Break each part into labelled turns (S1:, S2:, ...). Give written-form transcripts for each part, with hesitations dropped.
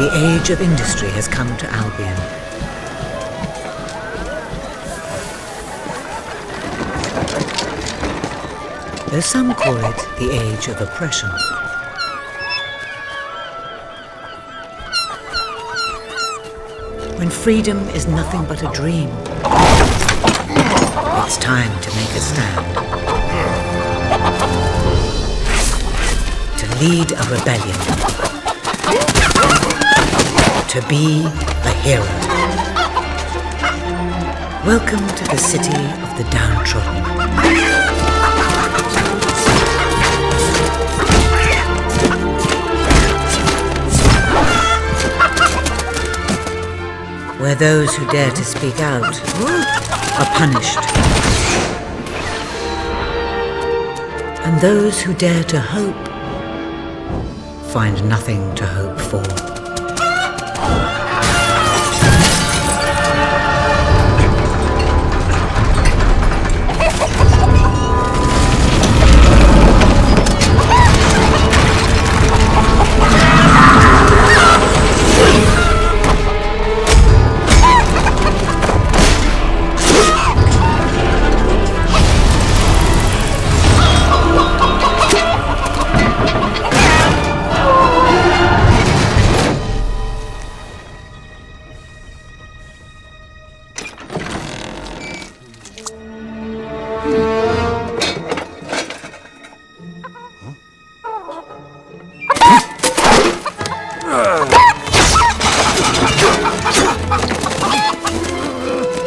S1: The age of industry has come to Albion. Though some call it the age of oppression. When freedom is nothing but a dream, it's time to make a stand. To lead a rebellion. To be a hero. Welcome to the city of the downtrodden. Where those who dare to speak out are punished. And those who dare to hope find nothing to hope for.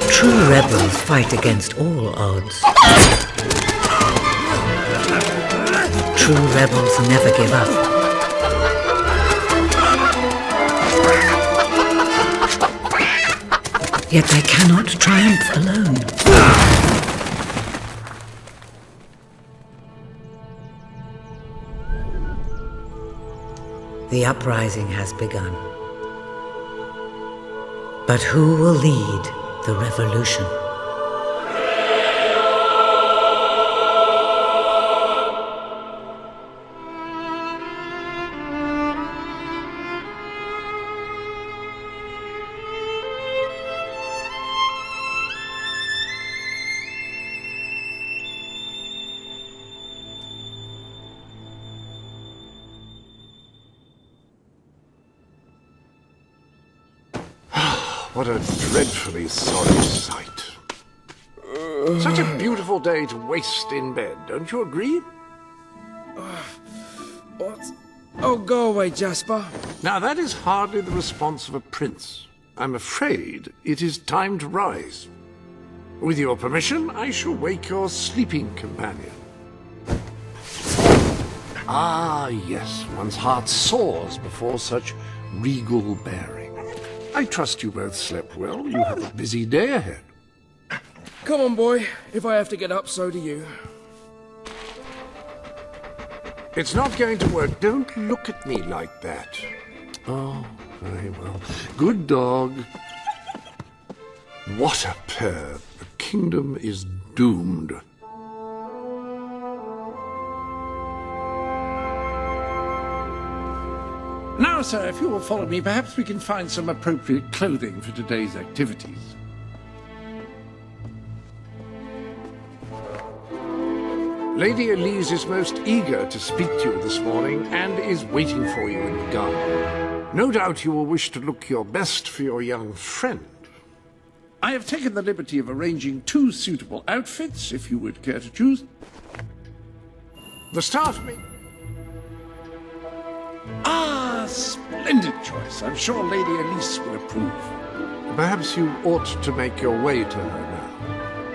S1: True rebels fight against all odds. True rebels never give up. Yet they cannot triumph alone. The uprising has begun. But who will lead the revolution?
S2: What a dreadfully sorry sight. Such a beautiful day to waste in bed, don't you agree?
S3: What? Oh, go away, Jasper.
S2: Now that is hardly the response of a prince. I'm afraid it is time to rise. With your permission, I shall wake your sleeping companion. Ah, yes, one's heart soars before such regal bearing. I trust you both slept well. You have a busy day ahead.
S3: Come on, boy. If I have to get up, so do you.
S2: It's not going to work. Don't look at me like that. Oh, very well. Good dog. What a pair. The kingdom is doomed. Now, sir, if you will follow me, perhaps we can find some appropriate clothing for today's activities. Lady Elise is most eager to speak to you this morning and is waiting for you in the garden. No doubt you will wish to look your best for your young friend. I have taken the liberty of arranging 2 suitable outfits, if you would care to choose. The staff may... Ah, splendid choice. I'm sure Lady Elise will approve. Perhaps you ought to make your way to her now.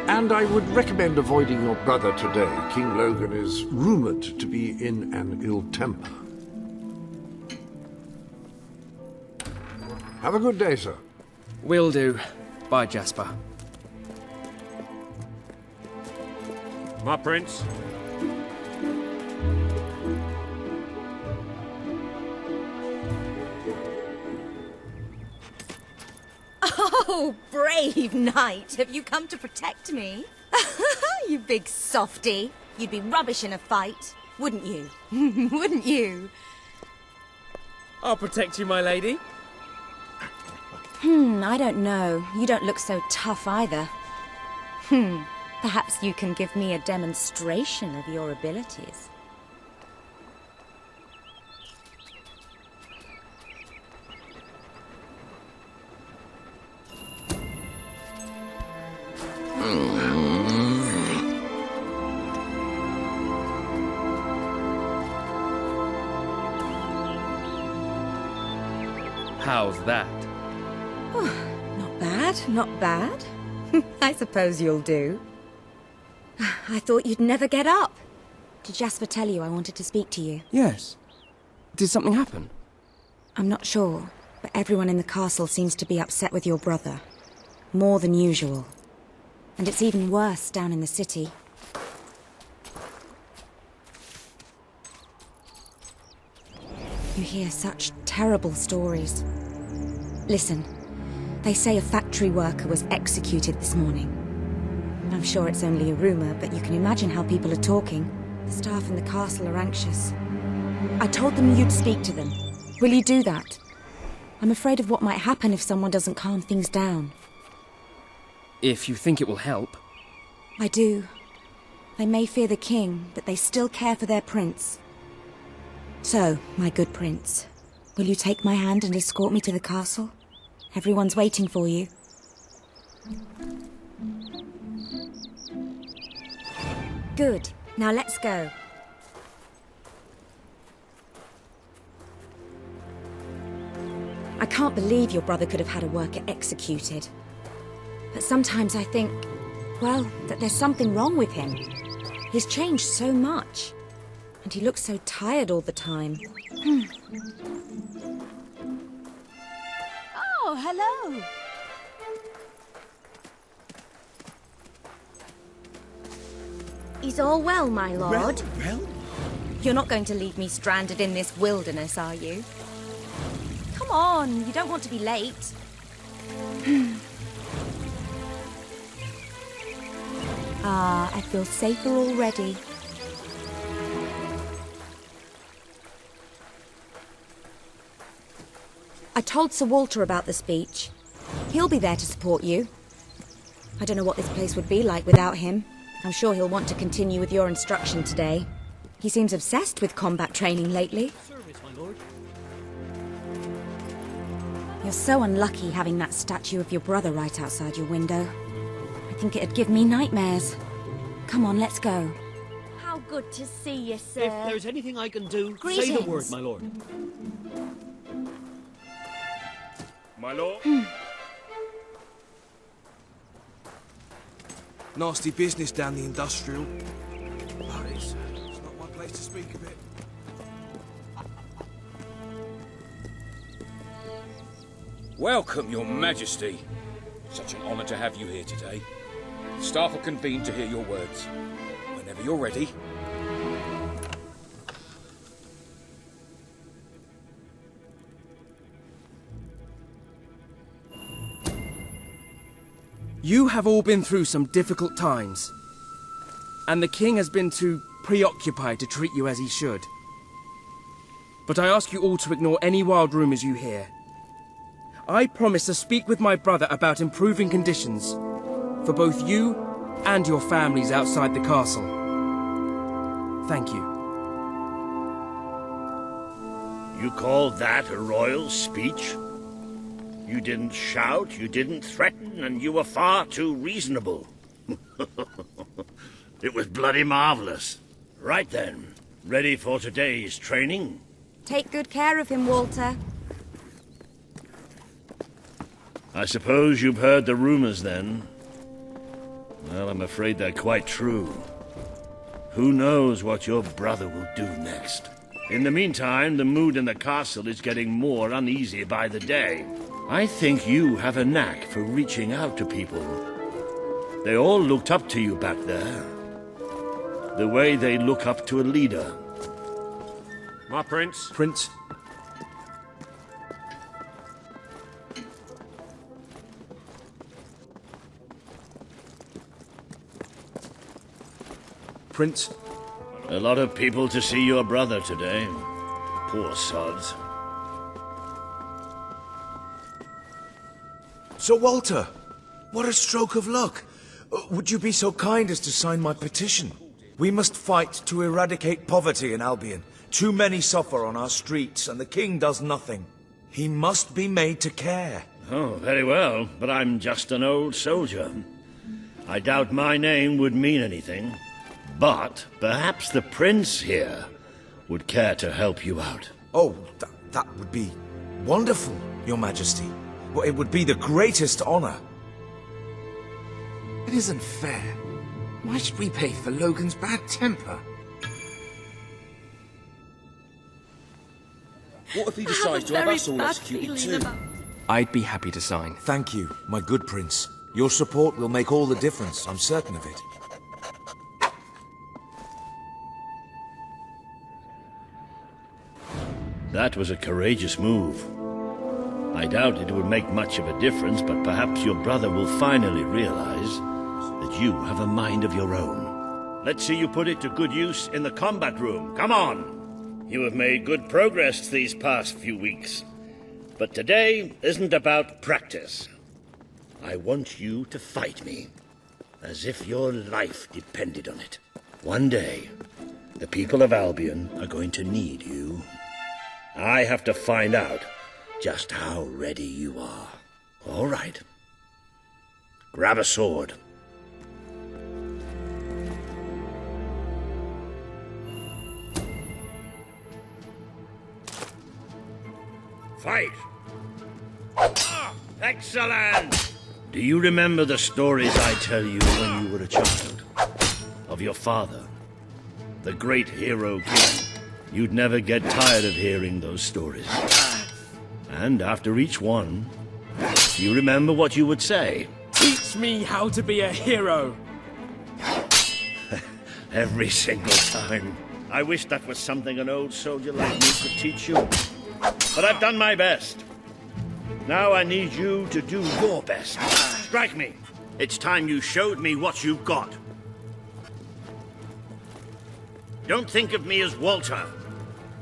S2: And I would recommend avoiding your brother today. King Logan is rumored to be in an ill temper. Have a good day, sir.
S3: Will do. Bye, Jasper.
S4: My prince.
S5: Oh, brave knight. Have you come to protect me? You big softy. You'd be rubbish in a fight, wouldn't you? Wouldn't you?
S3: I'll protect you, my lady.
S5: I don't know. You don't look so tough either. Perhaps you can give me a demonstration of your abilities.
S3: How's that?
S5: Not bad, not bad. I suppose you'll do. I thought you'd never get up. Did Jasper tell you I wanted to speak to you?
S3: Yes. Did something happen?
S5: I'm not sure, but everyone in the castle seems to be upset with your brother. More than usual. And it's even worse down in the city. You hear such terrible stories. Listen, they say a factory worker was executed this morning. I'm sure it's only a rumor, but you can imagine how people are talking. The staff in the castle are anxious. I told them you'd speak to them. Will you do that? I'm afraid of what might happen if someone doesn't calm things down.
S3: If you think it will help.
S5: I do. They may fear the king, but they still care for their prince. So, my good prince, will you take my hand and escort me to the castle? Everyone's waiting for you. Good. Now let's go. I can't believe your brother could have had a worker executed. But sometimes I think, well, that there's something wrong with him. He's changed so much. And he looks so tired all the time. Oh, hello. Is all well, my lord?
S6: Well?
S5: You're not going to leave me stranded in this wilderness, are you? Come on, you don't want to be late. I feel safer already. I told Sir Walter about the speech. He'll be there to support you. I don't know what this place would be like without him. I'm sure he'll want to continue with your instruction today. He seems obsessed with combat training lately.
S6: Service, my lord.
S5: You're so unlucky having that statue of your brother right outside your window. I think it'd give me nightmares. Come on, let's go. How good to see you, sir.
S6: If there's anything I can do, say the
S5: Greetings.
S6: word, my lord.
S4: My lord?
S7: Nasty business down the industrial. But it's not my place to speak of it.
S4: Welcome, Your Majesty. Such an honor to have you here today. The staff will convene to hear your words. Whenever you're ready.
S3: You have all been through some difficult times. And the king has been too preoccupied to treat you as he should. But I ask you all to ignore any wild rumors you hear. I promise to speak with my brother about improving conditions for both you and your families outside the castle. Thank you.
S8: You call that a royal speech? You didn't shout, you didn't threaten, and you were far too reasonable. It was bloody marvelous. Right then, ready for today's training?
S5: Take good care of him, Walter.
S8: I suppose you've heard the rumors then? Well, I'm afraid they're quite true. Who knows what your brother will do next? In the meantime, the mood in the castle is getting more uneasy by the day. I think you have a knack for reaching out to people. They all looked up to you back there. The way they look up to a leader.
S4: My prince?
S3: Prince? Prince?
S8: A lot of people to see your brother today. Poor sods.
S7: Sir Walter, what a stroke of luck. Would you be so kind as to sign my petition? We must fight to eradicate poverty in Albion. Too many suffer on our streets, and the king does nothing. He must be made to care.
S8: Oh, very well, but I'm just an old soldier. I doubt my name would mean anything, but perhaps the prince here would care to help you out.
S7: Oh, that would be wonderful, Your Majesty. Well, it would be the greatest honor.
S9: It isn't fair. Why should we pay for Logan's bad temper?
S3: What if he decides to have us all executed too? I'd be happy to sign.
S7: Thank you, my good prince. Your support will make all the difference, I'm certain of it.
S8: That was a courageous move. I doubt it would make much of a difference, but perhaps your brother will finally realize that you have a mind of your own. Let's see you put it to good use in the combat room. Come on! You have made good progress these past few weeks. But today isn't about practice. I want you to fight me, as if your life depended on it. One day, the people of Albion are going to need you. I have to find out just how ready you are. All right. Grab a sword. Fight! Excellent! Do you remember the stories I tell you when you were a child? Of your father, the great hero king? You'd never get tired of hearing those stories. And after each one, do you remember what you would say?
S3: Teach me how to be a hero!
S8: Every single time. I wish that was something an old soldier like me could teach you. But I've done my best. Now I need you to do your best. Strike me. It's time you showed me what you've got. Don't think of me as Walter.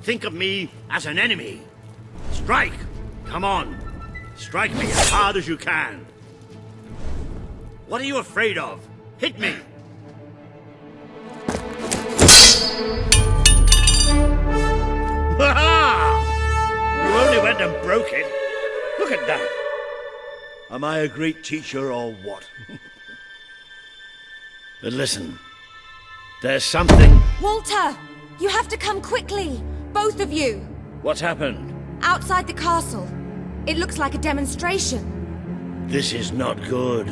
S8: Think of me as an enemy. Strike! Come on. Strike me as hard as you can. What are you afraid of? Hit me! Ha-ha! You only went and broke it. Look at that. Am I a great teacher or what? But listen, there's something...
S5: Walter! You have to come quickly! Both of you!
S8: What's happened?
S5: Outside the castle. It looks like a demonstration.
S8: This is not good.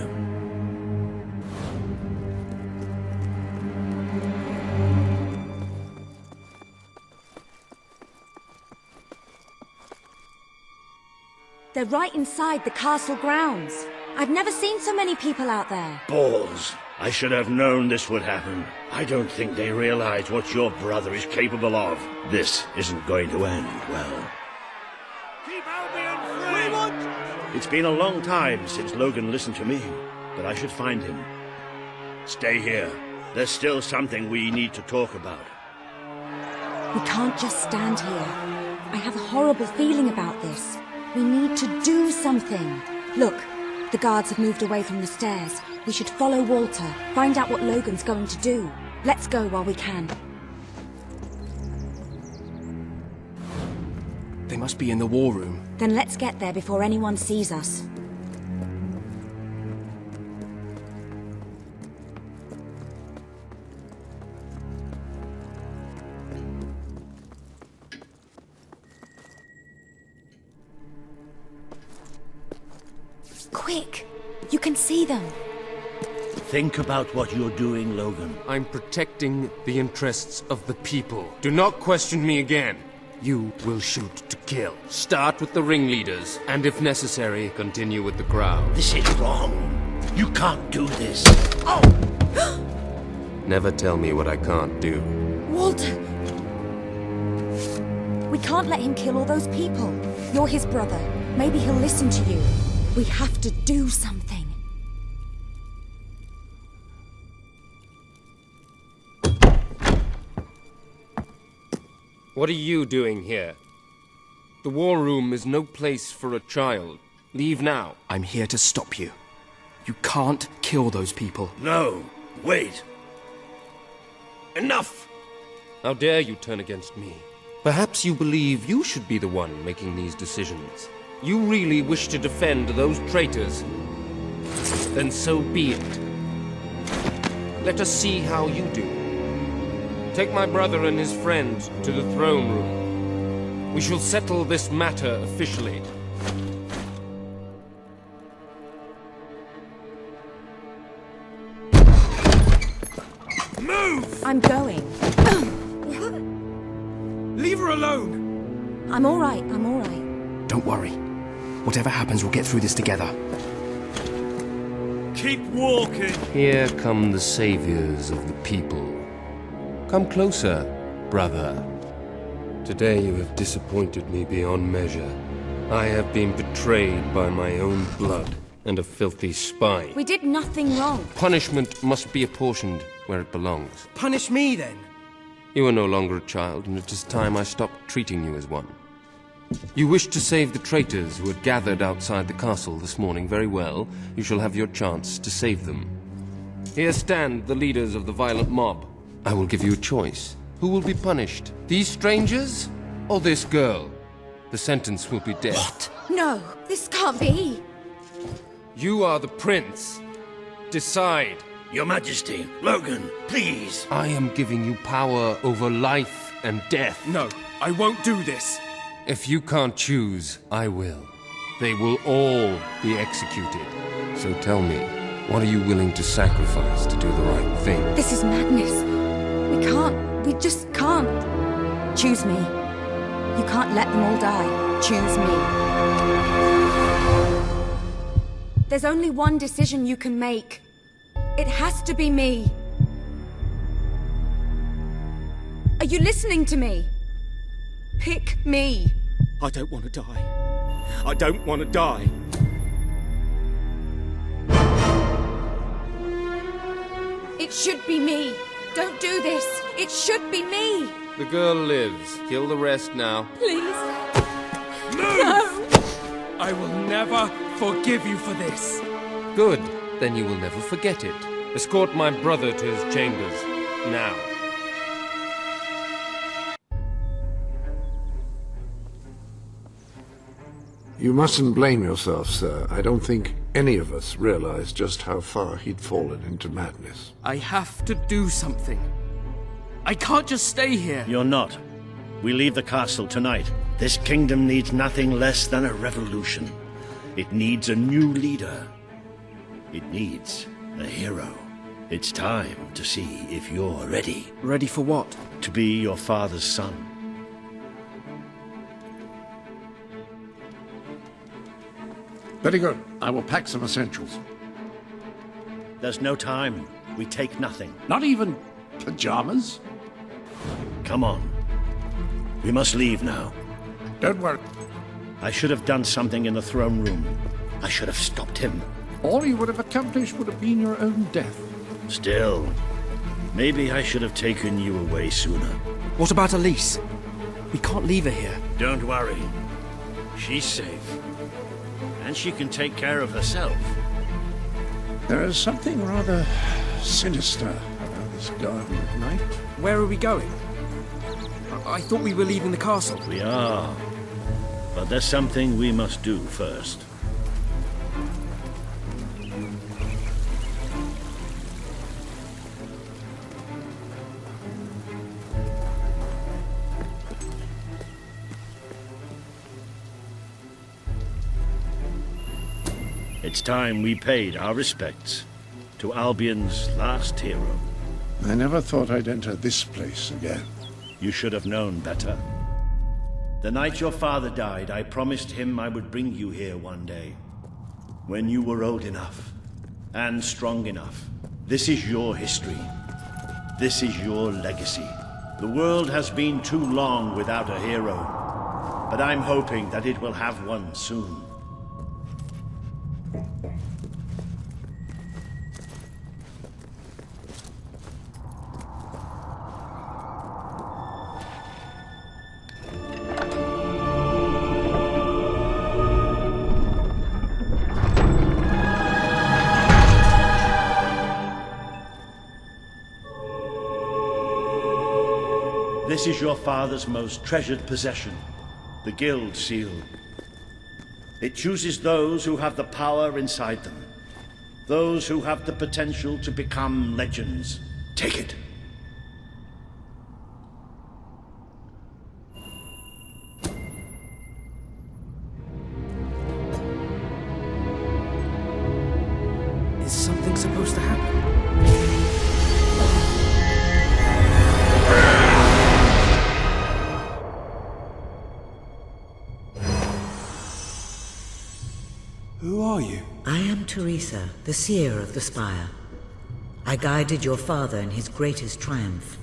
S5: They're right inside the castle grounds. I've never seen so many people out there.
S8: Balls. I should have known this would happen. I don't think they realize what your brother is capable of. This isn't going to end well. Keep Albion free! We want... It's been a long time since Logan listened to me, but I should find him. Stay here. There's still something we need to talk about.
S5: We can't just stand here. I have a horrible feeling about this. We need to do something. Look, the guards have moved away from the stairs. We should follow Walter, find out what Logan's going to do. Let's go while we can.
S3: They must be in the war room.
S5: Then let's get there before anyone sees us. Quick! You can see them.
S8: Think about what you're doing, Logan.
S10: I'm protecting the interests of the people. Do not question me again. You will shoot to kill. Start with the ringleaders, and if necessary, continue with the crowd.
S8: This is wrong. You can't do this.
S5: Oh!
S10: Never tell me what I can't do.
S5: Walter! We can't let him kill all those people. You're his brother. Maybe he'll listen to you. We have to do something.
S10: What are you doing here? The war room is no place for a child.
S3: Leave now. I'm here to stop you. You can't kill those people.
S8: No, wait. Enough!
S10: How dare you turn against me? Perhaps you believe you should be the one making these decisions. You really wish to defend those traitors? Then so be it. Let us see how you do. Take my brother and his friend to the throne room. We shall settle this matter officially.
S7: Move!
S5: I'm going.
S7: Leave her alone!
S5: I'm all right, I'm all right.
S3: Don't worry. Whatever happens, we'll get through this together.
S7: Keep walking!
S10: Here come the saviors of the people. Come closer, brother. Today you have disappointed me beyond measure. I have been betrayed by my own blood and a filthy spy.
S5: We did nothing wrong.
S10: Punishment must be apportioned where it belongs.
S3: Punish me, then.
S10: You are no longer a child, and it is time I stopped treating you as one. You wished to save the traitors who had gathered outside the castle this morning. Very well. You shall have your chance to save them. Here stand the leaders of the violent mob. I will give you a choice. Who will be punished? These strangers or this girl? The sentence will be death.
S5: What? No, this can't be.
S10: You are the prince. Decide.
S8: Your Majesty, Logan, please.
S10: I am giving you power over life and death.
S3: No, I won't do this.
S10: If you can't choose, I will. They will all be executed. So tell me, what are you willing to sacrifice to do the right thing?
S5: This is madness. We just can't. Choose me. You can't let them all die. Choose me. There's only one decision you can make. It has to be me. Are you listening to me? Pick me.
S3: I don't want to die. I don't want to die.
S5: It should be me. Don't do this. It should be me.
S10: The girl lives. Kill the rest now.
S5: Please.
S3: Move!
S5: No.
S3: I will never forgive you for this.
S10: Good. Then you will never forget it. Escort my brother to his chambers. Now.
S2: You mustn't blame yourself, sir. I don't think any of us realized just how far he'd fallen into madness.
S3: I have to do something. I can't just stay here.
S8: You're not. We leave the castle tonight. This kingdom needs nothing less than a revolution. It needs a new leader. It needs a hero. It's time to see if you're ready.
S3: Ready for what?
S8: To be your father's son.
S2: Very good. I will pack some essentials.
S8: There's no time. We take nothing.
S2: Not even pajamas?
S8: Come on. We must leave now.
S2: Don't worry.
S8: I should have done something in the throne room. I should have stopped him.
S2: All you would have accomplished would have been your own death.
S8: Still, maybe I should have taken you away sooner.
S3: What about Elise? We can't leave her here.
S8: Don't worry. She's safe. And she can take care of herself.
S2: There is something rather sinister about this garden at night.
S3: Where are we going? I thought we were leaving the castle.
S8: We are. But there's something we must do first. It's time we paid our respects to Albion's last hero.
S2: I never thought I'd enter this place again.
S8: You should have known better. The night your father died, I promised him I would bring you here one day. When you were old enough and strong enough. This is your history. This is your legacy. The world has been too long without a hero, but I'm hoping that it will have one soon. This is your father's most treasured possession, the Guild Seal. It chooses those who have the power inside them, those who have the potential to become legends. Take it.
S3: Is something supposed to happen?
S7: Who are you?
S1: I am Teresa, the seer of the spire. I guided your father in his greatest triumph.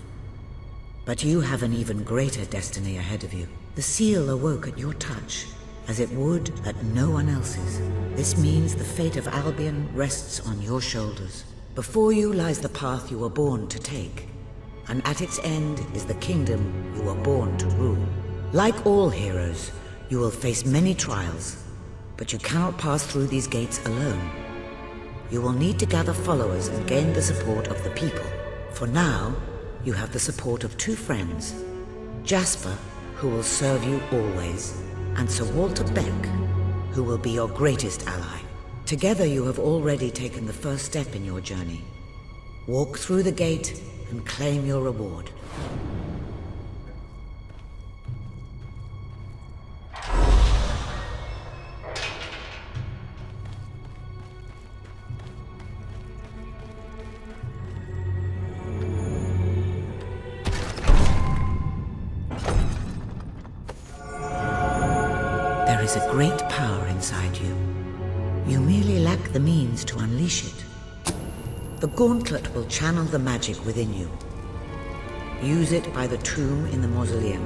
S1: But you have an even greater destiny ahead of you. The seal awoke at your touch, as it would at no one else's. This means the fate of Albion rests on your shoulders. Before you lies the path you were born to take, and at its end is the kingdom you were born to rule. Like all heroes, you will face many trials, but you cannot pass through these gates alone. You will need to gather followers and gain the support of the people. For now, you have the support of two friends, Jasper, who will serve you always, and Sir Walter Beck, who will be your greatest ally. Together you have already taken the first step in your journey. Walk through the gate and claim your reward. There is a great power inside you. You merely lack the means to unleash it. The gauntlet will channel the magic within you. Use it by the tomb in the mausoleum,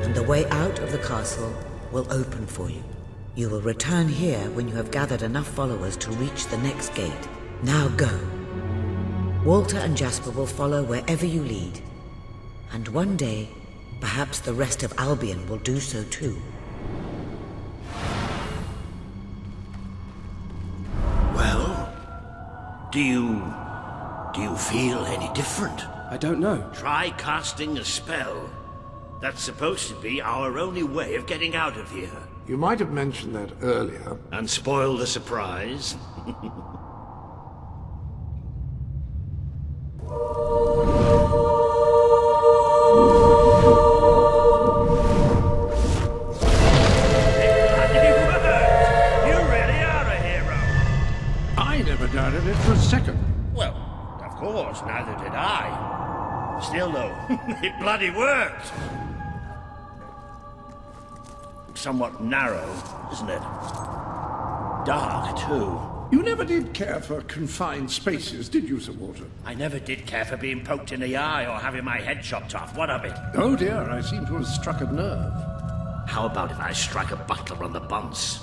S1: and the way out of the castle will open for you. You will return here when you have gathered enough followers to reach the next gate. Now go. Walter and Jasper will follow wherever you lead. And one day, perhaps the rest of Albion will do so too.
S8: Do you feel any different?
S3: I don't know.
S8: Try casting a spell. That's supposed to be our only way of getting out of here.
S2: You might have mentioned that earlier.
S8: And spoil the surprise.
S2: Doubted it for a second.
S8: Well, of course, neither did I. Still, though, it bloody worked. Somewhat narrow, isn't it? Dark, too.
S2: You never did care for confined spaces, did you, Sir Walter?
S8: I never did care for being poked in the eye or having my head chopped off. What of it?
S2: Oh dear, I seem to have struck a nerve.
S8: How about if I strike a butler on the buns?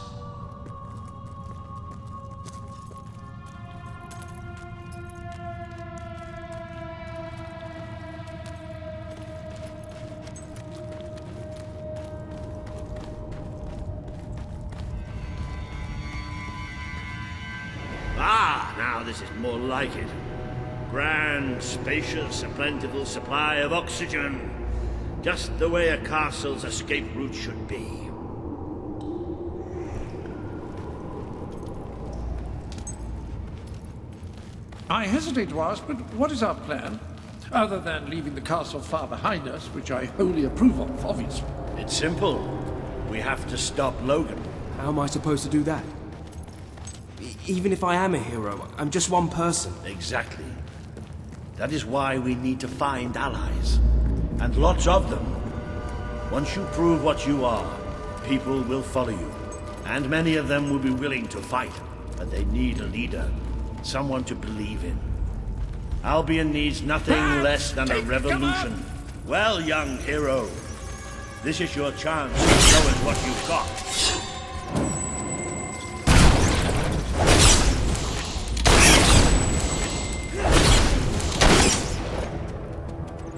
S8: This is more like it. Grand, spacious, a plentiful supply of oxygen. Just the way a castle's escape route should be.
S2: I hesitate to ask, but what is our plan? Other than leaving the castle far behind us, which I wholly approve of, obviously.
S8: It's simple. We have to stop Logan.
S3: How am I supposed to do that? Even if I am a hero, I'm just one person.
S8: Exactly. That is why we need to find allies. And lots of them. Once you prove what you are, people will follow you. And many of them will be willing to fight. But they need a leader. Someone to believe in. Albion needs nothing less than a revolution. Well, young hero, this is your chance to show us what you've got.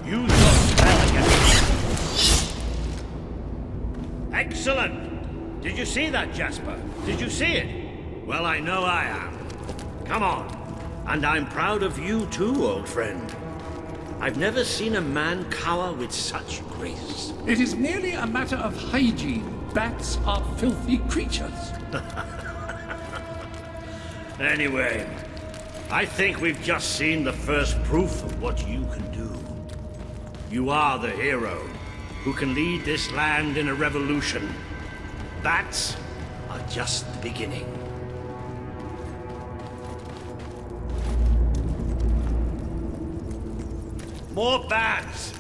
S8: Use your spell again. Excellent! Did you see that, Jasper? Did you see it? Well, I know I am. Come on. And I'm proud of you too, old friend. I've never seen a man cower with such grace.
S2: It is merely a matter of hygiene. Bats are filthy creatures.
S8: Anyway, I think we've just seen the first proof of what you can do. You are the hero who can lead this land in a revolution. Bats are just the beginning. More bats!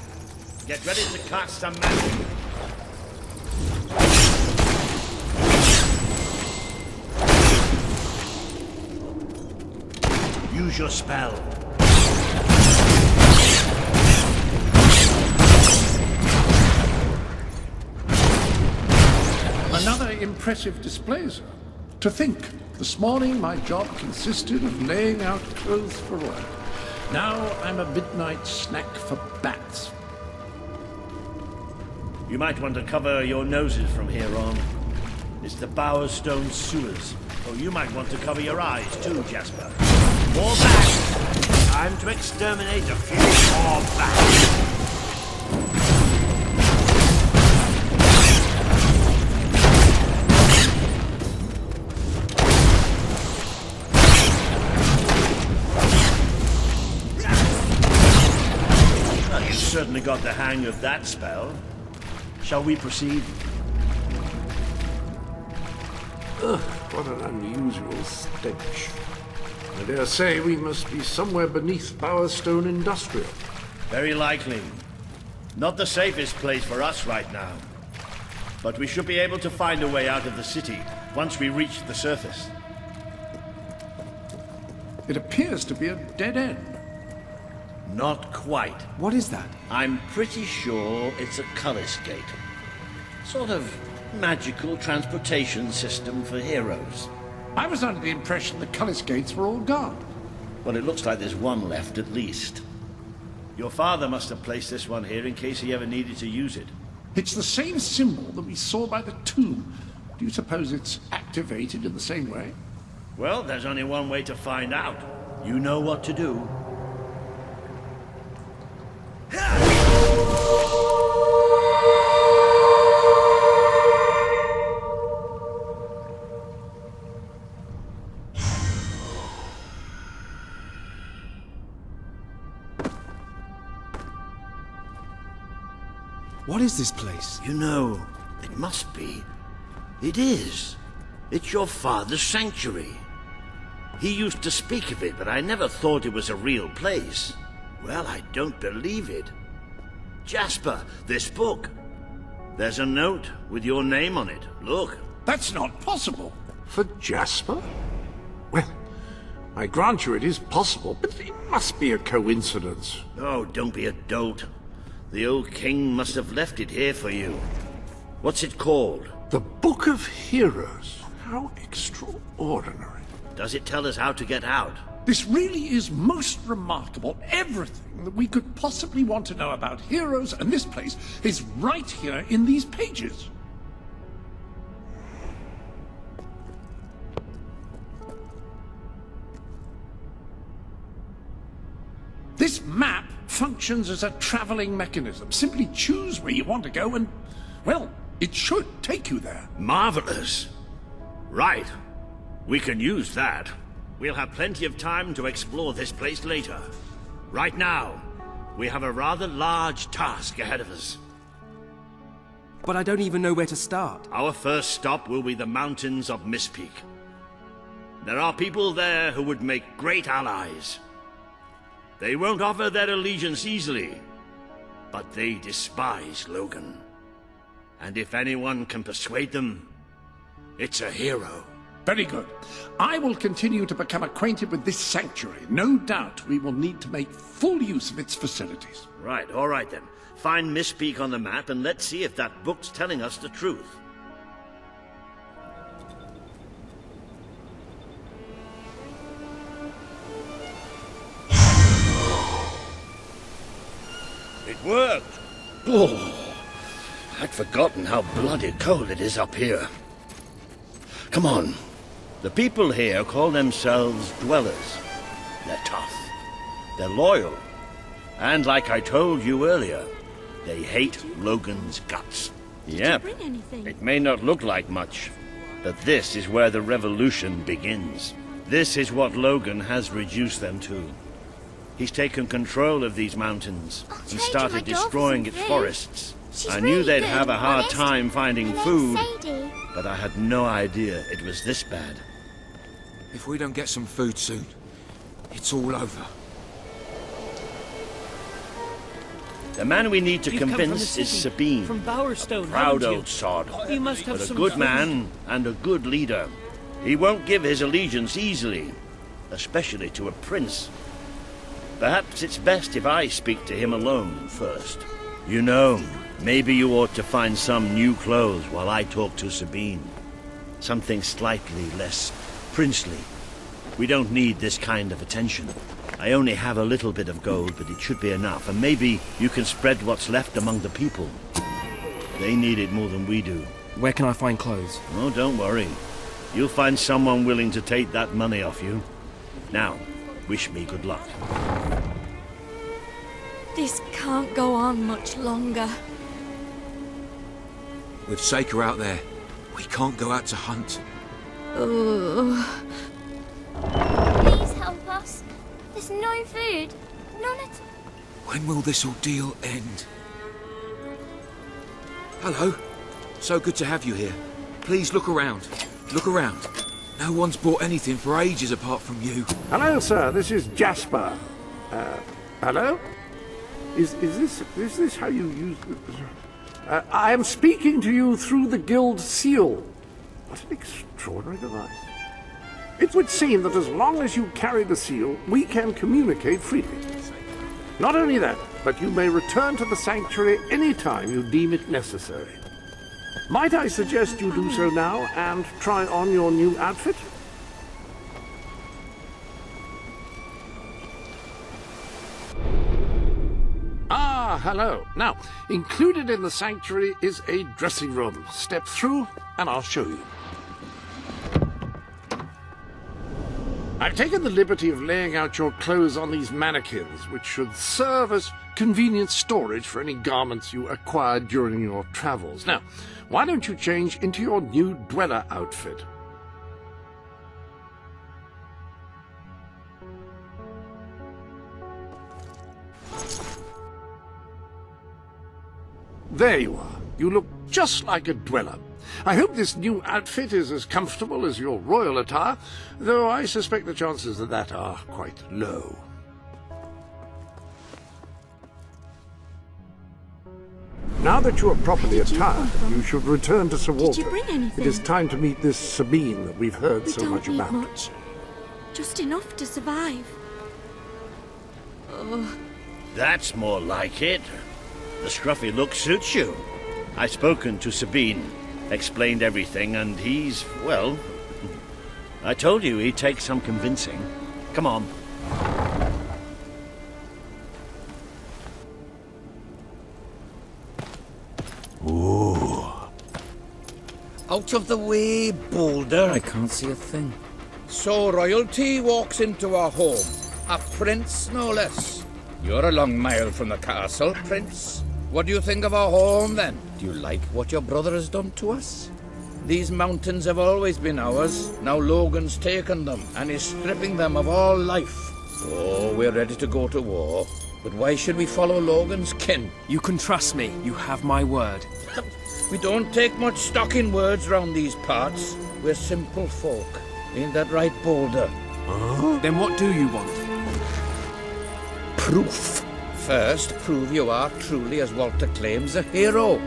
S8: Get ready to cast some magic. Use your spell.
S2: Another impressive display, sir. To think, this morning my job consisted of laying out clothes for work. Now I'm a midnight snack for bats.
S8: You might want to cover your noses from here on. It's the Bowerstone sewers. Oh, you might want to cover your eyes too, Jasper. More bats! Time to exterminate a few more bats! Certainly got the hang of that spell. Shall we proceed?
S2: Ugh, what an unusual stench. I dare say we must be somewhere beneath Bowerstone Industrial.
S8: Very likely. Not the safest place for us right now. But we should be able to find a way out of the city once we reach the surface.
S2: It appears to be a dead end.
S8: Not quite.
S3: What is that?
S8: I'm pretty sure it's a Cullis Gate. Sort of magical transportation system for heroes.
S2: I was under the impression the Cullis Gates were all gone.
S8: Well, it looks like there's one left at least. Your father must have placed this one here in case he ever needed to use it.
S2: It's the same symbol that we saw by the tomb. Do you suppose it's activated in the same way?
S8: Well, there's only one way to find out. You know what to do.
S3: What is this place?
S8: You know, it must be. It is. It's your father's sanctuary. He used to speak of it, but I never thought it was a real place. Well, I don't believe it. Jasper, this book. There's a note with your name on it. Look.
S2: That's not possible. For Jasper? Well, I grant you it is possible, but it must be a coincidence.
S8: Oh, don't be a dolt. The old king must have left it here for you. What's it called?
S2: The Book of Heroes. How extraordinary.
S8: Does it tell us how to get out?
S2: This really is most remarkable. Everything that we could possibly want to know about heroes and this place is right here in these pages. This map functions as a traveling mechanism. Simply choose where you want to go and, well, it should take you there.
S8: Marvelous. Right. We can use that. We'll have plenty of time to explore this place later. Right now, we have a rather large task ahead of us.
S3: But I don't even know where to start.
S8: Our first stop will be the mountains of Mistpeak. There are people there who would make great allies. They won't offer their allegiance easily, but they despise Logan. And if anyone can persuade them, it's a hero.
S2: Very good. I will continue to become acquainted with this sanctuary. No doubt we will need to make full use of its facilities.
S8: Right, all right then. Find Mistpeak on the map and let's see if that book's telling us the truth. It worked! Oh, I'd forgotten how bloody cold it is up here. Come on. The people here call themselves dwellers. They're tough. They're loyal. And like I told you earlier, they hate Logan's guts. Yep,
S5: bring anything?
S8: it may not look like much, but this is where the revolution begins. This is what Logan has reduced them to. He's taken control of these mountains and started destroying its forests. I knew they'd have a hard time finding food, but I had no idea it was this bad.
S9: If we don't get some food soon, it's all over.
S8: The man we need to
S6: You've come from the
S8: convince is
S6: city,
S8: Sabine.
S6: from Bowerstone,
S8: Proud
S6: haven't you?
S8: old sod,
S6: You must have
S8: but a
S6: some
S8: good
S6: food.
S8: man and a good leader. He won't give his allegiance easily, especially to a prince. Perhaps it's best if I speak to him alone first. You know, maybe you ought to find some new clothes while I talk to Sabine. Something slightly less princely. We don't need this kind of attention. I only have a little bit of gold, but it should be enough, and maybe you can spread what's left among the people. They need it more than we do.
S3: Where can I find clothes?
S8: Oh, don't worry. You'll find someone willing to take that money off you. Now, wish me good luck.
S5: This can't go on much longer.
S9: With Saker out there, we can't go out to hunt.
S11: Please help us. There's no food. None at all.
S9: When will this ordeal end? Hello. So good to have you here. Please look around. Look around. No one's bought anything for ages apart from you.
S2: Hello, sir. This is Jasper. Hello? Is this how you use... I am speaking to you through the guild seal. What an extraordinary device. It would seem that as long as you carry the seal, we can communicate freely. Not only that, but you may return to the sanctuary any time you deem it necessary. Might I suggest you do so now and try on your new outfit? Ah, hello. Now, included in the sanctuary is a dressing room. Step through and I'll show you. I've taken the liberty of laying out your clothes on these mannequins, which should serve as convenient storage for any garments you acquired during your travels. Now, why don't you change into your new dweller outfit? There you are. You look just like a dweller. I hope this new outfit is as comfortable as your royal attire, though I suspect the chances of that are quite low. Now that you are properly attired, you should return to Sir Walter.
S5: Did you bring anything?
S2: It is time to meet this Sabine that we've heard so much about.
S5: We don't need much. Just enough to survive.
S8: That's more like it. The scruffy look suits you. I've spoken to Sabine, explained everything, and he's, well, I told you he'd take some convincing. Come on.
S12: Ooh. Out of the way, Boulder.
S3: I can't see a thing.
S4: So royalty walks into our home. A prince, no less. You're a long mile from the castle, Prince. What do you think of our home, then? Do you like what your brother has done to us? These mountains have always been ours. Now Logan's taken them and is stripping them of all life. Oh, we're ready to go to war. But why should we follow Logan's kin?
S3: You can trust me. You have my word.
S4: We don't take much stock in words round these parts. We're simple folk. Ain't that right, Boulder?
S3: Then what do you want?
S4: Proof. First, prove you are truly, as Walter claims, a hero.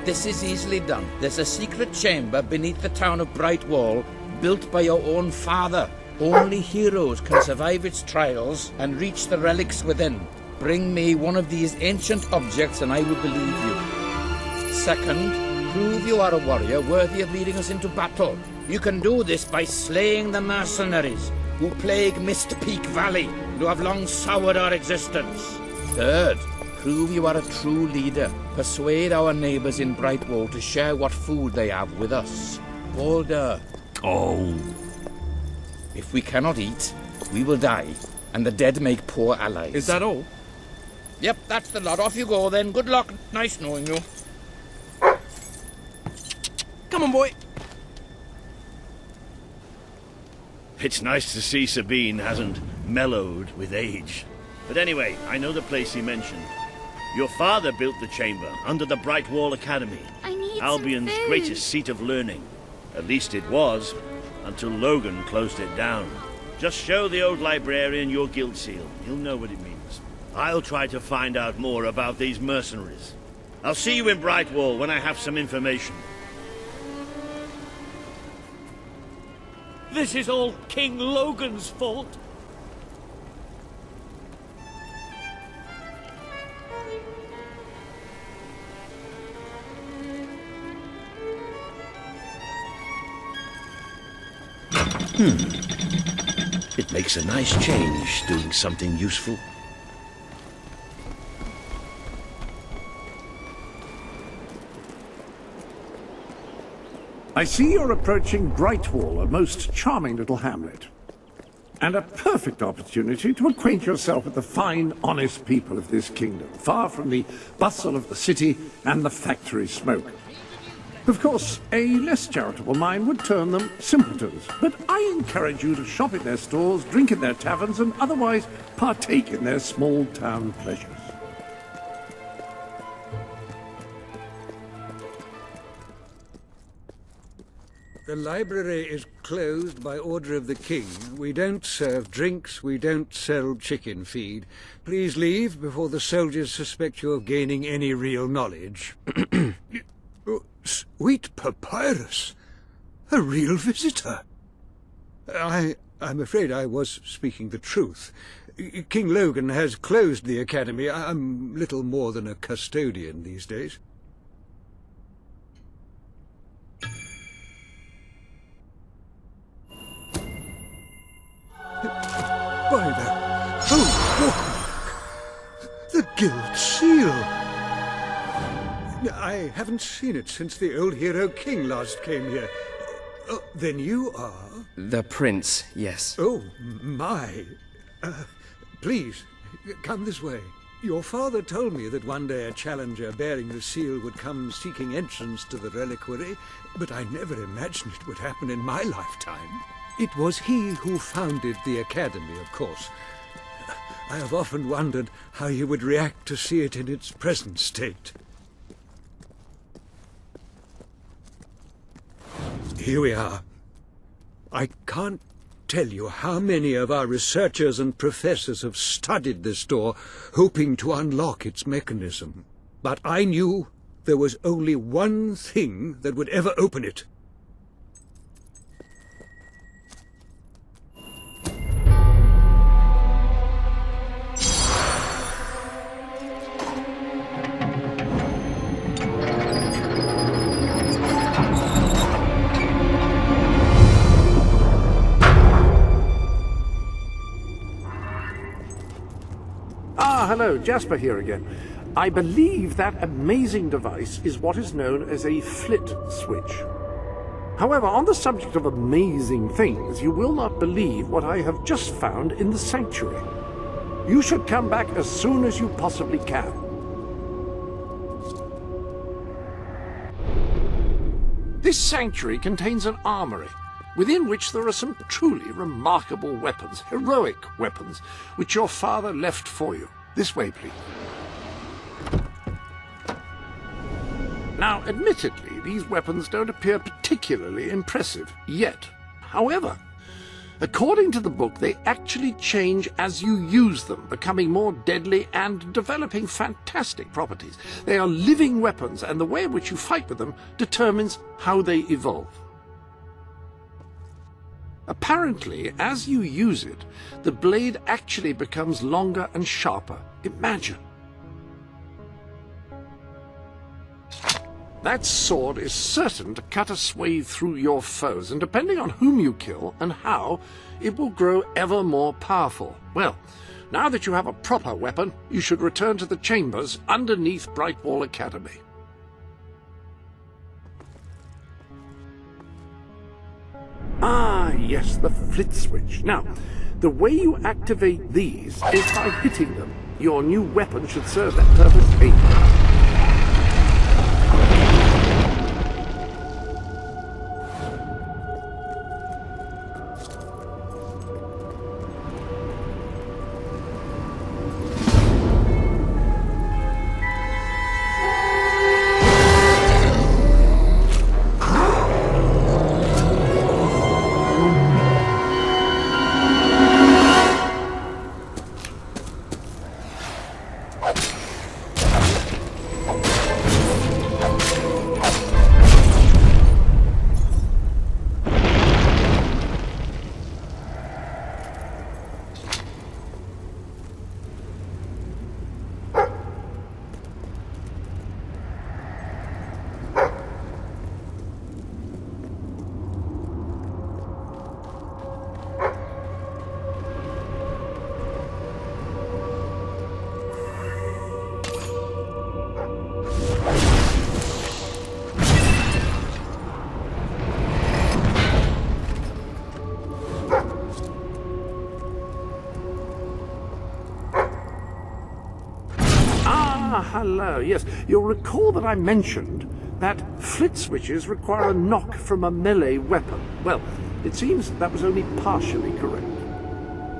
S4: This is easily done. There's a secret chamber beneath the town of Brightwall, built by your own father. Only heroes can survive its trials and reach the relics within. Bring me one of these ancient objects and I will believe you. Second, prove you are a warrior worthy of leading us into battle. You can do this by slaying the mercenaries who plague Mist Peak Valley and who have long soured our existence. Third, prove you are a true leader. Persuade our neighbours in Brightwall to share what food they have with us. Boulder.
S8: Oh.
S4: If we cannot eat, we will die, and the dead make poor allies.
S3: Is that all?
S4: Yep, that's the lot. Off you go then. Good luck. Nice knowing you.
S3: Come on, boy.
S8: It's nice to see Sabine hasn't mellowed with age. But anyway, I know the place he mentioned. Your father built the chamber under the Bright Wall Academy.
S11: I need
S8: Albion's
S11: some food.
S8: greatest seat of learning. At least it was, until Logan closed it down. Just show the old librarian your guild seal. He'll know what it means. I'll try to find out more about these mercenaries. I'll see you in Brightwall when I have some information.
S6: This is all King Logan's fault.
S8: It makes a nice change doing something useful.
S2: I see you're approaching Brightwall, a most charming little hamlet. And a perfect opportunity to acquaint yourself with the fine, honest people of this kingdom, far from the bustle of the city and the factory smoke. Of course, a less charitable mind would term them simpletons, but I encourage you to shop in their stores, drink in their taverns, and otherwise partake in their small-town pleasures.
S13: The library is closed by order of the king. We don't serve drinks, we don't sell chicken feed. Please leave before the soldiers suspect you of gaining any real knowledge. Oh, sweet papyrus! A real visitor! I'm afraid I was speaking the truth. King Logan has closed the academy. I'm little more than a custodian these days. By the holy the Guild Seal! I haven't seen it since the old hero king last came here. Oh, then you are?
S3: The prince, yes.
S13: Oh, my. Please, come this way. Your father told me that one day a challenger bearing the seal would come seeking entrance to the reliquary, but I never imagined it would happen in my lifetime. It was he who founded the academy, of course. I have often wondered how he would react to see it in its present state. Here we are. I can't tell you how many of our researchers and professors have studied this door, hoping to unlock its mechanism. But I knew there was only one thing that would ever open it.
S2: Hello, Jasper here again. I believe that amazing device is what is known as a flit switch. However, on the subject of amazing things, you will not believe what I have just found in the sanctuary. You should come back as soon as you possibly can. This sanctuary contains an armory, within which there are some truly remarkable weapons, heroic weapons, which your father left for you. This way, please. Now, admittedly, these weapons don't appear particularly impressive yet. However, according to the book, they actually change as you use them, becoming more deadly and developing fantastic properties. They are living weapons, and the way in which you fight with them determines how they evolve. Apparently, as you use it, the blade actually becomes longer and sharper. Imagine. That sword is certain to cut a swathe through your foes, and depending on whom you kill and how, it will grow ever more powerful. Well, now that you have a proper weapon, you should return to the chambers underneath Brightwall Academy. Ah, yes, the flit switch. Now, the way you activate these is by hitting them. Your new weapon should serve that purpose ably. Hello, yes. You'll recall that I mentioned that flit switches require a knock from a melee weapon. Well, it seems that was only partially correct.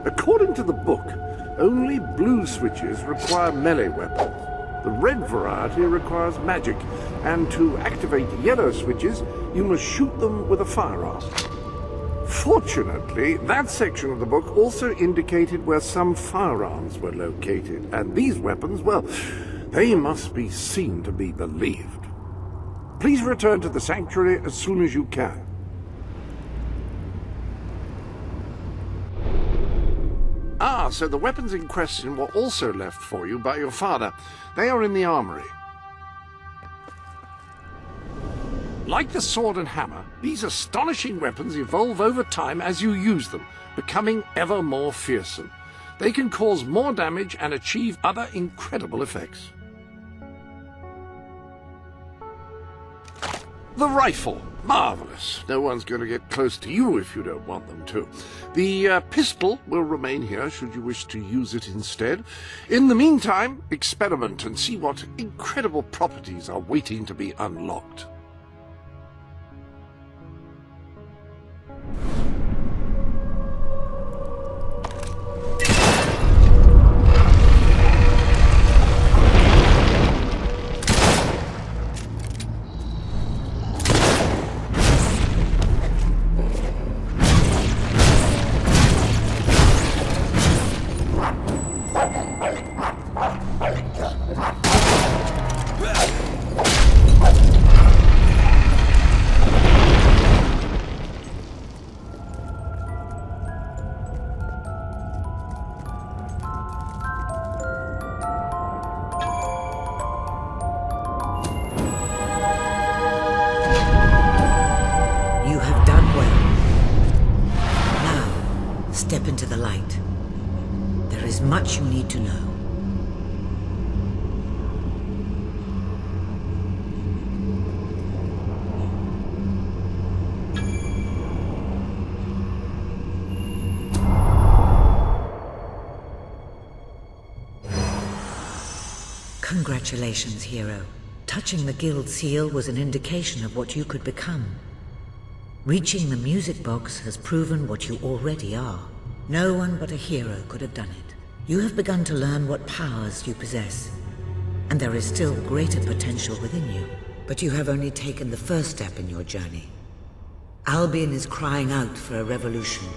S2: According to the book, only blue switches require melee weapons. The red variety requires magic, and to activate yellow switches, you must shoot them with a firearm. Fortunately, that section of the book also indicated where some firearms were located, and these weapons, well, they must be seen to be believed. Please return to the sanctuary as soon as you can. Ah, so the weapons in question were also left for you by your father. They are in the armory. Like the sword and hammer, these astonishing weapons evolve over time as you use them, becoming ever more fearsome. They can cause more damage and achieve other incredible effects. The rifle. Marvelous. No one's going to get close to you if you don't want them to. The pistol will remain here should you wish to use it instead. In the meantime, experiment and see what incredible properties are waiting to be unlocked.
S1: Step into the light. There is much you need to know. Congratulations, hero. Touching the guild seal was an indication of what you could become. Reaching the music box has proven what you already are. No one but a hero could have done it. You have begun to learn what powers you possess, and there is still greater potential within you. But you have only taken the first step in your journey. Albion is crying out for a revolution,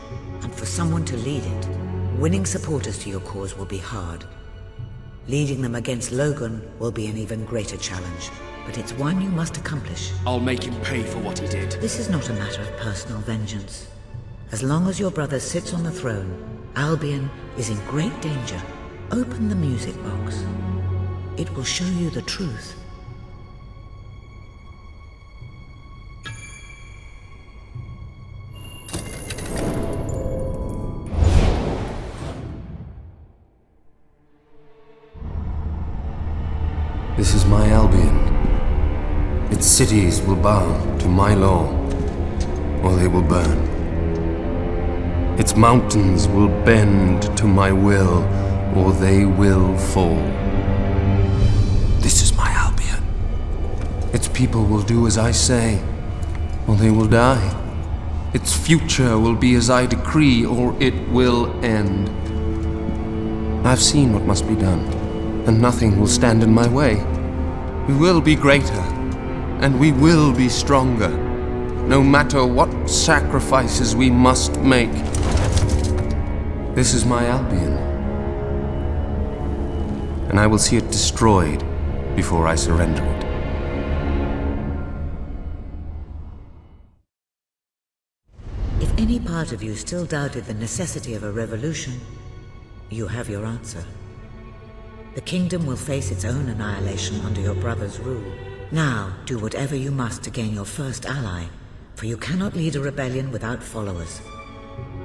S1: and for someone to lead it. Winning supporters to your cause will be hard. Leading them against Logan will be an even greater challenge. But it's one you must accomplish.
S3: I'll make him pay for what he did.
S1: This is not a matter of personal vengeance. As long as your brother sits on the throne, Albion is in great danger. Open the music box. It will show you the truth.
S10: This is my Albion. Its cities will bow to my law, or they will burn. Its mountains will bend to my will, or they will fall. This is my Albion. Its people will do as I say, or they will die. Its future will be as I decree, or it will end. I've seen what must be done, and nothing will stand in my way. We will be greater, and we will be stronger, no matter what sacrifices we must make. This is my Albion, and I will see it destroyed before I surrender it.
S1: If any part of you still doubted the necessity of a revolution, you have your answer. The kingdom will face its own annihilation under your brother's rule. Now, do whatever you must to gain your first ally, for you cannot lead a rebellion without followers.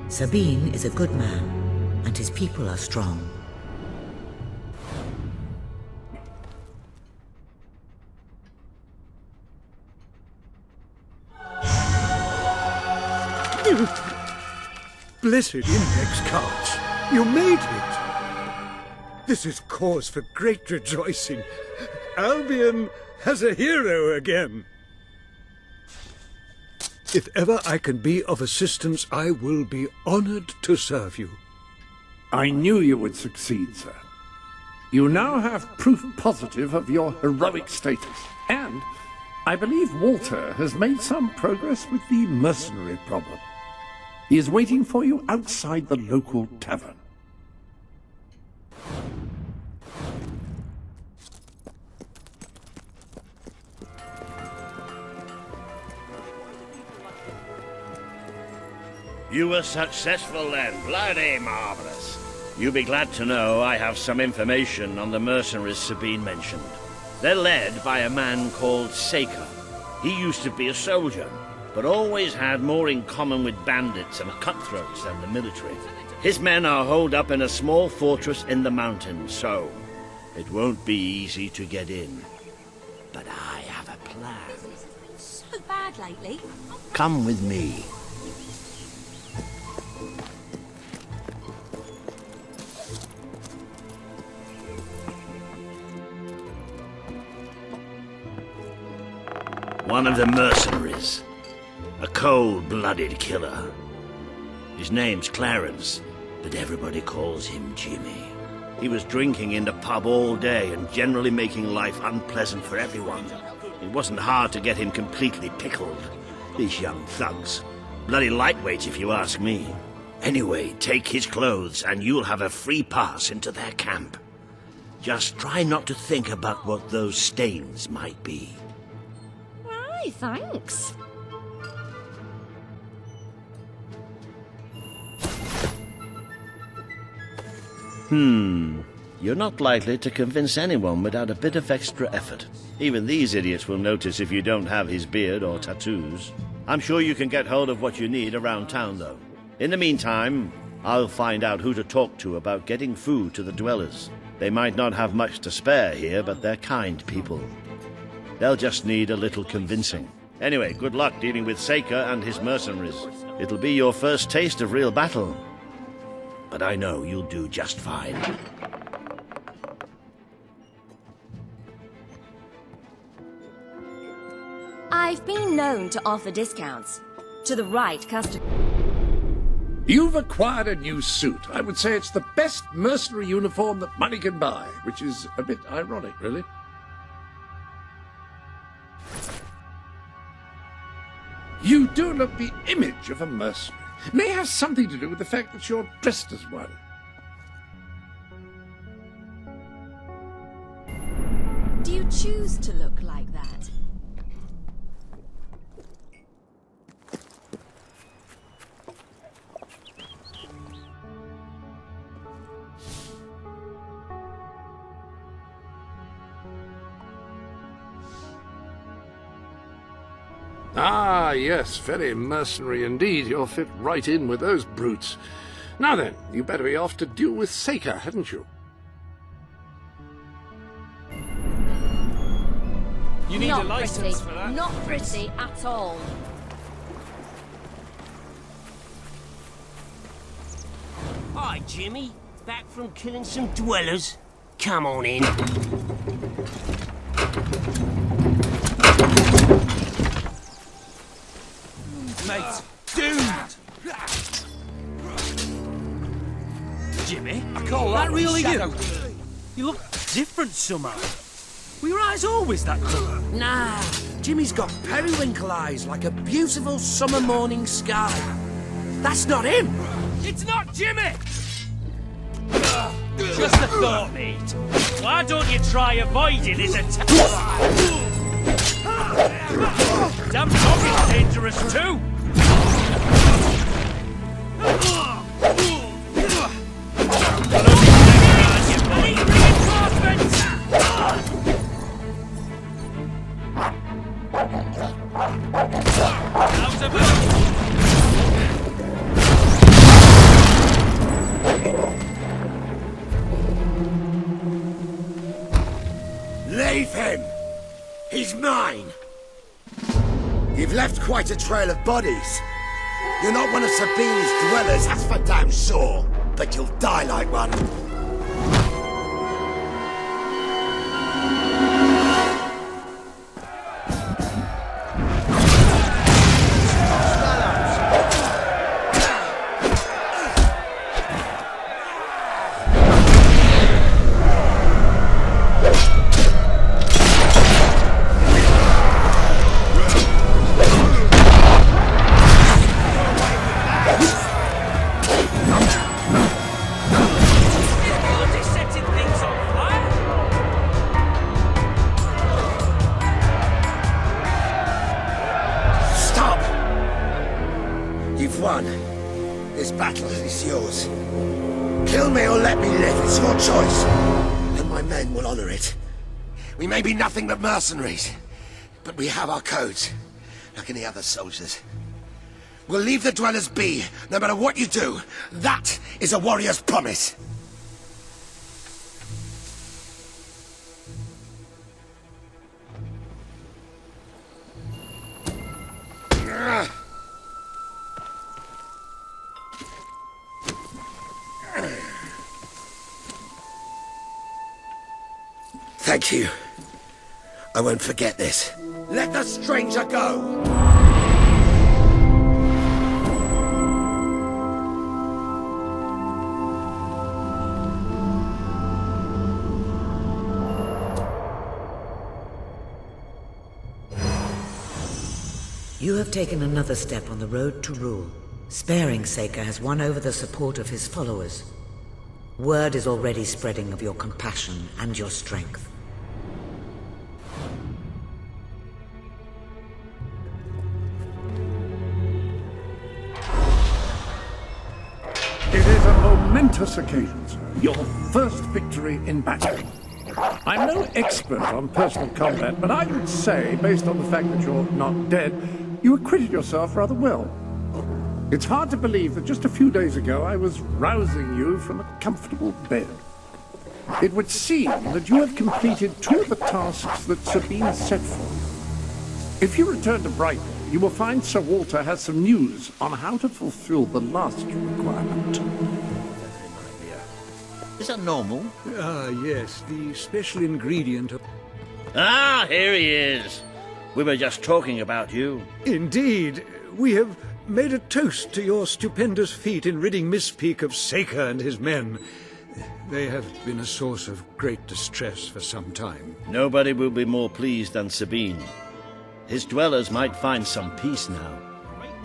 S1: Sabine is a good man, and his people are strong.
S13: Blessed index cards. You made it. This is cause for great rejoicing. Albion has a hero again. If ever I can be of assistance, I will be honored to serve you.
S2: I knew you would succeed, sir. You now have proof positive of your heroic status, and I believe Walter has made some progress with the mercenary problem. He is waiting for you outside the local tavern.
S8: You were successful then. Bloody marvelous. You'll be glad to know I have some information on the mercenaries Sabine mentioned. They're led by a man called Seika. He used to be a soldier, but always had more in common with bandits and cutthroats than the military. His men are holed up in a small fortress in the mountains, so it won't be easy to get in. But I have a plan.
S5: So bad lately.
S8: Come with me. One of the mercenaries. A cold-blooded killer. His name's Clarence, but everybody calls him Jimmy. He was drinking in the pub all day and generally making life unpleasant for everyone. It wasn't hard to get him completely pickled. These young thugs. Bloody lightweights if you ask me. Anyway, take his clothes and you'll have a free pass into their camp. Just try not to think about what those stains might be.
S5: Aye, thanks.
S8: You're not likely to convince anyone without a bit of extra effort. Even these idiots will notice if you don't have his beard or tattoos. I'm sure you can get hold of what you need around town, though. In the meantime, I'll find out who to talk to about getting food to the dwellers. They might not have much to spare here, but they're kind people. They'll just need a little convincing. Anyway, good luck dealing with Seika and his mercenaries. It'll be your first taste of real battle. But I know you'll do just fine.
S5: I've been known to offer discounts to the right customer.
S2: You've acquired a new suit. I would say it's the best mercenary uniform that money can buy, which is a bit ironic, really. You do look the image of a mercenary. May have something to do with the fact that you're dressed as one.
S5: Do you choose to look like that?
S2: Ah, yes, very mercenary indeed. You'll fit right in with those brutes. Now then, you better be off to deal with Seika, hadn't you?
S3: You need
S11: Not
S3: a license
S11: pretty.
S3: for that.
S11: Not pretty at all.
S6: Hi, Jimmy.
S12: back from killing some dwellers? Come on in.
S9: Mate, dude!
S6: Jimmy?
S9: I call
S6: that really
S9: shadow.
S6: you? You look different somehow. Were your eyes always that colour?
S4: Nah, Jimmy's got periwinkle eyes like a beautiful summer morning sky. That's not him!
S6: It's not Jimmy! Just a thought, mate. Why don't you try avoiding his attack? Damn dog is dangerous too!
S12: Leave him! He's mine! You've left quite a trail of bodies. You're not one of Sabine's dwellers, that's for damn sure. But you'll die like one. This battle is yours. Kill me or let me live, it's your choice. And my men will honor it. We may be nothing but mercenaries, but we have our codes, like any other soldiers. We'll leave the dwellers be, no matter what you do. That is a warrior's promise. Thank you. I won't forget this. Let the stranger go!
S1: You have taken another step on the road to rule. Sparing Saker has won over the support of his followers. Word is already spreading of your compassion and your strength.
S2: It is a momentous occasion, sir. Your first victory in battle. I'm no expert on personal combat, but I would say, based on the fact that you're not dead, you acquitted yourself rather well. It's hard to believe that just a few days ago I was rousing you from a comfortable bed. It would seem that you have completed 2 of the tasks that Sabine set for you. If you return to Brighton, you will find Sir Walter has some news on how to fulfill the last requirement.
S12: Is that normal?
S13: Ah, yes, the special ingredient of...
S8: Ah, here he is. We were just talking about you.
S13: Indeed, we have made a toast to your stupendous feat in ridding Miss Peak of Saker and his men. They have been a source of great distress for some time.
S8: Nobody will be more pleased than Sabine. His dwellers might find some peace now.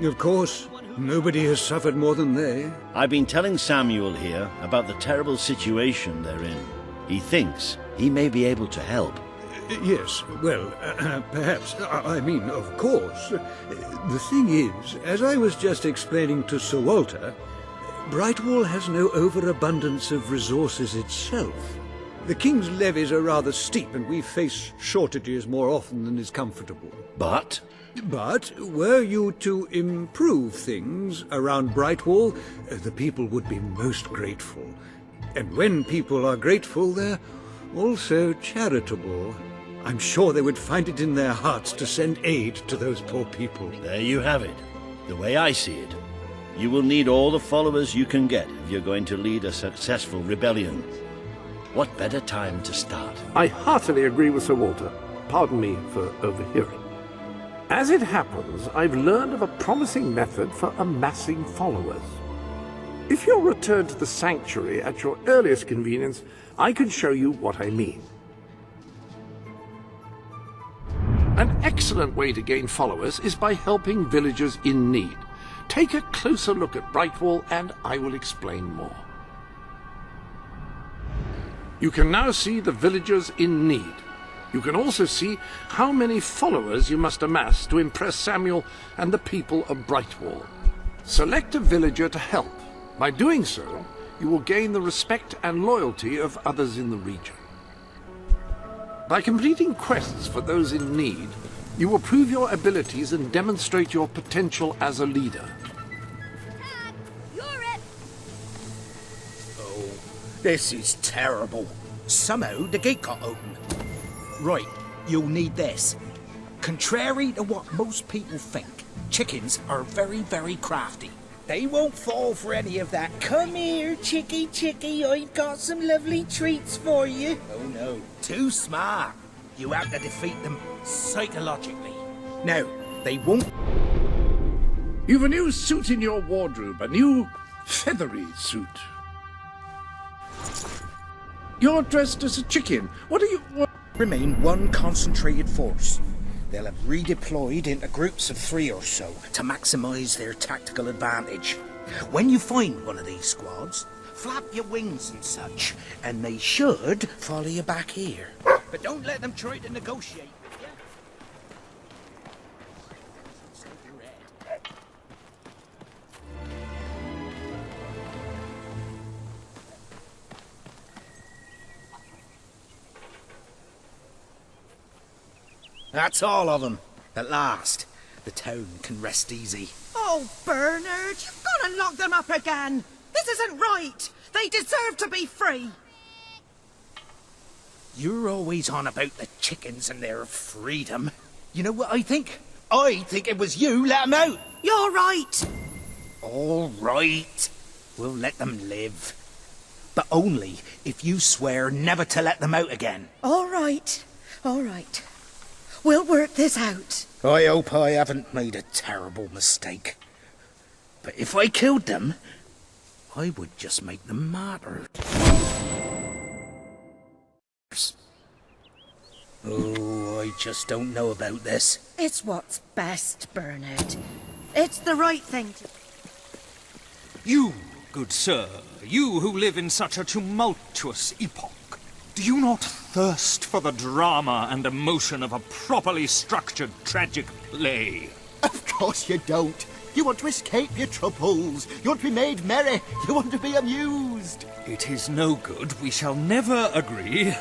S13: Of course, nobody has suffered more than they.
S8: I've been telling Samuel here about the terrible situation they're in. He thinks he may be able to help.
S13: Yes, well, perhaps. I mean, of course. The thing is, as I was just explaining to Sir Walter, Brightwall has no overabundance of resources itself. The King's levies are rather steep, and we face shortages more often than is comfortable.
S8: But?
S13: But, were you to improve things around Brightwall, the people would be most grateful. And when people are grateful, they're also charitable. I'm sure they would find it in their hearts to send aid to those poor people.
S8: There you have it. The way I see it. You will need all the followers you can get if you're going to lead a successful rebellion. What better time to start?
S2: I heartily agree with Sir Walter. Pardon me for overhearing. As it happens, I've learned of a promising method for amassing followers. If you'll return to the sanctuary at your earliest convenience, I can show you what I mean. An excellent way to gain followers is by helping villagers in need. Take a closer look at Brightwall and I will explain more. You can now see the villagers in need. You can also see how many followers you must amass to impress Samuel and the people of Brightwall. Select a villager to help. By doing so, you will gain the respect and loyalty of others in the region. By completing quests for those in need, you will prove your abilities and demonstrate your potential as a leader.
S11: Dad, you're it.
S14: Oh, this is terrible. Somehow the gate got open. Right, you'll need this. Contrary to what most people think, chickens are very, very crafty. They won't fall for any of that. Come here, chickie, chickie, I've got some lovely treats for you. Oh no, too smart. You have to defeat them psychologically. No, they won't.
S2: You've a new suit in your wardrobe, a new feathery suit. You're dressed as a chicken. What are you...
S14: Remain one concentrated force. They'll have redeployed into groups of 3 or so to maximize their tactical advantage. When you find one of these squads, flap your wings and such, and they should follow you back here. But don't let them try to negotiate with you. That's all of them. At last, the town can rest easy.
S15: Oh, Bernard, you've got to lock them up again. This isn't right. They deserve to be free.
S14: You're always on about the chickens and their freedom. You know what I think? I think it was you let them out.
S15: You're right.
S14: All right. We'll let them live. But only if you swear never to let them out again.
S15: All right. All right. We'll work this out.
S14: I hope I haven't made a terrible mistake. But if I killed them, I would just make them martyrs. Oh, I just don't know about this.
S15: It's what's best, Bernard. It's the right thing to...
S6: You, good sir, you who live in such a tumultuous epoch, do you not thirst for the drama and emotion of a properly structured tragic play?
S12: Of course you don't. You want to escape your troubles. You want to be made merry. You want to be amused.
S6: It is no good. We shall never agree.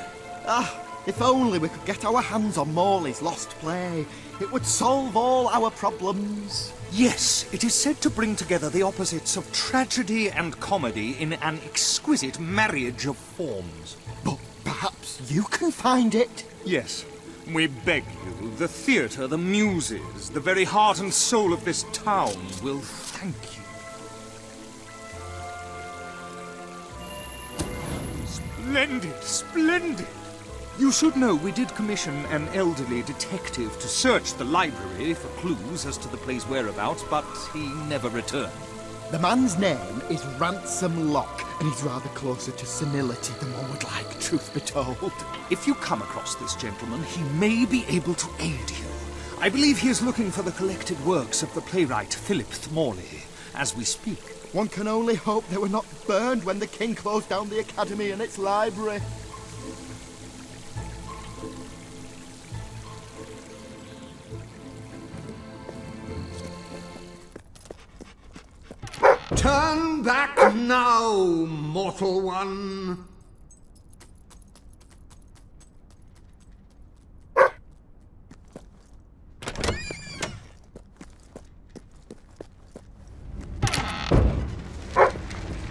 S12: Ah, if only we could get our hands on Morley's lost play. It would solve all our problems.
S6: Yes, it is said to bring together the opposites of tragedy and comedy in an exquisite marriage of forms.
S12: But perhaps you can find it.
S6: Yes, we beg you. The theatre, the muses, the very heart and soul of this town will thank you. Splendid, splendid! You should know we did commission an elderly detective to search the library for clues as to the play's whereabouts, but he never returned.
S12: The man's name is Ransom Locke, and he's rather closer to senility than one would like, truth be told.
S6: If you come across this gentleman, he may be able to aid you. I believe he is looking for the collected works of the playwright Philip Morley, as we speak.
S12: One can only hope they were not burned when the king closed down the academy and its library.
S2: Turn back now, mortal one.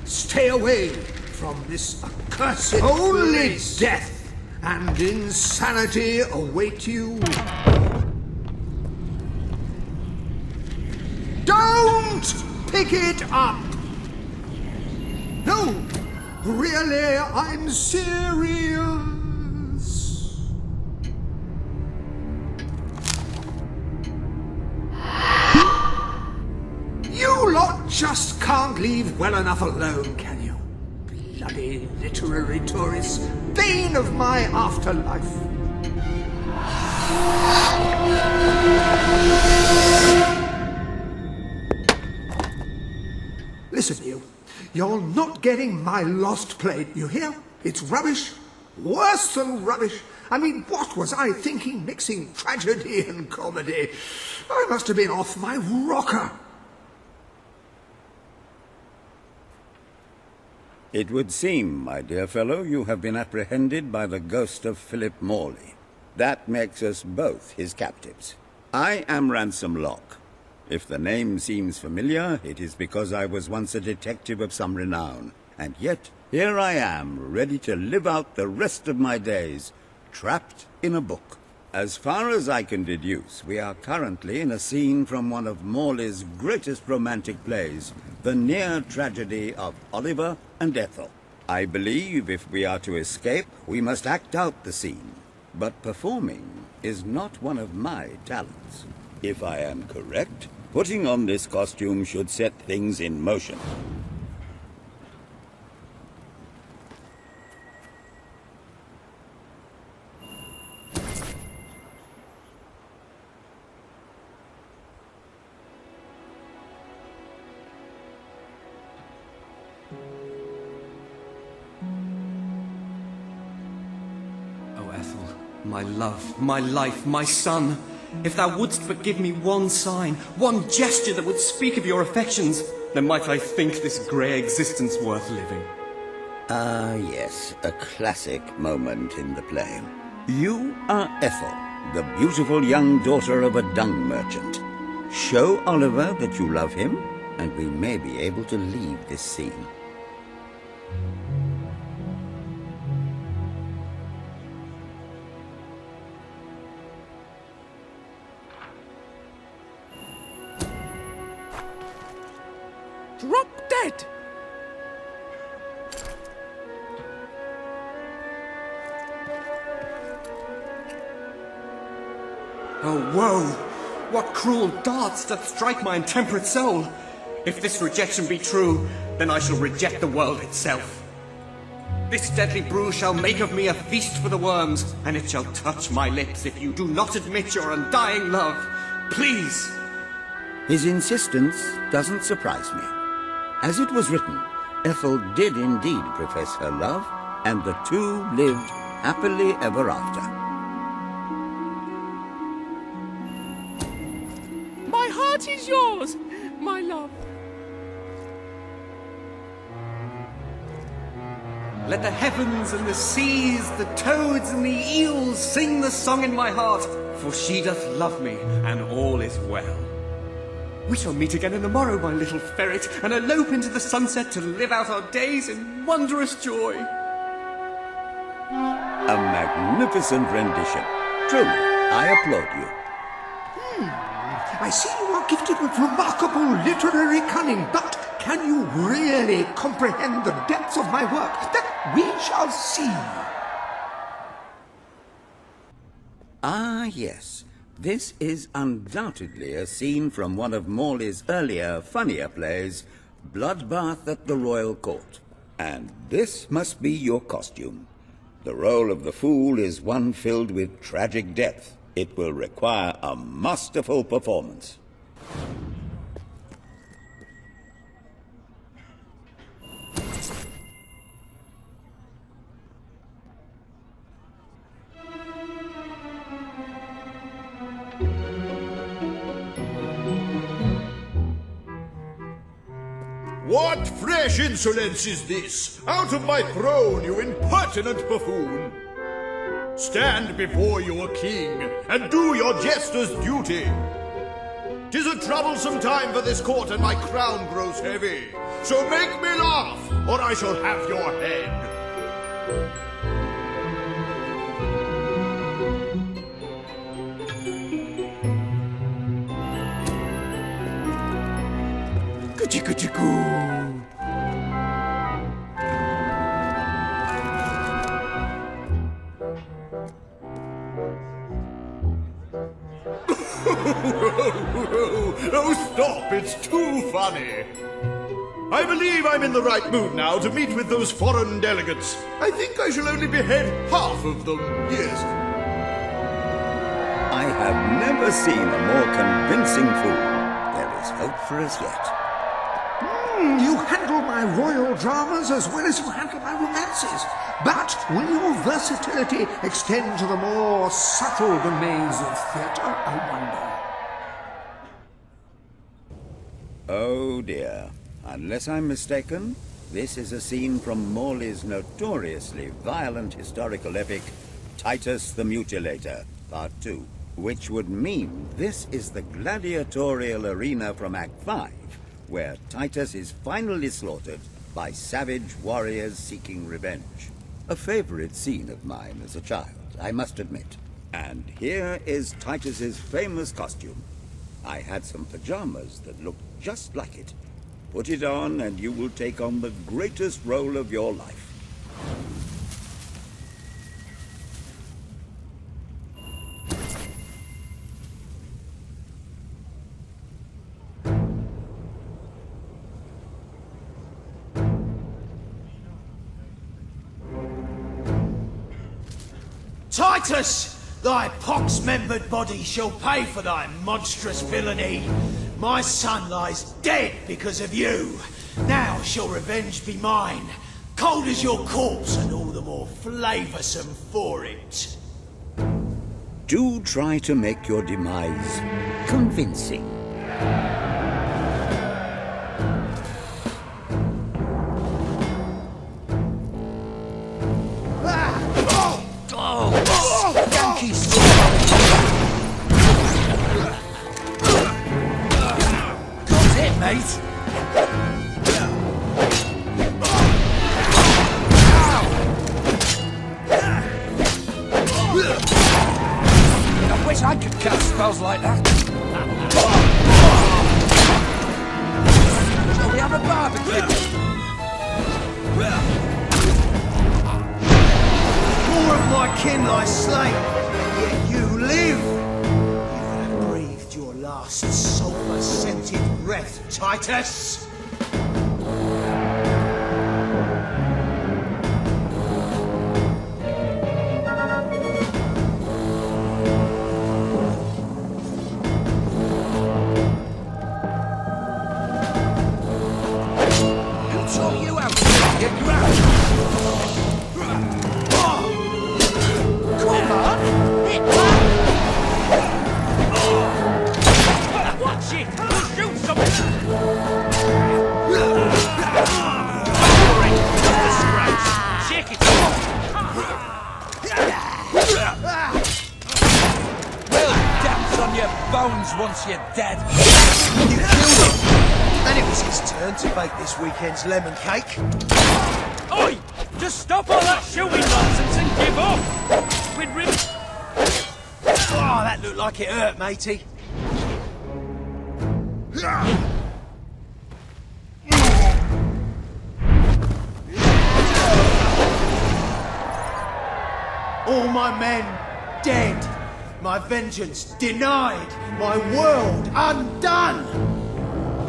S2: Stay away from this accursed... Only death and insanity await you. Don't
S16: Pick it up! No! Really, I'm serious. You lot just can't leave well enough alone, can you? Bloody literary tourists, bane of my afterlife. Listen, you. You're not getting my lost plate, you hear? It's rubbish. Worse than rubbish. I mean, what was I thinking mixing tragedy and comedy? I must have been off my rocker.
S17: It would seem, my dear fellow, you have been apprehended by the ghost of Philip Morley. That makes us both his captives. I am Ransom Locke. If the name seems familiar, it is because I was once a detective of some renown. And yet, here I am, ready to live out the rest of my days, trapped in a book. As far as I can deduce, we are currently in a scene from one of Morley's greatest romantic plays, the near tragedy of Oliver and Ethel. I believe if we are to escape, we must act out the scene. But performing is not one of my talents. If I am correct, putting on this costume should set things in motion.
S18: Oh, Ethel, my love, my life, my son. If thou wouldst but give me one sign, one gesture that would speak of your affections, then might I think this grey existence worth living.
S17: Ah, yes, a classic moment in the play. You are Ethel, the beautiful young daughter of a dung merchant. Show Oliver that you love him, and we may be able to leave this scene.
S3: Drop dead!
S18: Oh, woe! What cruel darts doth strike my intemperate soul! If this rejection be true, then I shall reject the world itself. This deadly brew shall make of me a feast for the worms, and it shall touch my lips if you do not admit your undying love. Please!
S17: His insistence doesn't surprise me. As it was written, Ethel did indeed profess her love, and the two lived happily ever after.
S3: My heart is yours, my love.
S18: Let the heavens and the seas, the toads and the eels sing the song in my heart, for she doth love me, and all is well. We shall meet again in the morrow, my little ferret, and elope into the sunset to live out our days in wondrous joy.
S17: A magnificent rendition. Truly, I applaud you.
S16: I see you are gifted with remarkable literary cunning, but can you really comprehend the depths of my work? That we shall see.
S17: Ah, yes. This is undoubtedly a scene from one of Morley's earlier, funnier plays, Bloodbath at the Royal Court. And this must be your costume. The role of the fool is one filled with tragic depth. It will require a masterful performance.
S19: What fresh insolence is this? Out of my throne, you impertinent buffoon! Stand before your king, and do your jester's duty! 'Tis a troublesome time for this court, and my crown grows heavy. So make me laugh, or I shall have your head.
S7: Chicka-chicka.
S19: Oh, stop! It's too funny. I believe I'm in the right mood now to meet with those foreign delegates. I think I shall only behead half of them, yes.
S17: I have never seen a more convincing fool. There is hope for us yet.
S16: You handle my royal dramas as well as you handle my romances. But will your versatility extend to the more subtle domains of theatre, I wonder?
S17: Oh dear. Unless I'm mistaken, this is a scene from Morley's notoriously violent historical epic, Titus the Mutilator, Part 2. Which would mean this is the gladiatorial arena from Act 5, where Titus is finally slaughtered by savage warriors seeking revenge. A favorite scene of mine as a child, I must admit. And here is Titus's famous costume. I had some pajamas that looked just like it. Put it on and you will take on the greatest role of your life.
S20: Titus! Thy pox-membered body shall pay for thy monstrous villainy. My son lies dead because of you. Now shall revenge be mine, cold as your corpse and all the more flavoursome for it.
S17: Do try to make your demise convincing.
S20: Yankees! Got it, mate! I wish I could cast spells like that. Shall we have a barbecue? More of my kin lie slain, yet you live. You have breathed your last sulphur-scented breath, Titus. Who taught you how to get you out? Watch it! Shoot something! Shake it We'll dance on your bones once you're dead. You killed him! And it was his turn to bake this weekend's lemon cake. Oi! Just stop all that shooting nonsense and give up! We'd Oh, that looked like it hurt, matey. All my men dead, my vengeance denied, my world undone.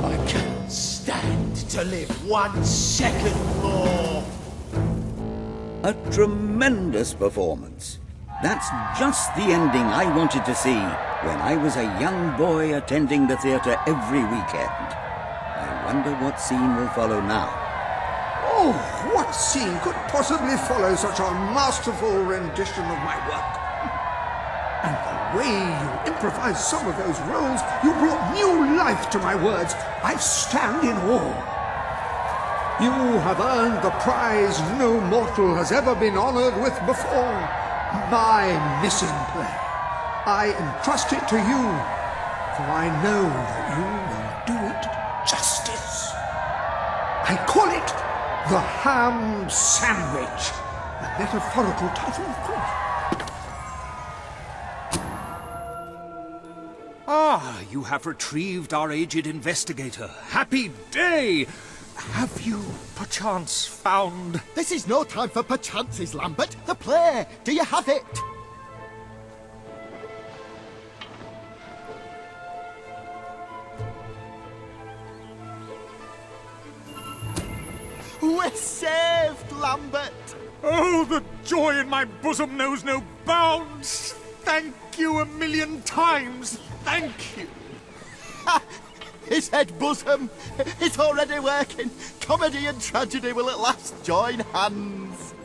S20: I cannot stand to live 1 second more.
S17: A tremendous performance. That's just the ending I wanted to see when I was a young boy attending the theatre every weekend. I wonder what scene will follow now.
S16: Oh, what scene could possibly follow such a masterful rendition of my work? And the way you improvised some of those roles, you brought new life to my words. I stand in awe. You have earned the prize no mortal has ever been honored with before. My missing play. I entrust it to you, for I know that you will do it justice. I call it The Ham Sandwich. A metaphorical title, of course.
S6: Ah, you have retrieved our aged investigator. Happy day! Have you, perchance, found...
S21: This is no time for perchances, Lambert. The play. Do you have it? We're saved, Lambert!
S6: Oh, the joy in my bosom knows no bounds! Thank you a million times! Thank you!
S21: His head bosom! It's already working! Comedy and tragedy will at last join hands!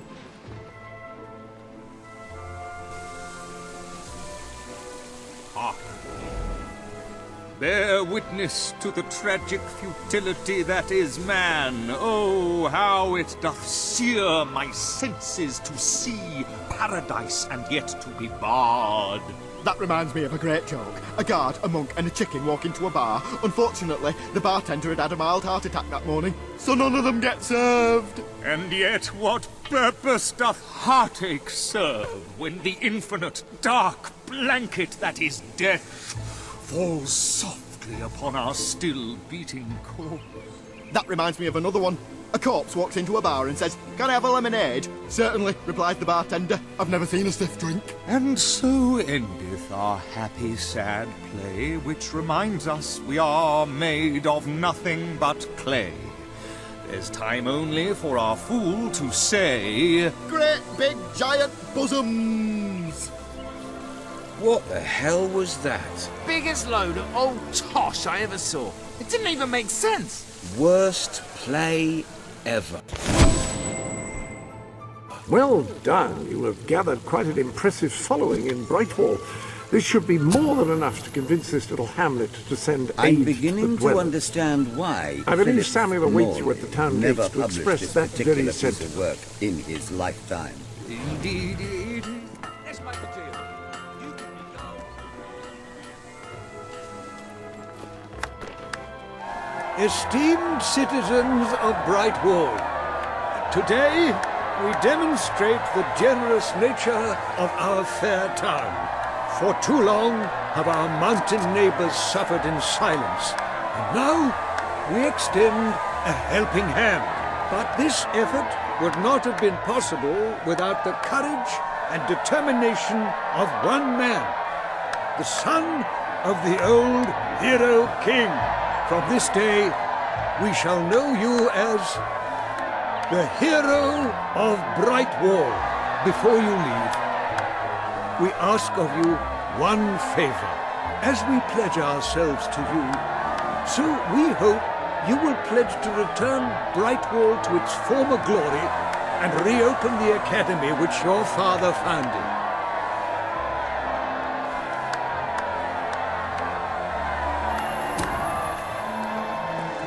S6: Hark! Bear witness to the tragic futility that is man. Oh, how it doth sear my senses to see paradise and yet to be barred.
S21: That reminds me of a great joke. A guard, a monk and a chicken walk into a bar. Unfortunately, the bartender had a mild heart attack that morning, so none of them get served.
S6: And yet what purpose doth heartache serve when the infinite dark blanket that is death falls softly upon our still beating corpse?
S21: That reminds me of another one. A corpse walks into a bar and says, "Can I have a lemonade?" "Certainly," replies the bartender. "I've never seen a stiff drink."
S6: And so endeth our happy sad play, which reminds us we are made of nothing but clay. There's time only for our fool to say,
S21: "Great big giant bosoms!"
S4: What the hell was that?
S9: Biggest load of old tosh I ever saw. It didn't even make sense.
S4: Worst play ever.
S2: Well done. You have gathered quite an impressive following in Brightwall. This should be more than enough to convince this little hamlet to send aid
S17: I'm
S2: to
S17: beginning
S2: the
S17: to
S2: dwellers.
S17: understand why
S2: I believe
S17: Philip
S2: Samuel awaits you at the town
S17: never
S2: gates to
S17: published
S2: express
S17: this
S2: that
S17: particular
S2: very
S17: piece of
S2: sentiment.
S17: work in his lifetime.
S6: Indeed it is. Yes, my dear.
S13: Esteemed citizens of Brightwall, today we demonstrate the generous nature of our fair town. For too long have our mountain neighbors suffered in silence, and now we extend a helping hand. But this effort would not have been possible without the courage and determination of one man, the son of the old hero king. From this day, we shall know you as the hero of Brightwall. Before you leave, we ask of you one favor. As we pledge ourselves to you, so we hope you will pledge to return Brightwall to its former glory and reopen the academy which your father founded.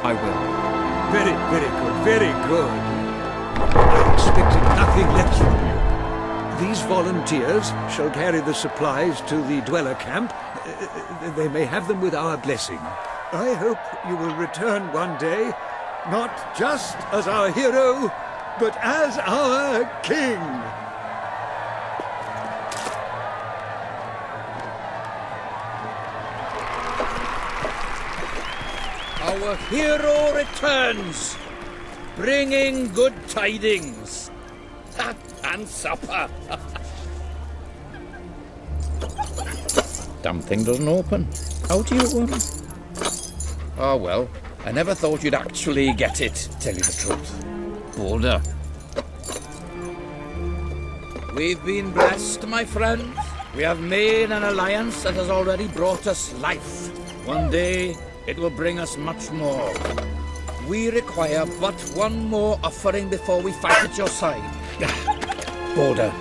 S3: I will.
S13: Very, very good, very good. I expected nothing less from you. These volunteers shall carry the supplies to the dweller camp. They may have them with our blessing. I hope you will return one day, not just as our hero, but as our king.
S4: Our hero returns, bringing good tidings. And supper. Damn thing doesn't open. How do you open? Oh well, I never thought you'd actually get it, tell you the truth. Boulder. We've been blessed, my friends. We have made an alliance that has already brought us life. One day, it will bring us much more. We require but one more offering before we fight at your side. Boulder,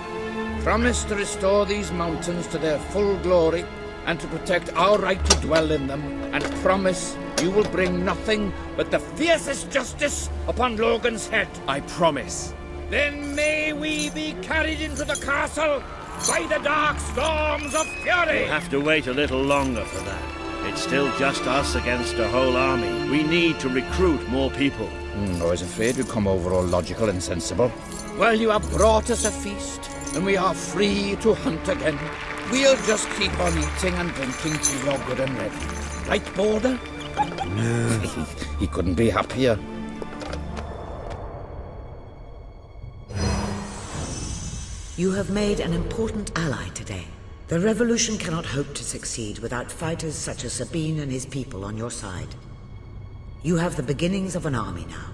S4: promise to restore these mountains to their full glory and to protect our right to dwell in them, and promise you will bring nothing but the fiercest justice upon Logan's head.
S3: I promise.
S4: Then may we be carried into the castle by the dark storms of fury.
S8: We'll have to wait a little longer for that. It's still just us against a whole army. We need to recruit more people.
S4: I was afraid you'd come over all logical and sensible. Well, you have brought us a feast, and we are free to hunt again. We'll just keep on eating and drinking till you're good and ready. Right, Border? No. He couldn't be happier.
S1: You have made an important ally today. The revolution cannot hope to succeed without fighters such as Sabine and his people on your side. You have the beginnings of an army now.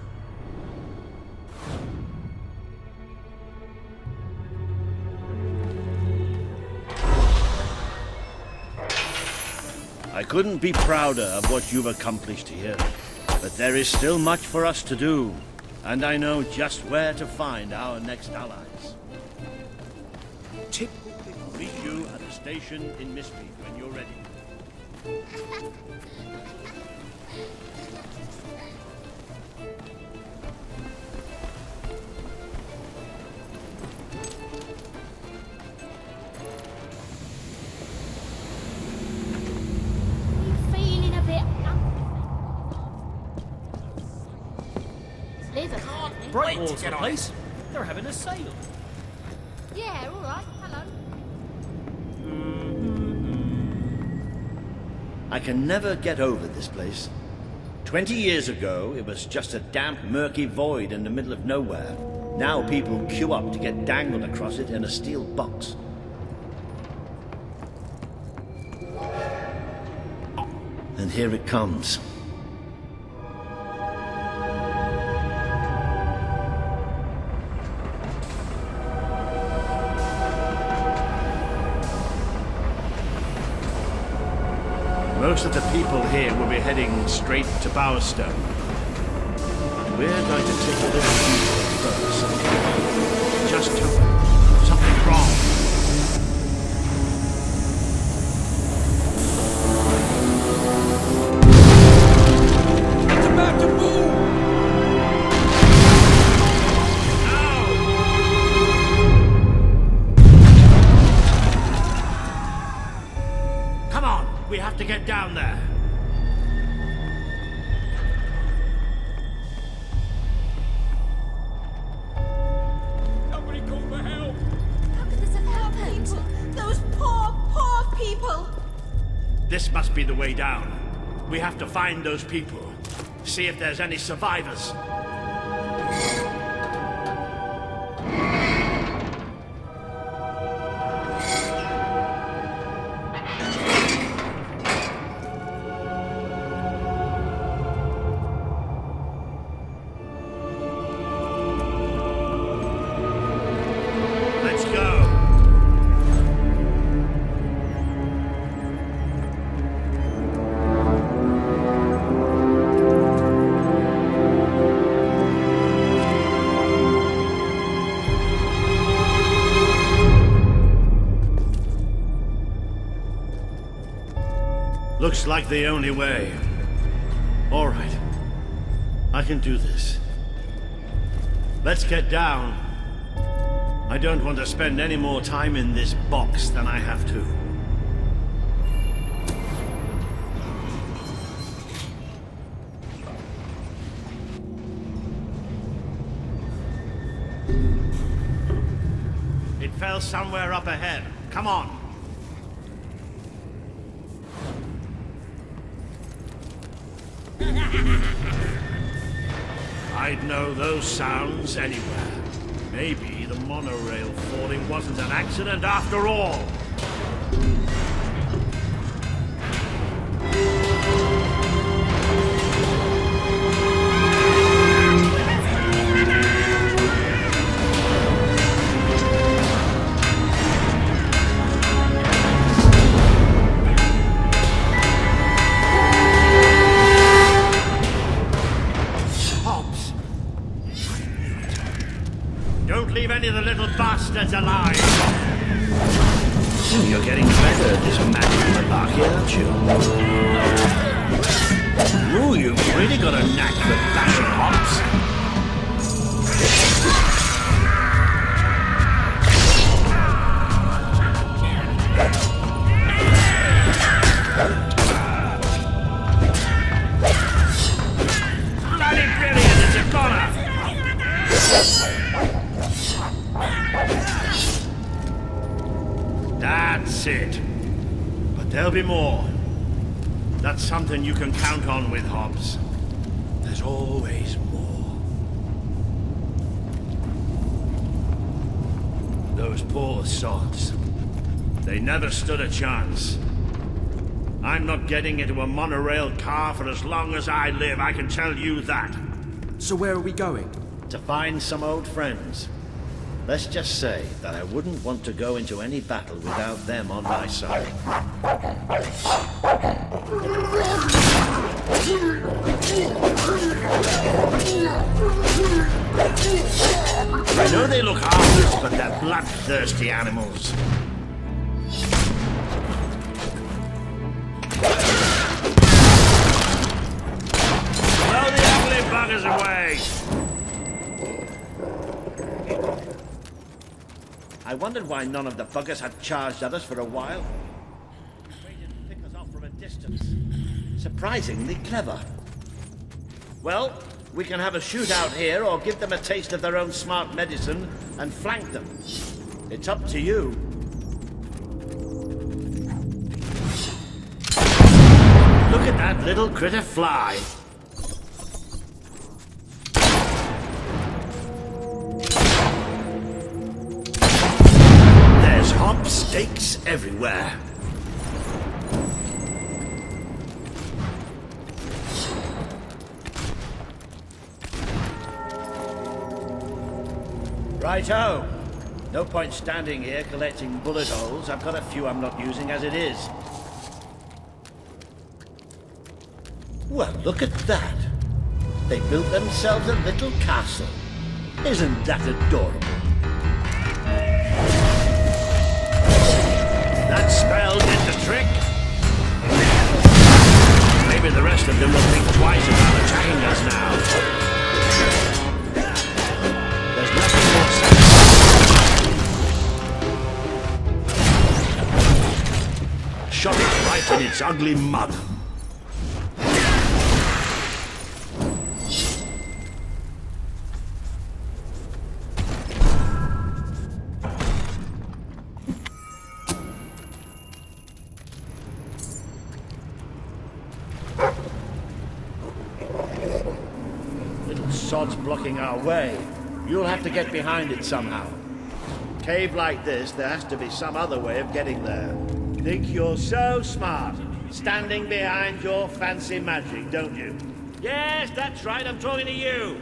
S8: I couldn't be prouder of what you've accomplished here, but there is still much for us to do, and I know just where to find our next allies. I'll meet you at the station in Mispeak when you're ready.
S10: Brightwall's the place. They're having a sale.
S11: Yeah, all right. Hello.
S8: I can never get over this place. 20 years ago, it was just a damp, murky void in the middle of nowhere. Now people queue up to get dangled across it in a steel box. And here it comes. Most of the people here will be heading straight to Bowerstone. We're going to take a little detour first. Just to... something wrong.
S4: It's about to boom!
S8: Come on, we have to get down there.
S15: Somebody call for help! How could this have happened? Those poor, poor people!
S8: This must be the way down. We have to find those people. See if there's any survivors. Let's go. Looks like the only way. All right. I can do this. Let's get down. I don't want to spend any more time in this box than I have to. It fell somewhere up ahead. Come on. I'd know those sounds anywhere. Maybe the monorail falling wasn't an accident after all. Don't leave any of the little bastards alive! You're getting better at this magic malarkey, aren't you? Ooh, you've really got a knack for bashing hops. Bloody brilliant, it's a goner! That's it. But there'll be more. That's something you can count on with Hobbs. There's always more. Those poor sods. They never stood a chance. I'm not getting into a monorail car for as long as I live, I can tell you that.
S3: So where are we going?
S8: To find some old friends. Let's just say that I wouldn't want to go into any battle without them on my side. I know they look harmless, but they're bloodthirsty animals. Throw the ugly buggers away! I wondered why none of the buggers had charged at us for a while. Waited to pick us off from a distance. Surprisingly clever. Well, we can have a shootout here or give them a taste of their own smart medicine and flank them. It's up to you. Look at that little critter fly. There's hop stakes everywhere. Righto. No point standing here collecting bullet holes. I've got a few I'm not using as it is. Well, look at that. They built themselves a little castle. Isn't that adorable? That spell did the trick. Maybe the rest of them will think twice about attacking us now. There's nothing more satisfying. Shot it right in its ugly mud. Sod's blocking our way. You'll have to get behind it somehow. Cave like this, there has to be some other way of getting there. Think you're so smart, standing behind your fancy magic, don't you? Yes, that's right, I'm talking to you.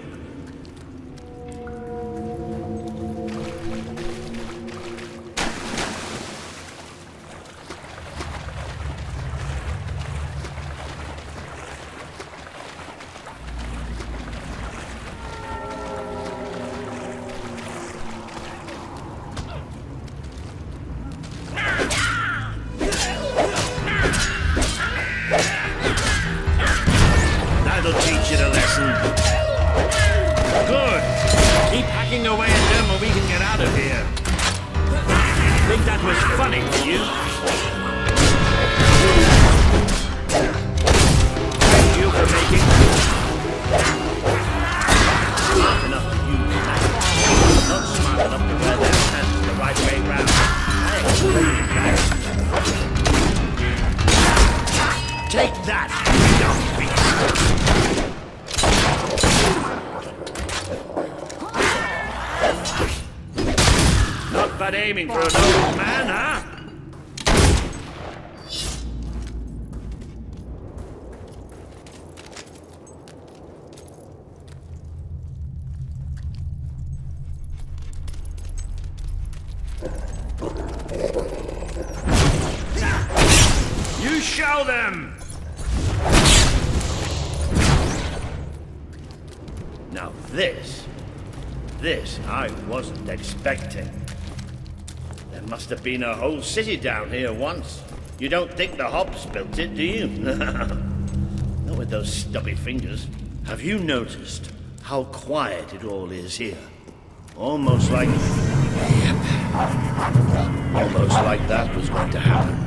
S8: That'll teach you a lesson. Good. Keep hacking away at them or we can get out of here. Think that was funny, do you? Thank you for making smart enough to use that. Not smart enough to wear their pants the right way round. Take that, young beast! Not bad aiming for an old man, huh? You show them! Now this I wasn't expecting. There must have been a whole city down here once. You don't think the Hobbs built it, do you? Not with those stubby fingers. Have you noticed how quiet it all is here? Almost like... Yep. Almost like that was going to happen.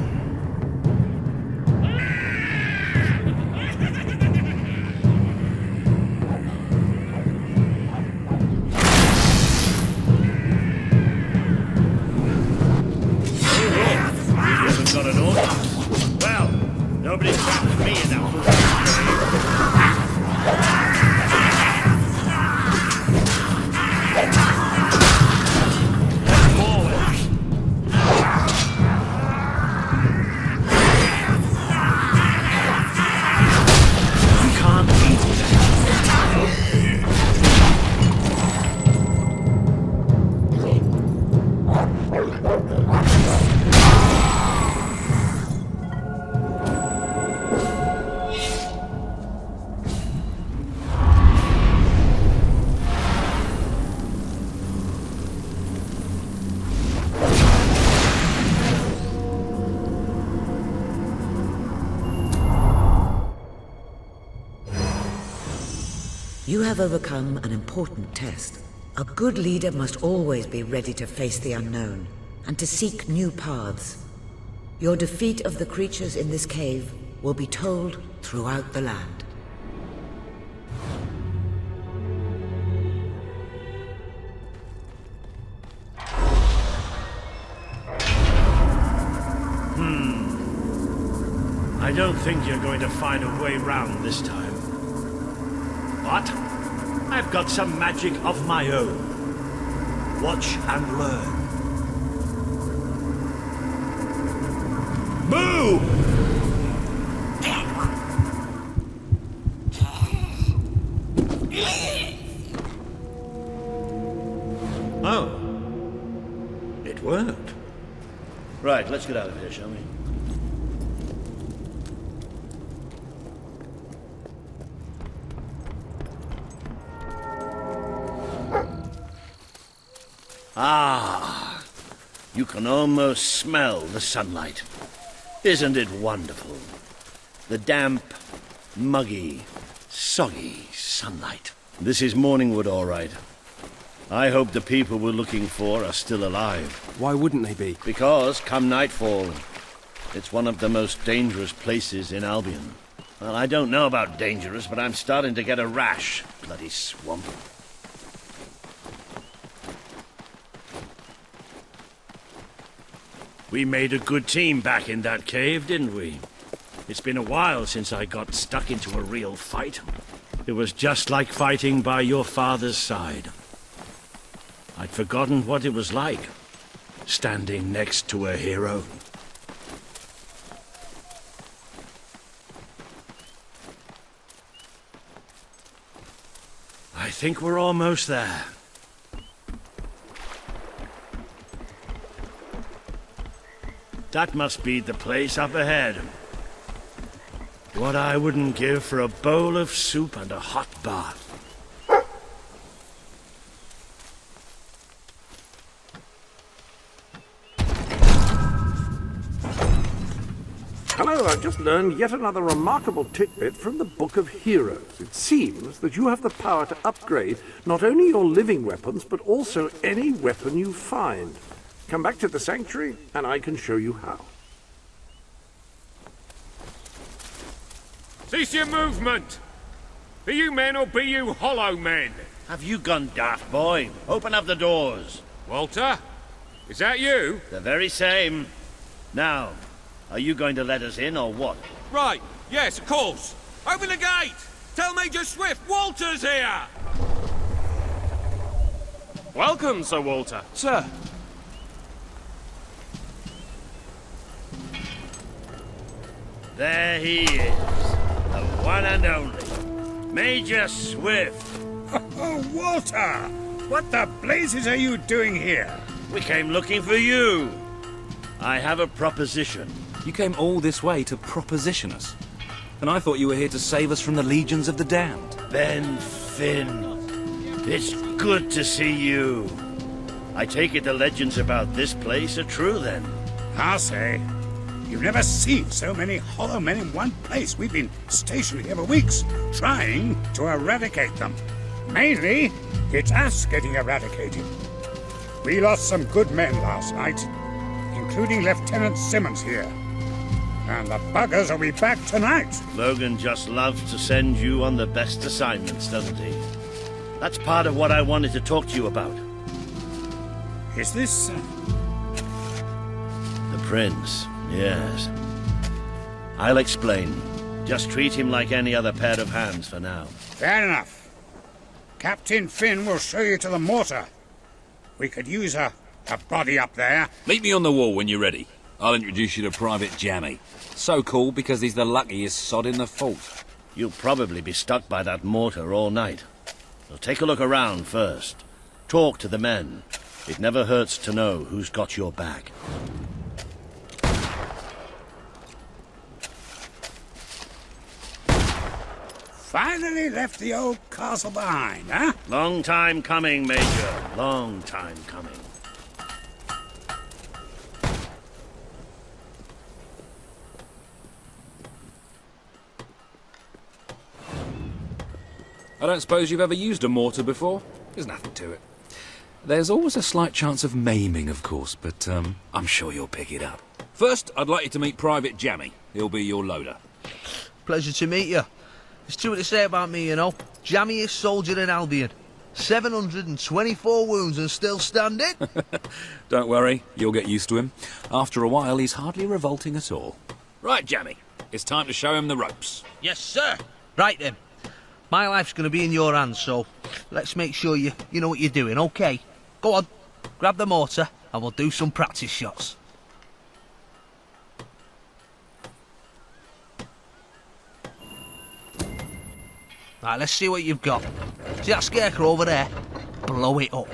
S8: Got an audience. Well, nobody traps me in that foolish
S1: You have overcome an important test. A good leader must always be ready to face the unknown, and to seek new paths. Your defeat of the creatures in this cave will be told throughout the land.
S8: I don't think you're going to find a way round this time. But I've got some magic of my own. Watch and learn. Move! Oh. It worked. Right, let's get out of here, shall we? Ah, you can almost smell the sunlight. Isn't it wonderful? The damp, muggy, soggy sunlight. This is Morningwood, all right. I hope the people we're looking for are still alive.
S3: Why wouldn't they be?
S8: Because, come nightfall, it's one of the most dangerous places in Albion. Well, I don't know about dangerous, but I'm starting to get a rash. Bloody swamp. We made a good team back in that cave, didn't we? It's been a while since I got stuck into a real fight. It was just like fighting by your father's side. I'd forgotten what it was like, standing next to a hero. I think we're almost there. That must be the place up ahead. What I wouldn't give for a bowl of soup and a hot bath.
S2: Hello, I've just learned yet another remarkable tidbit from the Book of Heroes. It seems that you have the power to upgrade not only your living weapons, but also any weapon you find. Come back to the sanctuary, and I can show you how.
S5: Cease your movement! Be you men or be you hollow men?
S8: Have you gone daft, boy? Open up the doors.
S5: Walter? Is that you?
S8: The very same. Now, are you going to let us in or what?
S5: Right, yes, of course. Open the gate! Tell Major Swift Walter's here!
S10: Welcome, Sir Walter.
S3: Sir.
S8: There he is. The one and only. Major Swift.
S22: Oh, Walter! What the blazes are you doing here?
S8: We came looking for you. I have a proposition.
S3: You came all this way to proposition us. And I thought you were here to save us from the legions of the damned.
S8: Ben Finn. It's good to see you. I take it the legends about this place are true, then?
S22: I'll say. You've never seen so many hollow men in one place. We've been stationed here for weeks, trying to eradicate them. Mainly, it's us getting eradicated. We lost some good men last night, including Lieutenant Simmons here. And the buggers will be back tonight.
S8: Logan just loves to send you on the best assignments, doesn't he? That's part of what I wanted to talk to you about.
S22: Is this...
S8: The Prince, yes. I'll explain. Just treat him like any other pair of hands for now.
S22: Fair enough. Captain Finn will show you to the mortar. We could use a body up there.
S5: Meet me on the wall when you're ready. I'll introduce you to Private Jammy. So cool because he's the luckiest sod in the fort.
S8: You'll probably be stuck by that mortar all night. So take a look around first. Talk to the men. It never hurts to know who's got your back.
S22: Finally left the old castle behind, huh?
S8: Long time coming, Major. Long time coming.
S5: I don't suppose you've ever used a mortar before? There's nothing to it. There's always a slight chance of maiming, of course, but I'm sure you'll pick it up. First, I'd like you to meet Private Jammy. He'll be your loader.
S12: Pleasure to meet you. There's too much to say about me, you know. Jammiest soldier in Albion. 724 wounds and still standing.
S5: Don't worry, you'll get used to him. After a while, he's hardly revolting at all. Right, Jammy, it's time to show him the ropes.
S12: Yes, sir. Right then. My life's going to be in your hands, so let's make sure you know what you're doing, okay? Go on, grab the mortar and we'll do some practice shots. Right, let's see what you've got. See that scarecrow over there? Blow it up.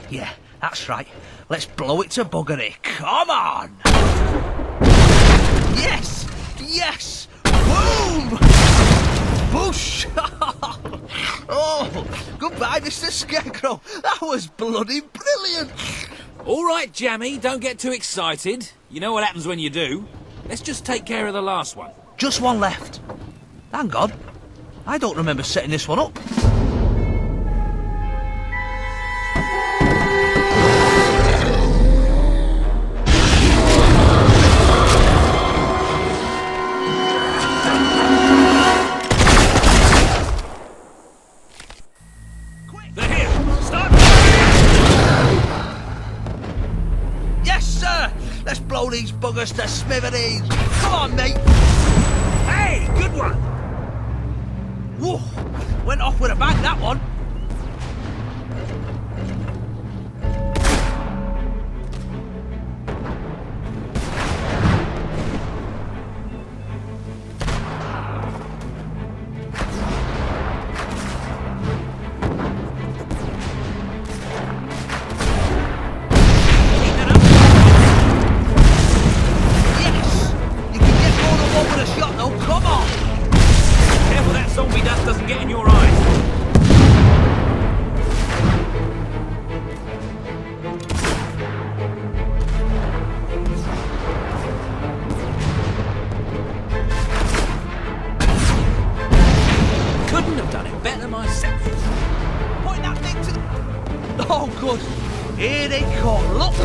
S12: Yeah, that's right. Let's blow it to buggery. Come on! Yes! Yes! Boom! Bush! Oh, goodbye, Mr. Scarecrow. That was bloody brilliant.
S5: All right, Jammy, don't get too excited. You know what happens when you do. Let's just take care of the last one.
S12: Just one left. Hang on. I don't remember setting this one up. Let's blow these buggers to smithereens. Come on, mate. Hey, good one. Whoa, went off with a bang, that one. Here they come, look! Isn't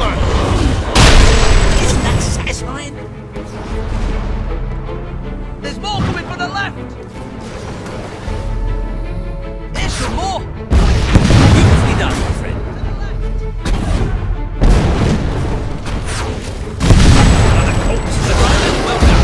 S12: that satisfying? There's more coming from the left! There's some more! Beautifully done, my friend. Another corpse to the right, and well done.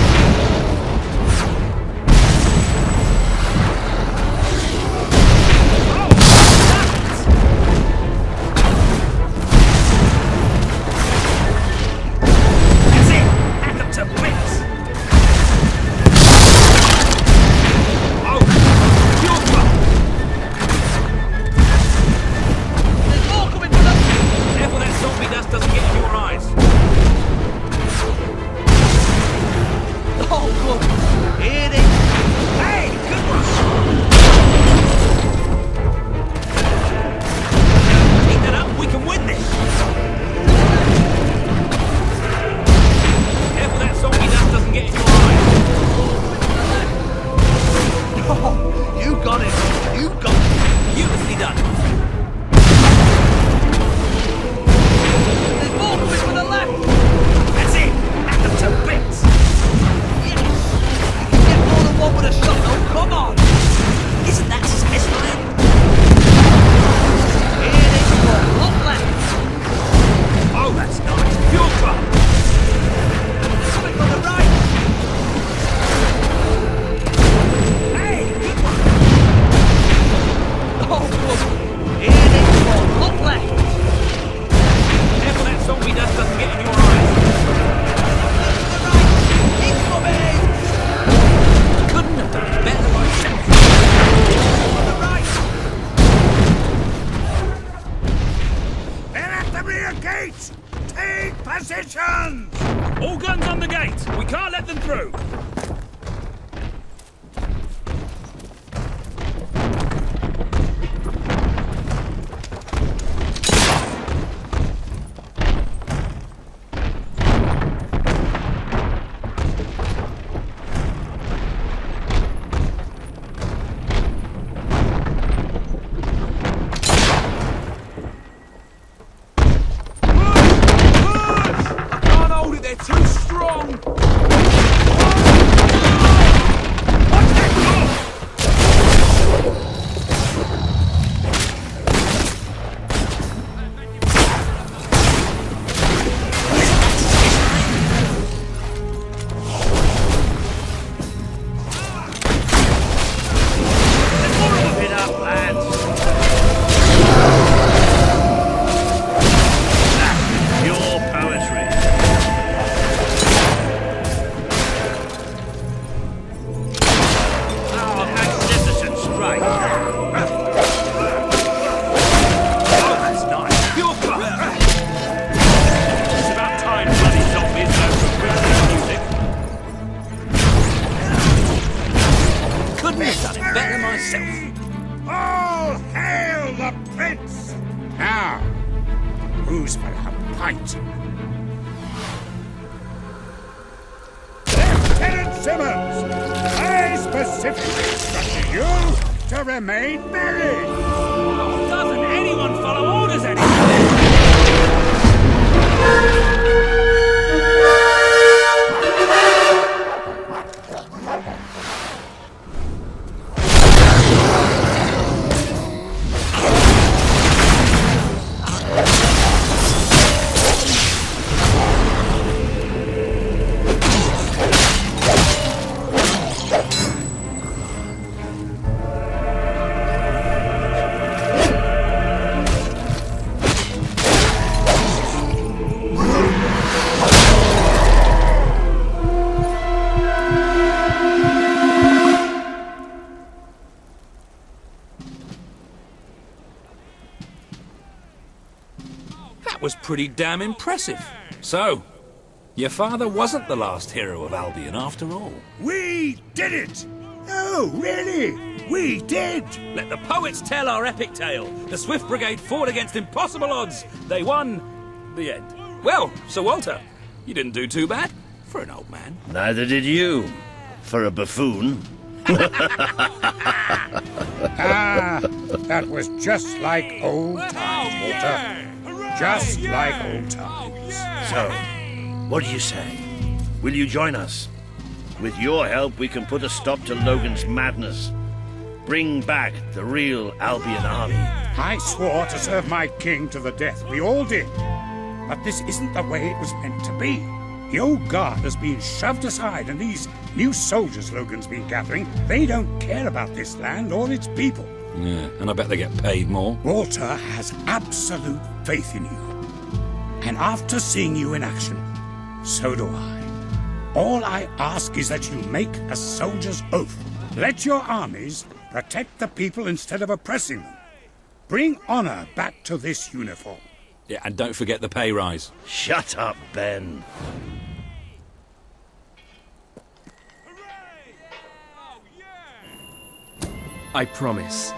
S22: through! All hail the prince! Now, who's for a pint? Lieutenant Simmons, I specifically instructed you to remain married.
S5: Doesn't anyone follow orders anymore? Was pretty damn impressive. So, your father wasn't the last hero of Albion after all.
S22: We did it! Oh, really? We did!
S5: Let the poets tell our epic tale. The Swift Brigade fought against impossible odds. They won. The end. Well, Sir Walter, you didn't do too bad for an old man.
S8: Neither did you, for a buffoon.
S22: Ah, that was just like old times, Walter. Just like old times.
S8: So, what do you say? Will you join us? With your help, we can put a stop to Logan's madness. Bring back the real Albion army.
S22: I swore to serve my king to the death. We all did. But this isn't the way it was meant to be. The old guard has been shoved aside, and these new soldiers Logan's been gathering, they don't care about this land or its people.
S5: Yeah, and I bet they get paid more.
S22: Walter has absolute faith in you. And after seeing you in action, so do I. All I ask is that you make a soldier's oath. Let your armies protect the people instead of oppressing them. Bring honor back to this uniform.
S5: Yeah, and don't forget the pay rise.
S8: Shut up, Ben.
S3: I promise.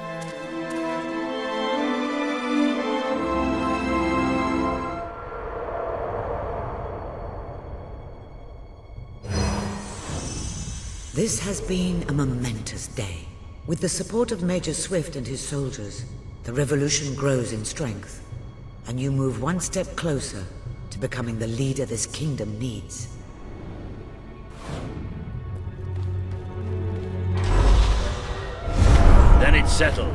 S1: This has been a momentous day. With the support of Major Swift and his soldiers, the revolution grows in strength, and you move one step closer to becoming the leader this kingdom needs.
S8: Then it's settled.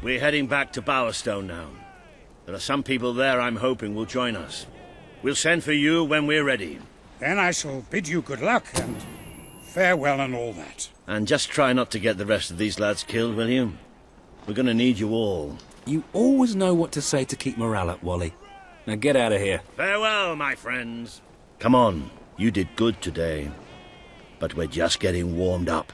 S8: We're heading back to Bowerstone now. There are some people there I'm hoping will join us. We'll send for you when we're ready.
S22: Then I shall bid you good luck and farewell and all that.
S8: And just try not to get the rest of these lads killed, will you? We're gonna need you all.
S5: You always know what to say to keep morale up, Wally. Now get out of here.
S8: Farewell, my friends. Come on, you did good today. But we're just getting warmed up.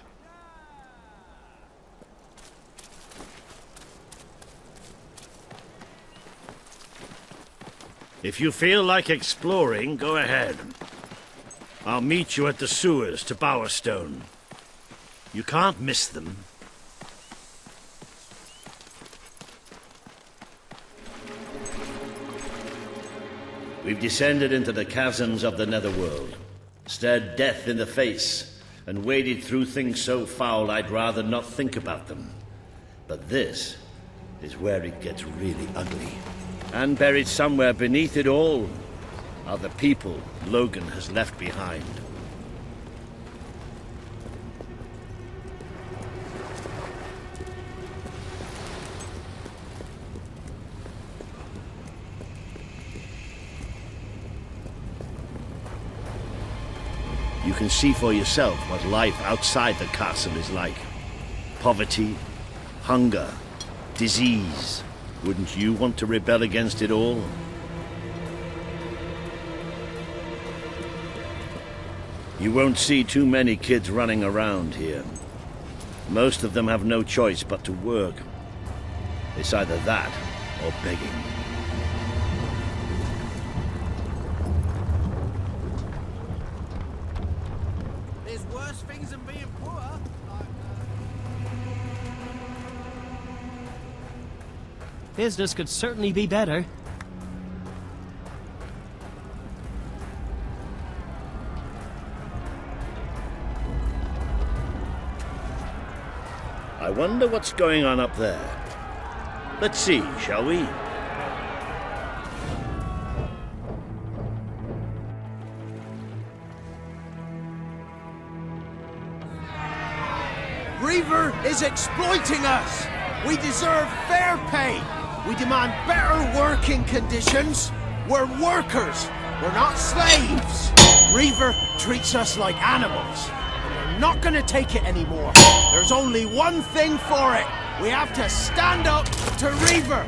S8: If you feel like exploring, go ahead. I'll meet you at the sewers to Bowerstone. You can't miss them. We've descended into the chasms of the netherworld, stared death in the face, and waded through things so foul I'd rather not think about them. But this is where it gets really ugly. And buried somewhere beneath it all are the people Logan has left behind. You can see for yourself what life outside the castle is like. Poverty, hunger, disease. Wouldn't you want to rebel against it all? You won't see too many kids running around here. Most of them have no choice but to work. It's either that or begging.
S12: There's worse things than being poor.
S14: Business could certainly be better.
S8: I wonder what's going on up there. Let's see, shall we?
S20: Reaver is exploiting us! We deserve fair pay! We demand better working conditions! We're workers! We're not slaves! Reaver treats us like animals. And we're not gonna take it anymore. There's only one thing for it. We have to stand up to Reaver!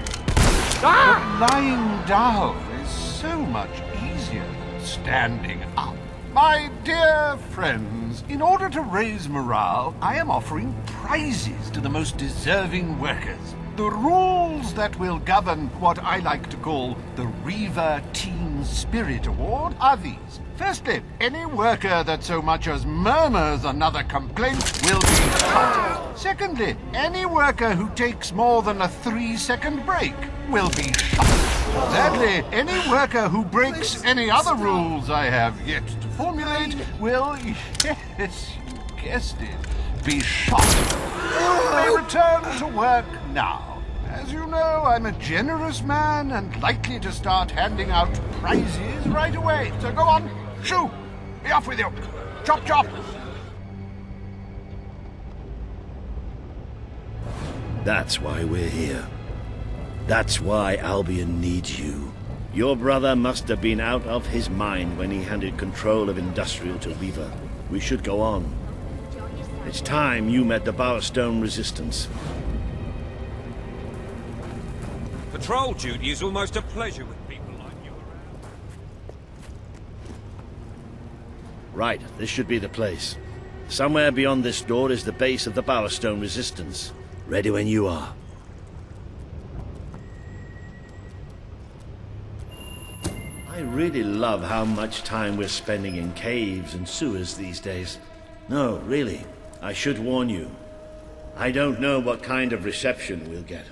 S19: But lying down is so much easier than standing up. My dear friends, in order to raise morale, I am offering prizes to the most deserving workers. The rules that will govern what I like to call the Reaver Teen Spirit Award are these. Firstly, any worker that so much as murmurs another complaint will be shot. Secondly, any worker who takes more than a 3-second break will be shot. Thirdly, any worker who breaks any other rules I have yet to formulate will, yes, you guessed it, be shot. You may return to work now. As you know, I'm a generous man and likely to start handing out prizes right away. So go on, shoo! Be off with you! Chop chop!
S8: That's why we're here. That's why Albion needs you. Your brother must have been out of his mind when he handed control of Industrial to Reaver. We should go on. It's time you met the Bowerstone Resistance.
S10: Patrol duty is almost a pleasure with people like you around.
S8: Right, this should be the place. Somewhere beyond this door is the base of the Bowerstone Resistance. Ready when you are. I really love how much time we're spending in caves and sewers these days. No, really, I should warn you. I don't know what kind of reception we'll get.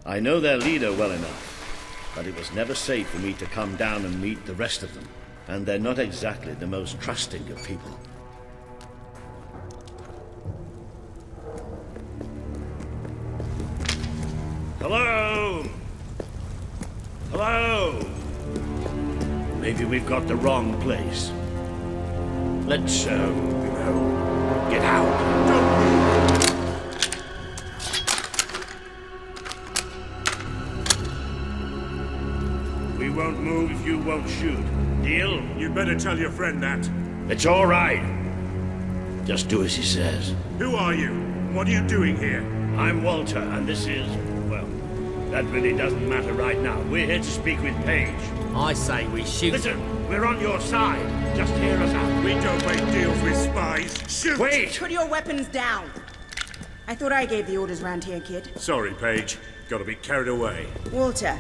S8: I know their leader well enough, but it was never safe for me to come down and meet the rest of them. And they're not exactly the most trusting of people. Hello? Hello? Maybe we've got the wrong place. Let's, get out. We won't move if you won't shoot. Deal?
S22: You'd better tell your friend that.
S8: It's all right. Just do as he says.
S22: Who are you? What are you doing here?
S8: I'm Walter, and this is, well, that really doesn't matter right now. We're here to speak with Paige.
S14: I say we shoot.
S8: Listen, we're on your side. Just hear us out.
S22: We don't make deals with spies. Shoot!
S8: Wait!
S18: Put your weapons down. I thought I gave the orders round here, kid.
S22: Sorry, Paige. Got a bit carried away.
S18: Walter,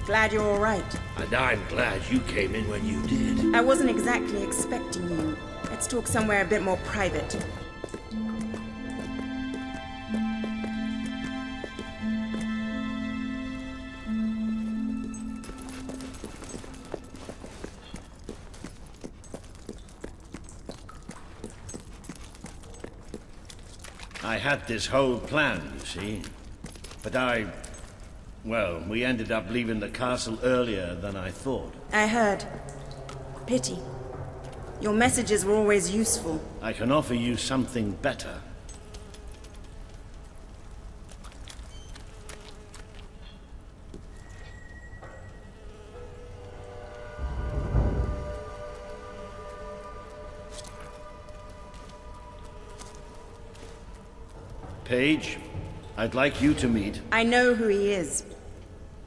S18: Glad you're all right.
S8: And I'm glad you came in when you did.
S18: I wasn't exactly expecting you. Let's talk somewhere a bit more private.
S8: I had this whole plan, you see. But well, we ended up leaving the castle earlier than I thought.
S18: I heard. Pity. Your messages were always useful.
S8: I can offer you something better. Paige, I'd like you to meet...
S18: I know who he is.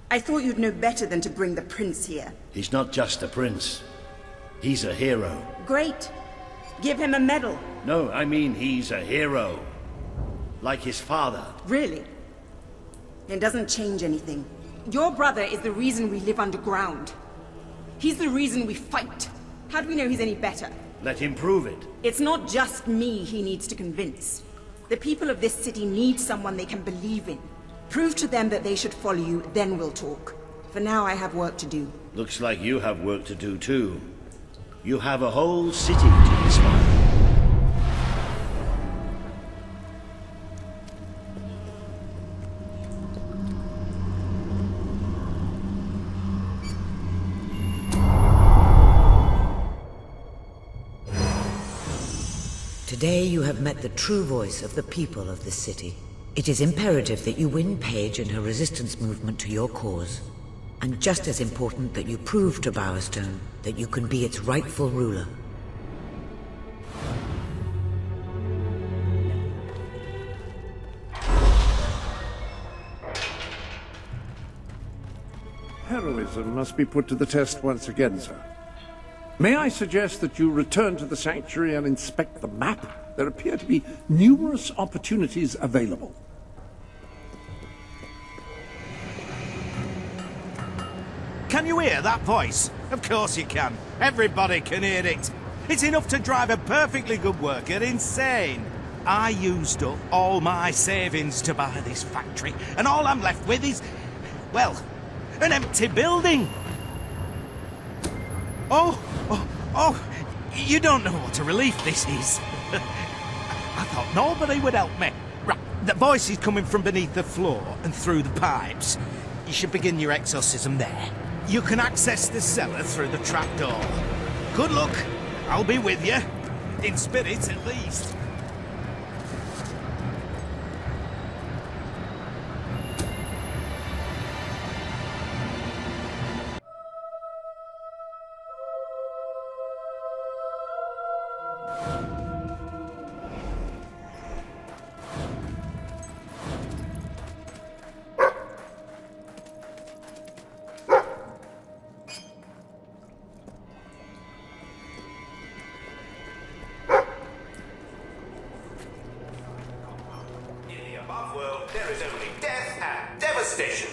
S18: I thought you'd know better than to bring the prince here.
S8: He's not just a prince. He's a hero.
S18: Great. Give him a medal.
S8: No, I mean he's a hero. Like his father.
S18: Really? It doesn't change anything. Your brother is the reason we live underground. He's the reason we fight. How do we know he's any better?
S8: Let him prove it.
S18: It's not just me he needs to convince. The people of this city need someone they can believe in. Prove to them that they should follow you, then we'll talk. For now, I have work to do.
S8: Looks like you have work to do too. You have a whole city to inspire.
S1: Today you have met the true voice of the people of this city. It is imperative that you win Paige and her resistance movement to your cause. And just as important that you prove to Bowerstone that you can be its rightful ruler.
S2: Heroism must be put to the test once again, sir. May I suggest that you return to the sanctuary and inspect the map? There appear to be numerous opportunities available.
S20: Can you hear that voice? Of course you can. Everybody can hear it. It's enough to drive a perfectly good worker insane. I used up all my savings to buy this factory, and all I'm left with is, well, an empty building. Oh, you don't know what a relief this is. I thought nobody would help me. Right, the voice is coming from beneath the floor and through the pipes. You should begin your exorcism there. You can access the cellar through the trapdoor. Good luck. I'll be with you. In spirit, at least.
S7: There is only death and devastation.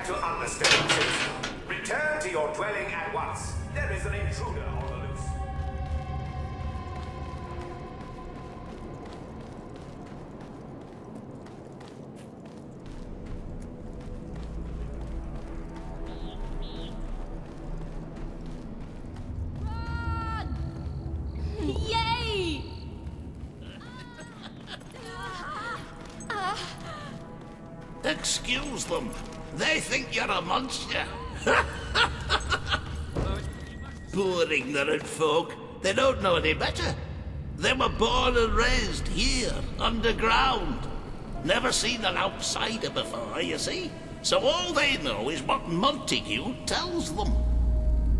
S7: back to Understone, citizen. Return to your dwelling at once. There is an intruder on the loose.
S11: Yay!
S8: Excuse them. They think you're a monster. Poor ignorant folk. They don't know any better. They were born and raised here, underground. Never seen an outsider before, you see? So all they know is what Montague tells them.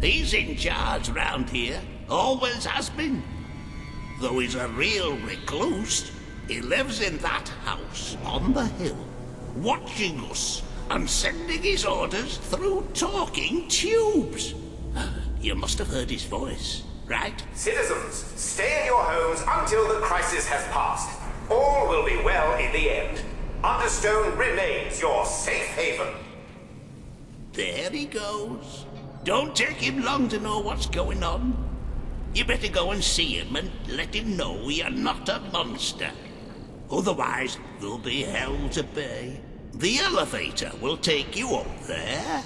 S8: He's in charge round here. Always has been. Though he's a real recluse, he lives in that house on the hill, watching us and sending his orders through talking tubes. You must have heard his voice, right?
S7: Citizens, stay in your homes until the crisis has passed. All will be well in the end. Understone remains your safe haven.
S8: There he goes. Don't take him long to know what's going on. You better go and see him and let him know you're not a monster. Otherwise, there'll be hell to pay. The elevator will take you up there.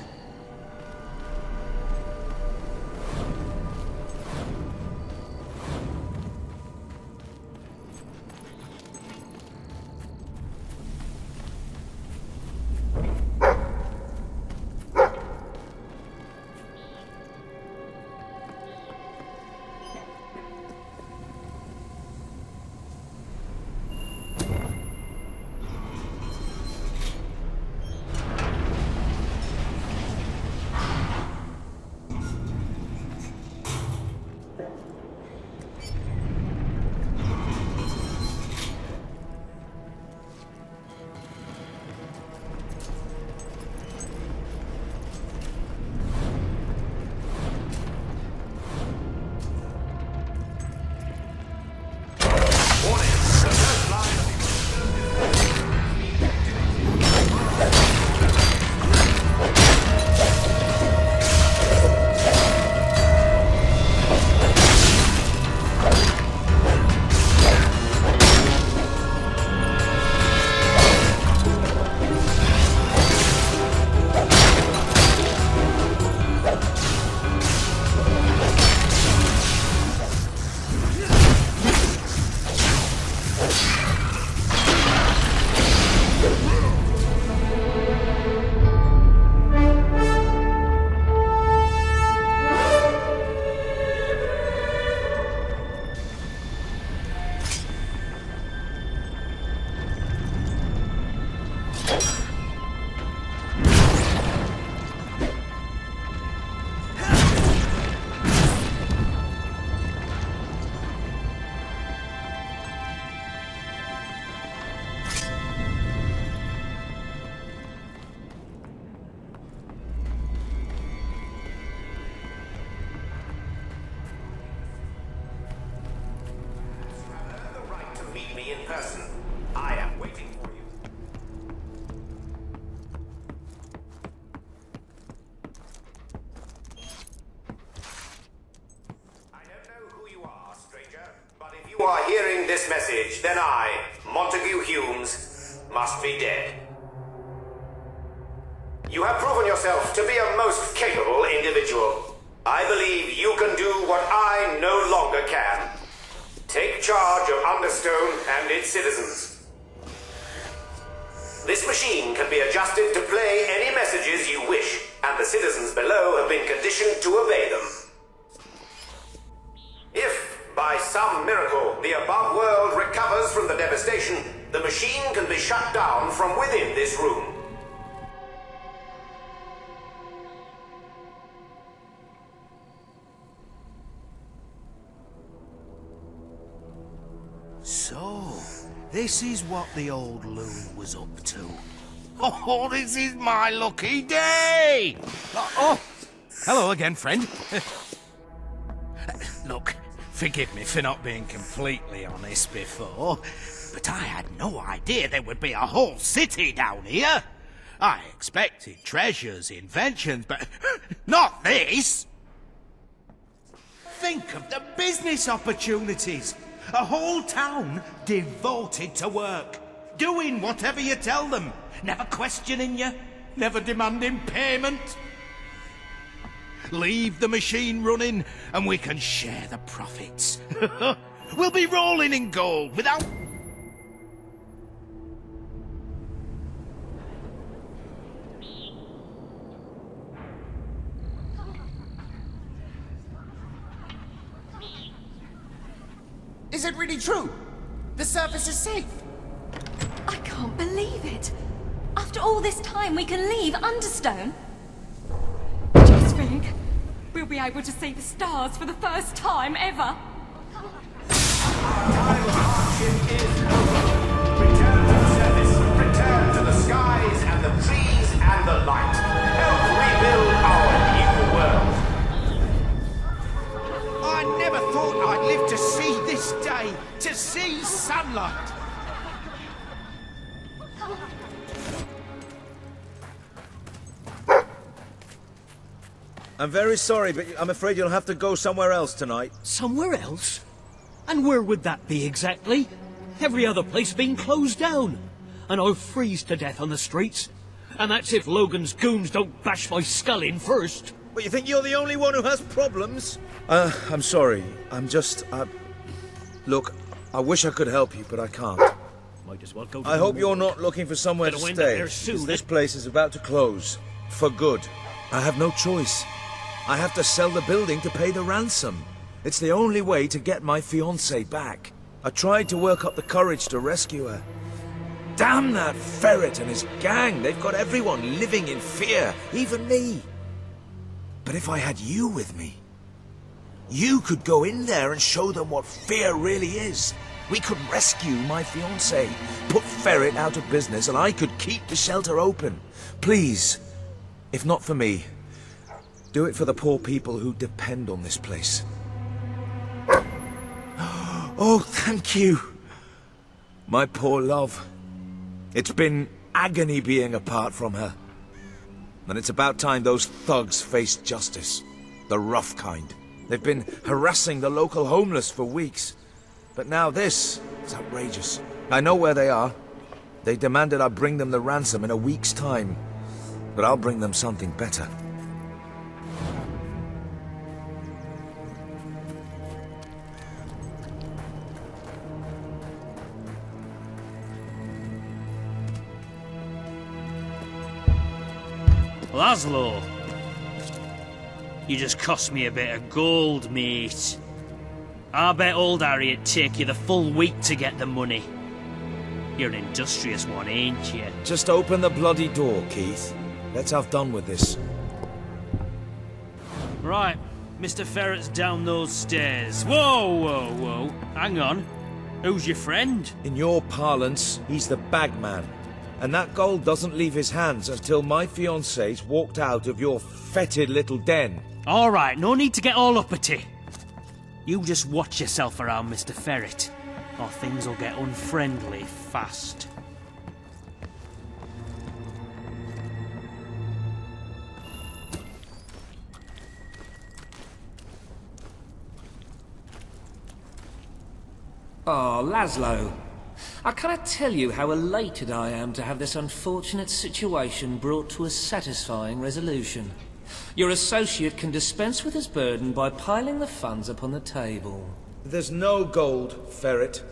S7: you are hearing this message, then I, Montague Humes, must be dead. You have proven yourself to be a most capable individual. I believe you can do what I no longer can. Take charge of Understone and its citizens. This machine can be adjusted to play any messages you wish, and the citizens below have been conditioned to obey them. If, by some miracle, the above world recovers from the devastation, the machine can be shut down from within this room.
S20: So, this is what the old loon was up to. Oh, this is my lucky day! Oh, hello again, friend. Look, forgive me for not being completely honest before, but I had no idea there would be a whole city down here. I expected treasures, inventions, but not this! Think of the business opportunities! A whole town devoted to work, doing whatever you tell them, never questioning you, never demanding payment. Leave the machine running and we can share the profits. We'll be rolling in gold without...
S16: Is it really true? The surface is safe.
S21: I can't believe it. After all this time, we can leave Understone. Do you think we'll be able to see the stars for the first time ever?
S7: Time of hardship is over. Return to the surface. Return to the skies and the trees and the light. Help rebuild our new world.
S20: I never thought I'd live to see this day, to see sunlight.
S23: I'm very sorry, but I'm afraid you'll have to go somewhere else tonight.
S14: Somewhere else? And where would that be exactly? Every other place being closed down. And I'll freeze to death on the streets. And that's if Logan's goons don't bash my skull in first.
S23: But you think you're the only one who has problems? I'm sorry. I'm just... Look, I wish I could help you, but I can't.
S14: Might as well go.
S23: I hope you're not looking for somewhere to stay. 'Cause this place is about to close. For good. I have no choice. I have to sell the building to pay the ransom. It's the only way to get my fiancée back. I tried to work up the courage to rescue her. Damn that ferret and his gang. They've got everyone living in fear, even me. But if I had you with me, you could go in there and show them what fear really is. We could rescue my fiancée, put Ferret out of business, and I could keep the shelter open. Please, if not for me, do it for the poor people who depend on this place. Oh, thank you. My poor love. It's been agony being apart from her. And it's about time those thugs faced justice. The rough kind. They've been harassing the local homeless for weeks. But now this is outrageous. I know where they are. They demanded I bring them the ransom in a week's time. But I'll bring them something better.
S14: Laszlo, you just cost me a bit of gold, mate. I bet old Harry'd take you the full week to get the money. You're an industrious one, ain't you?
S23: Just open the bloody door, Keith. Let's have done with this.
S14: Right, Mr. Ferret's down those stairs. Whoa, whoa, whoa. Hang on. Who's your friend?
S23: In your parlance, he's the bagman. And that gold doesn't leave his hands until my fiancée's walked out of your fetid little den.
S14: All right, no need to get all uppity. You just watch yourself around, Mr. Ferret, or things will get unfriendly fast.
S24: Oh, Laszlo. I cannot tell you how elated I am to have this unfortunate situation brought to a satisfying resolution. Your associate can dispense with his burden by piling the funds upon the table.
S23: There's no gold, Ferret.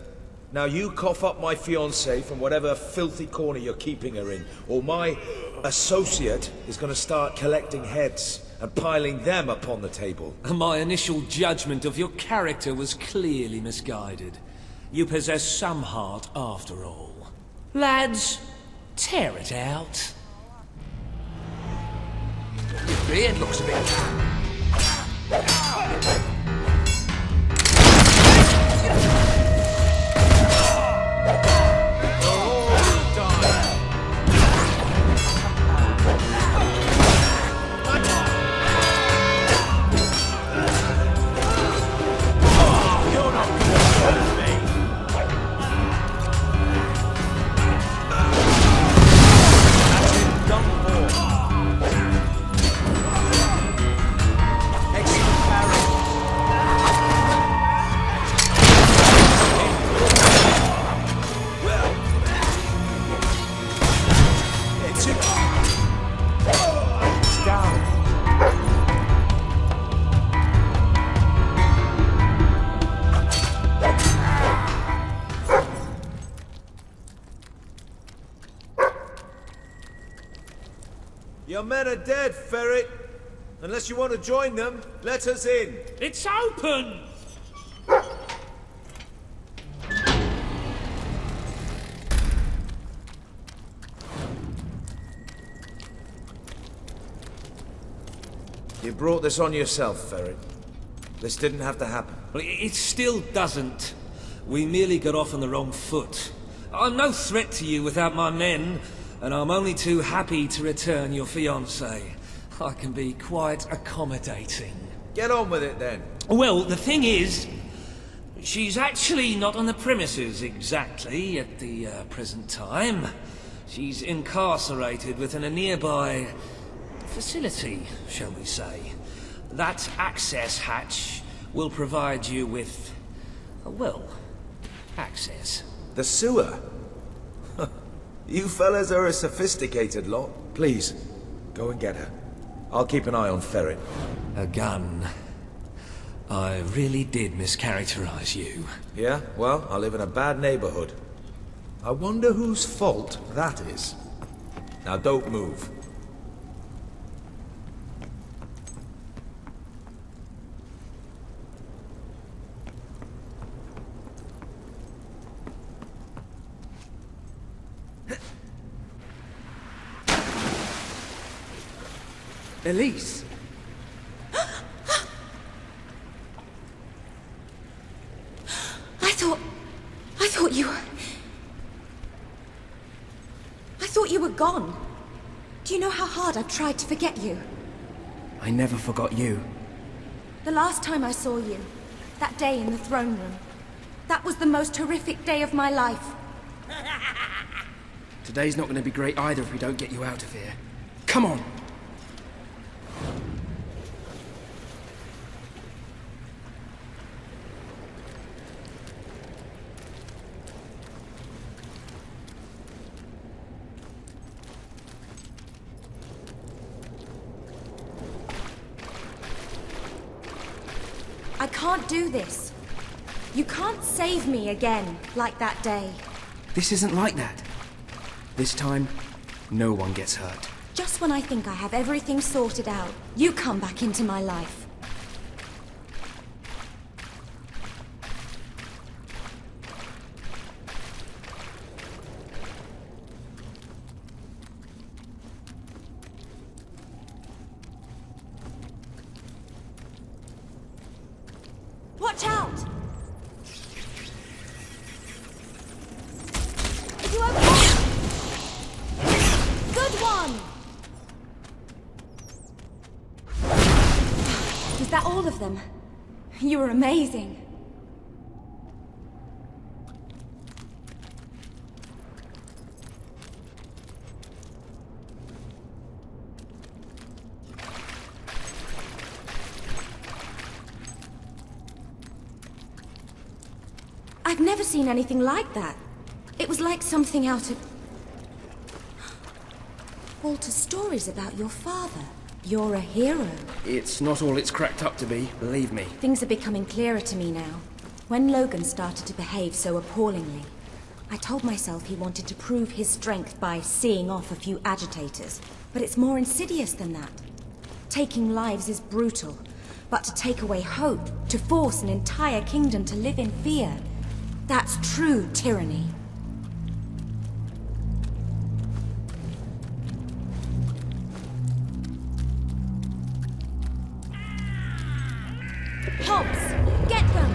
S23: Now you cough up my fiancée from whatever filthy corner you're keeping her in, or my associate is going to start collecting heads and piling them upon the table.
S24: My initial judgment of your character was clearly misguided. You possess some heart after all. Lads, tear it out.
S9: Your beard looks a bit...
S23: Your men are dead, Ferret. Unless you want to join them, let us in.
S14: It's open!
S23: You brought this on yourself, Ferret. This didn't have to happen.
S24: Well, it still doesn't. We merely got off on the wrong foot. I'm no threat to you without my men, and I'm only too happy to return your fiancée. I can be quite accommodating.
S23: Get on with it, then.
S24: Well, the thing is, she's actually not on the premises exactly at the present time. She's incarcerated within a nearby facility, shall we say. That access hatch will provide you with, well, access.
S23: The sewer? You fellas are a sophisticated lot. Please, go and get her. I'll keep an eye on Ferret.
S24: A gun. I really did mischaracterize you.
S23: Yeah? Well, I live in a bad neighborhood. I wonder whose fault that is. Now don't move.
S3: Elise!
S21: I thought you were gone. Do you know how hard I've tried to forget you?
S3: I never forgot you.
S21: The last time I saw you, that day in the throne room, that was the most horrific day of my life.
S3: Today's not going to be great either if we don't get you out of here. Come on!
S21: I can't do this. You can't save me again, like that day.
S3: This isn't like that. This time, no one gets hurt.
S21: Just when I think I have everything sorted out, you come back into my life. Watch out! Are you okay? Good one! Is that all of them? You were amazing. I've never seen anything like that. It was like something out of Walter's stories about your father. You're a hero.
S3: It's not all it's cracked up to be, believe me.
S21: Things are becoming clearer to me now. When Logan started to behave so appallingly, I told myself he wanted to prove his strength by seeing off a few agitators. But it's more insidious than that. Taking lives is brutal, but to take away hope, to force an entire kingdom to live in fear, that's true tyranny. Hobbs, get them!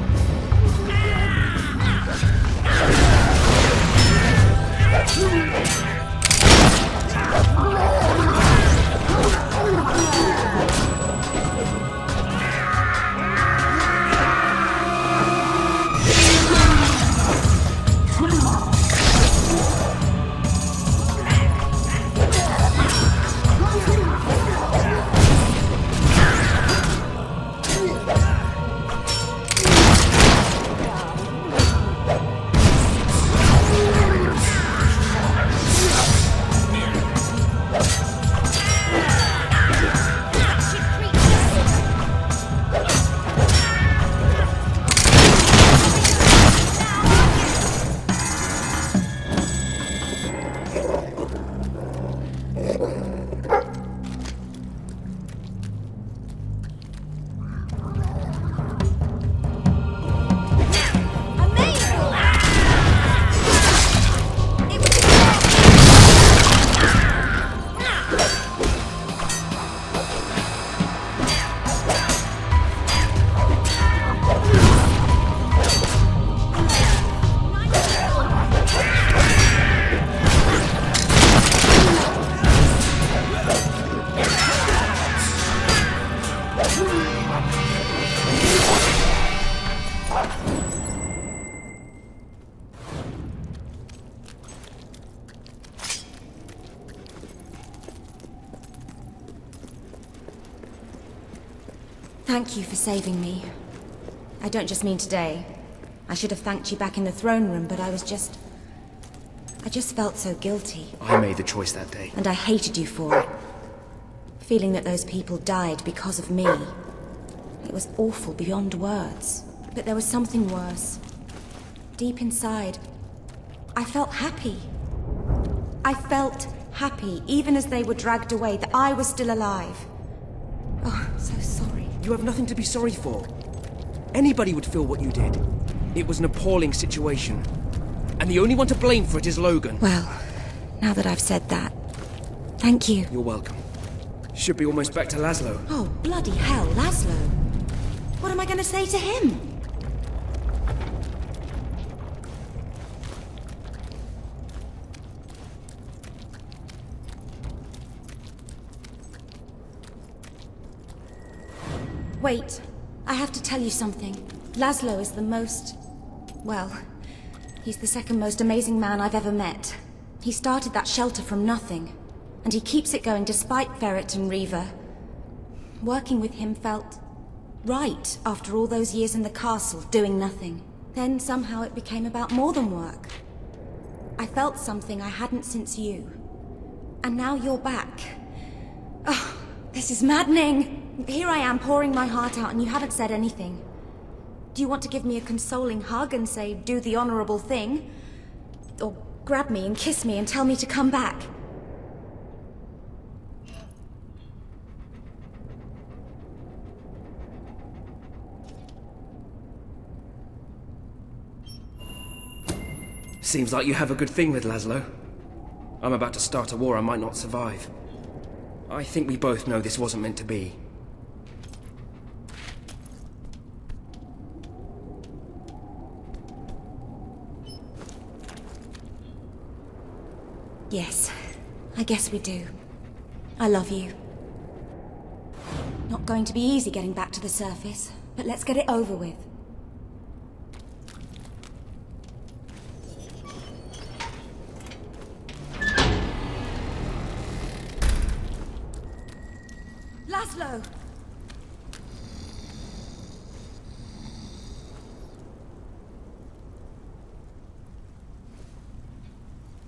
S4: Thank you for saving me. I don't just mean today. I should have thanked you back in the throne room, but I just felt so guilty.
S3: I made the choice that day.
S4: And I hated you for it. Feeling that those people died because of me. It was awful beyond words. But there was something worse. Deep inside, I felt happy. I felt happy, even as they were dragged away, that I was still alive. Oh, I'm so sorry.
S3: You have nothing to be sorry for. Anybody would feel what you did. It was an appalling situation. And the only one to blame for it is Logan.
S4: Well, now that I've said that, thank you.
S3: You're welcome. Should be almost back to Laszlo.
S4: Oh, bloody hell, Laszlo. What am I going to say to him? Wait, I have to tell you something. Laszlo is the most... well, he's the second most amazing man I've ever met. He started that shelter from nothing, and he keeps it going despite Ferret and Reaver. Working with him felt right after all those years in the castle, doing nothing. Then somehow it became about more than work. I felt something I hadn't since you. And now you're back. Oh, this is maddening. Here I am pouring my heart out and you haven't said anything. Do you want to give me a consoling hug and say, do the honorable thing? Or grab me and kiss me and tell me to come back?
S3: Seems like you have a good thing with Laszlo. I'm about to start a war I might not survive. I think we both know this wasn't meant to be.
S4: Yes, I guess we do. I love you. Not going to be easy getting back to the surface, but let's get it over with. Laszlo!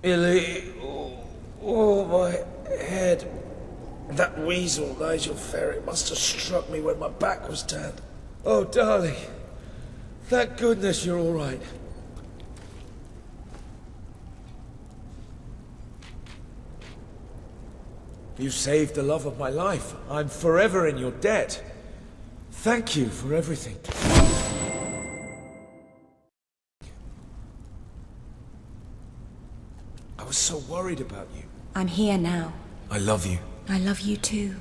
S23: Illy, oh, my head. That weasel, Nigel Ferret, must have struck me when my back was turned. Oh, darling, thank goodness you're all right. You saved the love of my life. I'm forever in your debt. Thank you for everything. I was so worried about you.
S4: I'm here now.
S23: I love you.
S4: I love you too.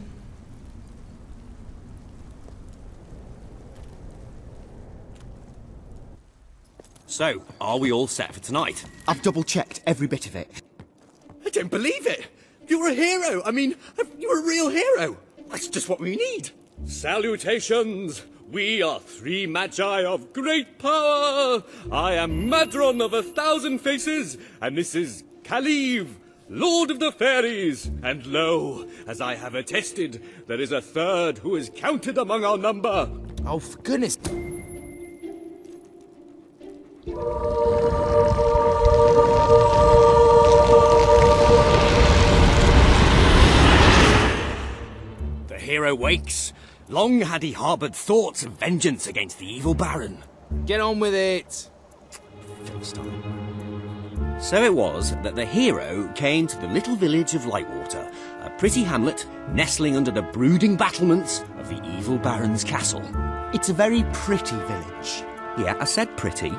S6: So, are we all set for tonight?
S13: I've double-checked every bit of it.
S6: I don't believe it! You're a hero! I mean, you're a real hero! That's just what we need! Salutations! We are three magi of great power! I am Madron of 1,000 faces, and this is Kaliv, Lord of the Fairies. And lo, as I have attested, there is a third who is counted among our number.
S13: Oh, for goodness...
S6: The hero wakes. Long had he harboured thoughts of vengeance against the evil Baron.
S13: Get on with it!
S6: Philistine. So it was that the hero came to the little village of Lightwater, a pretty hamlet nestling under the brooding battlements of the evil Baron's castle.
S13: It's a very pretty village.
S6: Yeah, I said pretty.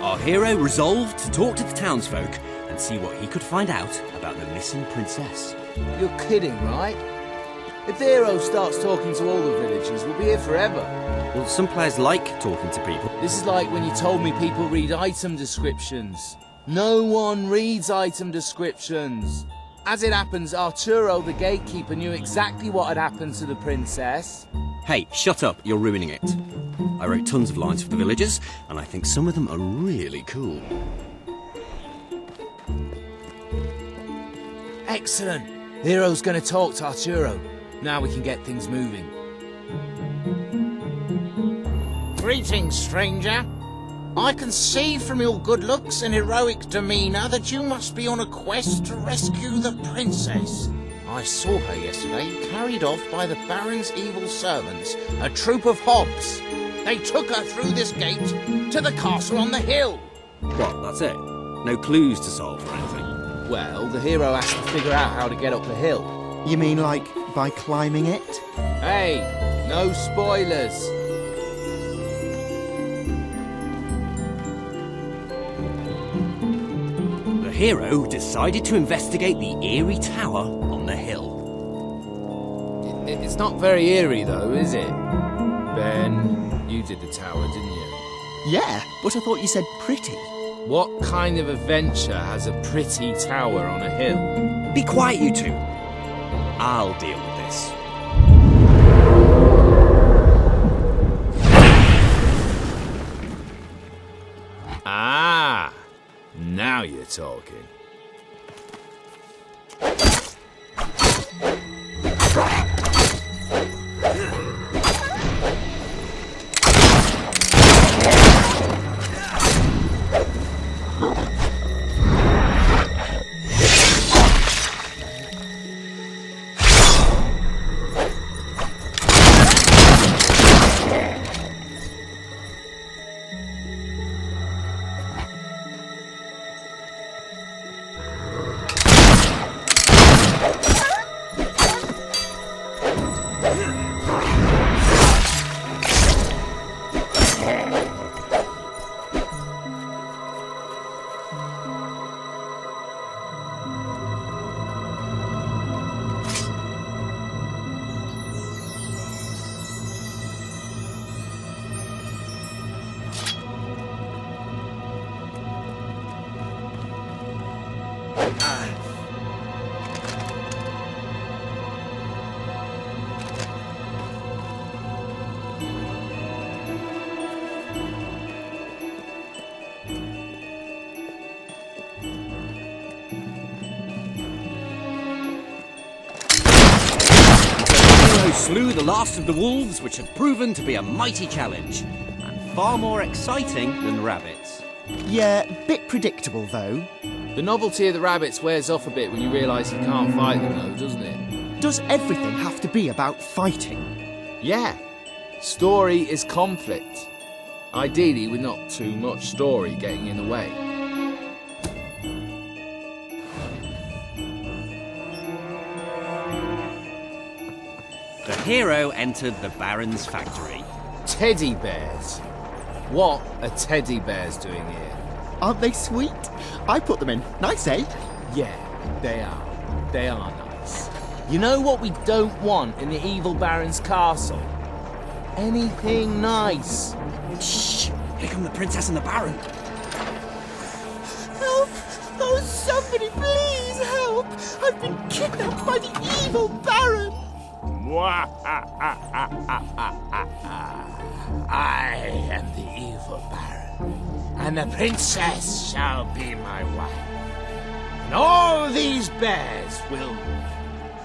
S6: Our hero resolved to talk to the townsfolk and see what he could find out about the missing princess.
S13: You're kidding, right? If the hero starts talking to all the villagers, we'll be here forever.
S6: Well, some players like talking to people.
S13: This is like when you told me people read item descriptions. No one reads item descriptions. As it happens, Arturo, the gatekeeper, knew exactly what had happened to the princess.
S6: Hey, shut up, you're ruining it. I wrote tons of lines for the villagers, and I think some of them are really cool.
S13: Excellent. The hero's gonna talk to Arturo. Now we can get things moving.
S16: Greetings, stranger. I can see from your good looks and heroic demeanour that you must be on a quest to rescue the princess. I saw her yesterday, carried off by the Baron's evil servants, a troop of hobs. They took her through this gate to the castle on the hill.
S6: What, that's it? No clues to solve or anything?
S13: Well, the hero has to figure out how to get up the hill.
S5: You mean like by climbing it?
S13: Hey, no spoilers.
S6: The hero decided to investigate the eerie tower on the hill.
S13: It's not very eerie though, is it? Ben, you did the tower, didn't you?
S5: Yeah, but I thought you said pretty.
S13: What kind of adventure has a pretty tower on a hill?
S6: Be quiet, you two. I'll deal with this.
S13: Ah, now you're talking.
S6: Slew the last of the wolves, which had proven to be a mighty challenge, and far more exciting than rabbits.
S5: Yeah, bit predictable though.
S13: The novelty of the rabbits wears off a bit when you realise you can't fight them though, doesn't it?
S5: Does everything have to be about fighting?
S13: Yeah. Story is conflict. Ideally with not too much story getting in the way.
S6: The hero entered the Baron's factory.
S13: Teddy bears? What are teddy bears doing here?
S5: Aren't they sweet? I put them in. Nice, eh?
S13: Yeah, they are. They are nice. You know what we don't want in the evil Baron's castle? Anything nice.
S6: Shh! Here come the princess and the Baron.
S5: Help! Oh, somebody please help! I've been kidnapped by the evil Baron!
S16: I am the evil Baron, and the princess shall be my wife. And all these bears will,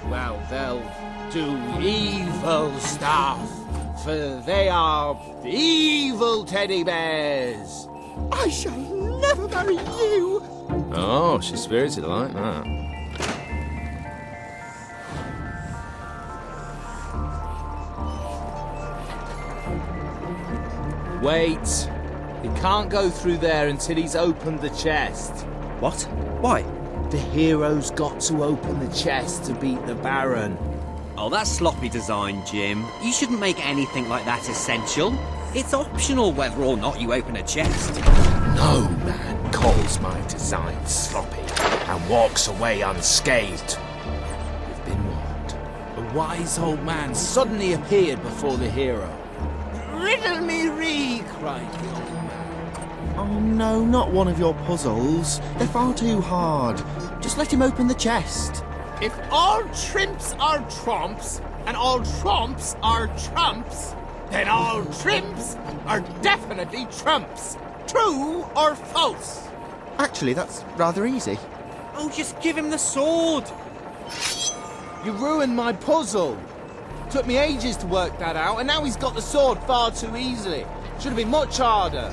S16: well, they'll do evil stuff, for they are the evil teddy bears.
S5: I shall never marry you!
S13: Oh, she's spirited like that. Wait. He can't go through there until he's opened the chest.
S6: What? Why?
S13: The hero's got to open the chest to beat the Baron.
S6: Oh, that's sloppy design, Jim. You shouldn't make anything like that essential. It's optional whether or not you open a chest.
S16: No man calls my design sloppy and walks away unscathed.
S13: You've been warned. A wise old man suddenly appeared before the hero.
S16: Riddle me ree, cried the old man.
S5: Oh no, not one of your puzzles. They're far too hard. Just let him open the chest.
S16: If all trimps are trumps, and all trumps are trumps, then all trimps are definitely trumps. True or false?
S5: Actually, that's rather easy.
S6: Oh, just give him the sword.
S13: You ruined my puzzle. Took me ages to work that out, and now he's got the sword far too easily. Should have been much harder.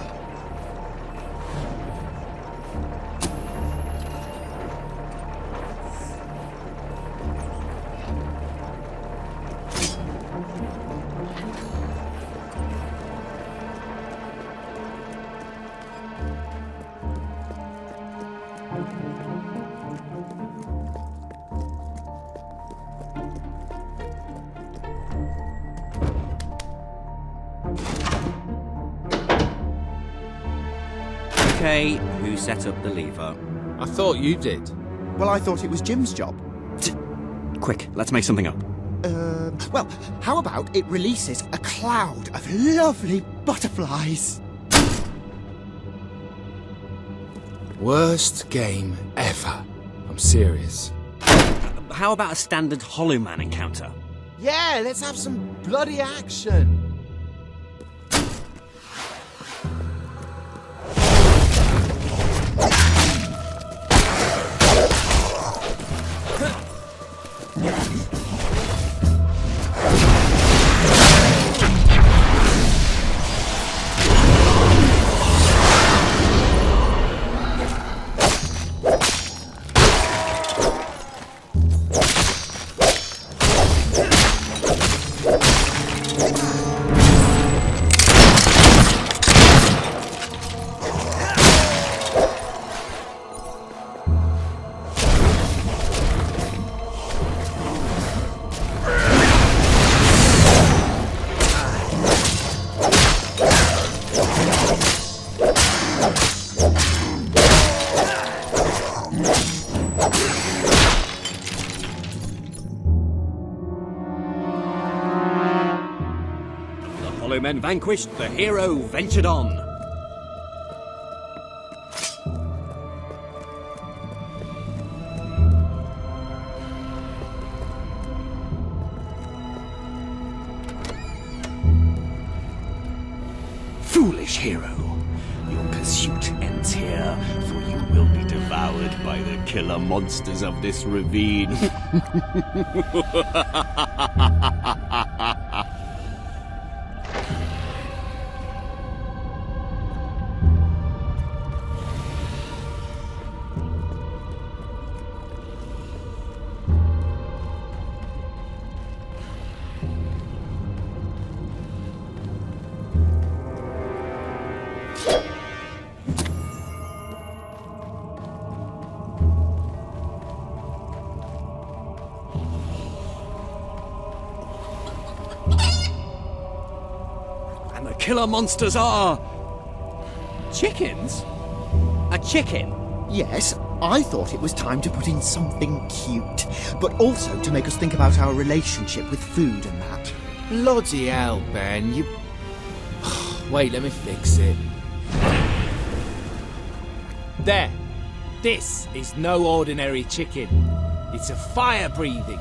S12: Okay, who set up the lever?
S13: I thought you did.
S5: Well, I thought it was Jim's job.
S12: Quick, let's make something up.
S5: Well, how about it releases a cloud of lovely butterflies?
S9: Worst game ever. I'm serious.
S12: How about a standard Hollow Man encounter?
S13: Yeah, let's have some bloody action.
S12: Men vanquished, the hero ventured on.
S15: Foolish hero, your pursuit ends here, for you will be devoured by the killer monsters of this ravine.
S12: Killer monsters are... chickens? A chicken?
S5: Yes, I thought it was time to put in something cute, but also to make us think about our relationship with food and that.
S13: Bloody hell, Ben, you... Wait, let me fix it. There. This is no ordinary chicken. It's a fire-breathing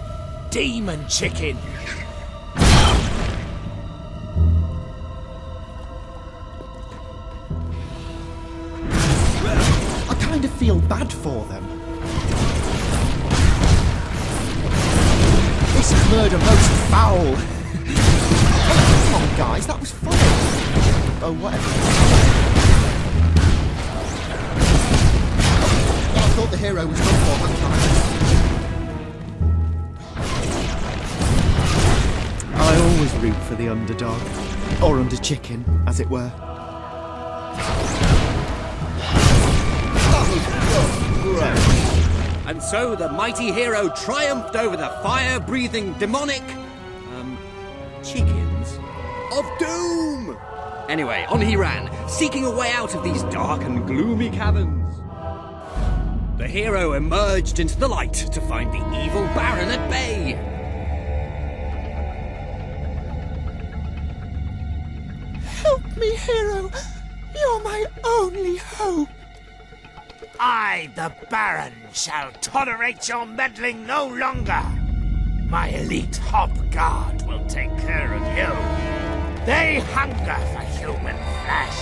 S13: demon chicken.
S5: I kind of feel bad for them. This is murder most foul. Come on, guys, that was fun. Oh, whatever. I thought the hero was done for that time. I always root for the underdog. Or under chicken, as it were.
S12: And so the mighty hero triumphed over the fire-breathing demonic... chickens of doom! Anyway, on he ran, seeking a way out of these dark and gloomy caverns. The hero emerged into the light to find the evil Baron at bay.
S5: Help me, hero! You're my only hope!
S20: I, the Baron, shall tolerate your meddling no longer. My elite hop guard will take care of you. They hunger for human flesh.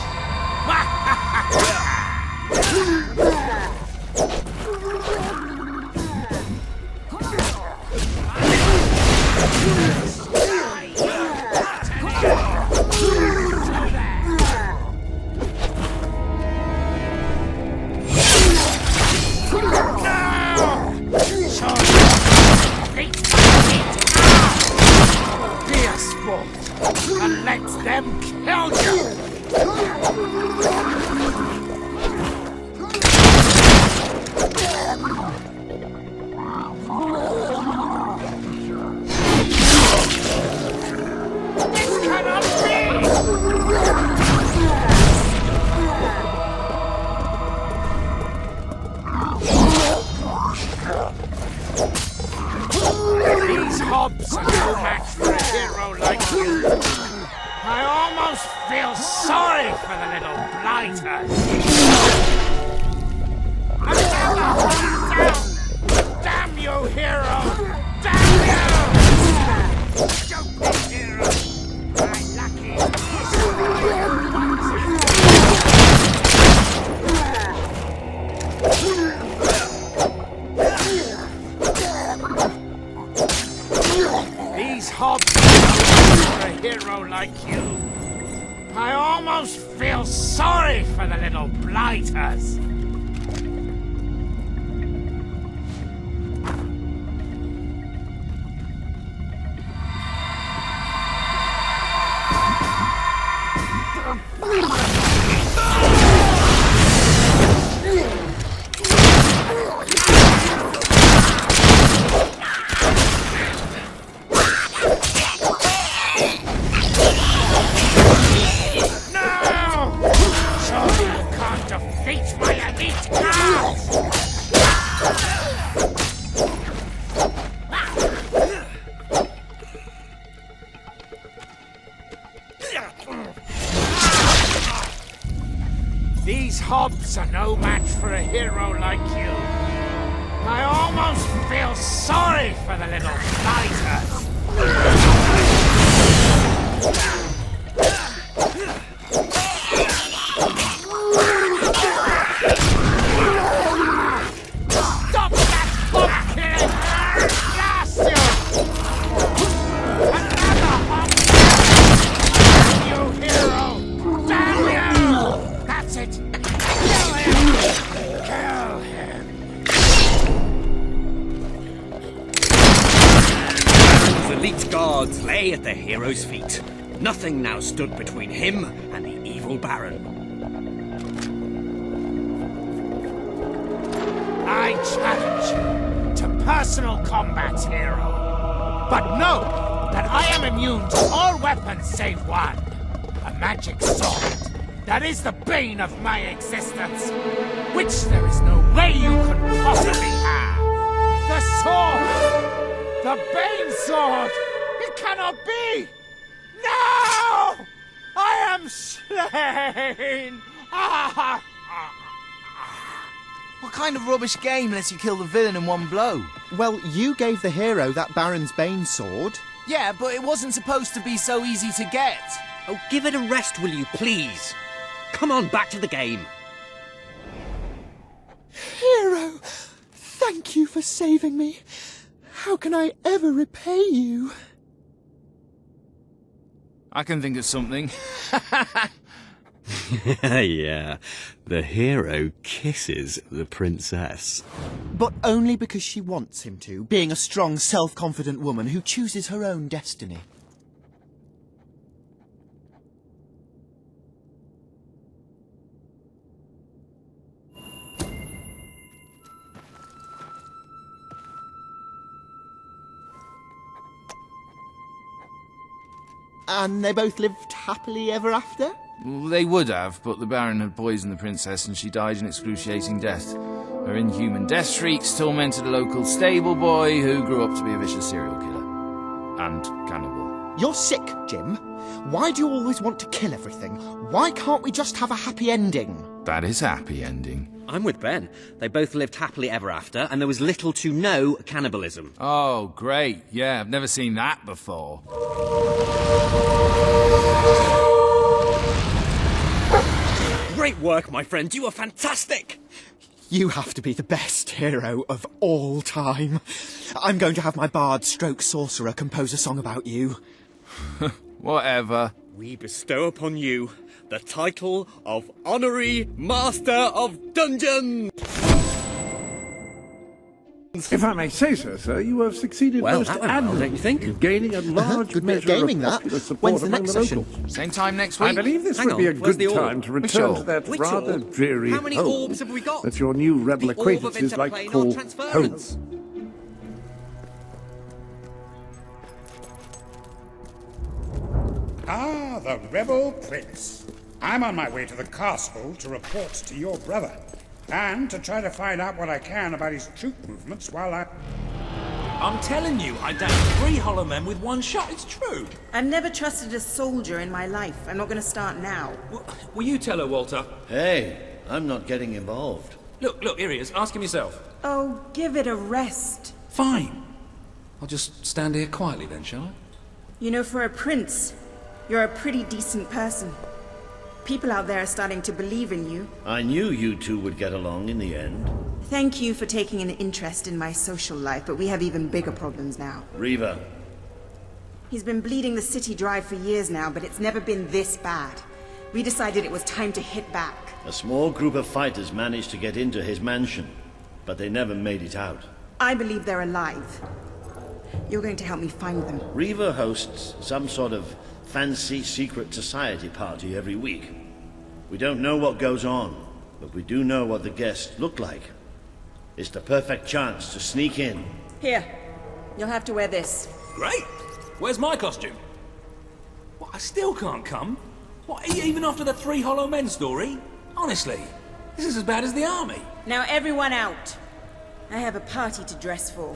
S16: blighters! Damn you, hero! Damn you! Stupid hero! My lucky These hobs for a hero like you. I almost feel sorry for the little blighters. These hobs are no match for a hero like you. I almost feel sorry for the little blighters. Stop that hob killing! Blast you! Another hob! You hero! Damn you! That's it! Kill him! Kill him!
S12: The elite guards lay at the hero's feet. Nothing now stood between him and the evil Baron.
S16: I challenge you to personal combat, hero. But know that I am immune to all weapons save one. A magic sword. That is the bane of my existence. Which there is no way you could possibly have. The sword! The Bane sword! It cannot be! No! I am slain! Ah!
S13: What kind of rubbish game lets you kill the villain in one blow?
S5: Well, you gave the hero that Baron's Bane sword.
S13: Yeah, but it wasn't supposed to be so easy to get.
S12: Oh, give it a rest, will you, please? Come on, back to the game.
S5: Hero, thank you for saving me. How can I ever repay you?
S13: I can think of something.
S15: Yeah, the hero kisses the princess.
S5: But only because she wants him to, being a strong, self-confident woman who chooses her own destiny. And they both lived happily ever after?
S13: Well, they would have, but the Baron had poisoned the princess and she died an excruciating death. Her inhuman death shrieks tormented a local stable boy who grew up to be a vicious serial killer. And cannibal.
S5: You're sick, Jim. Why do you always want to kill everything? Why can't we just have a happy ending?
S13: That is a happy ending.
S12: I'm with Ben. They both lived happily ever after, and there was little to no cannibalism.
S13: Oh, great. Yeah, I've never seen that before.
S12: Great work, my friend. You were fantastic.
S5: You have to be the best hero of all time. I'm going to have my bard stroke sorcerer compose a song about you.
S13: Whatever.
S12: We bestow upon you the title of Honorary Master of Dungeons.
S2: If I may say so, sir, you have succeeded most admirably,
S12: don't you think?
S2: in gaining a large
S5: Good bit of
S2: measure
S5: gaming,
S2: of
S5: that.
S2: popular support
S5: When's the
S2: among
S5: next
S2: the
S5: session?
S2: locals.
S13: Same time next week.
S2: I believe this
S12: Hang
S2: would be a
S12: on, where's
S2: good
S12: the orb?
S2: time to
S12: Which
S2: return
S12: orb?
S2: to that
S12: Which
S2: rather
S12: orb?
S2: dreary
S12: How many
S2: home
S12: orbs have we got?
S2: that your new rebel
S12: The orb of
S2: acquaintances like to
S12: interplane
S2: call
S12: or transference?
S2: home.
S10: Ah, the rebel prince. I'm on my way to the castle to report to your brother, and to try to find out what I can about his troop movements while I...
S17: I'm telling you, I downed 3 hollow men with 1 shot. It's true.
S18: I've never trusted a soldier in my life. I'm not going to start now.
S17: Will you tell her, Walter?
S8: Hey, I'm not getting involved.
S17: Look, here he is. Ask him yourself.
S18: Oh, give it a rest.
S17: Fine. I'll just stand here quietly then, shall I?
S18: You know, for a prince, you're a pretty decent person. People out there are starting to believe in you.
S8: I knew you two would get along in the end.
S18: Thank you for taking an interest in my social life, but we have even bigger problems now.
S8: Riva.
S18: He's been bleeding the city dry for years now, but it's never been this bad. We decided it was time to hit back.
S8: A small group of fighters managed to get into his mansion, but they never made it out.
S18: I believe they're alive. You're going to help me find them.
S8: Riva hosts some sort of fancy secret society party every week. We don't know what goes on, but we do know what the guests look like. It's the perfect chance to sneak in.
S18: Here, you'll have to wear this.
S17: Great. Where's my costume? What, I still can't come? What, even after the 3 hollow men story? Honestly, this is as bad as the army.
S18: Now everyone out. I have a party to dress for.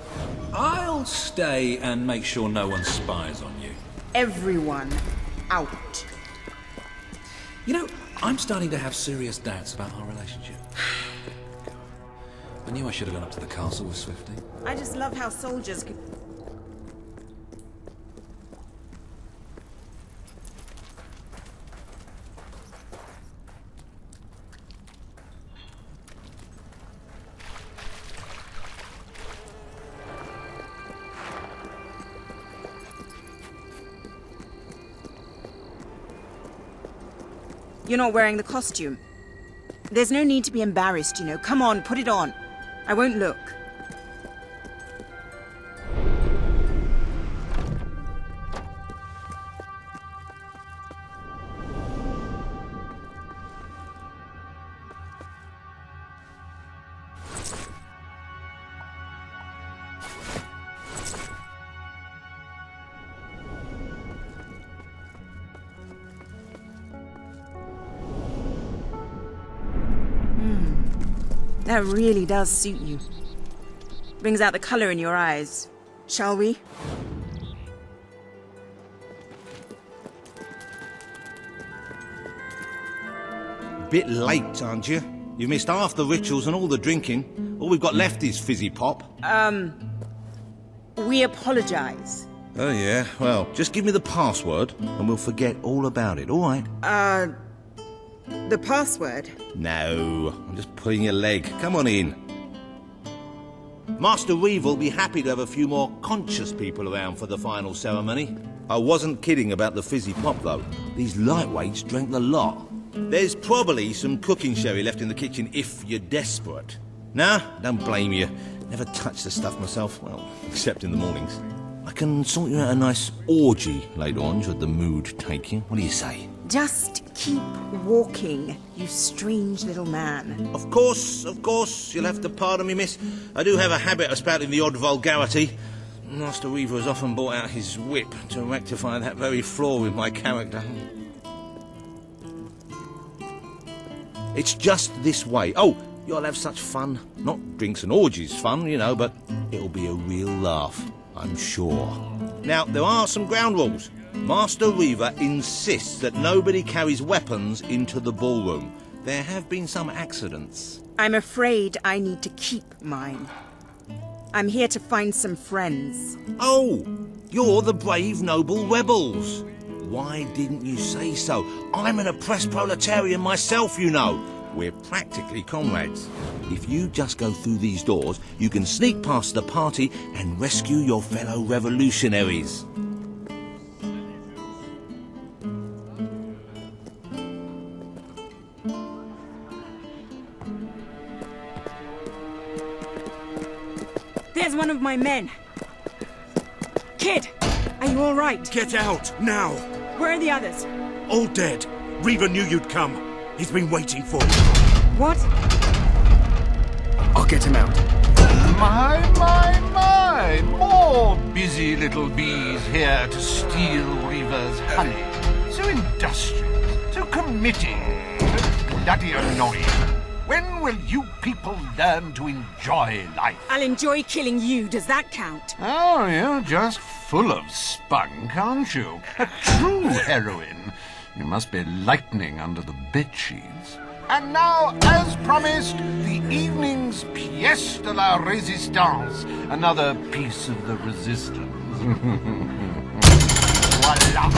S17: I'll stay and make sure no one spies on you.
S18: Everyone out.
S17: You know, I'm starting to have serious doubts about our relationship. I knew I should have gone up to the castle with Swifty.
S18: I just love how soldiers can... You're not wearing the costume. There's no need to be embarrassed, you know. Come on, put it on. I won't look. That really does suit you. Brings out the color in your eyes. Shall we?
S19: Bit late, aren't you? You've missed half the rituals and all the drinking. All we've got left is fizzy pop.
S18: We apologize.
S19: Oh yeah, well, just give me the password and we'll forget all about it, all right?
S18: The password?
S19: No, I'm just pulling your leg. Come on in. Master Reeve will be happy to have a few more conscious people around for the final ceremony. I wasn't kidding about the fizzy pop, though. These lightweights drank the lot. There's probably some cooking sherry left in the kitchen if you're desperate. Nah, don't blame you. Never touched the stuff myself, well, except in the mornings. I can sort you out a nice orgy later on, should the mood take you. What do you say?
S18: Just keep walking, you strange little man.
S19: Of course, you'll have to pardon me, miss. I do have a habit of spouting the odd vulgarity. Master Reaver has often brought out his whip to rectify that very flaw in my character. It's just this way. Oh, you'll have such fun. Not drinks and orgies fun, you know, but it'll be a real laugh, I'm sure. Now, there are some ground rules. Master Reaver insists that nobody carries weapons into the ballroom. There have been some accidents.
S18: I'm afraid I need to keep mine. I'm here to find some friends.
S19: Oh, you're the brave, noble rebels. Why didn't you say so? I'm an oppressed proletarian myself, you know. We're practically comrades. If you just go through these doors, you can sneak past the party and rescue your fellow revolutionaries.
S18: There's one of my men. Kid, are you all right?
S22: Get out, now!
S18: Where are the others?
S22: All dead. Reaver knew you'd come. He's been waiting for you.
S18: What?
S17: I'll get him out.
S25: My! More busy little bees here to steal Reaver's honey. So industrious, so committing, so bloody annoying. When will you people learn to enjoy life?
S18: I'll enjoy killing you. Does that count?
S25: Oh, you're just full of spunk, aren't you? A true heroine. You must be lightning under the bedsheets. And now, as promised, the evening's pièce de la résistance. Another piece of the resistance. Voila!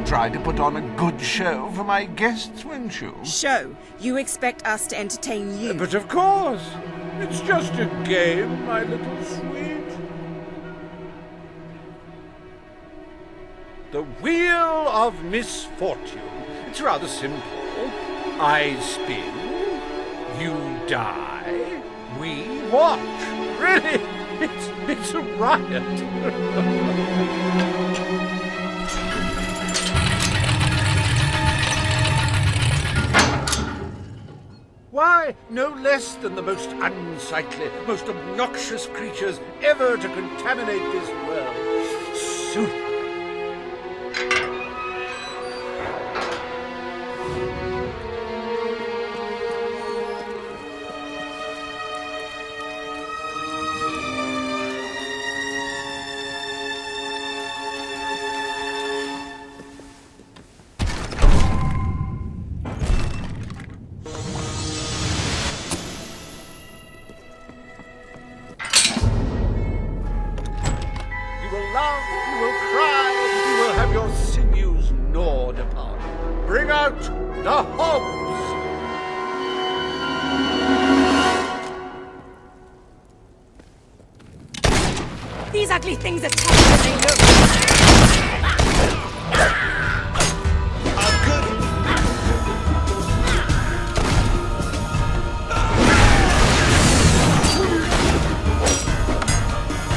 S25: Try to put on a good show for my guests, won't you?
S18: Show? You expect us to entertain you?
S25: But of course. It's just a game, my little sweet. The Wheel of Misfortune. It's rather simple. I spin, you die, we watch. Really, it's a riot. Why, no less than the most unsightly, most obnoxious creatures ever to contaminate this world. Super.
S18: These ugly things are tougher than they look.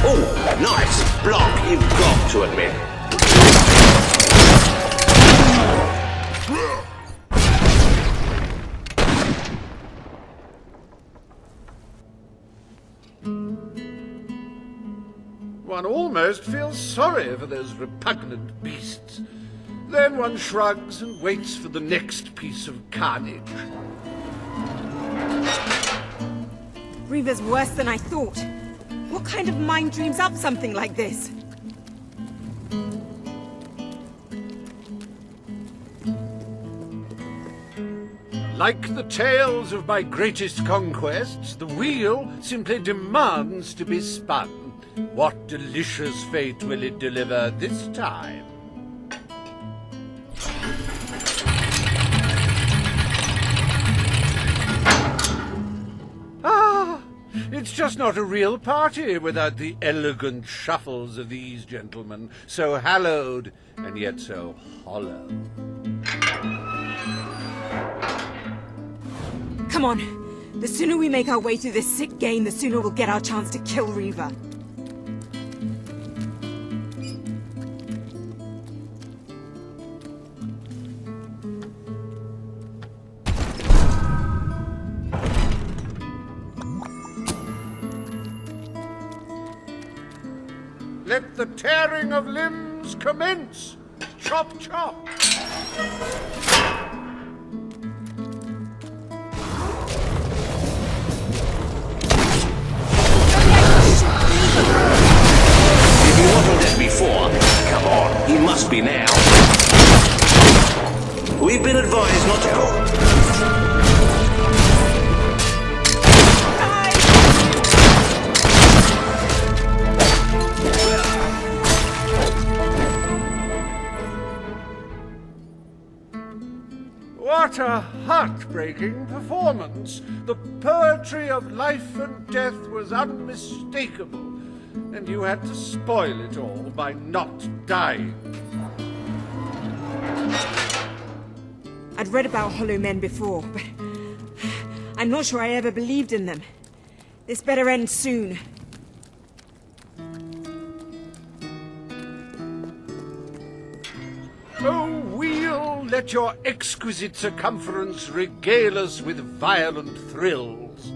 S19: Oh, nice block, you've got to admit.
S2: One almost feels sorry for those repugnant beasts. Then one shrugs and waits for the next piece of carnage.
S18: Reaver's worse than I thought. What kind of mind dreams up something like this?
S2: Like the tales of my greatest conquests, the wheel simply demands to be spun. What delicious fate will it deliver this time? Ah, it's just not a real party without the elegant shuffles of these gentlemen, so hallowed and yet so hollow.
S18: Come on. The sooner we make our way through this sick game, the sooner we'll get our chance to kill Reaver.
S2: Let the tearing of limbs commence! Chop, chop!
S19: If he wasn't dead before, come on, he must be now. We've been advised not to go.
S2: What a heartbreaking performance! The poetry of life and death was unmistakable, and you had to spoil it all by not dying.
S18: I'd read about hollow men before, but I'm not sure I ever believed in them. This better end soon.
S2: Oh, wheel, let your exquisite circumference regale us with violent thrills.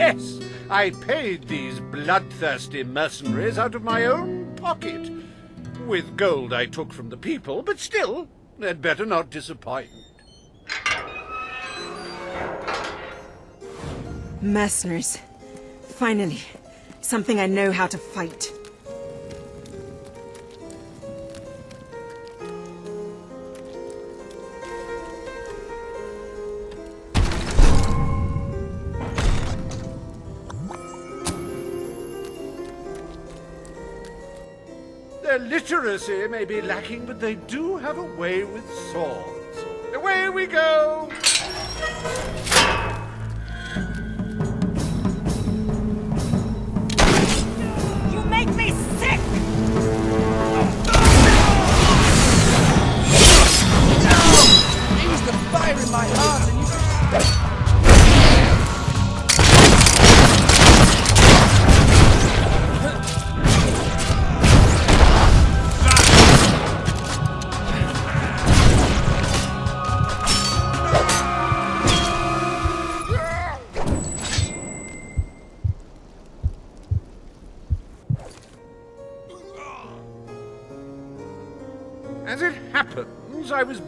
S25: Yes, I paid these bloodthirsty mercenaries out of my own pocket. With gold I took from the people, but still, they'd better not disappoint.
S18: Mercenaries. Finally, something I know how to fight.
S25: Their literacy may be lacking, but they do have a way with swords. Away we go!
S18: You make me sick!
S3: It was the fire in my heart and you...
S25: As it happens, I was...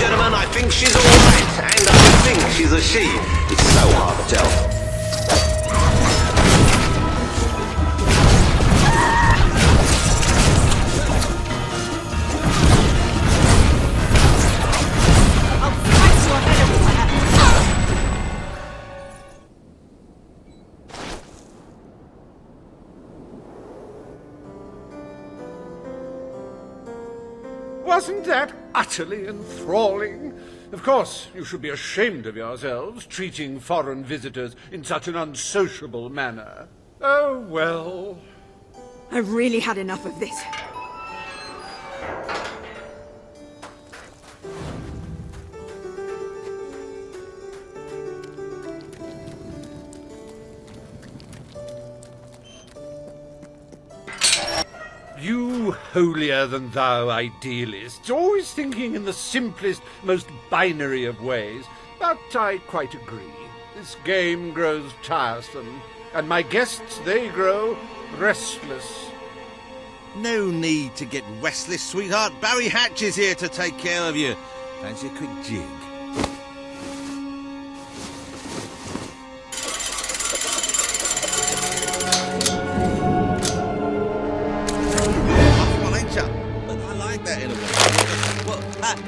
S1: Gentlemen, I think she's alright, and I think she's a she. It's so hard to tell.
S25: Wasn't that utterly enthralling? Of course, you should be ashamed of yourselves, treating foreign visitors in such an unsociable manner. Oh, well.
S18: I've really had enough of this.
S25: You holier-than-thou idealists, always thinking in the simplest, most binary of ways. But I quite agree. This game grows tiresome, and my guests, they grow restless.
S19: No need to get restless, sweetheart. Barry Hatch is here to take care of you. Fancy a quick jig?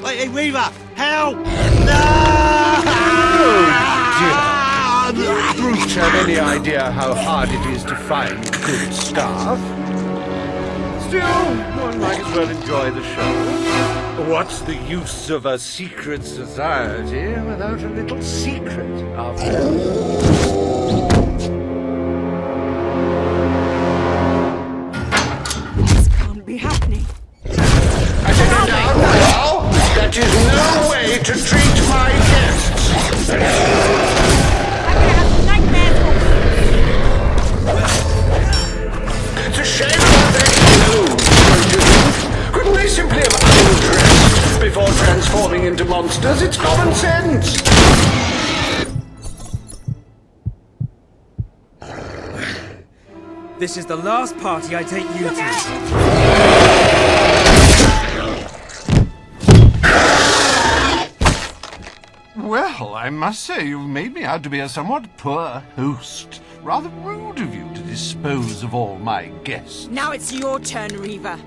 S19: Hey, Weaver! Help! No!
S25: Oh, dear. Do you have any idea how hard it is to find good staff? Still, one might as well enjoy the show. What's the use of a secret society without a little secret, after all?
S3: This is the last party I take you to.
S25: Well, I must say you've made me out to be a somewhat poor host. Rather rude of you to dispose of all my guests.
S18: Now it's your turn, Reaver.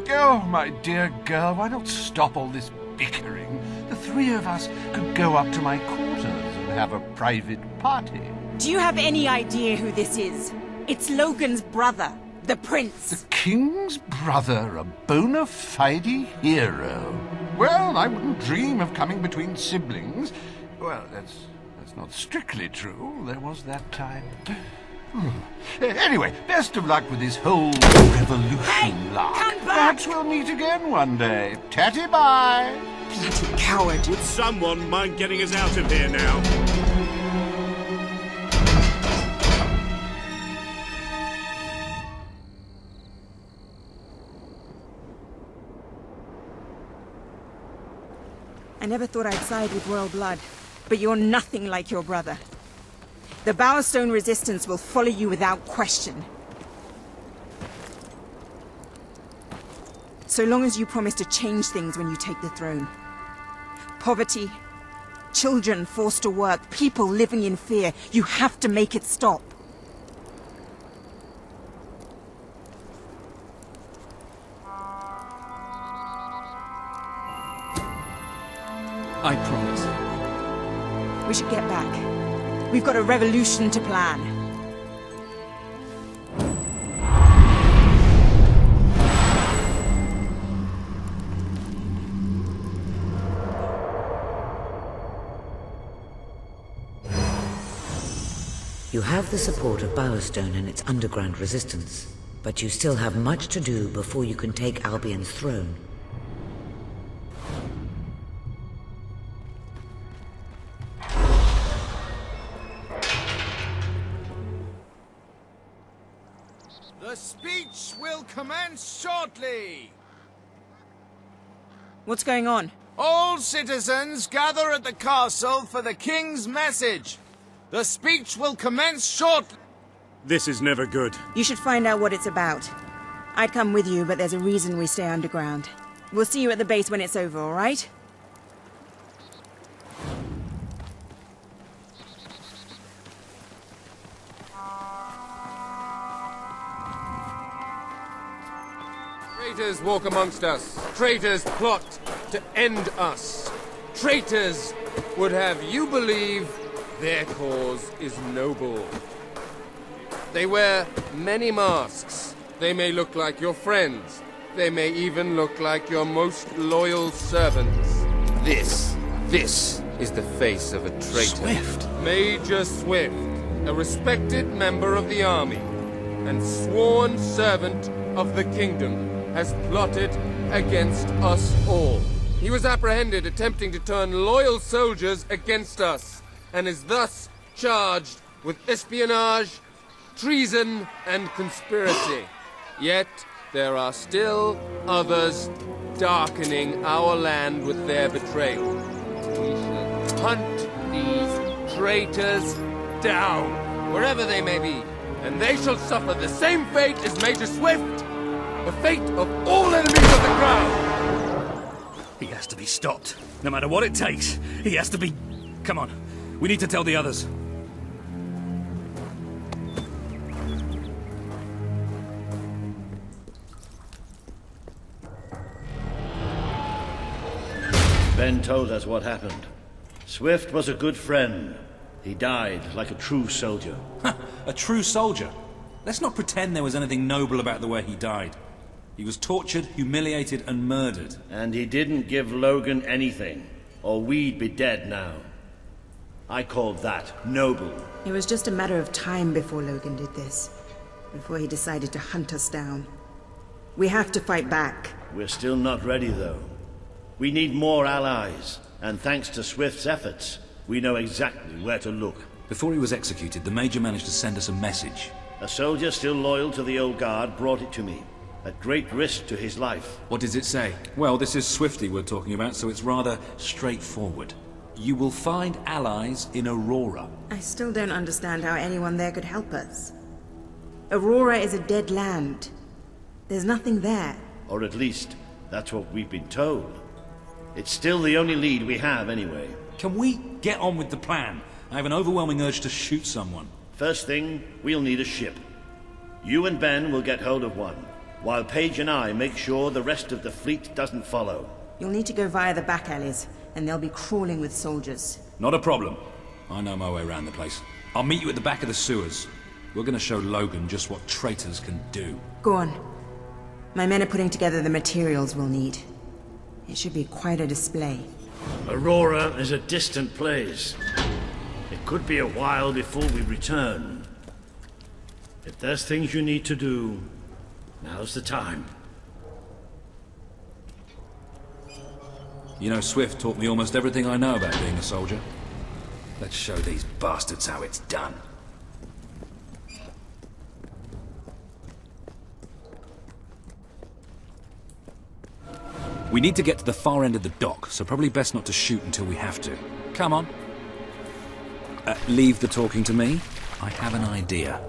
S25: Oh, my dear girl, why not stop all this bickering? The three of us could go up to my quarters and have a private party.
S18: Do you have any idea who this is? It's Logan's brother, the Prince.
S25: The King's brother, a bona fide hero. Well, I wouldn't dream of coming between siblings. Well, that's not strictly true. There was that time. Anyway, best of luck with this whole revolution lark. Perhaps we'll meet again one day. Tatty bye.
S18: Bloody coward.
S6: Would someone mind getting us out of here now?
S18: I never thought I'd side with royal blood, but you're nothing like your brother. The Bowerstone resistance will follow you without question. So long as you promise to change things when you take the throne. Poverty, children forced to work, people living in fear. You have to make it stop.
S3: I promise.
S18: We should get back. We've got a revolution to plan.
S7: You have the support of Bowerstone and its underground resistance, but you still have much to do before you can take Albion's throne.
S16: The speech will commence shortly.
S18: What's going on?
S16: All citizens gather at the castle for the king's message. The speech will commence shortly.
S6: This is never good.
S18: You should find out what it's about. I'd come with you, but there's a reason we stay underground. We'll see you at the base when it's over, all right?
S11: Traitors walk amongst us. Traitors plot to end us. Traitors would have you believe their cause is noble. They wear many masks. They may look like your friends. They may even look like your most loyal servants. This is the face of a traitor.
S9: Swift.
S11: Major Swift, a respected member of the army and sworn servant of the kingdom, has plotted against us all. He was apprehended attempting to turn loyal soldiers against us, and is thus charged with espionage, treason, and conspiracy. Yet there are still others darkening our land with their betrayal. We shall hunt these traitors down, wherever they may be, and they shall suffer the same fate as Major Swift, the fate of all enemies of the crown.
S17: He has to be stopped. No matter what it takes, he has to be... Come on. We need to tell the others.
S8: Ben told us what happened. Swift was a good friend. He died like a true soldier.
S17: A true soldier? Let's not pretend there was anything noble about the way he died. He was tortured, humiliated, and murdered.
S8: And he didn't give Logan anything, or we'd be dead now. I called that noble.
S18: It was just a matter of time before Logan did this. Before he decided to hunt us down. We have to fight back.
S8: We're still not ready, though. We need more allies, and thanks to Swift's efforts, we know exactly where to look.
S17: Before he was executed, the Major managed to send us a message.
S8: A soldier still loyal to the old guard brought it to me. at great risk to his life.
S17: What does it say? Well, this is Swifty we're talking about, so it's rather straightforward. You will find allies in Aurora.
S18: I still don't understand how anyone there could help us. Aurora is a dead land. There's nothing there.
S8: Or at least, that's what we've been told. It's still the only lead we have anyway.
S17: Can we get on with the plan? I have an overwhelming urge to shoot someone.
S8: First thing, we'll need a ship. You and Ben will get hold of one, while Paige and I make sure the rest of the fleet doesn't follow.
S18: You'll need to go via the back alleys, and they'll be crawling with soldiers.
S17: Not a problem. I know my way around the place. I'll meet you at the back of the sewers. We're gonna show Logan just what traitors can do.
S18: Go on. My men are putting together the materials we'll need. It should be quite a display.
S8: Aurora is a distant place. It could be a while before we return. If there's things you need to do, now's the time.
S17: You know, Swift taught me almost everything I know about being a soldier. Let's show these bastards how it's done. We need to get to the far end of the dock, so probably best not to shoot until we have to. Come on. Leave the talking to me. I have an idea.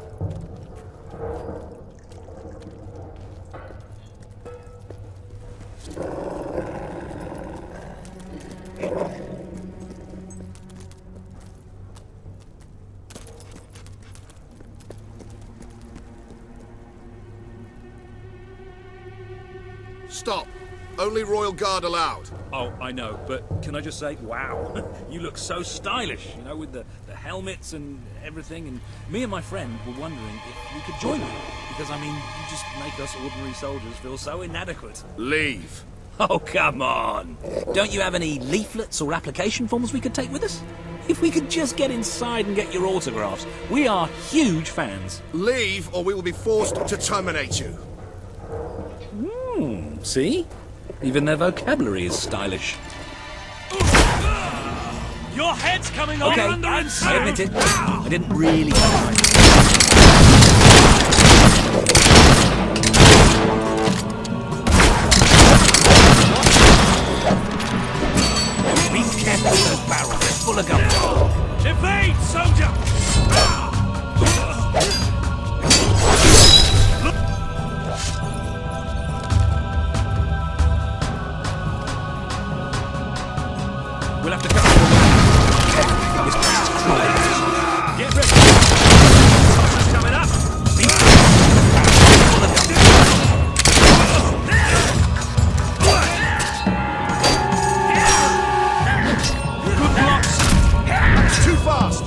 S4: Stop. Only Royal Guard allowed.
S17: Oh, I know, but can I just say, wow, you look so stylish, you know, with the helmets and everything, and me and my friend were wondering if you could join me, because, I mean, you just make us ordinary soldiers feel so inadequate.
S4: Leave.
S17: Oh, come on. Don't you have any leaflets or application forms we could take with us? If we could just get inside and get your autographs. We are huge fans.
S4: Leave, or we will be forced to terminate you.
S17: See? Even their vocabulary is stylish.
S6: Your head's coming off.
S17: Okay,
S6: Under
S17: I
S6: attack.
S17: admit it. I didn't really... Be careful with those barrels. They're full of guns.
S6: Evade, soldier!
S17: We'll have to cut this place is crawling.
S6: Get ready. Something's coming up.
S4: Good blocks. That's too fast.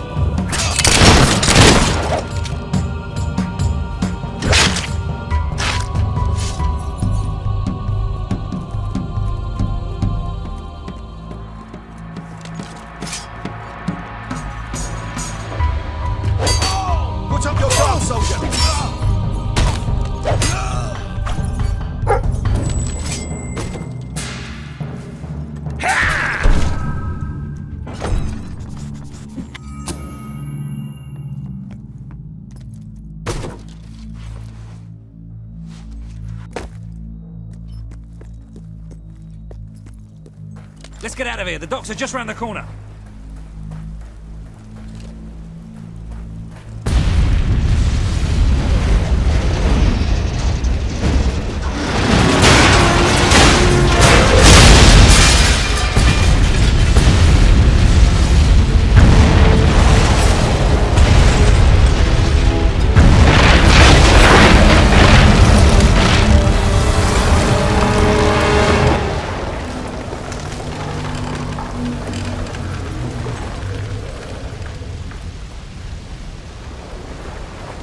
S4: Put up your guard, soldier!
S17: Let's get out of here. The docks are just round the corner.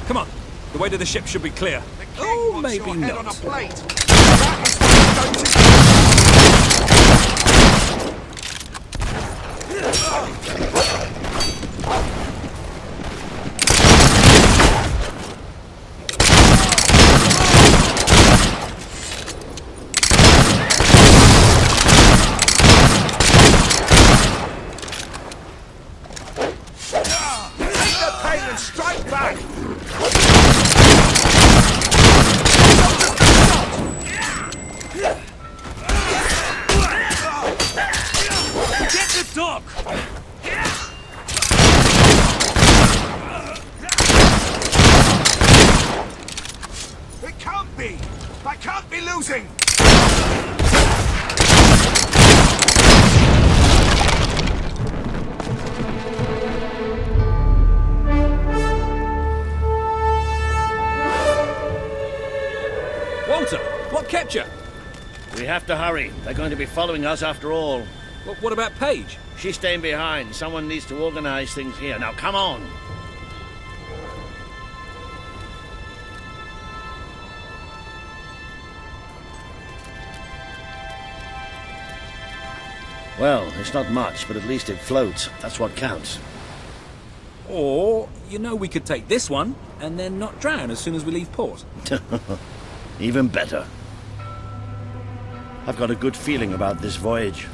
S17: Come on. The way to the ship should be clear. Oh, maybe not.
S4: On a plate. Take the pain and strike back. losing!
S17: Walter, what kept you?
S8: We have to hurry. They're going to be following us after all.
S17: What about Paige?
S8: She's staying behind. Someone needs to organize things here. Now, come on. Well, it's not much, but at least it floats. That's what counts.
S17: Or, you know, we could take this one and then not drown as soon as we leave port.
S8: Even better. I've got a good feeling about this voyage.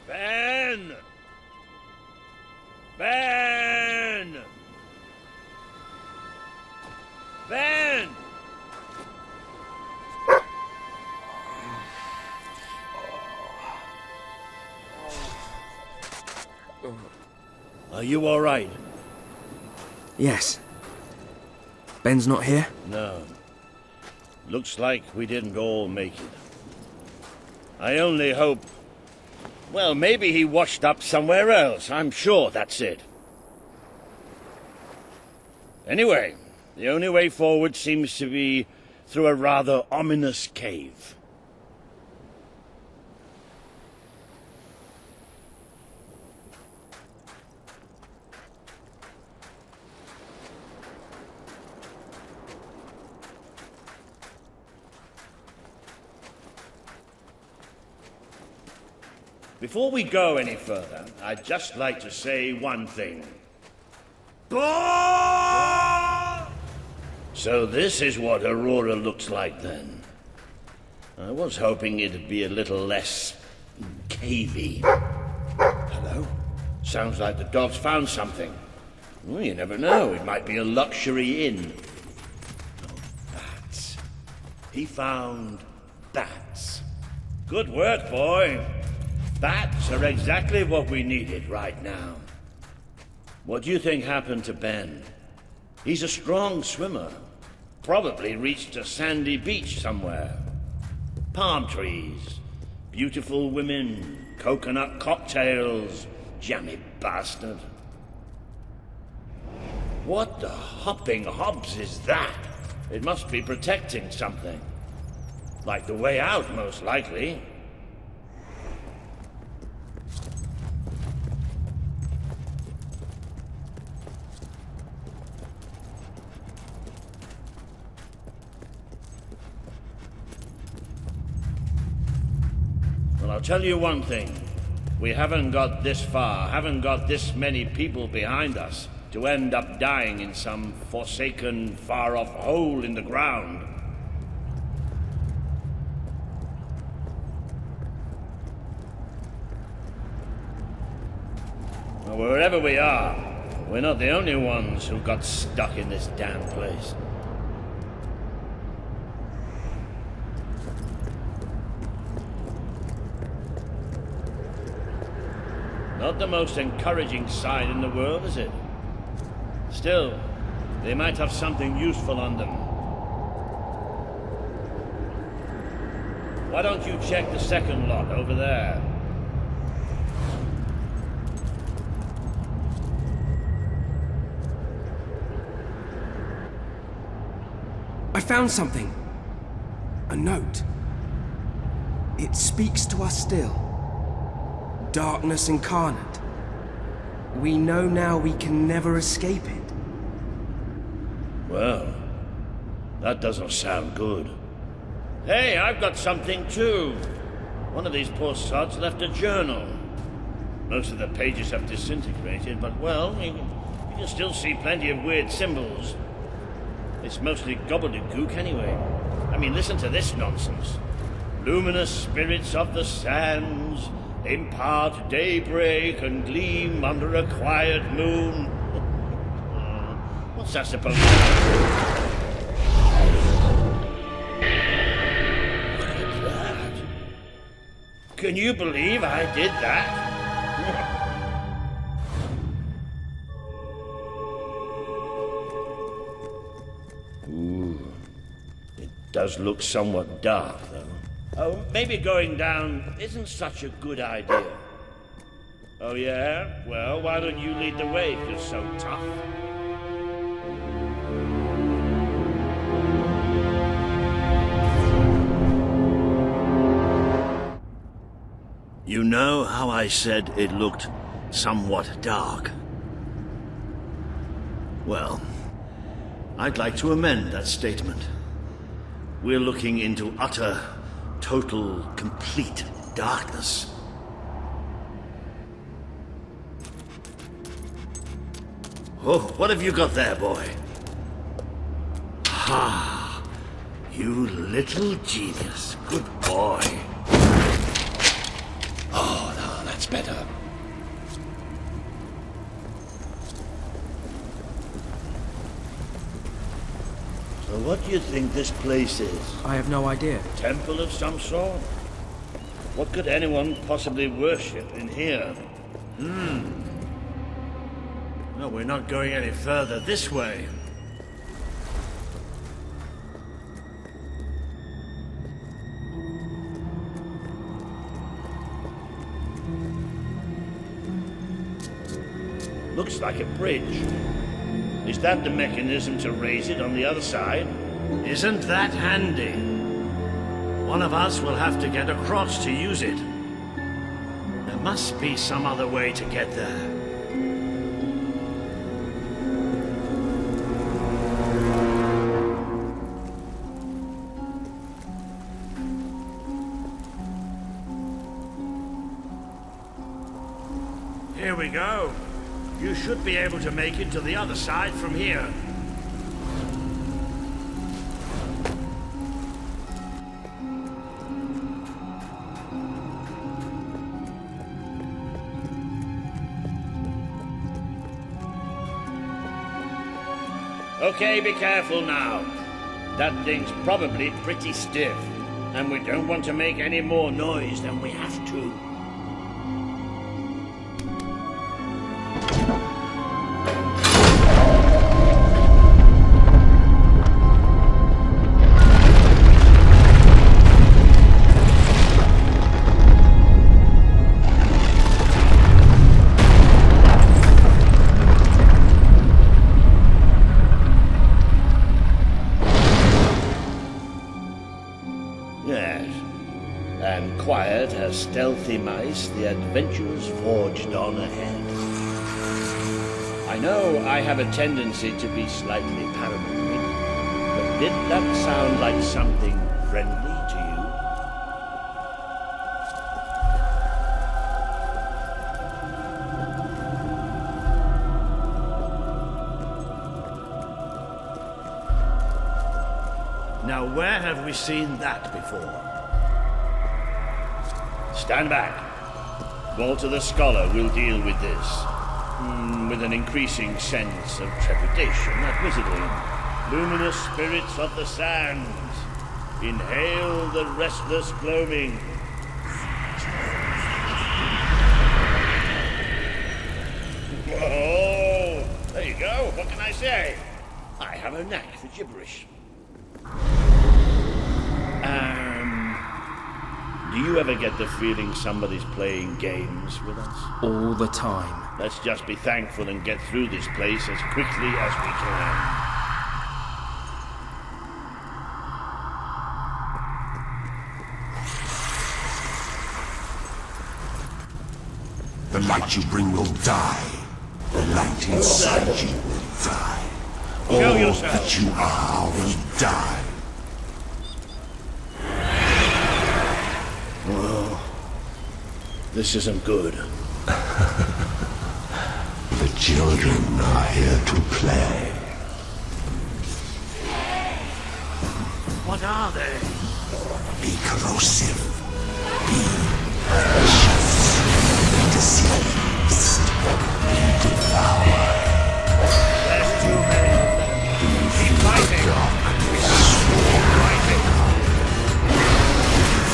S8: Ben! Ben! Ben! Are you all right?
S3: Yes. Ben's not here?
S8: No. Looks like we didn't all make it. I only hope... Well, maybe he washed up somewhere else. I'm sure that's it. Anyway, the only way forward seems to be through a rather ominous cave. Before we go any further, I'd just like to say one thing. So this is what Aurora looks like then. I was hoping it'd be a little less cavey. Hello? Sounds like the dog's found something. Well, you never know, it might be a luxury inn. Oh, bats. He found bats. Good work, boy. Bats are exactly what we needed right now. What do you think happened to Ben? He's a strong swimmer. Probably reached a sandy beach somewhere. Palm trees, beautiful women, coconut cocktails, jammy bastard. What the hopping hobs is that? It must be protecting something. Like the way out, most likely. Well, I'll tell you one thing. We haven't got this far, haven't got this many people behind us to end up dying in some forsaken, far-off hole in the ground. Well, wherever we are, we're not the only ones who got stuck in this damn place. Not the most encouraging sight in the world, is it? Still, they might have something useful on them. Why don't you check the second lot over there?
S3: I found something. A note. It speaks to us still. Darkness incarnate. We know now we can never escape it.
S8: Well, that doesn't sound good. Hey, I've got something too. One of these poor sods left a journal. Most of the pages have disintegrated, but well, you can still see plenty of weird symbols. It's mostly gobbledygook anyway. I mean, listen to this nonsense. Luminous spirits of the sands impart daybreak and gleam under a quiet moon. What's that supposed to mean? Look at that. Can you believe I did that? Ooh. It does look somewhat dark, though. Oh, maybe going down isn't such a good idea. Oh, yeah? Well, why don't you lead the way if you're so tough? You know how I said it looked somewhat dark? Well, I'd like to amend that statement. We're looking into utter, total, complete darkness. Oh, what have you got there, boy? Ha! You little genius. Good boy. Oh, no, that's better. So what do you think this place is?
S3: I have no idea.
S8: Temple of some sort? What could anyone possibly worship in here? No, we're not going any further this way. Looks like a bridge. Is that the mechanism to raise it on the other side? Isn't that handy? One of us will have to get across to use it. There must be some other way to get there. Here we go. You should be able to make it to the other side from here. Okay, be careful now. That thing's probably pretty stiff, and we don't want to make any more noise than we have to. Quiet as stealthy mice, the adventurers forged on ahead. I know I have a tendency to be slightly paranoid, but did that sound like something friendly to you? Now, where have we seen that before? Stand back. Walter the Scholar will deal with this. With an increasing sense of trepidation, admittedly. Luminous spirits of the sands, inhale the restless gloaming. Whoa! There you go. What can I say? I have a knack for gibberish. Do you ever get the feeling somebody's playing games with us?
S3: All the time.
S8: Let's just be thankful and get through this place as quickly as we can.
S25: The light you bring will die. The light inside you will die.
S8: Show
S25: All
S8: yourself.
S25: that you are will die.
S8: Well, this isn't good.
S25: The children are here to play.
S8: What are they?
S25: Be corrosive. Be vicious. Be deceived. Be devoured.
S8: There's too many of them. Keep fighting.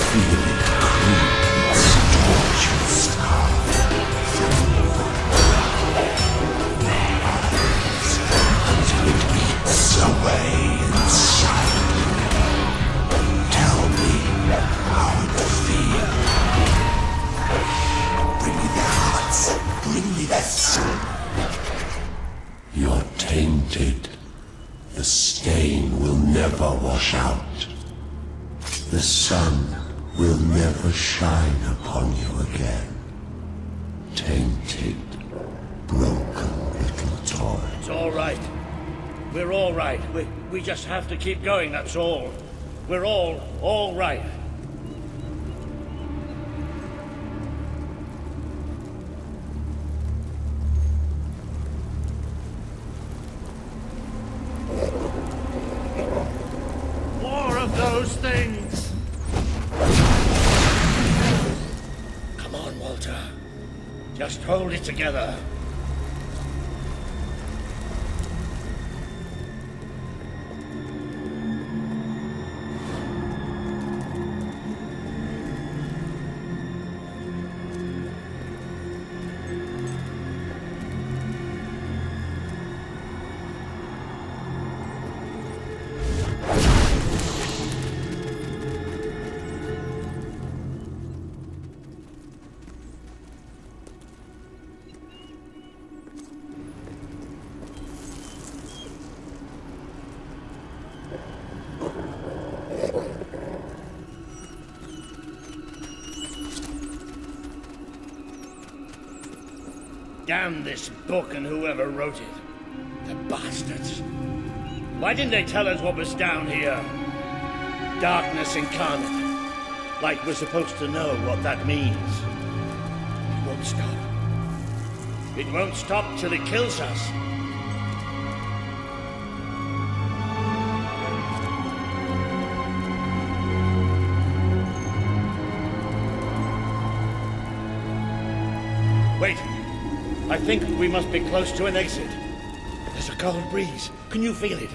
S25: Feel it creep towards your star. Until it eats away inside. Tell me how it feels. Bring me their hearts. Bring me their soul. You're tainted. The stain will never wash out. The sun will never shine upon you again. Tainted, broken little toy.
S8: It's all right. We're all right. We just have to keep going, that's all. We're all right. More of those things! Come on, Walter. Just hold it together. Damn this book and whoever wrote it. The bastards. Why didn't they tell us what was down here? Darkness incarnate. Like we're supposed to know what that means. It won't stop. It won't stop till it kills us. Wait. I think we must be close to an exit. There's a cold breeze. Can you feel it?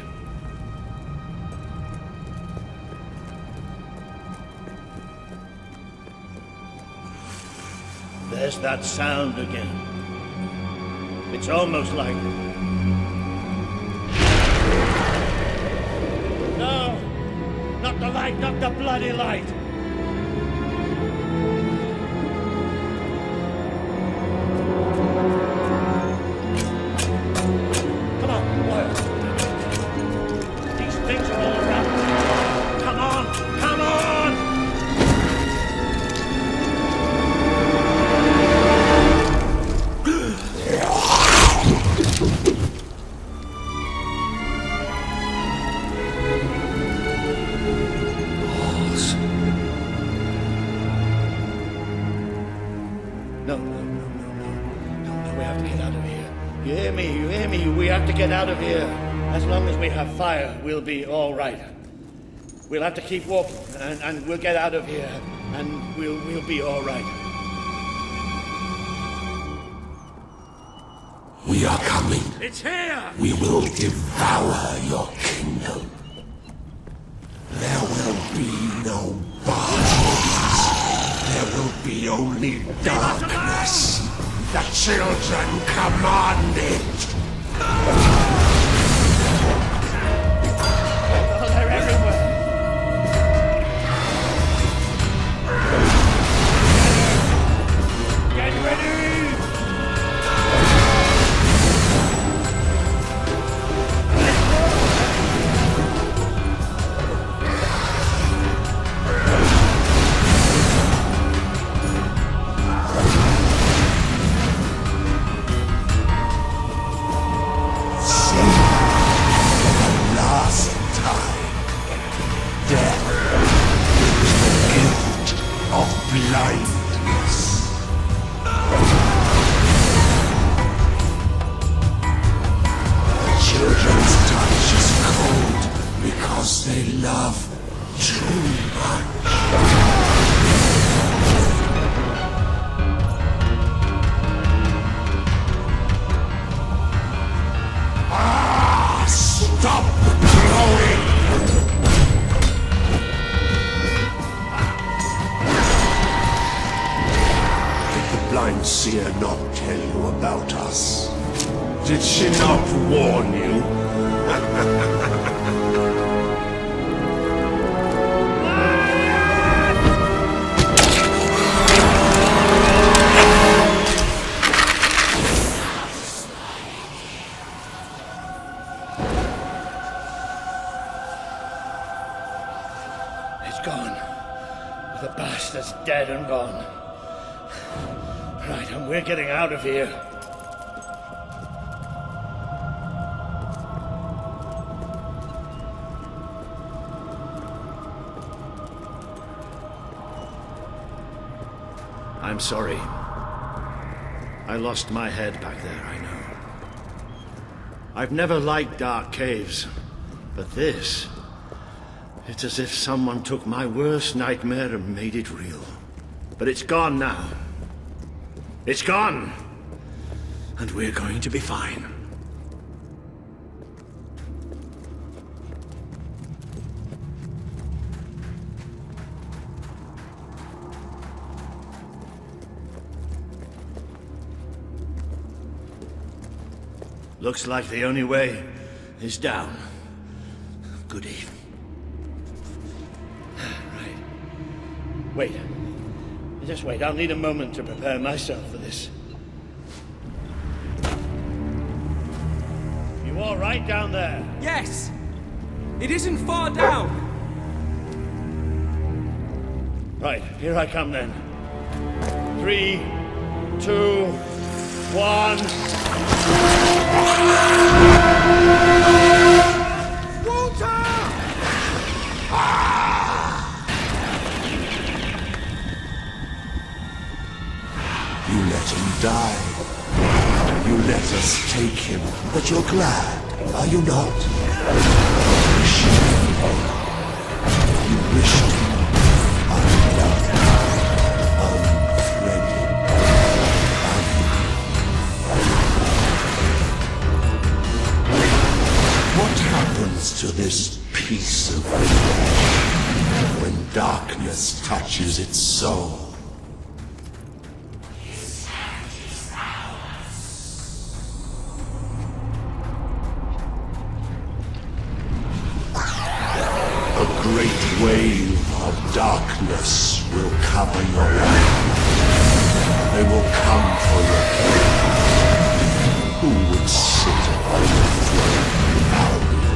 S8: There's that sound again. It's almost like... No! Not the light, not the bloody light! Out of here. As long as we have fire, we'll be all right. We'll have to keep walking, and we'll get out of here, and we'll be all right.
S25: We are coming.
S8: It's here!
S25: We will devour your kingdom. There will be no bodies. There will be only darkness. The children command it.
S8: Oh, they're everywhere.
S25: blindness. Children's touch is cold because they love too much. Stop growing! Did the blind seer not tell you about us? Did she not warn you?
S8: The bastard's dead and gone. Right, and we're getting out of here. I'm sorry. I lost my head back there, I know. I've never liked dark caves, but this... It's as if someone took my worst nightmare and made it real. But it's gone now. It's gone! And we're going to be fine. Looks like the only way is down. Goody. Wait. Just wait. I'll need a moment to prepare myself for this. You all right down there?
S3: Yes! It isn't far down!
S8: Right, here I come then. 3, 2, 1...
S25: You let him die. You let us take him, but you're glad, are you not? You wished him unloved, unthreaded, What happens to this piece of flesh when darkness touches its soul? A great wave of darkness will cover your land. They will come for your king. Who would sit upon the throne without you?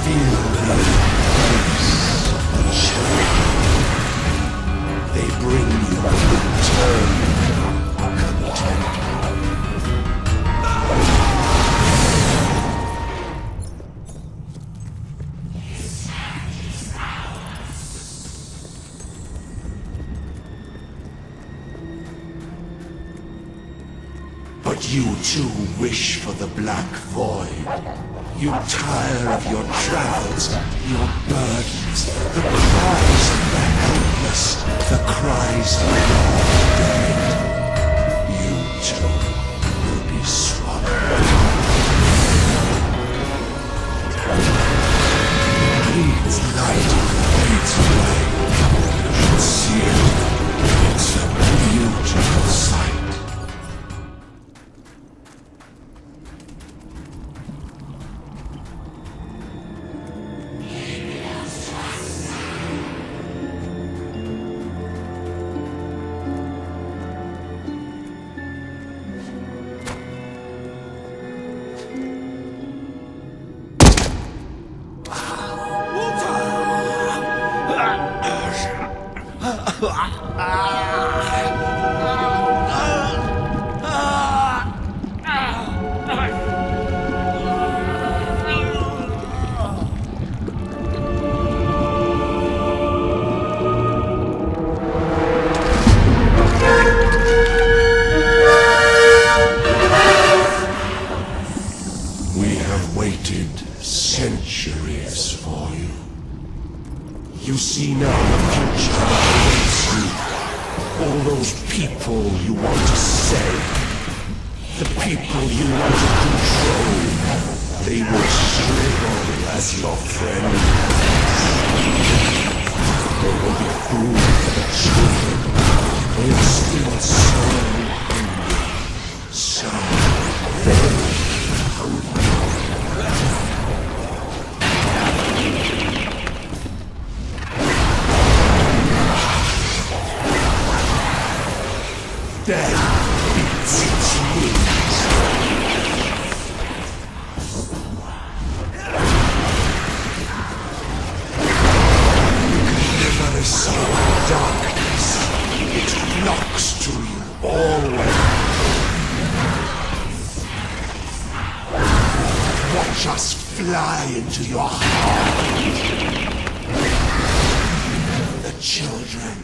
S25: Feel the embrace of the children. They bring you eternal content. But you too wish for the black void. You tire of your travels, your burdens, the cries of the helpless, the cries of the dead. You too will be swallowed. Please light fades away. You should see it. It's a beautiful sight.
S14: centuries for you. You see now the future that awaits you. All those people you want to save, the people you want to control, they will shrivel as your friends. They will be food for the children. They are still so hungry. So very hungry. Death beats its wings. You can never escape darkness. It flocks to you always. Watch us fly into your heart. The children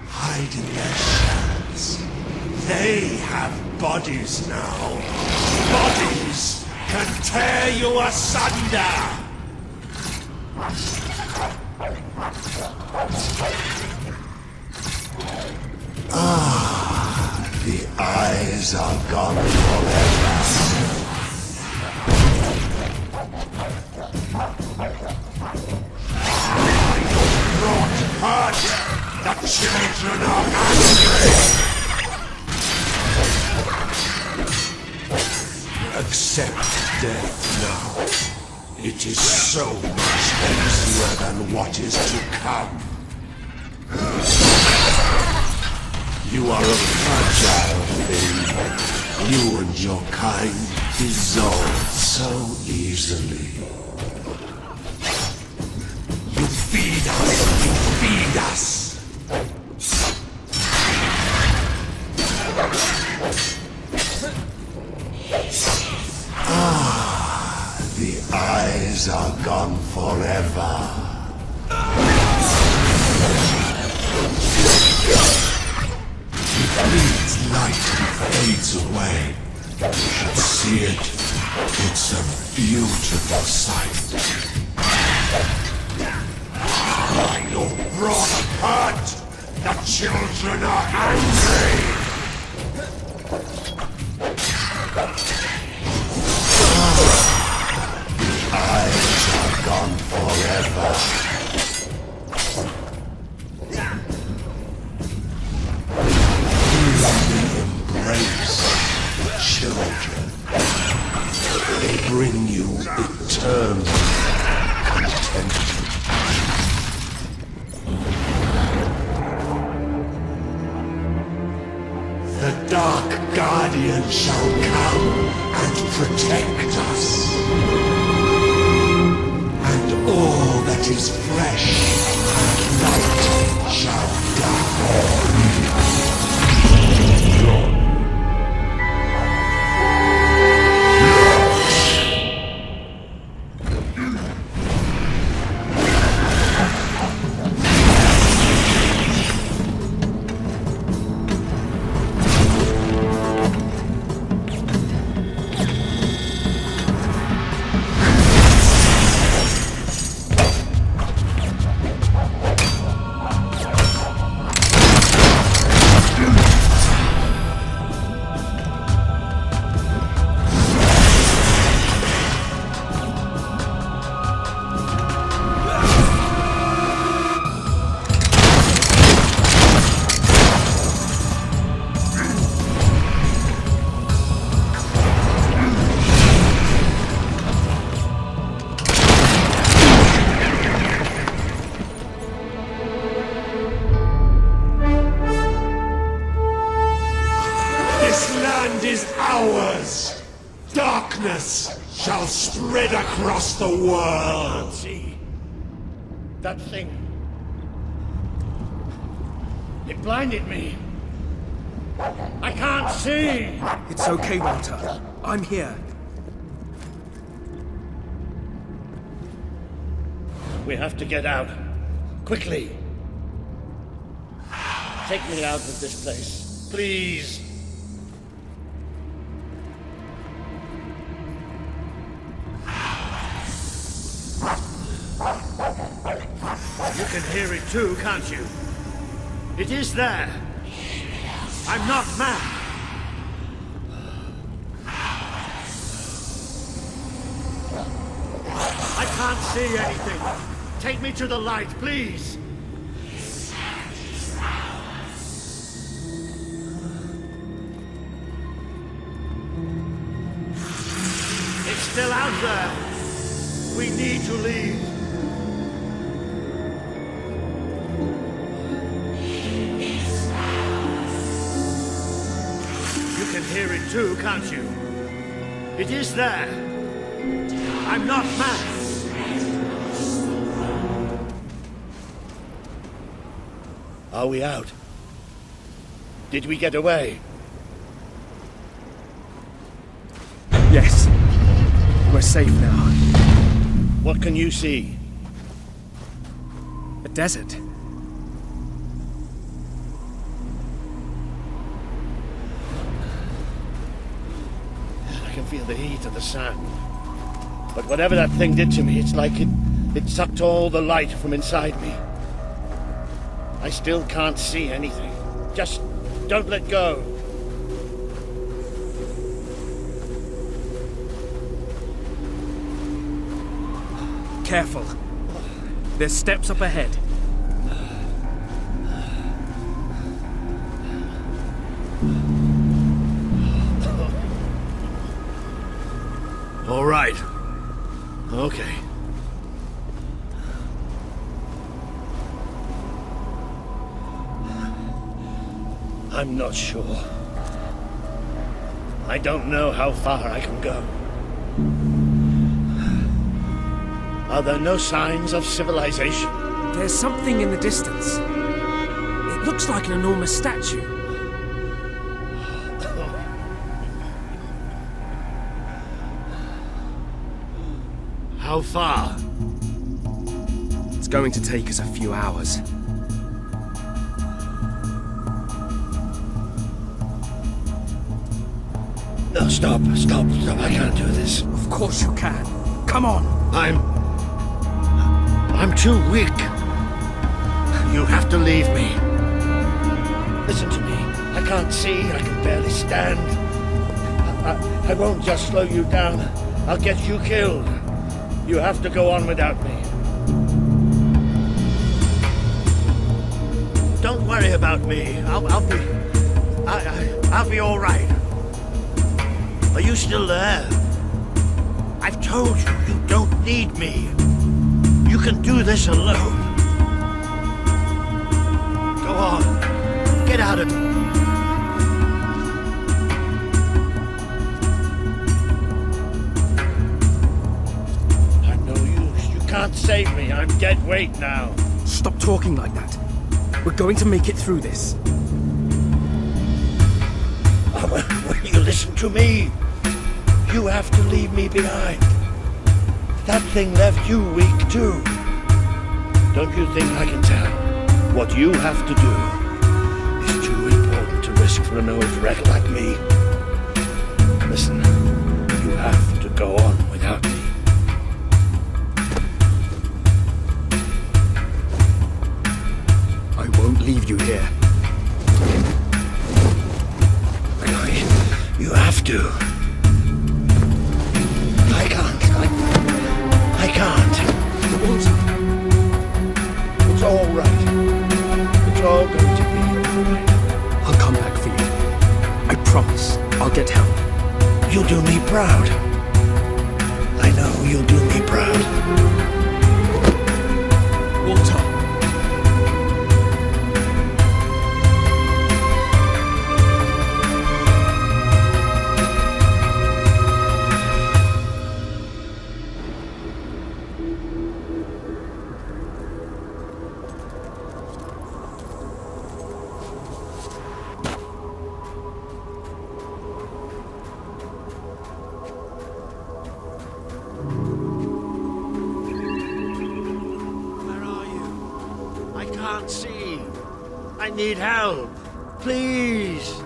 S14: hide in their shells. They have bodies now. Bodies can tear you asunder. Ah, the eyes are gone forever. Rot hurt. The children are angry. Accept death now. It is so much easier than what is to come. You are a fragile thing. You and your kind dissolve so easily. You feed us. You feed us. Ah, the eyes are gone forever. It bleeds light and fades away. You should see it. It's a beautiful sight. Your wrath hurt. The children are angry. Eyes are gone forever. Feel the embrace of children. They bring you eternal contentment. The Dark Guardian shall come and protect us. And all that is fresh and light shall shall spread across the world.
S10: See that thing? It blinded me. I can't see.
S3: It's okay, Walter. I'm here.
S10: We have to get out. Quickly. Take me out of this place, please.
S15: can hear it too, can't you? It is there. I'm not mad. I can't see anything. Take me to the light, please. It's still out there. We need to leave. You can hear it too, can't you? It is there. I'm not mad. Are we out? Did we get away?
S3: Yes. We're safe now.
S15: What can you see?
S3: A desert.
S15: I can feel the heat of the sand. But whatever that thing did to me, it's like it sucked all the light from inside me. I still can't see anything. Just don't let go.
S3: Careful. There's steps up ahead.
S15: All right. Okay. I'm not sure. I don't know how far I can go. Are there no signs of civilization?
S3: There's something in the distance. It looks like an enormous statue.
S15: How far?
S3: It's going to take us a few hours.
S15: No, stop. I can't do this.
S3: Of course you can. Come on.
S15: I'm too weak. You have to leave me. Listen to me. I can't see. I can barely stand. I won't just slow you down. I'll get you killed. You have to go on without me. Don't worry about me. I'll be all right. Are you still there? I've told you, you don't need me. You can do this alone. Go on. Get out of here. I'm no use. You can't save me. I'm dead weight now.
S3: Stop talking like that. We're going to make it through this.
S15: Will you listen to me? You have to leave me behind. That thing left you weak too. Don't you think I can tell? What you have to do is too important to risk for an old wreck like me. Listen, you have to go on without me.
S3: I won't leave you here.
S15: You have to. I can't. It's all right. It's all going to be all right.
S3: I'll come back for you. I promise. I'll get help.
S15: You'll do me proud. I know you'll do me proud.
S3: Walter.
S15: I need help. Please.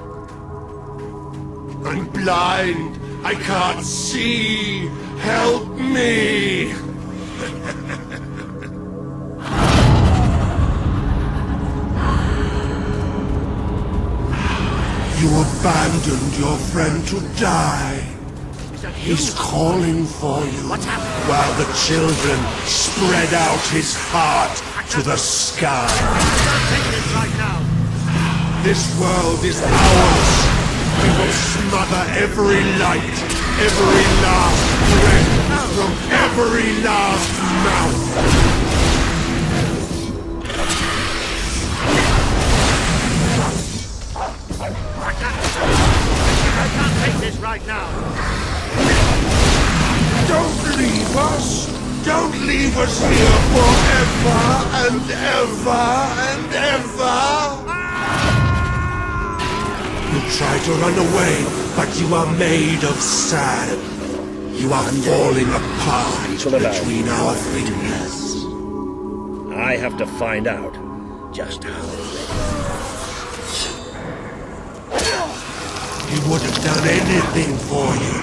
S14: I'm blind. I can't see. Help me. abandoned your friend to die. He's calling for you while the children spread out his heart to the sky. This world is ours. We will smother every light, every last breath from every last mouth.
S15: I can't take this right now.
S14: Don't leave us! Don't leave us here forever and ever and ever! You try to run away, but you are made of sand. You are falling apart between our fingers.
S8: I have to find out just how.
S14: He would have done anything for you.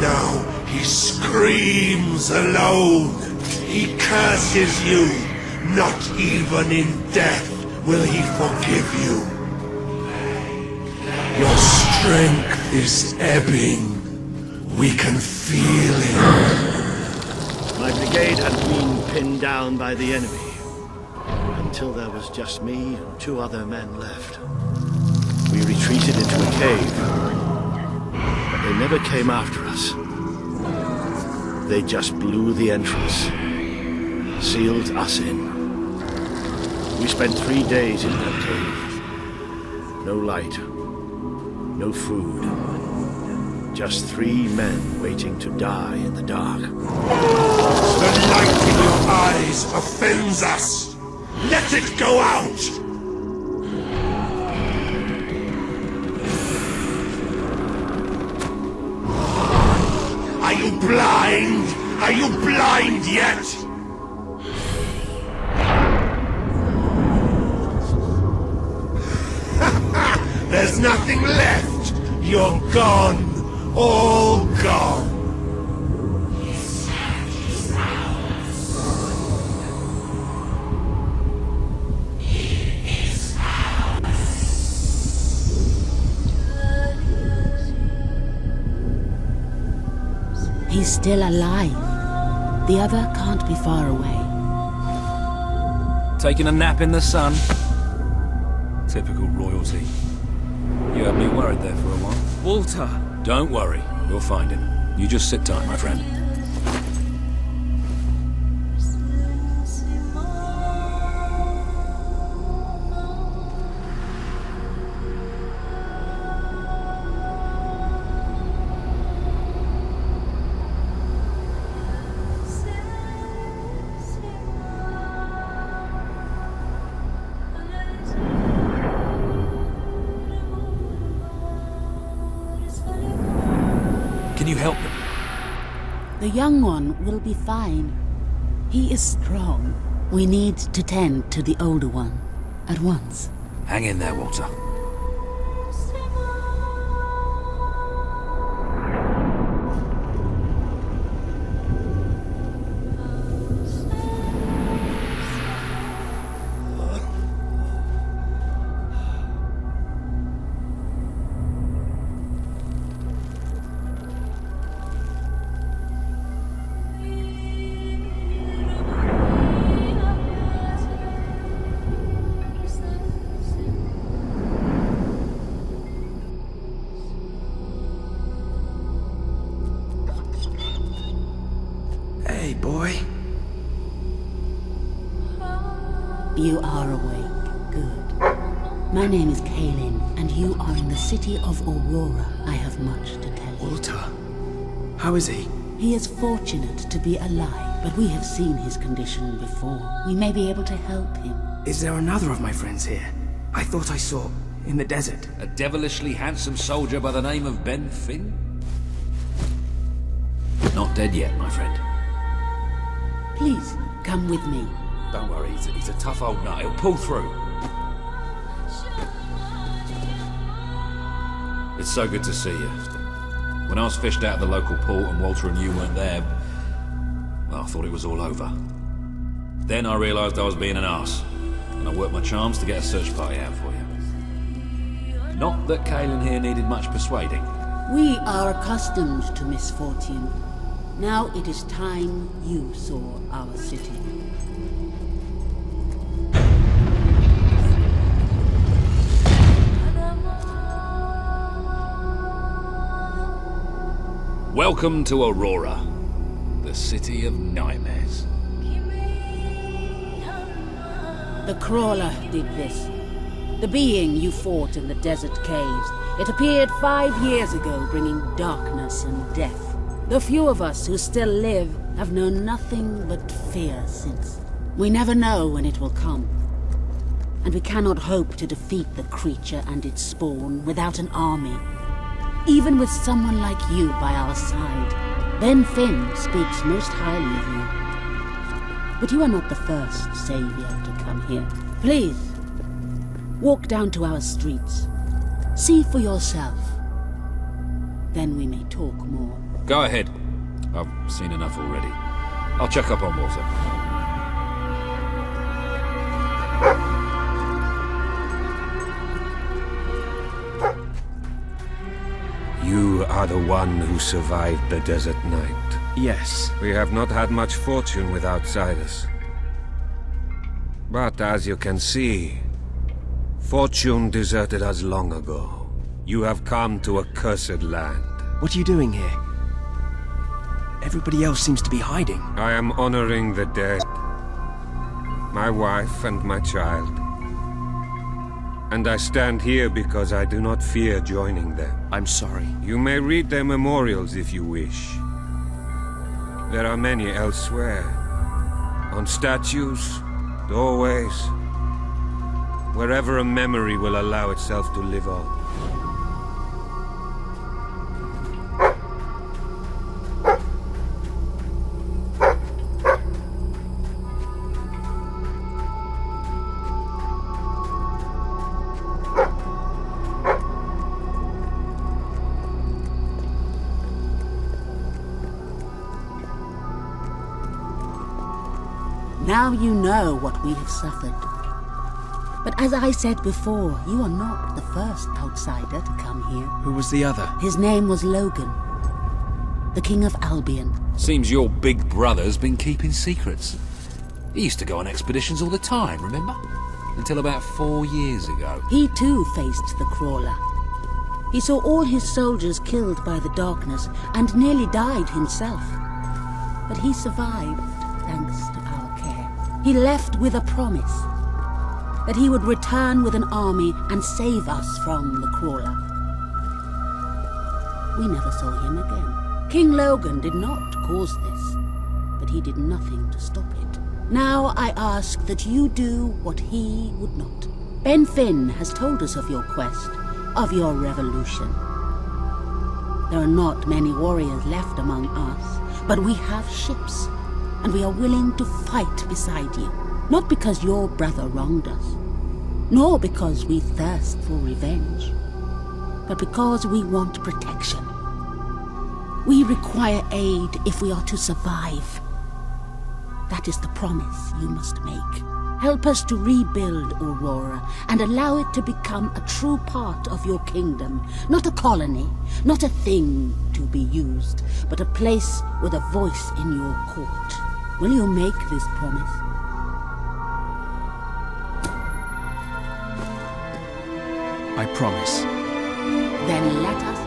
S14: Now he screams alone. He curses you. Not even in death will he forgive you. Your strength is ebbing. We can feel it.
S8: My brigade had been pinned down by the enemy until there was just me and 2 other men left. We retreated into a cave, but they never came after us. They just blew the entrance, sealed us in. We spent 3 days in that cave. No light, no food. Just 3 men waiting to die in the dark.
S14: The light in your eyes offends us. Let it go out! Are you blind? Are you blind yet? There's nothing left. You're gone. All gone.
S5: He's still alive. The other can't be far away.
S17: Taking a nap in the sun? Typical royalty. You had me worried there for a while.
S3: Walter!
S17: Don't worry, we'll find him. You just sit tight, my friend. Can you help them?
S5: The young one will be fine. He is strong. We need to tend to the older one at once.
S17: Hang in there, Walter.
S3: Hey, boy.
S5: You are awake. Good. My name is Kaelin, and you are in the city of Aurora. I have much to tell you.
S3: Walter. How is he?
S5: He is fortunate to be alive, but we have seen his condition before. We may be able to help him.
S3: Is there another of my friends here? I thought I saw in the desert.
S17: A devilishly handsome soldier by the name of Ben Finn? Not dead yet, my friend.
S5: Please, come with me.
S17: Don't worry, he's a tough old nut. He'll pull through. It's so good to see you. When I was fished out of the local port and Walter and you weren't there, well, I thought it was all over. Then I realised I was being an arse, and I worked my charms to get a search party out for you. Not that Kaelin here needed much persuading.
S5: We are accustomed to misfortune. Now it is time you saw our city.
S17: Welcome to Aurora, the city of nightmares.
S5: The crawler did this. The being you fought in the desert caves. It appeared 5 years ago, bringing darkness and death. The few of us who still live have known nothing but fear since. We never know when it will come. And we cannot hope to defeat the creature and its spawn without an army. Even with someone like you by our side, Ben Finn speaks most highly of you. But you are not the first savior to come here. Please, walk down to our streets. See for yourself. Then we may talk more.
S17: Go ahead. I've seen enough already. I'll check up on water.
S13: You are the one who survived the desert night.
S3: Yes.
S13: We have not had much fortune with outsiders. But as you can see, fortune deserted us long ago. You have come to a cursed land.
S3: What are you doing here? Everybody else seems to be hiding.
S13: I am honoring the dead. My wife and my child. And I stand here because I do not fear joining them.
S3: I'm sorry.
S13: You may read their memorials if you wish. There are many elsewhere. On statues, doorways, wherever a memory will allow itself to live on.
S5: Now you know what we have suffered. But as I said before, you are not the first outsider to come here.
S3: Who was the other?
S5: His name was Logan, the King of Albion.
S17: Seems your big brother's been keeping secrets. He used to go on expeditions all the time, remember? Until about 4 years ago.
S5: He too faced the crawler. He saw all his soldiers killed by the darkness and nearly died himself. But he survived thanks to our care. He left with a promise that he would return with an army and save us from the crawler. We never saw him again. King Logan did not cause this, but he did nothing to stop it. Now I ask that you do what he would not. Ben Finn has told us of your quest, of your revolution. There are not many warriors left among us, but we have ships, and we are willing to fight beside you. Not because your brother wronged us, nor because we thirst for revenge, but because we want protection. We require aid if we are to survive. That is the promise you must make. Help us to rebuild Aurora and allow it to become a true part of your kingdom. Not a colony, not a thing to be used, but a place with a voice in your court. Will you make this promise?
S3: I promise.
S5: Then let us.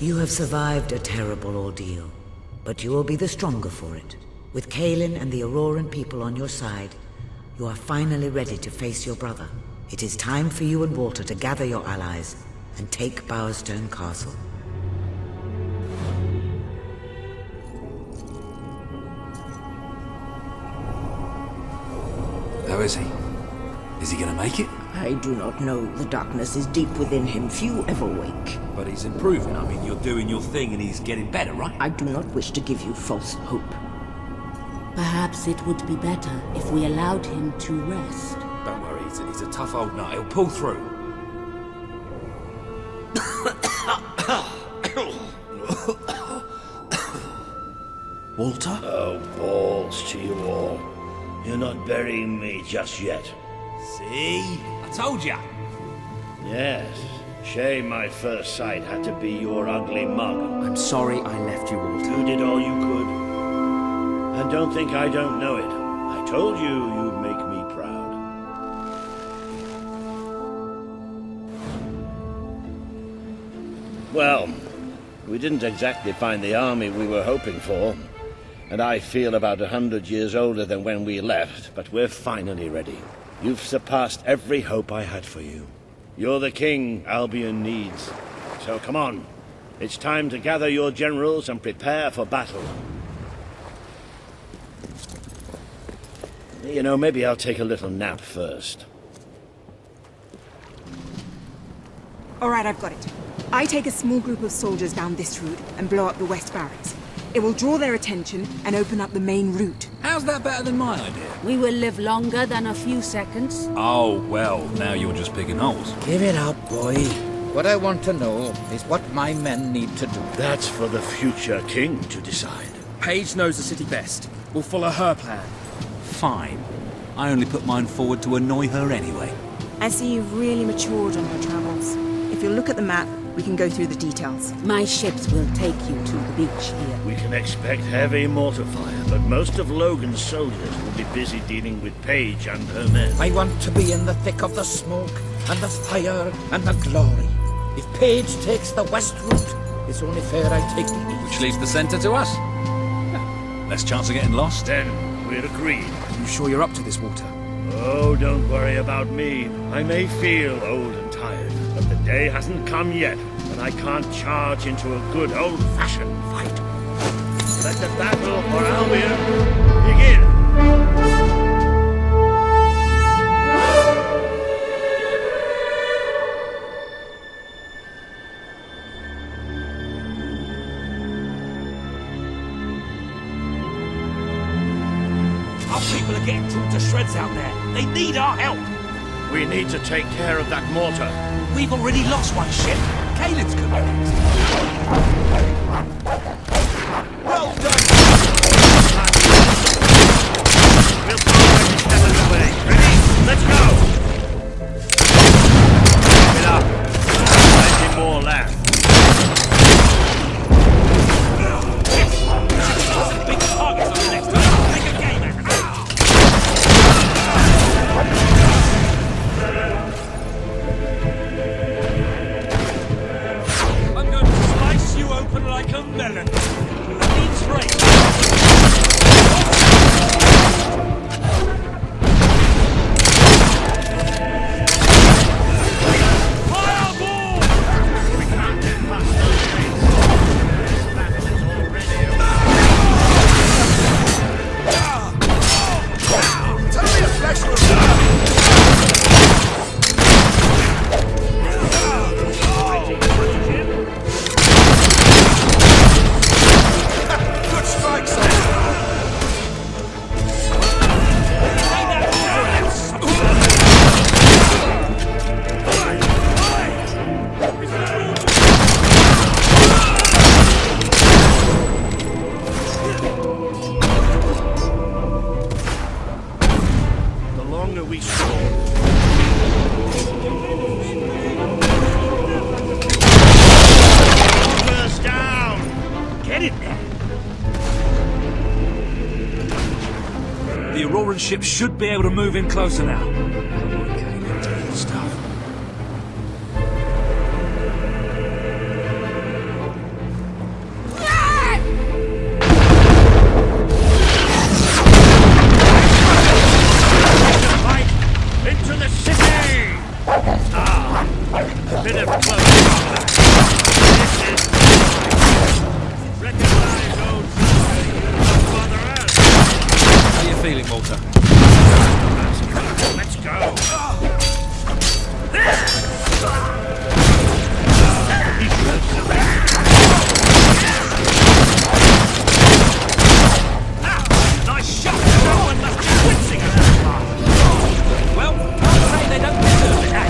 S7: You have survived a terrible ordeal, but you will be the stronger for it. With Kaelin and the Auroran people on your side, you are finally ready to face your brother. It is time for you and Walter to gather your allies and take Bowerstone Castle.
S17: How is he? Is he gonna make it?
S20: I do not know. The darkness is deep within him. Few ever wake.
S17: But he's improving. I mean, you're doing your thing and he's getting better, right?
S20: I do not wish to give you false hope.
S5: Perhaps it would be better if we allowed him to rest.
S17: Don't worry, he's a tough old nut. He'll pull through.
S15: Walter?
S19: Oh, balls to you all. You're not burying me just yet.
S17: See? I told ya.
S19: Yes. Shame my first sight had to be your ugly mug.
S3: I'm sorry I left you, Walter.
S19: You did all you could. And don't think I don't know it. I told you you'd make me proud. Well, we didn't exactly find the army we were hoping for. And I feel about 100 years older than when we left, but we're finally ready. You've surpassed every hope I had for you. You're the king Albion needs. So come on. It's time to gather your generals and prepare for battle. You know, maybe I'll take a little nap first.
S18: All right, I've got it. I take a small group of soldiers down this route and blow up the west barracks. It will draw their attention and open up the main route.
S17: How's that better than my idea?
S5: We will live longer than a few seconds.
S17: Oh, well, now you're just picking holes.
S12: Give it up, boy. What I want to know is what my men need to do.
S19: That's for the future king to decide.
S3: Paige knows the city best. We'll follow her plan.
S17: Fine. I only put mine forward to annoy her anyway.
S18: I see you've really matured on your travels. If you look at the map, we can go through the details.
S5: My ships will take you to the beach here.
S19: We can expect heavy mortar fire, but most of Logan's soldiers will be busy dealing with Paige and her men.
S12: I want to be in the thick of the smoke and the fire and the glory. If Paige takes the west route, it's only fair I take the east.
S17: Which leaves the centre to us. Less chance of getting lost.
S19: Then we're agreed.
S3: Are you sure you're up to this, Walter?
S19: Oh, don't worry about me. I may feel old and tired, but the day hasn't come yet when I can't charge into a good old-fashioned fight. Let the battle for Albion begin!
S17: Our people are getting torn to shreds out there. They need our help.
S19: We need to take care of that mortar.
S17: We've already lost one ship. Kaelin's coming.
S4: Well done!
S19: We'll follow every step of the way. Ready? Let's go! Keep it up. Plenty more left.
S17: Big targets on the next one. Make a game out of it. I'm going to slice you open like a melon. Needs rain. Fireball!
S19: We can't get past those gates. This battle is already over.
S4: Tell me a flesh wound! Good strike, soldier!
S19: The longer we stall, burst down!
S17: Get in there. The Auroran ship should be able to move in closer now.
S2: Stuff.
S19: Fight into the city! Ah, a bit of close combat. This is recognize old Father Earth.
S17: How are you feeling, Walter?
S19: Let's go.
S17: Nice shot! Someone must be wincing at that part. Well, I'd say they don't deserve it, eh?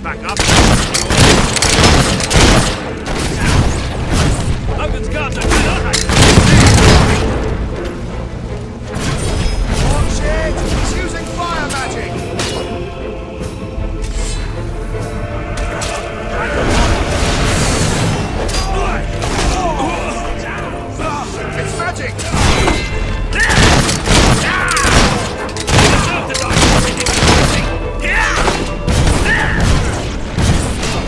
S8: back up.
S17: Logan's guards are good, aren't they?
S4: Watch it! He's using fire magic! It's magic!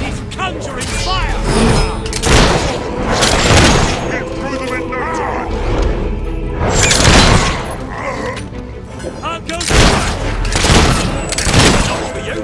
S17: He's conjuring fire!
S14: Get through them in no time!
S17: Can't go not for you!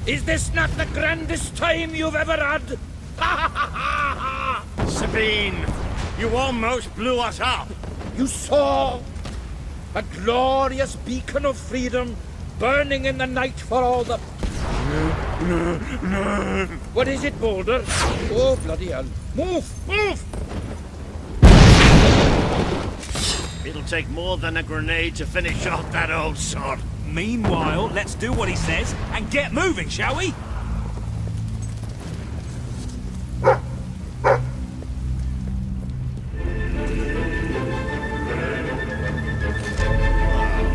S12: Is this not the grandest time you've ever had?
S8: Sabine, you almost blew us up.
S12: You saw a glorious beacon of freedom burning in the night for all the... What is it, Boulder? Oh, bloody hell. Move! Move!
S8: It'll take more than a grenade to finish off that old sod.
S17: Meanwhile, let's do what he says and get moving, shall we?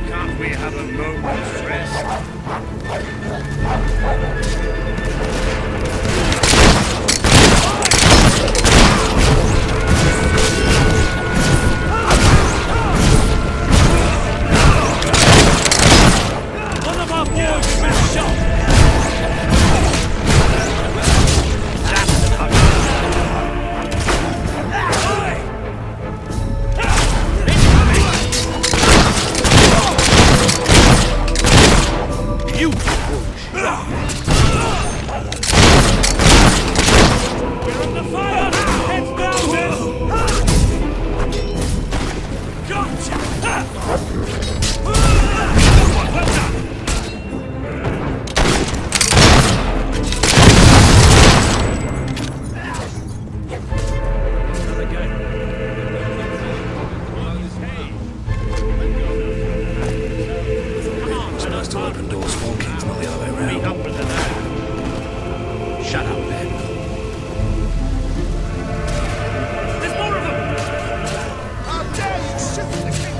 S8: Can't we have a moment's rest?
S17: One of our boys has been shot!
S8: You
S17: We're under fire! Heads down, then! Gotcha! Well done! Another game.
S9: It's nice to open doors for kings, not the other way
S8: Be
S9: around.
S8: humble to that.
S9: Shut up, Ben.
S17: There's more of them!
S4: How dare you shoot the king!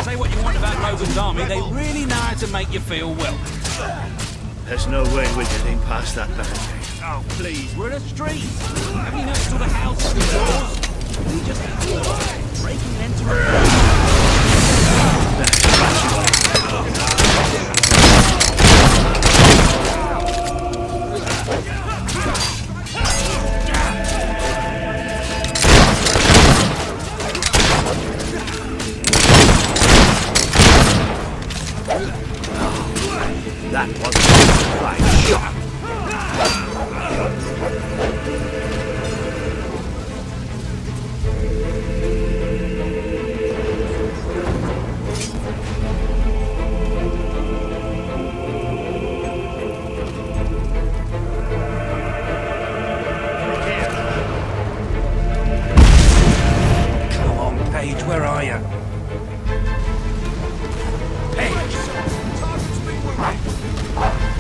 S17: Say what you want about Logan's army, they really know how to make you feel welcome.
S8: There's no way we're getting past that barricade.
S17: Oh, please, we're in a street. Have you noticed all the houses and doors? We just breaking and entering.
S8: That was the right shot.
S17: Come on, Paige, where are you? Paige!
S4: Target's been wounded.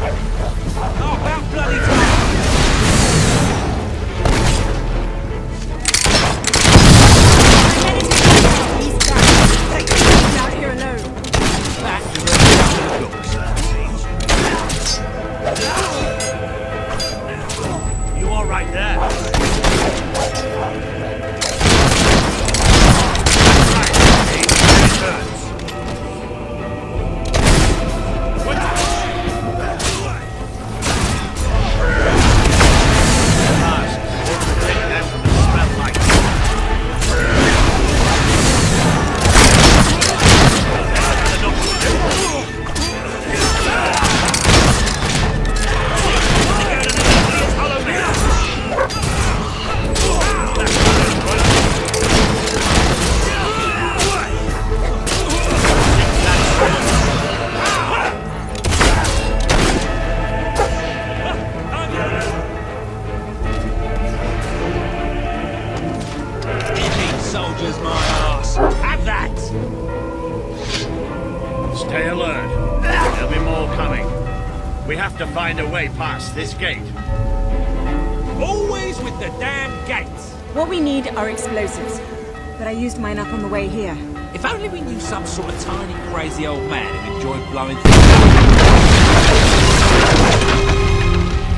S8: We have to find a way past this gate.
S12: Always with the damn gates.
S18: What we need are explosives. But I used mine up on the way here.
S17: If only we knew some sort of tiny, crazy old man who enjoyed blowing things up.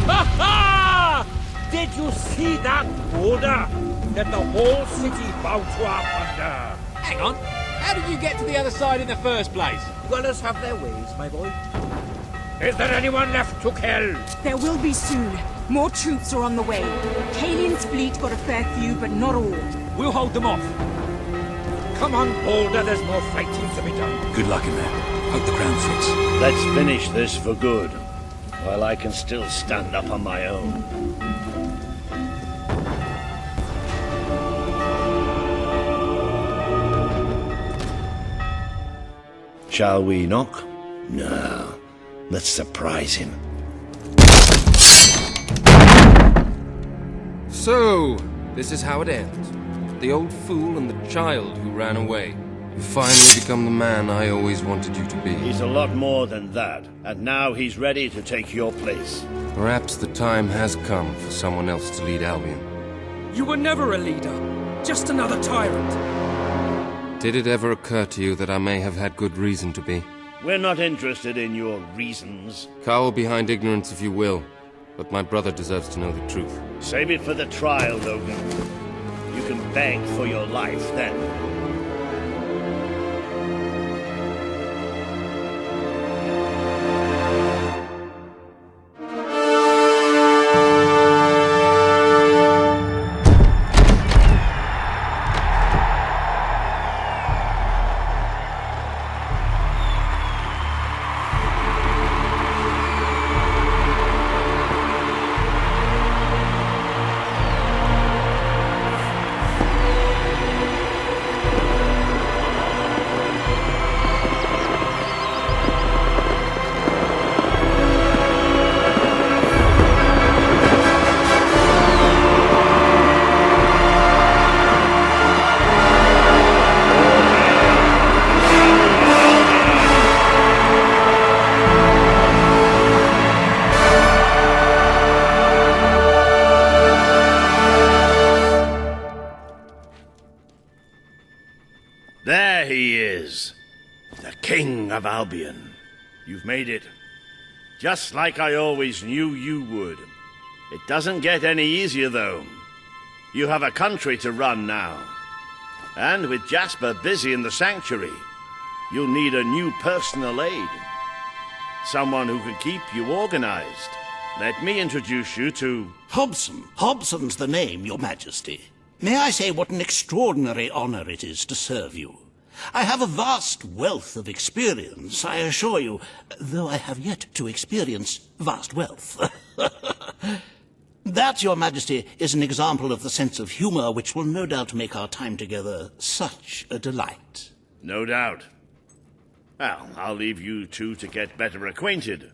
S12: Ha ha! Did you see that boulder that the whole city bowed to up under?
S17: Hang on. How did you get to the other side in the first place?
S12: Dwellers have their ways, my boy. Is there anyone left to kill?
S18: There will be soon. More troops are on the way. Kalian's fleet got a fair few, but not all.
S17: We'll hold them off.
S12: Come on, Boulder, there's more fighting to be done.
S17: Good luck in that. Hope the crown fits.
S8: Let's finish this for good, while I can still stand up on my own. Shall we knock? No. Let's surprise him.
S11: So, this is how it ends. The old fool and the child who ran away. You finally become the man I always wanted you to be.
S8: He's a lot more than that, and now he's ready to take your place.
S11: Perhaps the time has come for someone else to lead Albion.
S3: You were never a leader, just another tyrant.
S11: Did it ever occur to you that I may have had good reason to be?
S8: We're not interested in your reasons.
S11: Cower behind ignorance if you will, but my brother deserves to know the truth.
S8: Save it for the trial, Logan. You can beg for your life then. There he is, the King of Albion. You've made it, just like I always knew you would. It doesn't get any easier, though. You have a country to run now. And with Jasper busy in the sanctuary, you'll need a new personal aide. Someone who can keep you organized. Let me introduce you to...
S15: Hobson. Hobson's the name, Your Majesty. May I say what an extraordinary honor it is to serve you? I have a vast wealth of experience, I assure you, though I have yet to experience vast wealth. That, Your Majesty, is an example of the sense of humor which will no doubt make our time together such a delight.
S8: No doubt. Well, I'll leave you two to get better acquainted.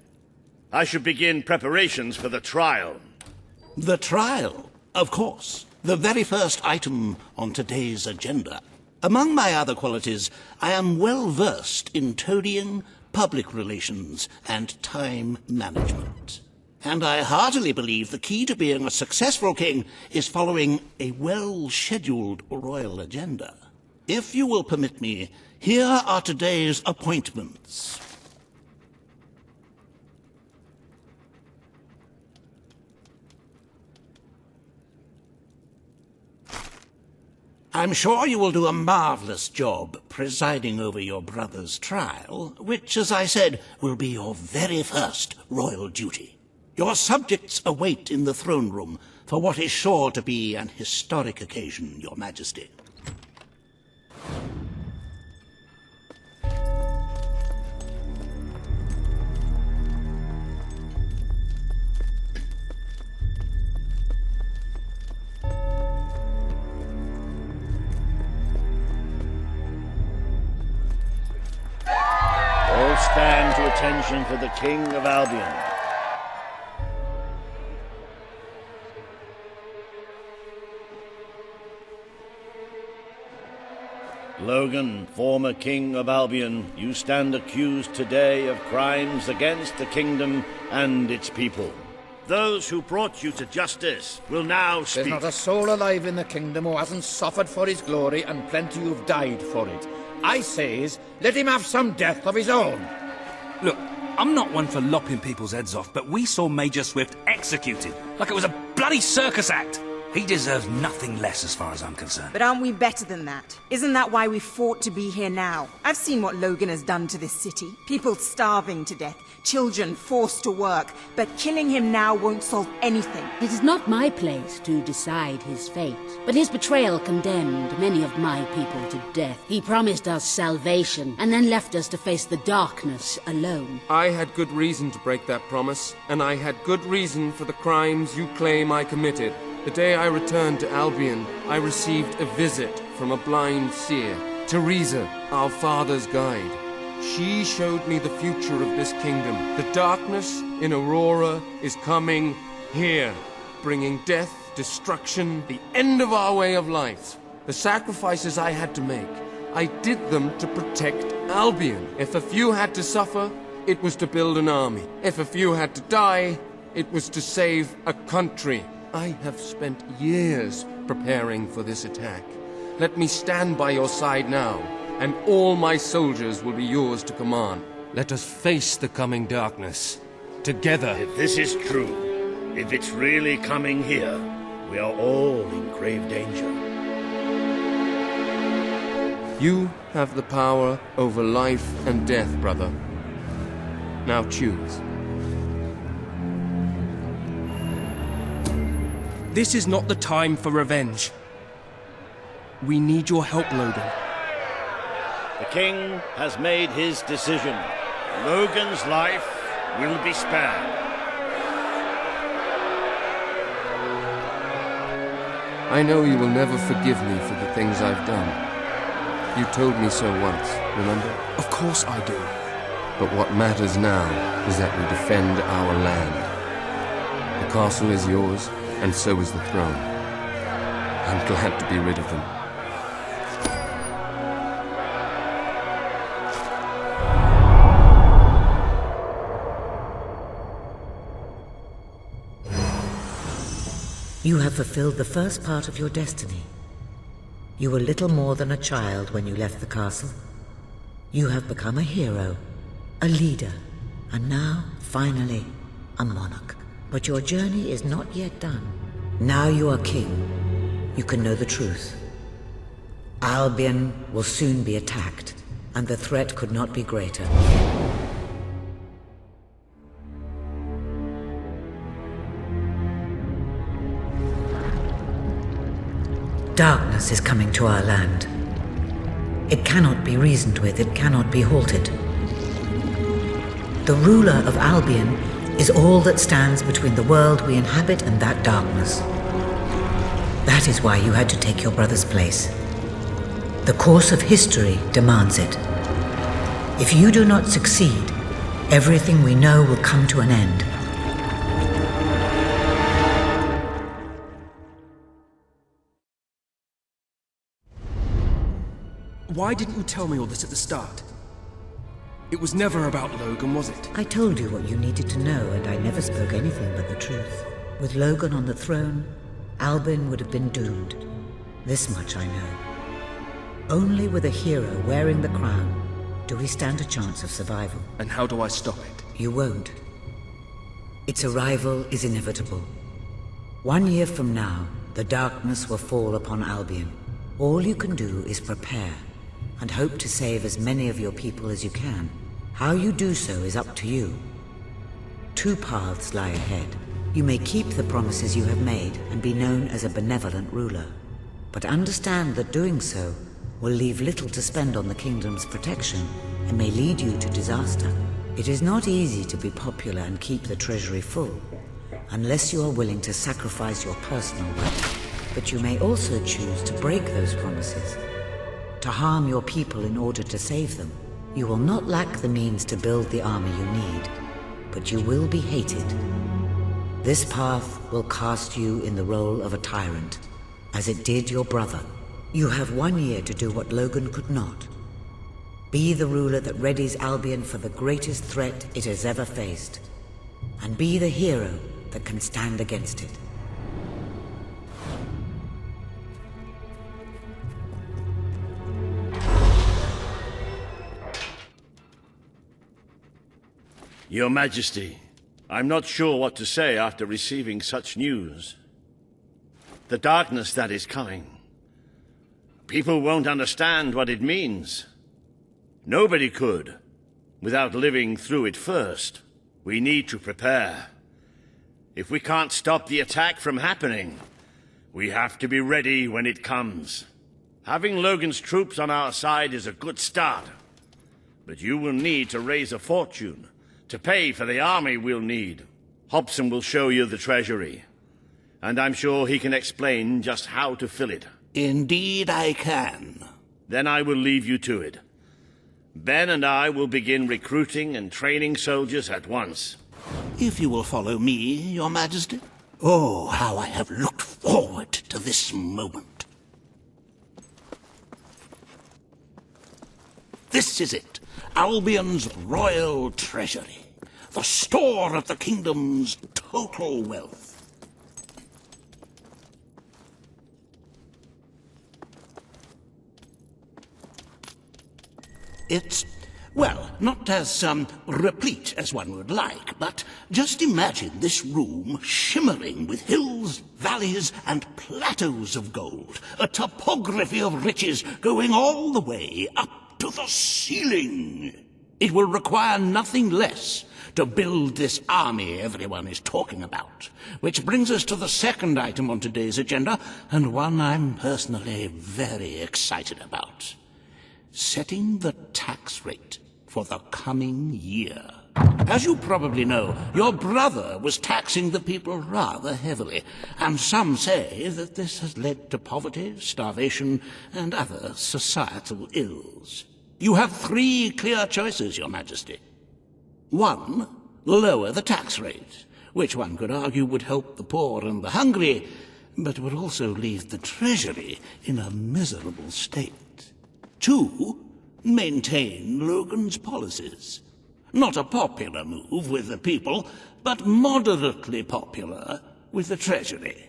S8: I should begin preparations for the trial.
S15: The trial, of course. The very first item on today's agenda. Among my other qualities, I am well versed in toadying, public relations, and time management. And I heartily believe the key to being a successful king is following a well-scheduled royal agenda. If you will permit me, here are today's appointments. I'm sure you will do a marvelous job presiding over your brother's trial, which, as I said, will be your very first royal duty. Your subjects await in the throne room for what is sure to be an historic occasion, Your Majesty.
S8: All stand to attention for the King of Albion. Logan, former king of Albion, you stand accused today of crimes against the kingdom and its people. Those who brought you to justice will now speak.
S12: There's not a soul alive in the kingdom who hasn't suffered for his glory, and plenty who've died for it. I says, let him have some death of his own.
S17: Look, I'm not one for lopping people's heads off, but we saw Major Swift executed like it was a bloody circus act. He deserves nothing less as far as I'm concerned.
S18: But aren't we better than that? Isn't that why we fought to be here now? I've seen what Logan has done to this city. People starving to death, children forced to work, but killing him now won't solve anything.
S5: It is not my place to decide his fate, but his betrayal condemned many of my people to death. He promised us salvation, and then left us to face the darkness alone.
S11: I had good reason to break that promise, and I had good reason for the crimes you claim I committed. The day I returned to Albion, I received a visit from a blind seer, Teresa, our father's guide. She showed me the future of this kingdom. The darkness in Aurora is coming here, bringing death, destruction, the end of our way of life. The sacrifices I had to make, I did them to protect Albion. If a few had to suffer, it was to build an army. If a few had to die, it was to save a country. I have spent years preparing for this attack. Let me stand by your side now, and all my soldiers will be yours to command. Let us face the coming darkness, together.
S8: If this is true, if it's really coming here, we are all in grave danger.
S11: You have the power over life and death, brother. Now choose.
S3: This is not the time for revenge. We need your help, Logan.
S8: The king has made his decision. Logan's life will be spared.
S11: I know you will never forgive me for the things I've done. You told me so once, remember?
S3: Of course I do.
S11: But what matters now is that we defend our land. The castle is yours, and so is the throne. I'm glad to be rid of them.
S7: You have fulfilled the first part of your destiny. You were little more than a child when you left the castle. You have become a hero, a leader, and now, finally, a monarch. But your journey is not yet done. Now you are king. You can know the truth. Albion will soon be attacked, and the threat could not be greater. Darkness is coming to our land. It cannot be reasoned with, it cannot be halted. The ruler of Albion is all that stands between the world we inhabit and that darkness. That is why you had to take your brother's place. The course of history demands it. If you do not succeed, everything we know will come to an end.
S3: Why didn't you tell me all this at the start? It was never about Logan, was it?
S7: I told you what you needed to know, and I never spoke anything but the truth. With Logan on the throne, Albion would have been doomed. This much I know. Only with a hero wearing the crown do we stand a chance of survival.
S3: And how do I stop it?
S7: You won't. Its arrival is inevitable. 1 year from now, the darkness will fall upon Albion. All you can do is prepare, and hope to save as many of your people as you can. How you do so is up to you. 2 paths lie ahead. You may keep the promises you have made and be known as a benevolent ruler. But understand that doing so will leave little to spend on the kingdom's protection and may lead you to disaster. It is not easy to be popular and keep the treasury full, unless you are willing to sacrifice your personal wealth. But you may also choose to break those promises, to harm your people in order to save them. You will not lack the means to build the army you need, but you will be hated. This path will cast you in the role of a tyrant, as it did your brother. You have 1 year to do what Logan could not. Be the ruler that readies Albion for the greatest threat it has ever faced. And be the hero that can stand against it.
S8: Your Majesty, I'm not sure what to say after receiving such news. The darkness that is coming. People won't understand what it means. Nobody could, without living through it first. We need to prepare. If we can't stop the attack from happening, we have to be ready when it comes. Having Logan's troops on our side is a good start. But you will need to raise a fortune to pay for the army we'll need. Hobson will show you the treasury, and I'm sure he can explain just how to fill it.
S15: Indeed I can.
S8: Then I will leave you to it. Ben and I will begin recruiting and training soldiers at once.
S15: If you will follow me, Your Majesty. Oh, how I have looked forward to this moment. This is it. Albion's royal treasury. The store of the kingdom's total wealth. It's, well, not as replete as one would like, but just imagine this room shimmering with hills, valleys, and plateaus of gold. A topography of riches going all the way up to the ceiling. It will require nothing less to build this army everyone is talking about. Which brings us to the second item on today's agenda, and one I'm personally very excited about. Setting the tax rate for the coming year. As you probably know, your brother was taxing the people rather heavily, and some say that this has led to poverty, starvation, and other societal ills. You have 3 clear choices, Your Majesty. 1, lower the tax rate, which one could argue would help the poor and the hungry, but would also leave the treasury in a miserable state. 2, maintain Logan's policies. Not a popular move with the people, but moderately popular with the treasury.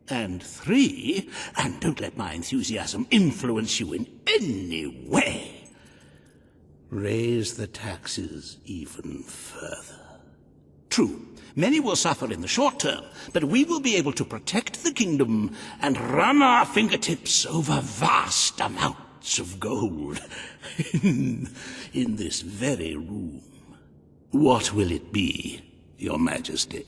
S15: And 3, and don't let my enthusiasm influence you in any way, raise the taxes even further. True, many will suffer in the short term, but we will be able to protect the kingdom and run our fingertips over vast amounts of gold in this very room. What will it be, Your Majesty?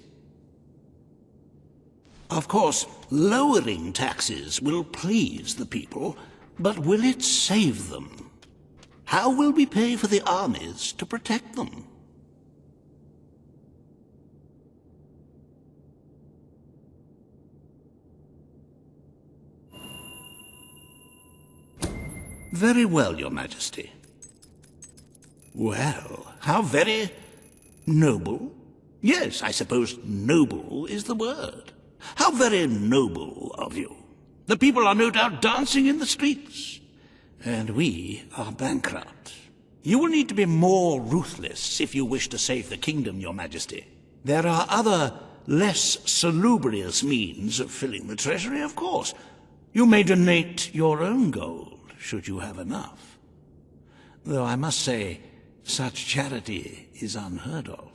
S15: Of course, lowering taxes will please the people, but will it save them? How will we pay for the armies to protect them? Very well, Your Majesty. Well, how very noble. Yes, I suppose noble is the word. How very noble of you. The people are no doubt dancing in the streets. And we are bankrupt. You will need to be more ruthless if you wish to save the kingdom, Your Majesty. There are other, less salubrious means of filling the treasury, of course. You may donate your own gold, should you have enough. Though I must say, such charity is unheard of.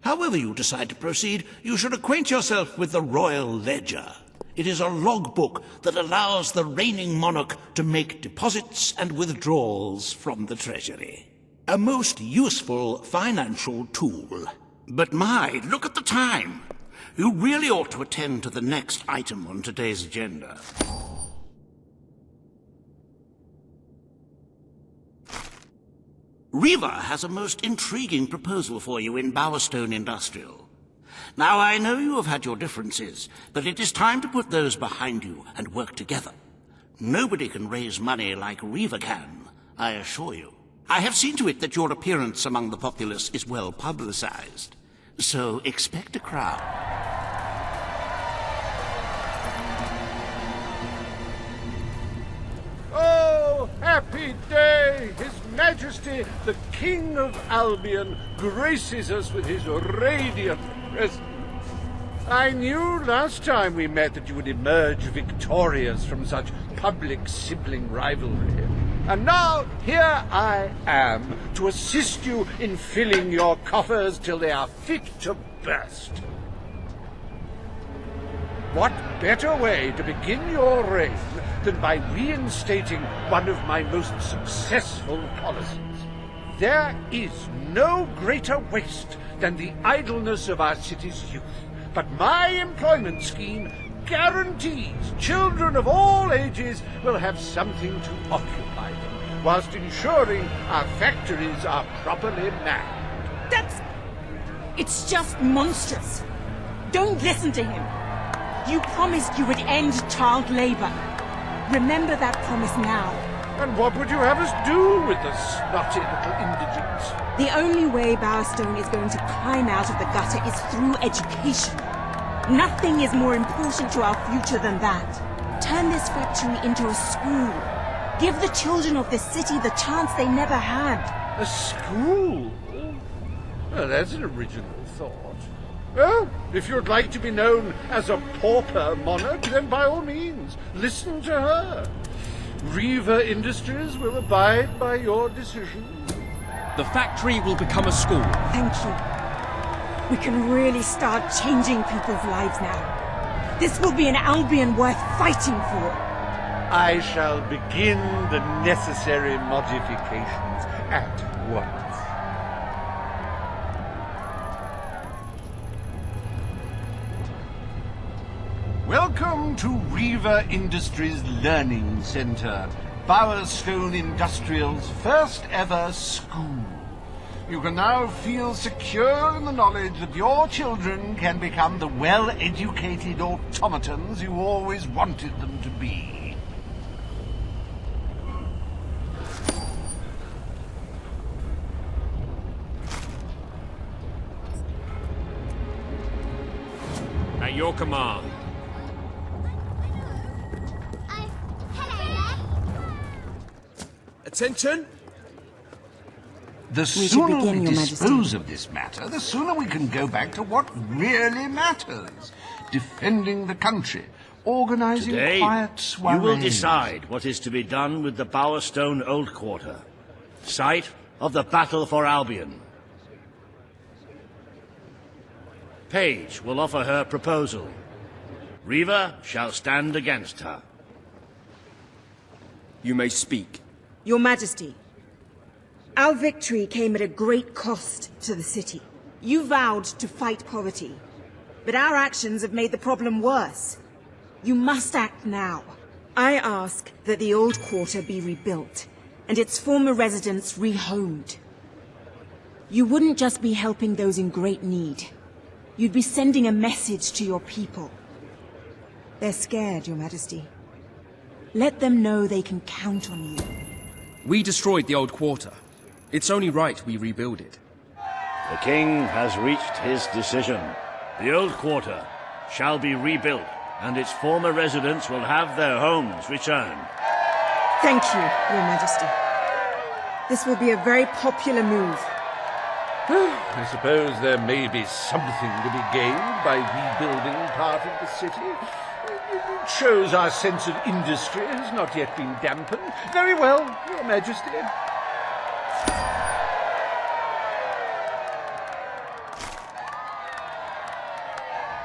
S15: However you decide to proceed, you should acquaint yourself with the royal ledger. It is a logbook that allows the reigning monarch to make deposits and withdrawals from the treasury. A most useful financial tool. But my, look at the time. You really ought to attend to the next item on today's agenda. Riva has a most intriguing proposal for you in Bowerstone Industrial. Now, I know you have had your differences, but it is time to put those behind you and work together. Nobody can raise money like Riva can, I assure you. I have seen to it that your appearance among the populace is well publicized, so expect a crowd.
S1: Happy day! His Majesty, the King of Albion, graces us with his radiant presence. I knew last time we met that you would emerge victorious from such public sibling rivalry. And now, here I am, to assist you in filling your coffers till they are fit to burst. What better way to begin your reign than by reinstating one of my most successful policies? There is no greater waste than the idleness of our city's youth. But my employment scheme guarantees children of all ages will have something to occupy them, whilst ensuring our factories are properly manned.
S18: It's just monstrous. Don't listen to him. You promised you would end child labor. Remember that promise now.
S1: And what would you have us do with the snotty little indigents?
S18: The only way Bowerstone is going to climb out of the gutter is through education. Nothing is more important to our future than that. Turn this factory into a school. Give the children of the city the chance they never had.
S1: A school? Well, that's an original thought. Well, if you'd like to be known as a pauper monarch, then by all means, listen to her. Riva Industries will abide by your decision.
S3: The factory will become a school.
S18: Thank you. We can really start changing people's lives now. This will be an Albion worth fighting for.
S1: I shall begin the necessary modifications at once. Welcome to Riva Industries Learning Center, Bowerstone Industrial's first ever school. You can now feel secure in the knowledge that your children can become the well-educated automatons you always wanted them to be.
S13: At your command.
S3: Attention!
S1: The sooner we dispose of this matter, the sooner we can go back to what really matters. Defending the country, organizing
S8: Today,
S1: quiet soirees.
S8: you will decide what is to be done with the Bowerstone Old Quarter, site of the Battle for Albion. Paige will offer her proposal. Riva shall stand against her.
S3: You may speak.
S18: Your Majesty, our victory came at a great cost to the city. You vowed to fight poverty, but our actions have made the problem worse. You must act now. I ask that the old quarter be rebuilt, and its former residents rehomed. You wouldn't just be helping those in great need. You'd be sending a message to your people. They're scared, Your Majesty. Let them know they can count on you.
S3: We destroyed the old quarter. It's only right we rebuild it.
S8: The king has reached his decision. The old quarter shall be rebuilt, and its former residents will have their homes returned.
S18: Thank you, Your Majesty. This will be a very popular move.
S1: I suppose there may be something to be gained by rebuilding part of the city. It shows our sense of industry has not yet been dampened. Very well, Your Majesty.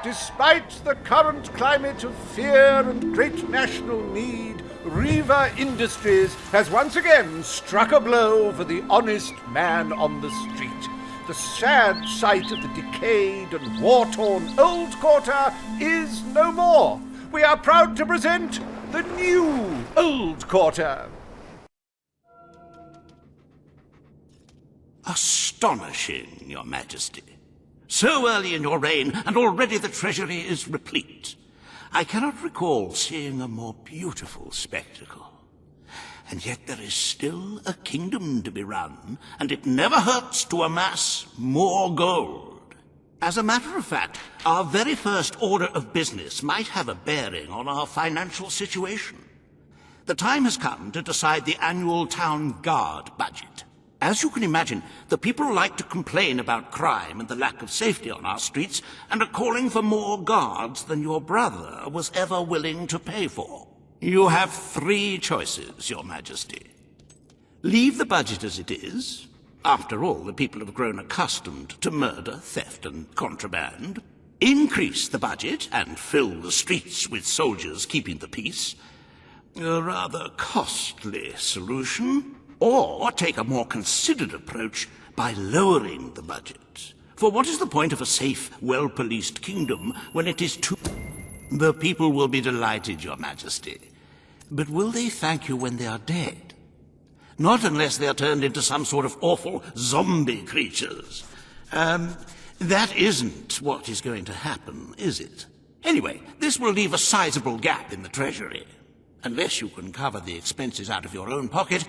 S1: Despite the current climate of fear and great national need, Riva Industries has once again struck a blow for the honest man on the street. The sad sight of the decayed and war-torn old quarter is no more. We are proud to present the new old quarter.
S21: Astonishing, Your Majesty. So early in your reign, and already the treasury is replete. I cannot recall seeing a more beautiful spectacle. And yet there is still a kingdom to be run, and it never hurts to amass more gold. As a matter of fact, our very first order of business might have a bearing on our financial situation. The time has come to decide the annual town guard budget. As you can imagine, the people like to complain about crime and the lack of safety on our streets, and are calling for more guards than your brother was ever willing to pay for. You have 3 choices, Your Majesty. Leave the budget as it is. After all, the people have grown accustomed to murder, theft, and contraband. Increase the budget and fill the streets with soldiers keeping the peace. A rather costly solution. Or take a more considered approach by lowering the budget. For what is the point of a safe, well-policed kingdom when it is too... The people will be delighted, Your Majesty. But will they thank you when they are dead? Not unless they are turned into some sort of awful zombie creatures. That isn't what is going to happen, is it? Anyway, this will leave a sizable gap in the treasury. Unless you can cover the expenses out of your own pocket,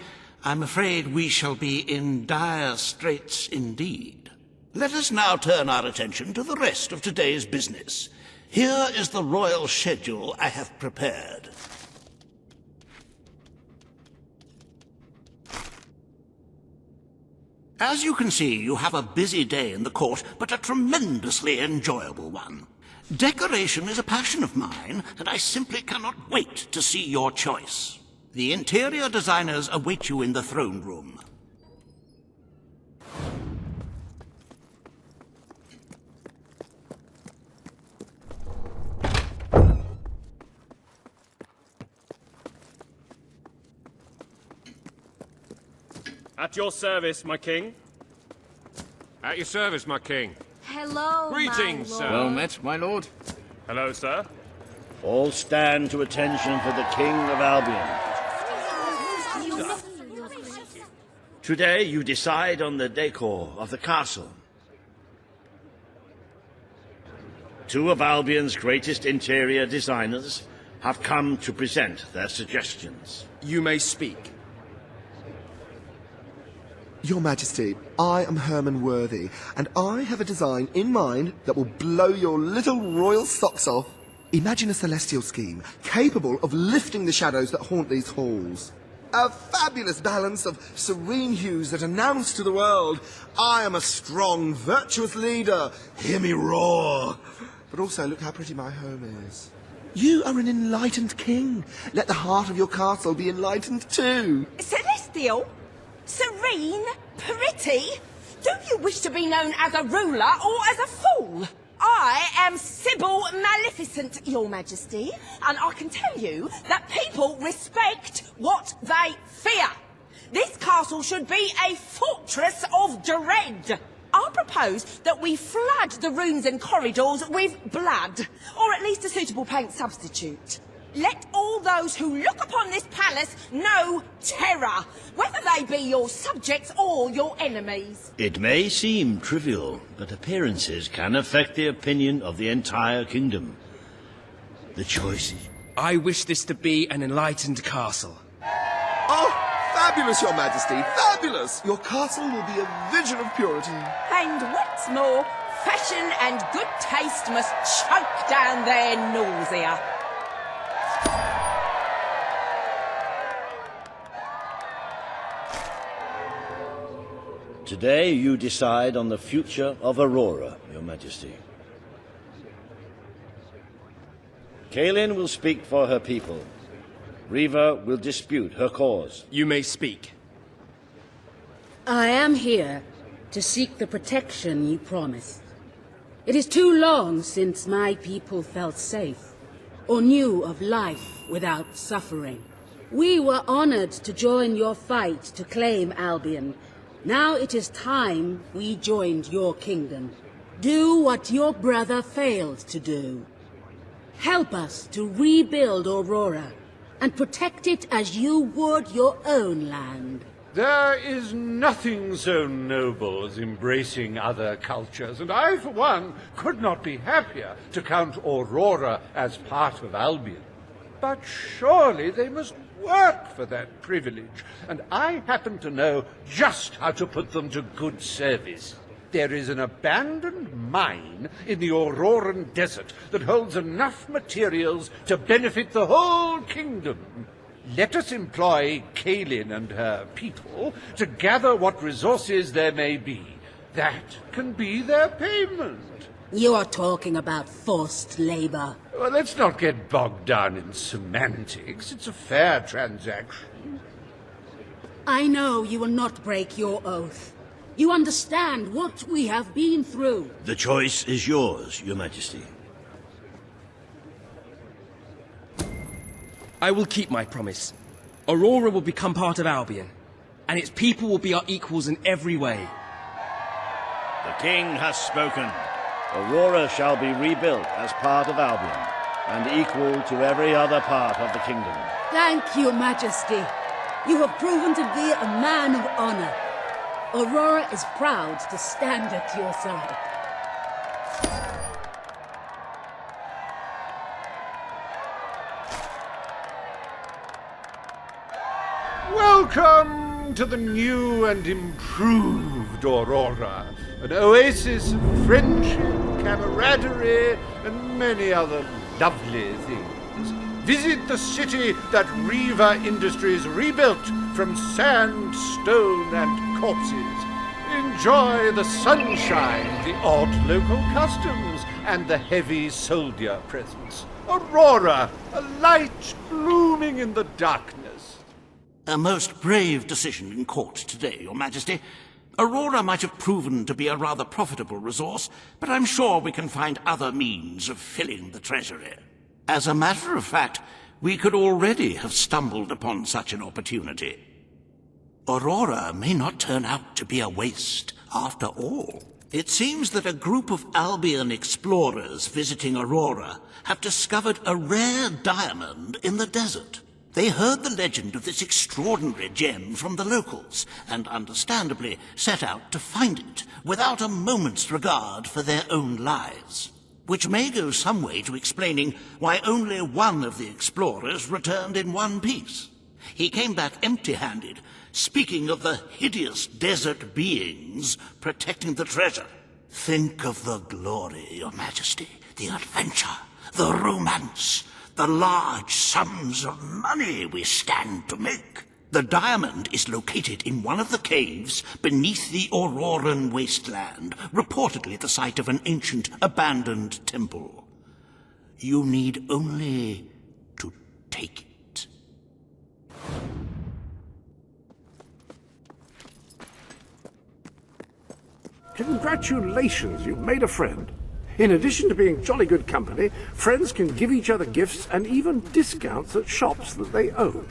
S21: I'm afraid we shall be in dire straits indeed. Let us now turn our attention to the rest of today's business. Here is the royal schedule I have prepared. As you can see, you have a busy day in the court, but a tremendously enjoyable one. Decoration is a passion of mine, and I simply cannot wait to see your choice. The interior designers await you in the throne room.
S6: At your service, my king.
S13: At your service, my king.
S16: Hello,
S6: Greetings,
S16: my
S6: sir.
S16: lord.
S6: Well
S9: met, my lord.
S6: Hello, sir.
S8: All stand to attention for the King of Albion. Today you decide on the decor of the castle. 2 of Albion's greatest interior designers have come to present their suggestions.
S3: You may speak.
S22: Your Majesty, I am Herman Worthy, and I have a design in mind that will blow your little royal socks off. Imagine a celestial scheme capable of lifting the shadows that haunt these halls. A fabulous balance of serene hues that announce to the world, I am a strong, virtuous leader. Hear me roar. But also, look how pretty my home is. You are an enlightened king. Let the heart of your castle be enlightened too.
S16: Celestial? Serene? Pretty? Do you wish to be known as a ruler or as a fool? I am Sybil Maleficent, Your Majesty, and I can tell you that people respect what they fear. This castle should be a fortress of dread. I propose that we flood the rooms and corridors with blood, or at least a suitable paint substitute. Let all those who look upon this palace know terror, whether they be your subjects or your enemies.
S8: It may seem trivial, but appearances can affect the opinion of the entire kingdom. The choice is...
S3: I wish this to be an enlightened castle.
S22: Oh, fabulous, Your Majesty, fabulous! Your castle will be a vision of purity.
S16: And what's more, fashion and good taste must choke down their nausea.
S8: Today you decide on the future of Aurora, Your Majesty. Kaelin will speak for her people. Riva will dispute her cause.
S3: You may speak.
S5: I am here to seek the protection you promised. It is too long since my people felt safe, or knew of life without suffering. We were honored to join your fight to claim Albion. Now it is time we joined your kingdom. Do what your brother failed to do. Help us to rebuild Aurora and protect it as you would your own land.
S1: There is nothing so noble as embracing other cultures, and I, for one, could not be happier to count Aurora as part of Albion. But surely they must work for that privilege, and I happen to know just how to put them to good service. There is an abandoned mine in the Auroran desert that holds enough materials to benefit the whole kingdom. Let us employ Kaelin and her people to gather what resources there may be. That can be their payment.
S5: You are talking about forced labor.
S1: Well, let's not get bogged down in semantics. It's a fair transaction.
S5: I know you will not break your oath. You understand what we have been through.
S21: The choice is yours, Your Majesty.
S3: I will keep my promise. Aurora will become part of Albion, and its people will be our equals in every way.
S8: The king has spoken. Aurora shall be rebuilt as part of Albion, and equal to every other part of the kingdom.
S5: Thank you, Majesty. You have proven to be a man of honor. Aurora is proud to stand at your side.
S1: Welcome to the new and improved Aurora, an oasis of friendship, camaraderie, and many other lovely things. Visit the city that Reaver Industries rebuilt from sand, stone, and corpses. Enjoy the sunshine, the odd local customs, and the heavy soldier presence. Aurora, a light blooming in the darkness.
S21: A most brave decision in court today, Your Majesty. Aurora might have proven to be a rather profitable resource, but I'm sure we can find other means of filling the treasury. As a matter of fact, we could already have stumbled upon such an opportunity. Aurora may not turn out to be a waste after all. It seems that a group of Albion explorers visiting Aurora have discovered a rare diamond in the desert. They heard the legend of this extraordinary gem from the locals, and understandably set out to find it, without a moment's regard for their own lives. Which may go some way to explaining why only one of the explorers returned in one piece. He came back empty-handed, speaking of the hideous desert beings protecting the treasure. Think of the glory, Your Majesty, the adventure, the romance, the large sums of money we stand to make. The diamond is located in one of the caves beneath the Auroran wasteland, reportedly the site of an ancient, abandoned temple. You need only to take it.
S2: Congratulations, you've made a friend. In addition to being jolly good company, friends can give each other gifts and even discounts at shops that they own.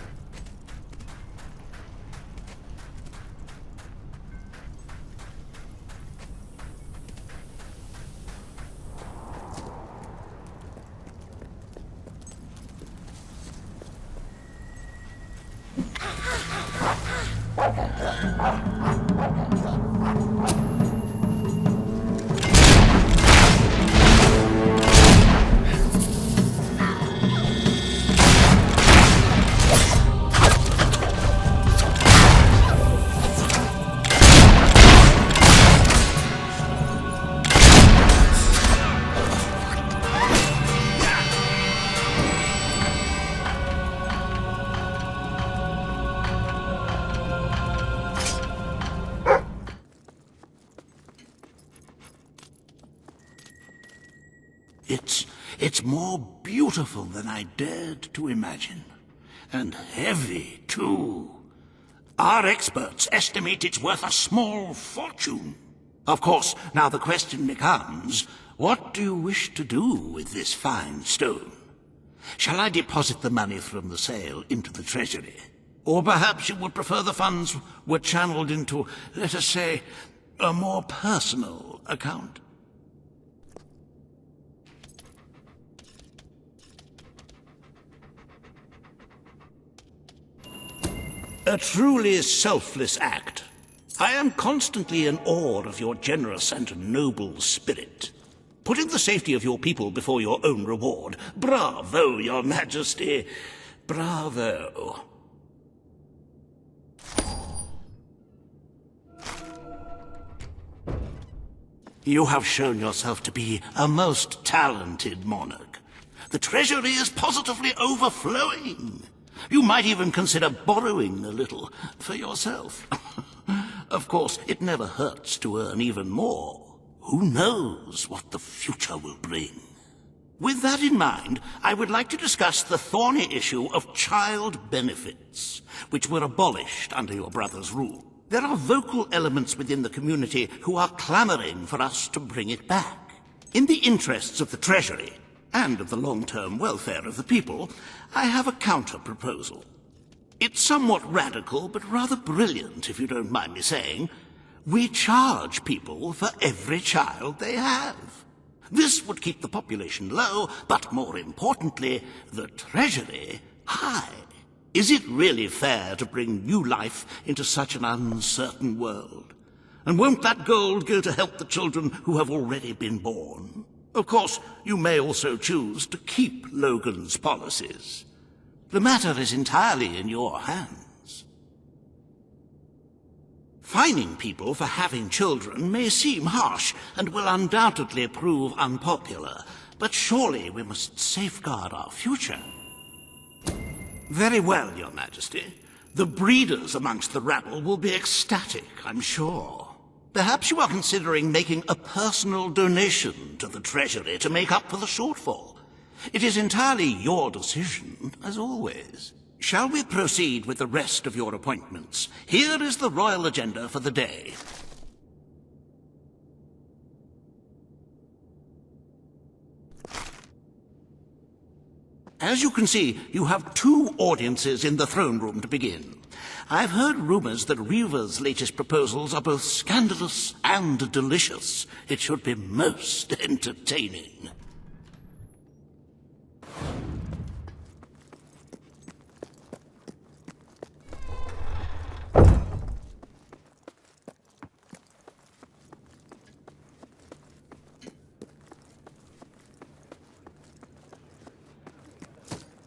S21: It's more beautiful than I dared to imagine. And heavy, too. Our experts estimate it's worth a small fortune. Of course, now the question becomes, what do you wish to do with this fine stone? Shall I deposit the money from the sale into the treasury? Or perhaps you would prefer the funds were channeled into, let us say, a more personal account? A truly selfless act. I am constantly in awe of your generous and noble spirit. Putting the safety of your people before your own reward. Bravo, Your Majesty. Bravo. You have shown yourself to be a most talented monarch. The treasury is positively overflowing. You might even consider borrowing a little for yourself. Of course, it never hurts to earn even more. Who knows what the future will bring? With that in mind, I would like to discuss the thorny issue of child benefits, which were abolished under your brother's rule. There are vocal elements within the community who are clamoring for us to bring it back. In the interests of the Treasury, and of the long-term welfare of the people, I have a counter-proposal. It's somewhat radical, but rather brilliant, if you don't mind me saying. We charge people for every child they have. This would keep the population low, but more importantly, the Treasury high. Is it really fair to bring new life into such an uncertain world? And won't that gold go to help the children who have already been born? Of course, you may also choose to keep Logan's policies. The matter is entirely in your hands. Fining people for having children may seem harsh and will undoubtedly prove unpopular, but surely we must safeguard our future. Very well, Your Majesty. The breeders amongst the rabble will be ecstatic, I'm sure. Perhaps you are considering making a personal donation to the Treasury to make up for the shortfall. It is entirely your decision, as always. Shall we proceed with the rest of your appointments? Here is the royal agenda for the day. As you can see, you have 2 audiences in the throne room to begin. I've heard rumors that Reva's latest proposals are both scandalous and delicious. It should be most entertaining.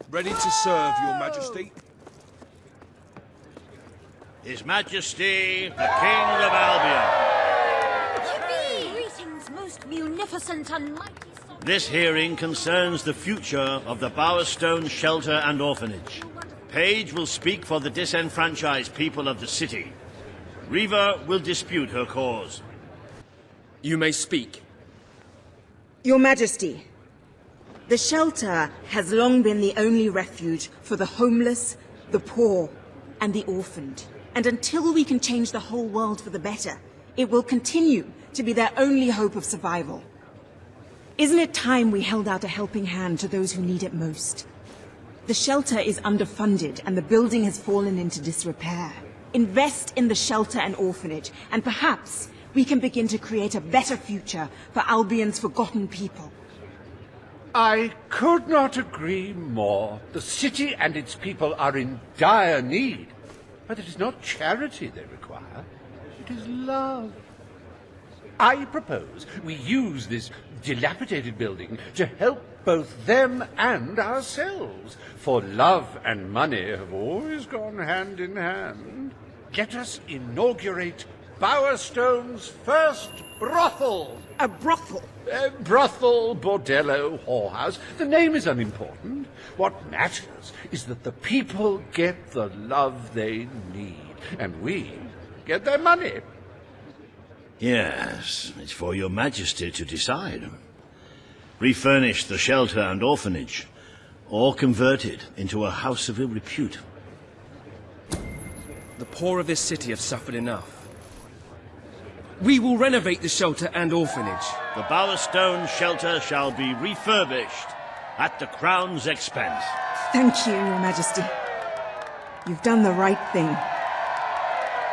S10: Ready to serve, Your Majesty.
S8: His Majesty, the King of Albion.
S20: Greetings, most munificent and mighty sovereign.
S8: This hearing concerns the future of the Bowerstone Shelter and Orphanage. Paige will speak for the disenfranchised people of the city. Reva will dispute her cause.
S3: You may speak.
S18: Your Majesty, the shelter has long been the only refuge for the homeless, the poor, and the orphaned. And until we can change the whole world for the better, it will continue to be their only hope of survival. Isn't it time we held out a helping hand to those who need it most? The shelter is underfunded and the building has fallen into disrepair. Invest in the shelter and orphanage, and perhaps we can begin to create a better future for Albion's forgotten people.
S1: I could not agree more. The city and its people are in dire need. But it is not charity they require. It is love. I propose we use this dilapidated building to help both them and ourselves. For love and money have always gone hand in hand. Let us inaugurate Bowerstone's first brothel.
S18: A brothel?
S1: Brothel, bordello, whorehouse. The name is unimportant. What matters is that the people get the love they need, and we get their money.
S8: Yes, it's for your majesty to decide. Refurnish the shelter and orphanage, or convert it into a house of ill repute.
S3: The poor of this city have suffered enough. We will renovate the shelter and orphanage.
S8: The Bowerstone shelter shall be refurbished at the Crown's expense.
S18: Thank you, Your Majesty. You've done the right thing.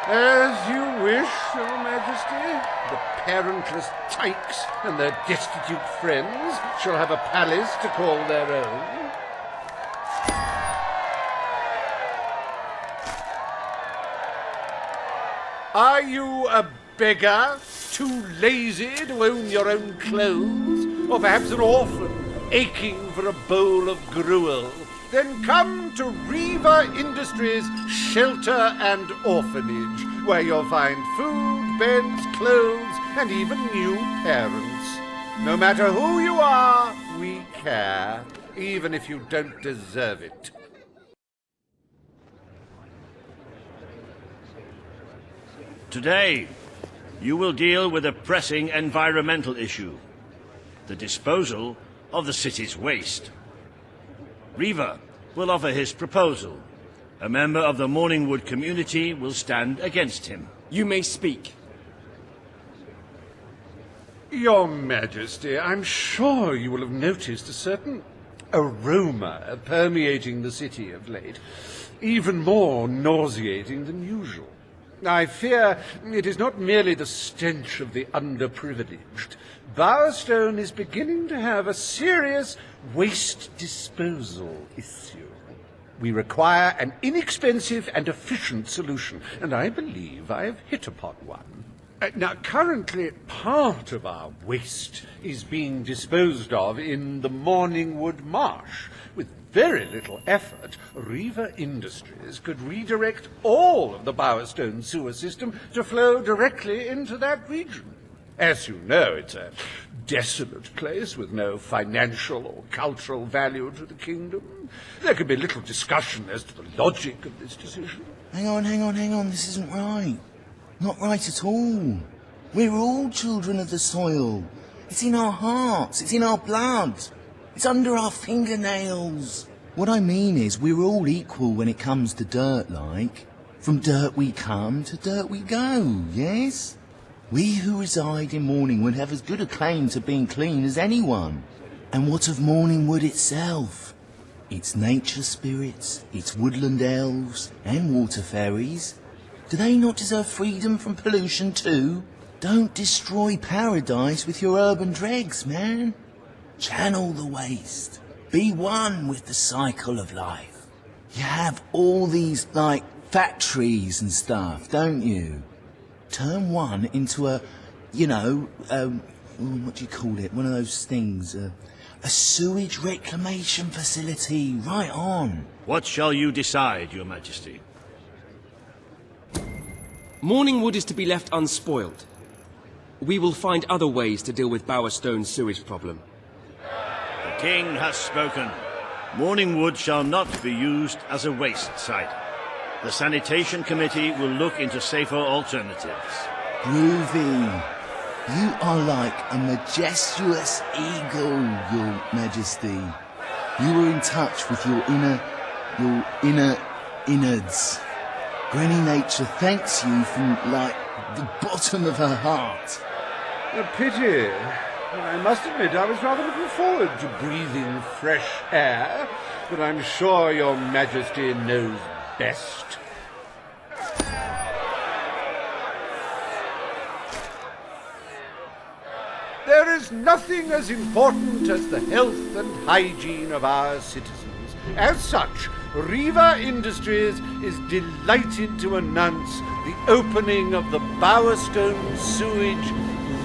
S1: As you wish, Your Majesty. The parentless tykes and their destitute friends shall have a palace to call their own. Are you a beggar, too lazy to own your own clothes? Or perhaps an orphan, aching for a bowl of gruel? Then come to Reva Industries Shelter and Orphanage, where you'll find food, beds, clothes, and even new parents. No matter who you are, we care, even if you don't deserve it.
S8: Today, you will deal with a pressing environmental issue. The disposal of the city's waste. Riva will offer his proposal. A member of the Morningwood community will stand against him.
S3: You may speak.
S1: Your Majesty, I'm sure you will have noticed a certain aroma permeating the city of late, even more nauseating than usual. I fear it is not merely the stench of the underprivileged. Bowerstone is beginning to have a serious waste disposal issue. We require an inexpensive and efficient solution, and I believe I have hit upon one. Now, currently, part of our waste is being disposed of in the Morningwood Marsh. With very little effort, Riva Industries could redirect all of the Bowerstone sewer system to flow directly into that region. As you know, it's a desolate place with no financial or cultural value to the kingdom. There could be little discussion as to the logic of this decision.
S14: Hang on, this isn't right. Not right at all. We're all children of the soil. It's in our hearts, it's in our blood. It's under our fingernails. What I mean is, we're all equal when it comes to dirt, like. From dirt we come to dirt we go, yes? We who reside in Morningwood have as good a claim to being clean as anyone. And what of Morningwood itself? Its nature spirits, its woodland elves, and water fairies. Do they not deserve freedom from pollution too? Don't destroy paradise with your urban dregs, man. Channel the waste. Be one with the cycle of life. You have all these, like, factories and stuff, don't you? Turn one into a, what do you call it? One of those things, a sewage reclamation facility, right on.
S8: What shall you decide, Your Majesty?
S3: Morningwood is to be left unspoiled. We will find other ways to deal with Bowerstone's sewage problem.
S8: The King has spoken. Morningwood shall not be used as a waste site. The Sanitation Committee will look into safer alternatives.
S14: Groovy. You are like a majestuous eagle, Your Majesty. You are in touch with your inner innards. Granny Nature thanks you from, like, the bottom of her heart.
S1: A pity. I must admit I was rather looking forward to breathing fresh air, but I'm sure Your Majesty knows best. There is nothing as important as the health and hygiene of our citizens. As such, Riva Industries is delighted to announce the opening of the Bowerstone Sewage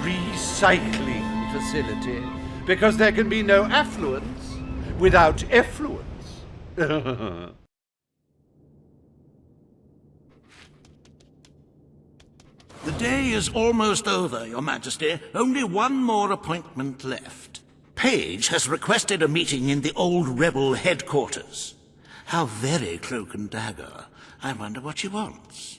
S1: Recycling Facility, because there can be no affluence without effluence.
S21: The day is almost over, Your Majesty. Only one more appointment left. Page has requested a meeting in the old rebel headquarters. How very cloak and dagger. I wonder what she wants.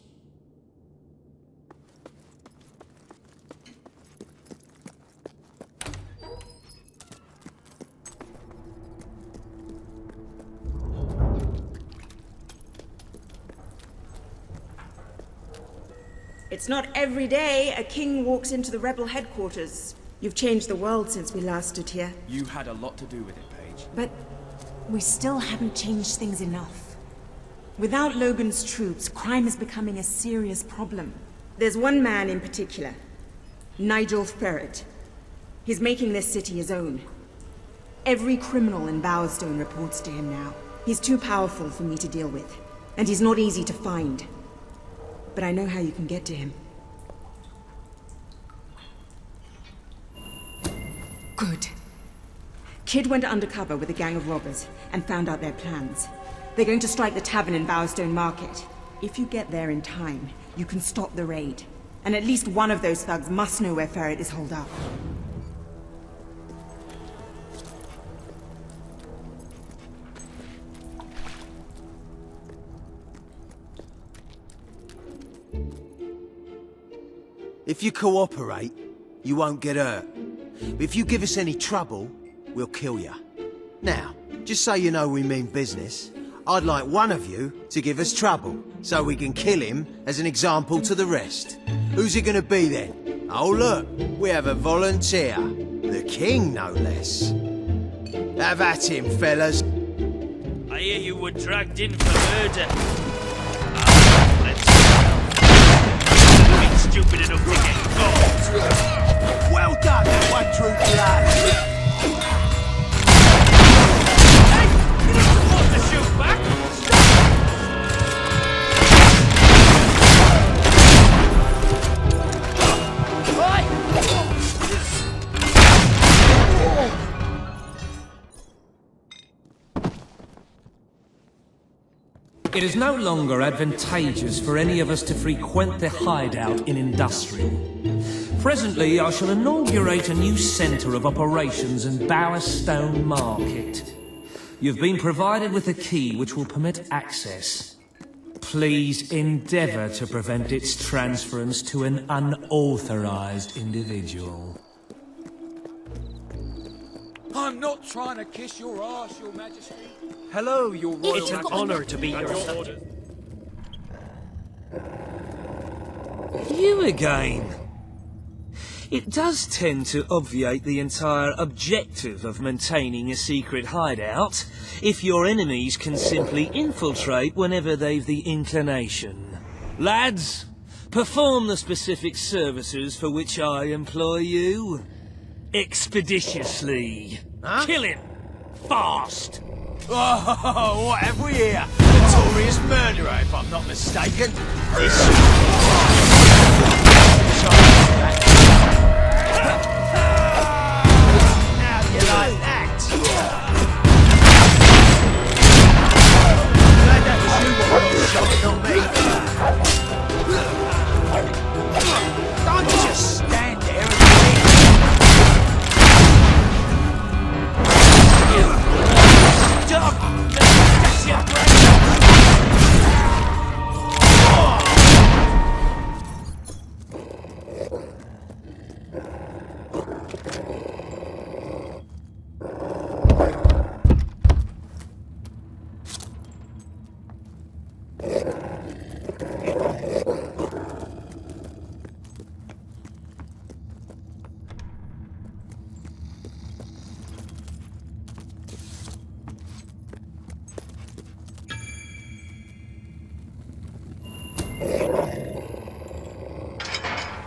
S18: It's not every day a king walks into the rebel headquarters. You've changed the world since we last stood here.
S3: You had a lot to do with it, Paige.
S18: But we still haven't changed things enough. Without Logan's troops, crime is becoming a serious problem. There's one man in particular, Nigel Ferret. He's making this city his own. Every criminal in Bowerstone reports to him now. He's too powerful for me to deal with, and he's not easy to find. But I know how you can get to him. Good. Kid went undercover with a gang of robbers and found out their plans. They're going to strike the tavern in Bowerstone Market. If you get there in time, you can stop the raid. And at least one of those thugs must know where Ferret is holed up.
S4: If you cooperate, you won't get hurt. But if you give us any trouble, we'll kill you. Now, just so you know we mean business, I'd like one of you to give us trouble, so we can kill him as an example to the rest. Who's it gonna be then? Oh look, we have a volunteer. The king, no less. Have at him, fellas.
S19: I hear you were dragged in for murder. Being stupid enough to get caught.
S4: Well done, that one true blood.
S19: Hey, you're not supposed to shoot back.
S23: It is no longer advantageous for any of us to frequent the hideout in Industrial. Presently, I shall inaugurate a new centre of operations in Bowerstone Market. You've been provided with a key which will permit access. Please endeavour to prevent its transference to an unauthorised individual.
S10: I'm not trying to kiss your arse, Your Majesty.
S3: Hello, Your Royal
S19: It's an honour to be your
S10: subject.
S23: You again. It does tend to obviate the entire objective of maintaining a secret hideout if your enemies can simply infiltrate whenever they've the inclination. Lads, perform the specific services for which I employ you. Expeditiously.
S4: Huh?
S23: Kill him. Fast.
S4: Oh, what have we here? Notorious murderer, if I'm not mistaken. How do you like that? Glad that was you what was shot, not me. Don't just stand there and stop! That's your brain!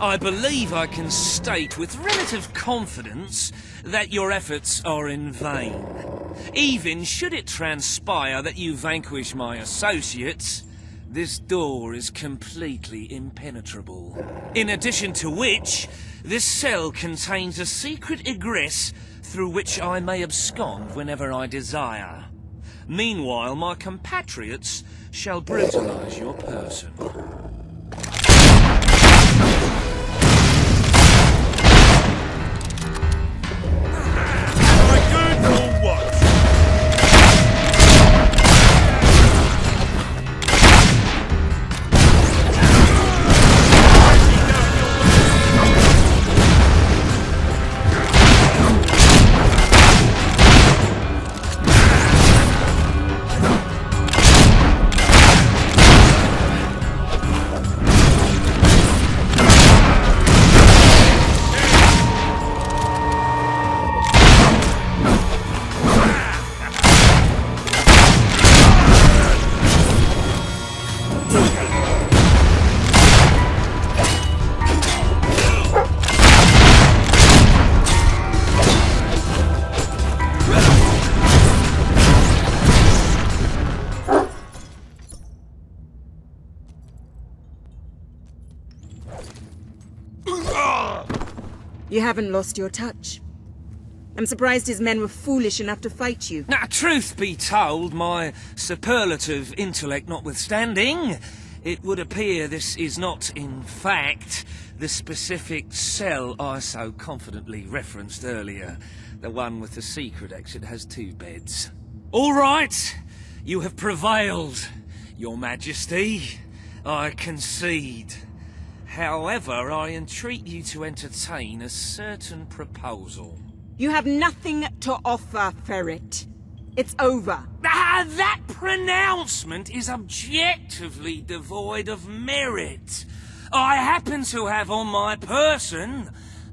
S23: I believe I can state with relative confidence that your efforts are in vain. Even should it transpire that you vanquish my associates, this door is completely impenetrable. In addition to which, this cell contains a secret egress through which I may abscond whenever I desire. Meanwhile, my compatriots shall brutalise your person.
S18: You haven't lost your touch. I'm surprised his men were foolish enough to fight you.
S23: Now, truth be told, my superlative intellect notwithstanding, it would appear this is not, in fact, the specific cell I so confidently referenced earlier. The one with the secret exit has 2 beds. All right, you have prevailed, Your Majesty. I concede. However, I entreat you to entertain a certain proposal.
S18: You have nothing to offer, Ferret. It's over.
S23: Ah, that pronouncement is objectively devoid of merit. I happen to have on my person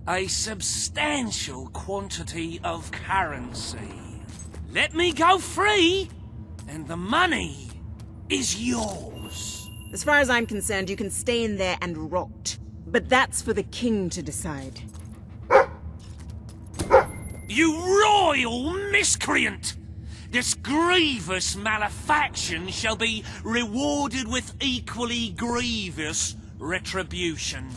S23: a substantial quantity of currency. Let me go free, and the money is yours.
S18: As far as I'm concerned, you can stay in there and rot. But that's for the king to decide.
S23: You royal miscreant! This grievous malefaction shall be rewarded with equally grievous retribution.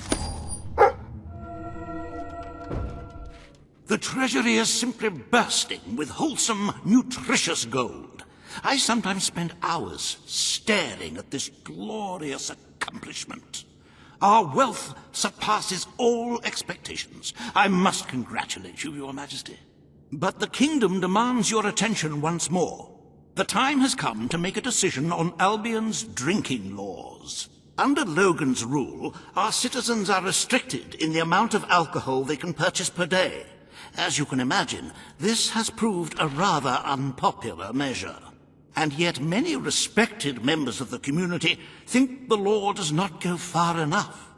S21: The treasury is simply bursting with wholesome, nutritious gold. I sometimes spend hours staring at this glorious accomplishment. Our wealth surpasses all expectations. I must congratulate you, Your Majesty. But the kingdom demands your attention once more. The time has come to make a decision on Albion's drinking laws. Under Logan's rule, our citizens are restricted in the amount of alcohol they can purchase per day. As you can imagine, this has proved a rather unpopular measure. And yet many respected members of the community think the law does not go far enough.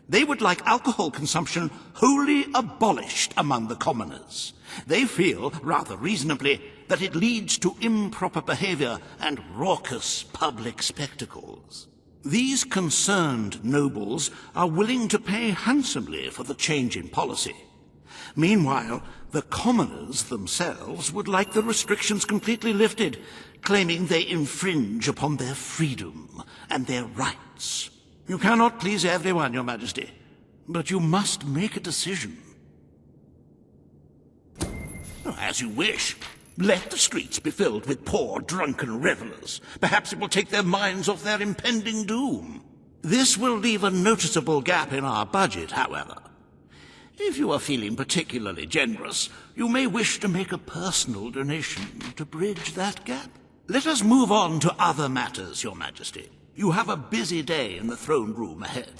S21: They would like alcohol consumption wholly abolished among the commoners. They feel, rather reasonably, that it leads to improper behavior and raucous public spectacles. These concerned nobles are willing to pay handsomely for the change in policy. Meanwhile, the commoners themselves would like the restrictions completely lifted, claiming they infringe upon their freedom and their rights. You cannot please everyone, Your Majesty, but you must make a decision. As you wish. Let the streets be filled with poor, drunken revelers. Perhaps it will take their minds off their impending doom. This will leave a noticeable gap in our budget, however. If you are feeling particularly generous, you may wish to make a personal donation to bridge that gap. Let us move on to other matters, Your Majesty. You have a busy day in the throne room ahead.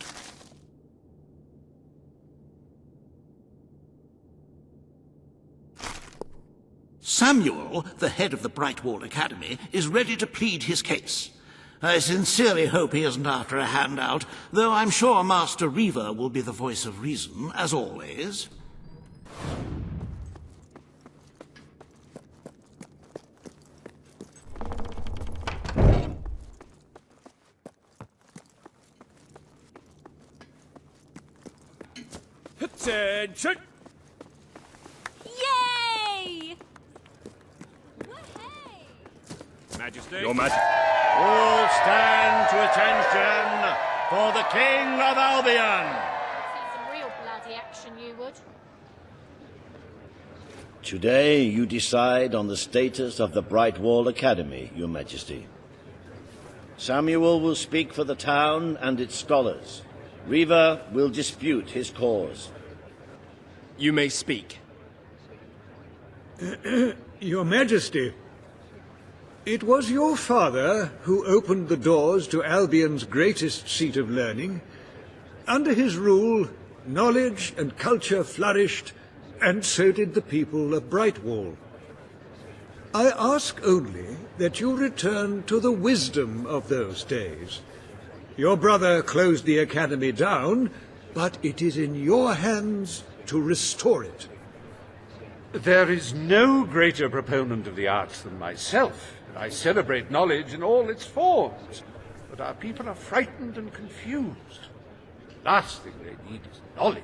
S21: Samuel, the head of the Brightwall Academy, is ready to plead his case. I sincerely hope he isn't after a handout, though I'm sure Master Reaver will be the voice of reason, as always.
S6: Attention!
S20: Yay!
S6: Majesty.
S8: Your Majesty.
S6: All stand to attention for the King of Albion.
S20: See some real bloody action, you would.
S8: Today you decide on the status of the Brightwall Academy, Your Majesty. Samuel will speak for the town and its scholars. Reaver will dispute his cause.
S3: You may speak.
S11: Your Majesty, it was your father who opened the doors to Albion's greatest seat of learning. Under his rule, knowledge and culture flourished, and so did the people of Brightwall. I ask only that you return to the wisdom of those days. Your brother closed the academy down, but it is in your hands to restore it.
S1: There is no greater proponent of the arts than myself. I celebrate knowledge in all its forms, but our people are frightened and confused. The last thing they need is knowledge.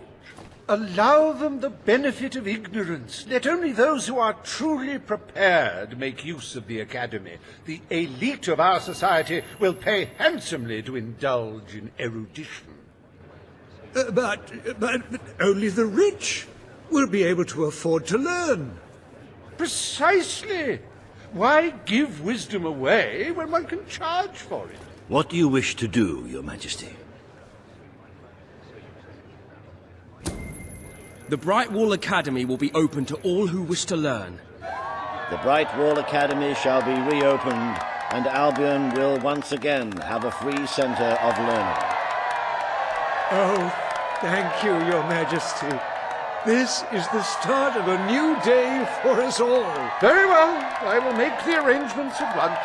S1: Allow them the benefit of ignorance. Let only those who are truly prepared make use of the academy. The elite of our society will pay handsomely to indulge in erudition.
S11: But only the rich will be able to afford to learn.
S1: Precisely. Why give wisdom away when one can charge for it?
S8: What do you wish to do, Your Majesty?
S3: The Brightwall Academy will be open to all who wish to learn.
S8: The Brightwall Academy shall be reopened, and Albion will once again have a free centre of learning.
S11: Oh, thank you, Your Majesty. This is the start of a new day for us all.
S1: Very well. I will make the arrangements at once.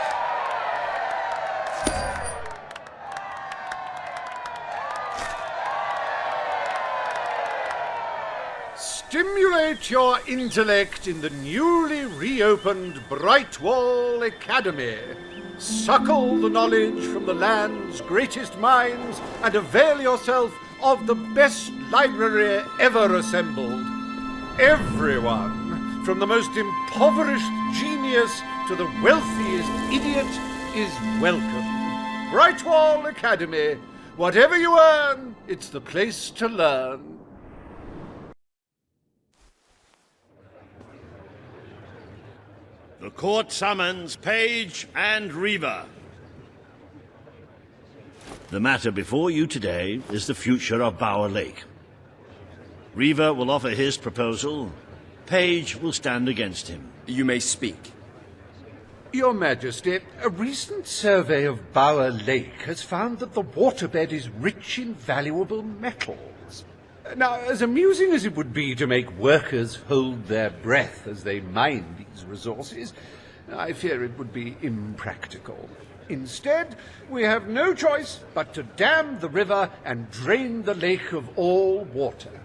S1: Stimulate your intellect in the newly reopened Brightwall Academy. Suckle the knowledge from the land's greatest minds and avail yourself of the best library ever assembled. Everyone, from the most impoverished genius to the wealthiest idiot, is welcome. Brightwall Academy. Whatever you earn, it's the place to learn.
S6: The court summons Page and Reva.
S8: The matter before you today is the future of Bower Lake. Reva will offer his proposal. Page will stand against him.
S3: You may speak.
S1: Your Majesty, a recent survey of Bower Lake has found that the waterbed is rich in valuable metals. Now, as amusing as it would be to make workers hold their breath as they mine these resources, I fear it would be impractical. Instead, we have no choice but to dam the river and drain the lake of all water.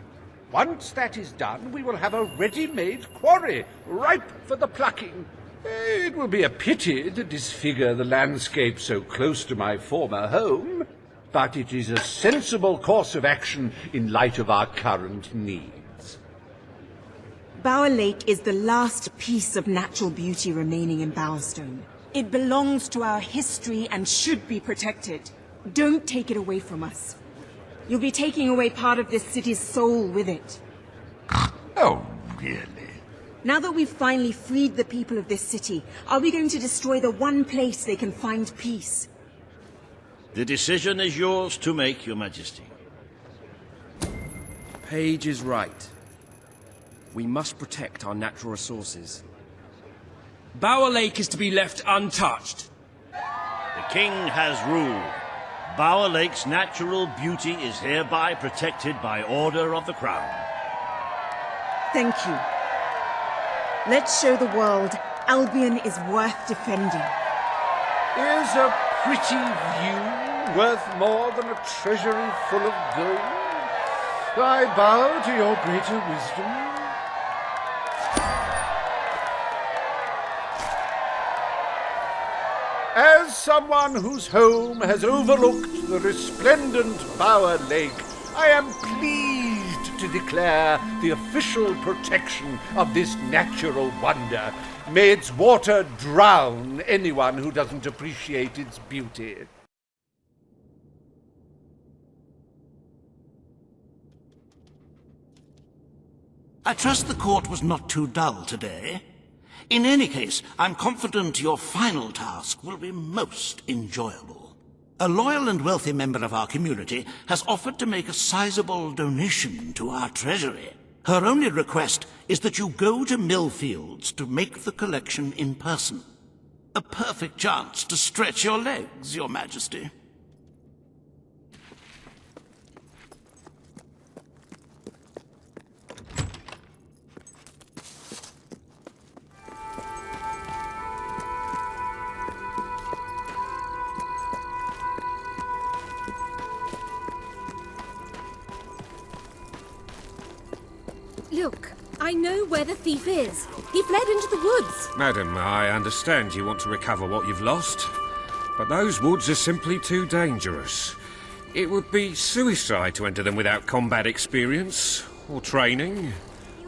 S1: Once that is done, we will have a ready-made quarry, ripe for the plucking. It will be a pity to disfigure the landscape so close to my former home, but it is a sensible course of action in light of our current needs.
S18: Bower Lake is the last piece of natural beauty remaining in Bowerstone. It belongs to our history and should be protected. Don't take it away from us. You'll be taking away part of this city's soul with it.
S1: Oh, really?
S18: Now that we've finally freed the people of this city, are we going to destroy the one place they can find peace?
S8: The decision is yours to make, Your Majesty.
S3: Page is right. We must protect our natural resources. Bower Lake is to be left untouched.
S8: The King has ruled. Bower Lake's natural beauty is hereby protected by order of the Crown.
S18: Thank you. Let's show the world Albion is worth defending.
S1: Is a pretty view worth more than a treasury full of gold? I bow to your greater wisdom. As someone whose home has overlooked the resplendent Bower Lake, I am pleased to declare the official protection of this natural wonder. May its water drown anyone who doesn't appreciate its beauty.
S21: I trust the court was not too dull today. In any case, I'm confident your final task will be most enjoyable. A loyal and wealthy member of our community has offered to make a sizable donation to our treasury. Her only request is that you go to Millfields to make the collection in person. A perfect chance to stretch your legs, Your Majesty.
S20: Look, I know where the thief is. He fled into the woods.
S13: Madam, I understand you want to recover what you've lost, but those woods are simply too dangerous. It would be suicide to enter them without combat experience, or training,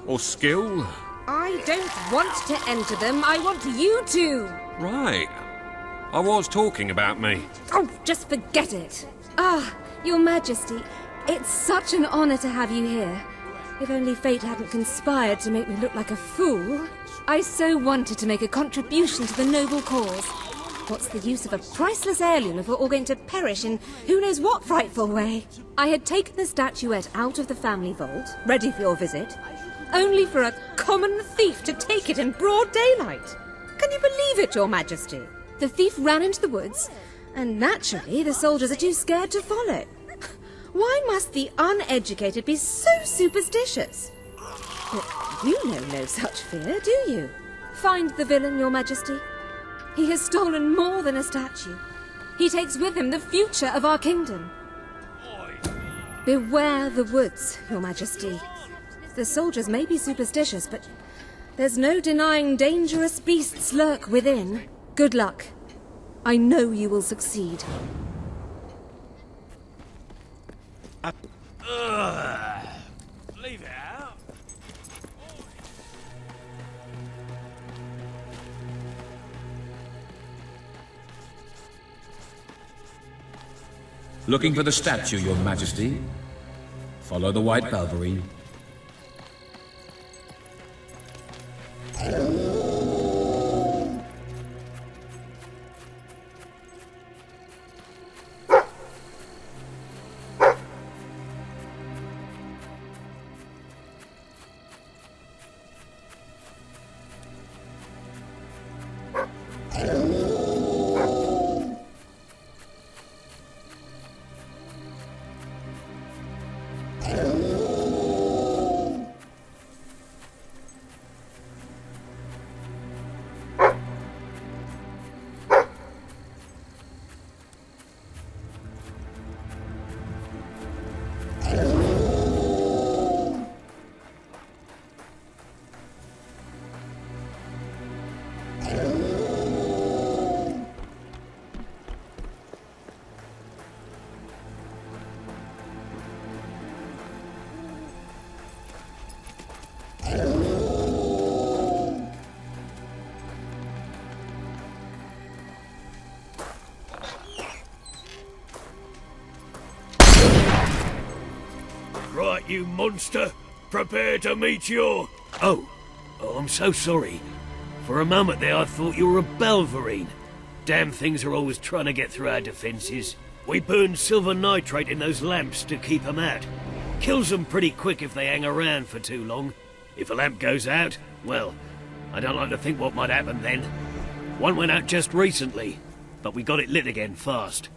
S13: or skill.
S20: I don't want to enter them. I want you to.
S13: Right. I was talking about me.
S20: Oh, just forget it. Ah, Your Majesty, it's such an honor to have you here. If only fate hadn't conspired to make me look like a fool. I so wanted to make a contribution to the noble cause. What's the use of a priceless heirloom if we're all going to perish in who knows what frightful way? I had taken the statuette out of the family vault, ready for your visit, only for a common thief to take it in broad daylight. Can you believe it, Your Majesty? The thief ran into the woods, and naturally the soldiers are too scared to follow. Why must the uneducated be so superstitious? But you know no such fear, do you? Find the villain, Your Majesty. He has stolen more than a statue. He takes with him the future of our kingdom. Beware the woods, Your Majesty. The soldiers may be superstitious, but there's no denying dangerous beasts lurk within. Good luck. I know you will succeed.
S19: Leave it out.
S9: Looking for the statue, Your Majesty. Follow the white balverine.
S8: Right, you monster. Prepare to meet your... Oh, I'm so sorry. For a moment there I thought you were a balverine. Damn things are always trying to get through our defences. We burn silver nitrate in those lamps to keep them out. Kills them pretty quick if they hang around for too long. If a lamp goes out, well, I don't like to think what might happen then. One went out just recently, but we got it lit again fast.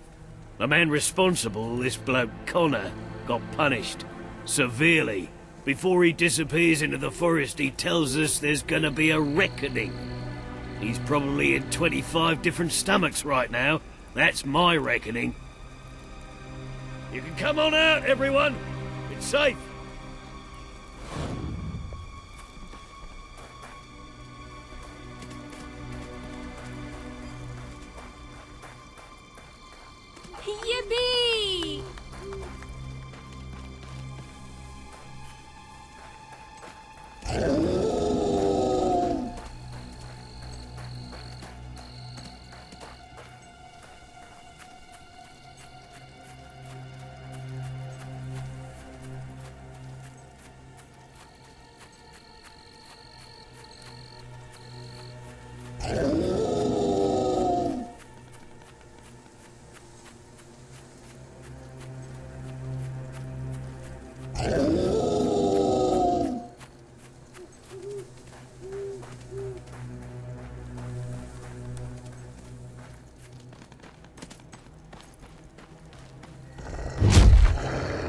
S8: The man responsible, this bloke Connor, got punished. Severely. Before he disappears into the forest, he tells us there's gonna be a reckoning. He's probably in 25 different stomachs right now. That's my reckoning. You can come on out, everyone. It's safe.
S20: Yippee!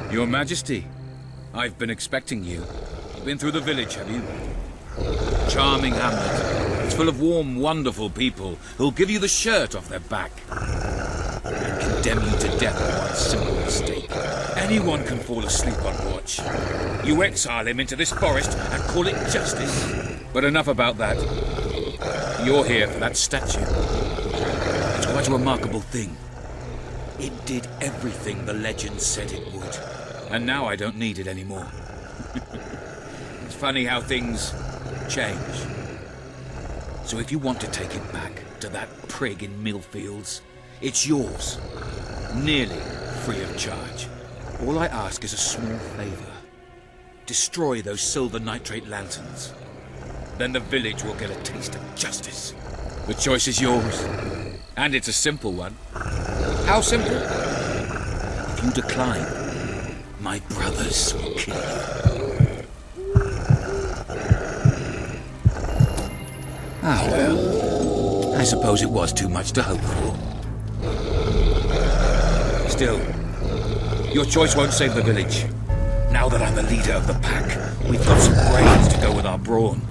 S9: Your Majesty, I've been expecting you. You've been through the village, have you? Charming hamlet. It's full of warm, wonderful people who'll give you the shirt off their back and condemn you to death for one simple mistake. Anyone can fall asleep on watch. You exile him into this forest and call it justice. But enough about that. You're here for that statue. It's quite a remarkable thing. It did everything the legend said it would. And now I don't need it anymore. It's funny how things change. So if you want to take it back to that prig in Millfields, it's yours. Nearly free of charge. All I ask is a small favor. Destroy those silver nitrate lanterns. Then the village will get a taste of justice. The choice is yours. And it's a simple one. How simple? If you decline, my brothers will kill you. Ah, well. I suppose it was too much to hope for. Still, Your choice won't save the village. Now that I'm the leader of the pack, we've got some brains to go with our brawn.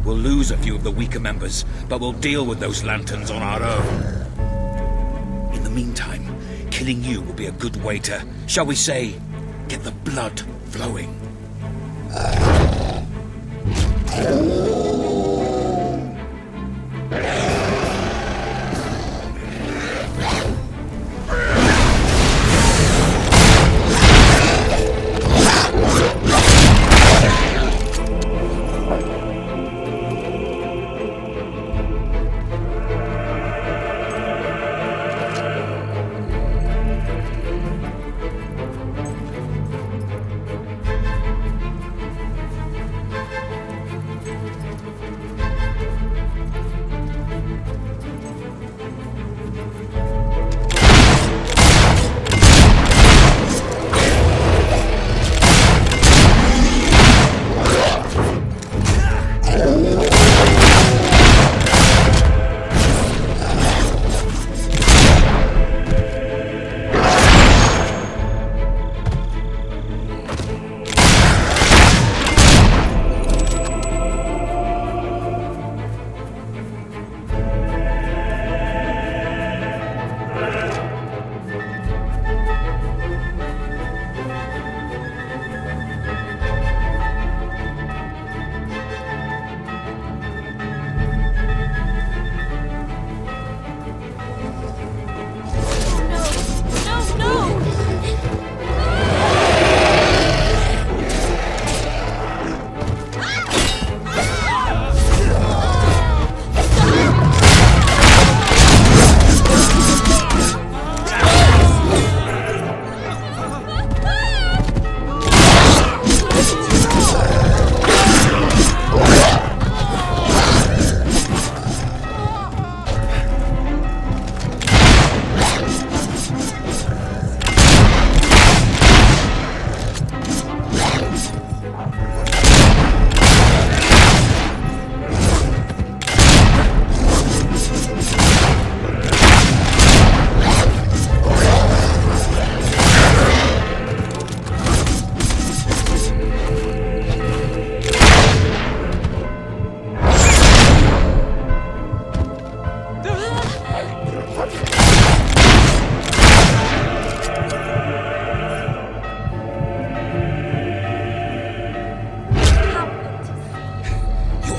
S9: We'll lose a few of the weaker members, but we'll deal with those lanterns on our own. In the meantime, killing you will be a good way to, shall we say, get the blood flowing.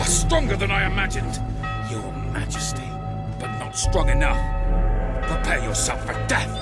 S9: Stronger than I imagined, Your Majesty, but not strong enough. Prepare yourself for death.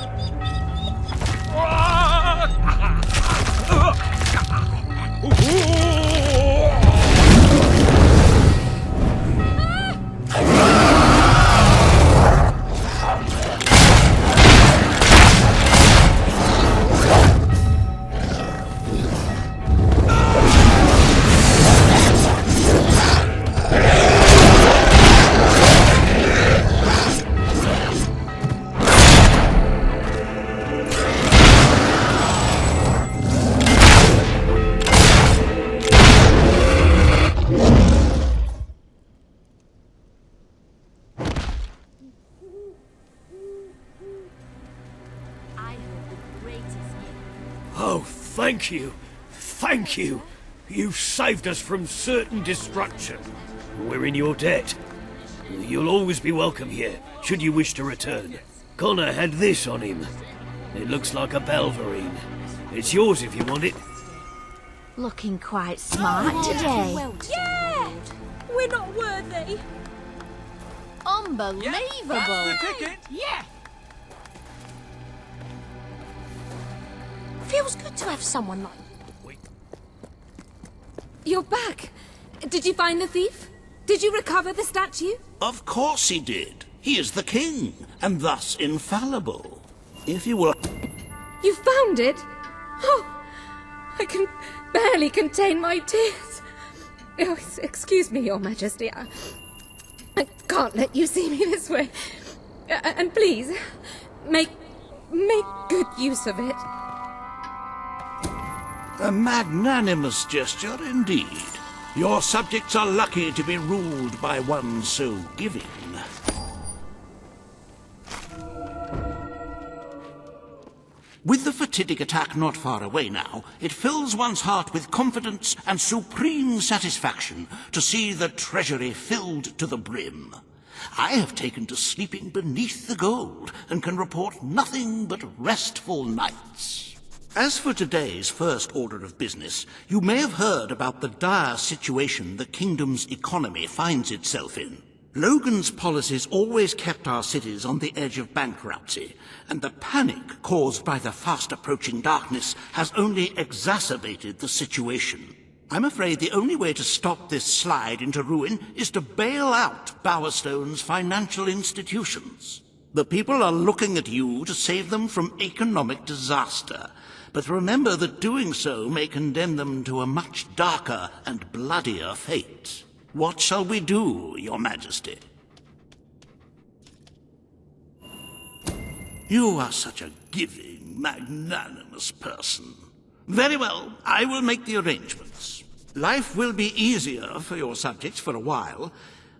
S15: Oh, thank you. Thank you. You've saved us from certain destruction. We're in your debt. You'll always be welcome here, should you wish to return. Connor had this on him. It looks like a Belverine. It's yours if you want it.
S7: Looking quite smart today.
S16: Yeah! We're not worthy.
S7: Unbelievable.
S10: That's the ticket.
S16: Yeah!
S7: Feels good to have someone like...
S20: You're back. Did you find the thief? Did you recover the statue?
S21: Of course he did. He is the king, and thus infallible. If you will...
S20: You found it? Oh, I can barely contain my tears. Oh, excuse me, Your Majesty. I can't let you see me this way. And please, make good use of it.
S21: A magnanimous gesture indeed. Your subjects are lucky to be ruled by one so giving. With the fatidic attack not far away now, it fills one's heart with confidence and supreme satisfaction to see the treasury filled to the brim. I have taken to sleeping beneath the gold and can report nothing but restful nights. As for today's first order of business, you may have heard about the dire situation the kingdom's economy finds itself in. Logan's policies always kept our cities on the edge of bankruptcy, and the panic caused by the fast-approaching darkness has only exacerbated the situation. I'm afraid the only way to stop this slide into ruin is to bail out Bowerstone's financial institutions. The people are looking at you to save them from economic disaster, but remember that doing so may condemn them to a much darker and bloodier fate. What shall we do, Your Majesty? You are such a giving, magnanimous person. Very well, I will make the arrangements. Life will be easier for your subjects for a while,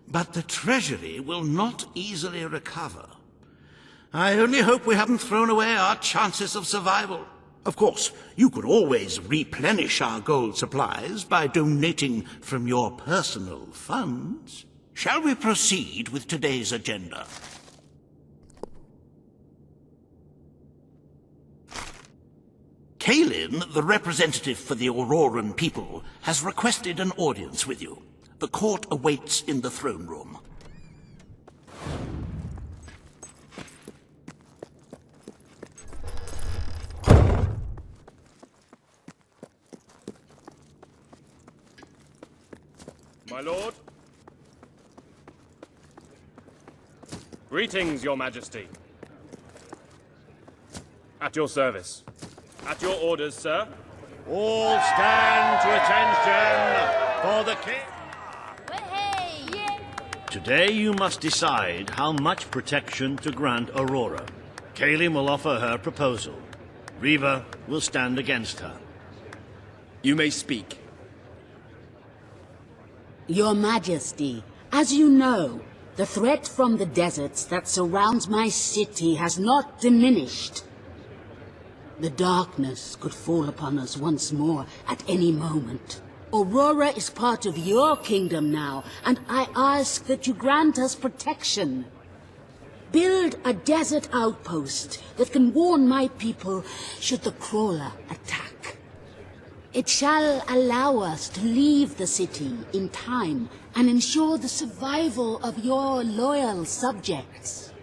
S21: but the treasury will not easily recover. I only hope we haven't thrown away our chances of survival. Of course, you could always replenish our gold supplies by donating from your personal funds. Shall we proceed with today's agenda? Kalin, the representative for the Auroran people, has requested an audience with you. The court awaits in the throne room.
S12: My lord. Greetings, Your Majesty. At your service. At your orders, sir.
S6: All stand to attention for the king.
S8: Today you must decide how much protection to grant Aurora. Kalin will offer her proposal. Riva will stand against her.
S3: You may speak.
S5: Your Majesty, as you know, the threat from the deserts that surrounds my city has not diminished. The darkness could fall upon us once more at any moment. Aurora is part of your kingdom now, and I ask that you grant us protection. Build a desert outpost that can warn my people should the crawler attack. It shall allow us to leave the city in time and ensure the survival of your loyal subjects.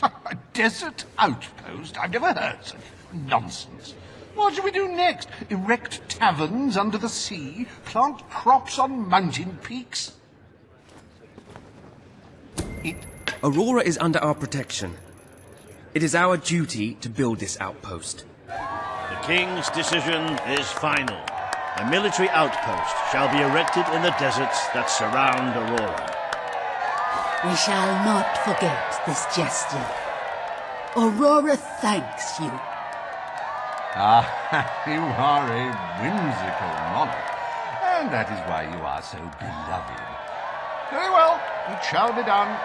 S1: A desert outpost? I've never heard such nonsense. What shall we do next? Erect taverns under the sea? Plant crops on mountain peaks?
S3: Aurora is under our protection. It is our duty to build this outpost.
S8: The king's decision is final. A military outpost shall be erected in the deserts that surround Aurora.
S5: We shall not forget this gesture. Aurora thanks you.
S1: Ah, you are a whimsical monarch, and that is why you are so beloved. Very well, it shall be done.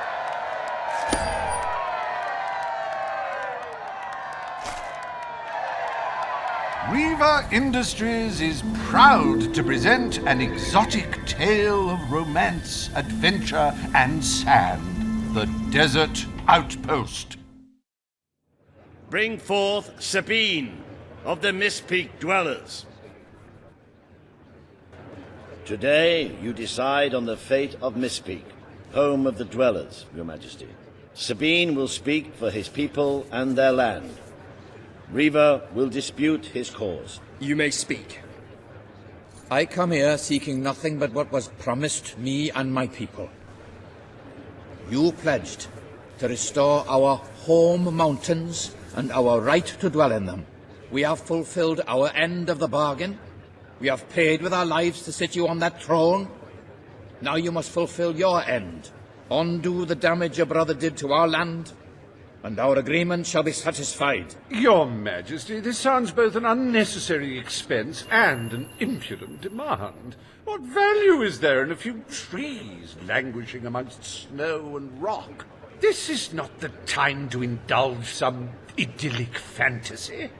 S1: Riva Industries is proud to present an exotic tale of romance, adventure, and sand. The Desert Outpost.
S8: Bring forth Sabine of the Mist Peak Dwellers. Today you decide on the fate of Mist Peak, home of the Dwellers, Your Majesty. Sabine will speak for his people and their land. Riva will dispute his cause.
S3: You may speak.
S10: I come here seeking nothing but what was promised me and my people. You pledged to restore our home mountains and our right to dwell in them. We have fulfilled our end of the bargain. We have paid with our lives to sit you on that throne. Now you must fulfill your end. Undo the damage your brother did to our land, and our agreement shall be satisfied.
S1: Your Majesty, this sounds both an unnecessary expense and an impudent demand. What value is there in a few trees languishing amongst snow and rock? This is not the time to indulge some idyllic fantasy.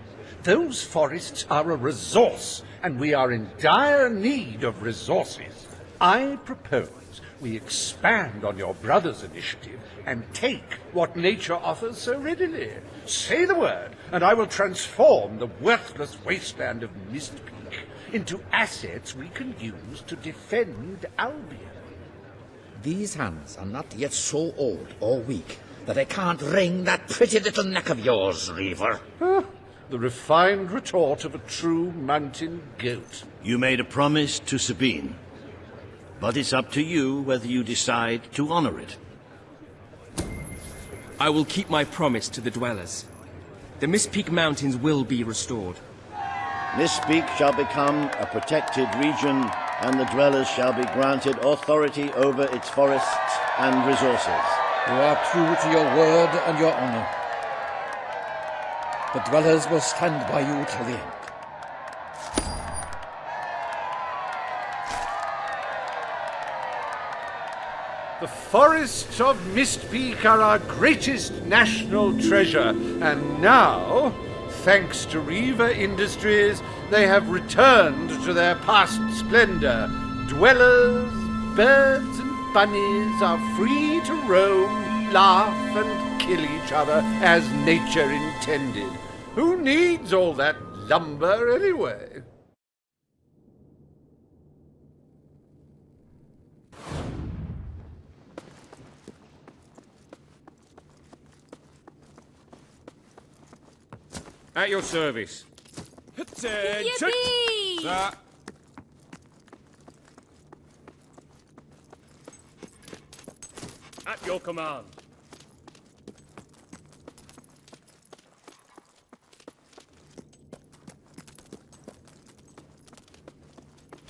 S1: Those forests are a resource, and we are in dire need of resources. I propose we expand on your brother's initiative and take what nature offers so readily. Say the word, and I will transform the worthless wasteland of Mistpeak into assets we can use to defend Albion.
S10: These hands are not yet so old or weak that I can't wring that pretty little neck of yours, Reaver.
S1: The refined retort of a true mountain goat.
S8: You made a promise to Sabine, but it's up to you whether you decide to honor it.
S3: I will keep my promise to the dwellers. The Mistpeak Mountains will be restored.
S8: Mistpeak shall become a protected region, and the dwellers shall be granted authority over its forests and resources.
S10: You are true to your word and your honor. The dwellers will stand by you till the end.
S1: The forests of Mistpeak are our greatest national treasure, and now, thanks to Reaver Industries, they have returned to their past splendor. Dwellers, birds and bunnies are free to roam, laugh and kill each other as nature intended. Who needs all that lumber anyway?
S13: At your service.
S20: Yippee!
S13: Sir.
S12: At your command.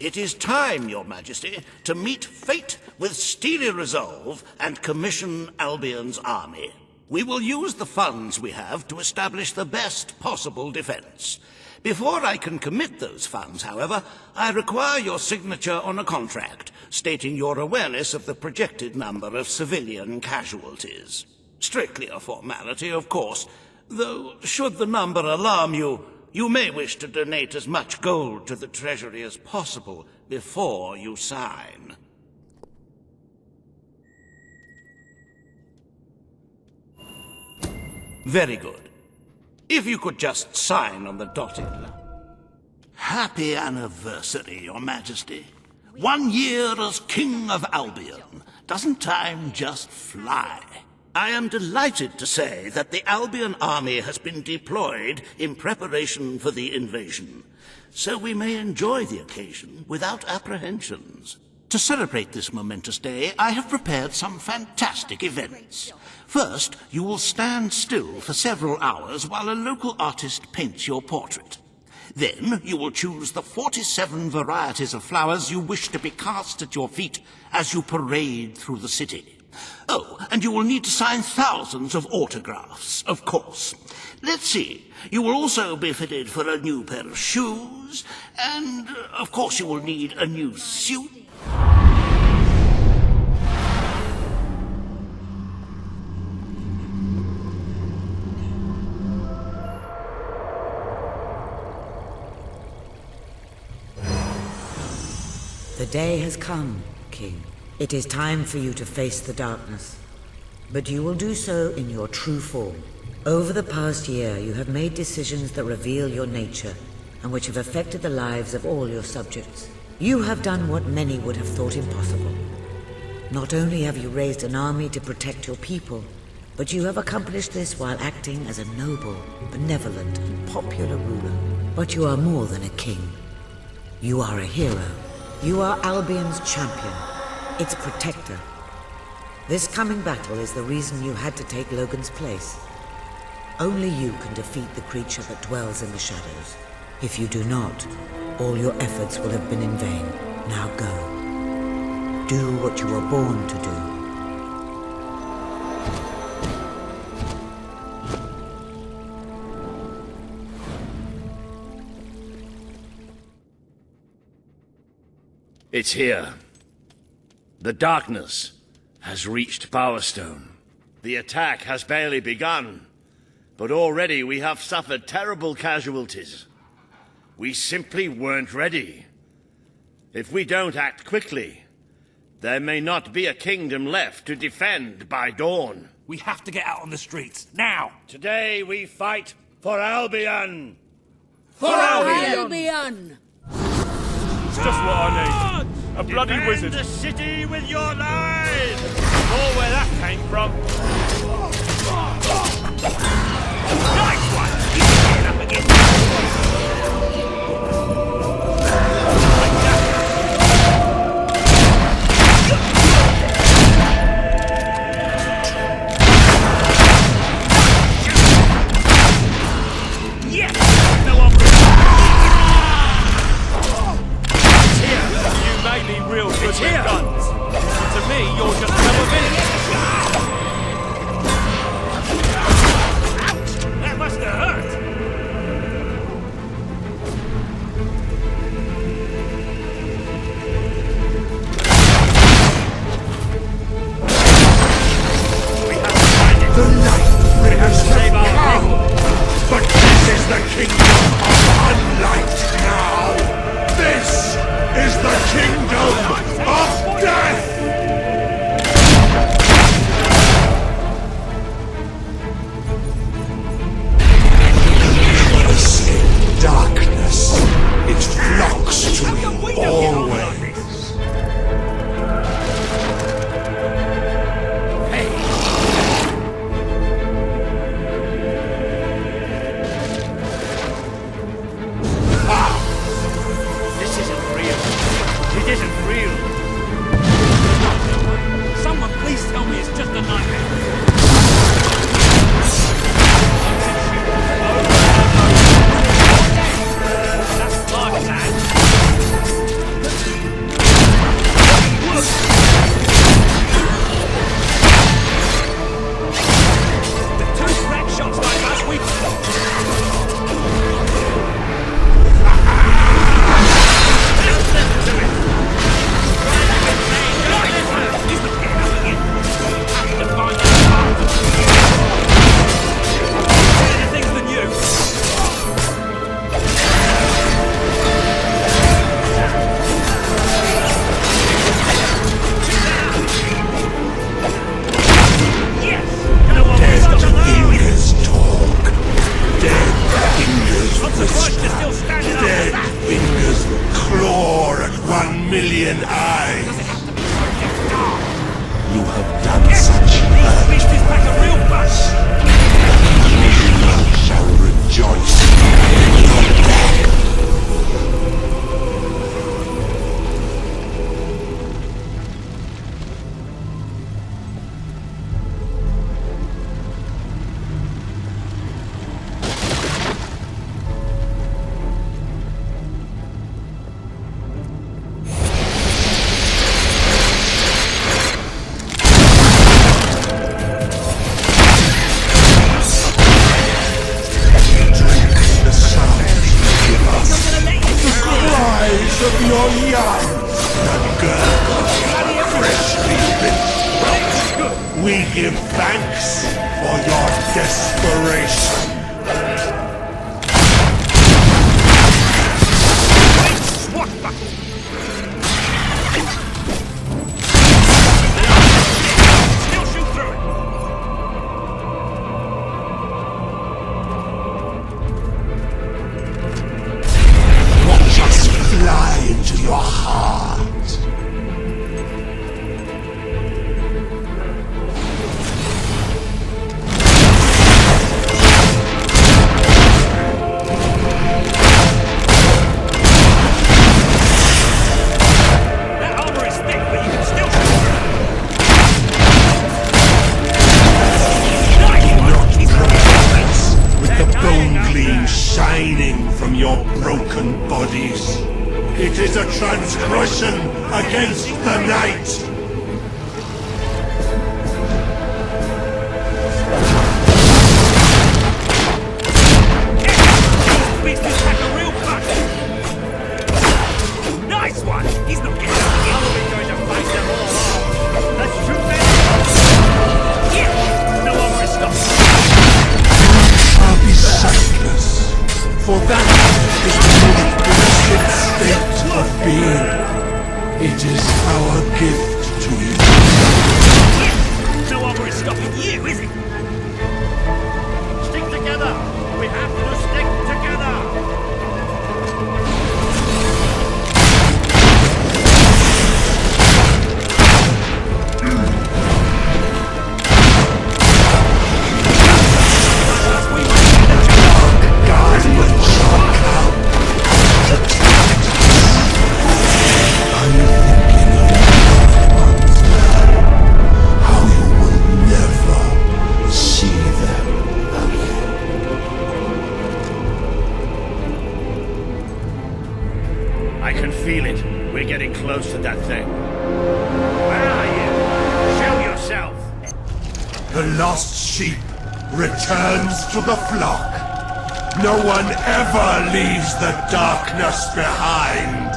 S21: It is time, Your Majesty, to meet fate with steely resolve and commission Albion's army. We will use the funds we have to establish the best possible defense. Before I can commit those funds, however, I require your signature on a contract stating your awareness of the projected number of civilian casualties. Strictly a formality, of course, though should the number alarm you, you may wish to donate as much gold to the treasury as possible before you sign. Very good. If you could just sign on the dotted line. Happy anniversary, Your Majesty. 1 year as King of Albion. Doesn't time just fly? I am delighted to say that the Albion army has been deployed in preparation for the invasion, so we may enjoy the occasion without apprehensions. To celebrate this momentous day, I have prepared some fantastic events. First, you will stand still for several hours while a local artist paints your portrait. Then you will choose the 47 varieties of flowers you wish to be cast at your feet as you parade through the city. Oh, and you will need to sign thousands of autographs, of course. Let's see. You will also be fitted for a new pair of shoes, and, of course, you will need a new suit.
S2: The day has come, King. It is time for you to face the darkness. But you will do so in your true form. Over the past year, you have made decisions that reveal your nature, and which have affected the lives of all your subjects. You have done what many would have thought impossible. Not only have you raised an army to protect your people, but you have accomplished this while acting as a noble, benevolent, and popular ruler. But you are more than a king. You are a hero. You are Albion's champion, its protector. This coming battle is the reason you had to take Logan's place. Only you can defeat the creature that dwells in the shadows. If you do not, all your efforts will have been in vain. Now go. Do what you were born to do.
S8: It's here. The darkness has reached Power Stone. The attack has barely begun, but already we have suffered terrible casualties. We simply weren't ready. If we don't act quickly, there may not be a kingdom left to defend by dawn.
S19: We have to get out on the streets, now!
S6: Today we fight for Albion!
S5: For Albion!
S12: It's just what I need. A bloody
S6: Defend
S12: wizard.
S6: the city with your lives! Or where that came from. Nice one! Get up again! Yes! No one
S12: You may be real good with guns. To me, you're just another villain.
S6: That must have hurt!
S15: The light rivers have come, but this is the kingdom of unlight now. This is the kingdom of death. Peace in darkness, it flocks to you always.
S6: This isn't real. It isn't real.
S19: Someone please tell me it's just a nightmare.
S6: That's my plan.
S19: With two crack shots like us, we...
S15: Dead fingers claw at 1,000,000 eyes. You have done such hurt. We shall rejoice in your death. Of your young, the gurgle of freshly lit throat. We give thanks for your desperation.
S6: Still shoot through it.
S15: Watch us fly into your heart.
S6: That armor is thick, but you can still shoot through it.
S15: With the bone gleam shining from your broken bodies. It is a transgression against the night.
S6: Beast is like a real punch. Nice one. He's not getting up again. I'll be going to fight them all off. Let's shoot them. Yeah.
S15: It is our gift to you.
S19: No longer is stopping you, is it?
S6: Stick together! We have to stick together! I can feel it. We're getting close to that thing. Where are you? Show yourself!
S15: The lost sheep returns to the flock. No one ever leaves the darkness behind.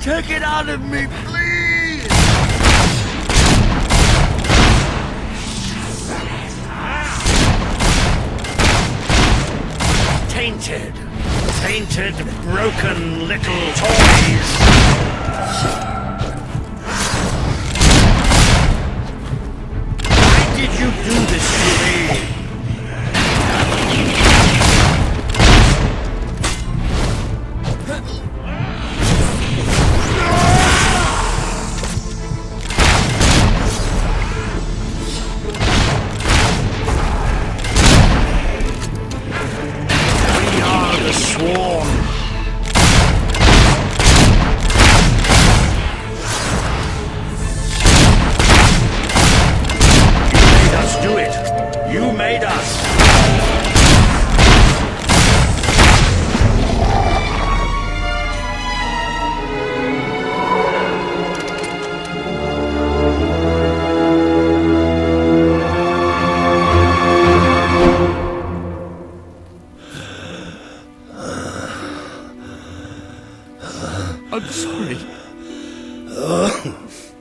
S15: Take it out of me, please!
S6: Tainted. Tainted, broken little toys. Why did you do this to me? I'm sorry.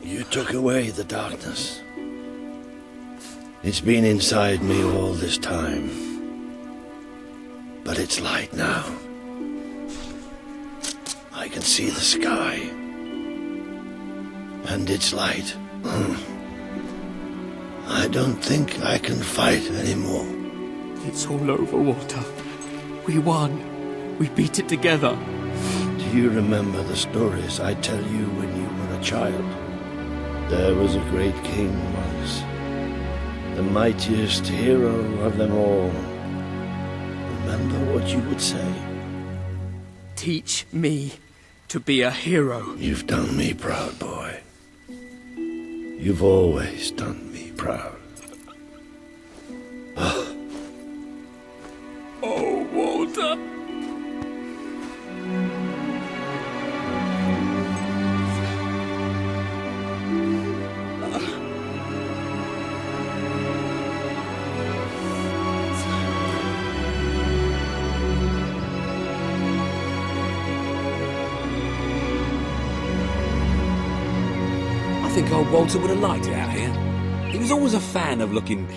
S15: You took away the darkness. It's been inside me all this time. But it's light now. I can see the sky. And it's light. I don't think I can fight anymore.
S12: It's all over, Walter. We won. We beat it together.
S15: Do you remember the stories I tell you when you were a child? There was a great king once, the mightiest hero of them all. Remember what you would say?
S3: Teach me to be a hero.
S15: You've done me proud, boy. You've always done me proud.
S12: Oh, Walter.
S9: I think old Walter would have liked it out here. He was always a fan of looking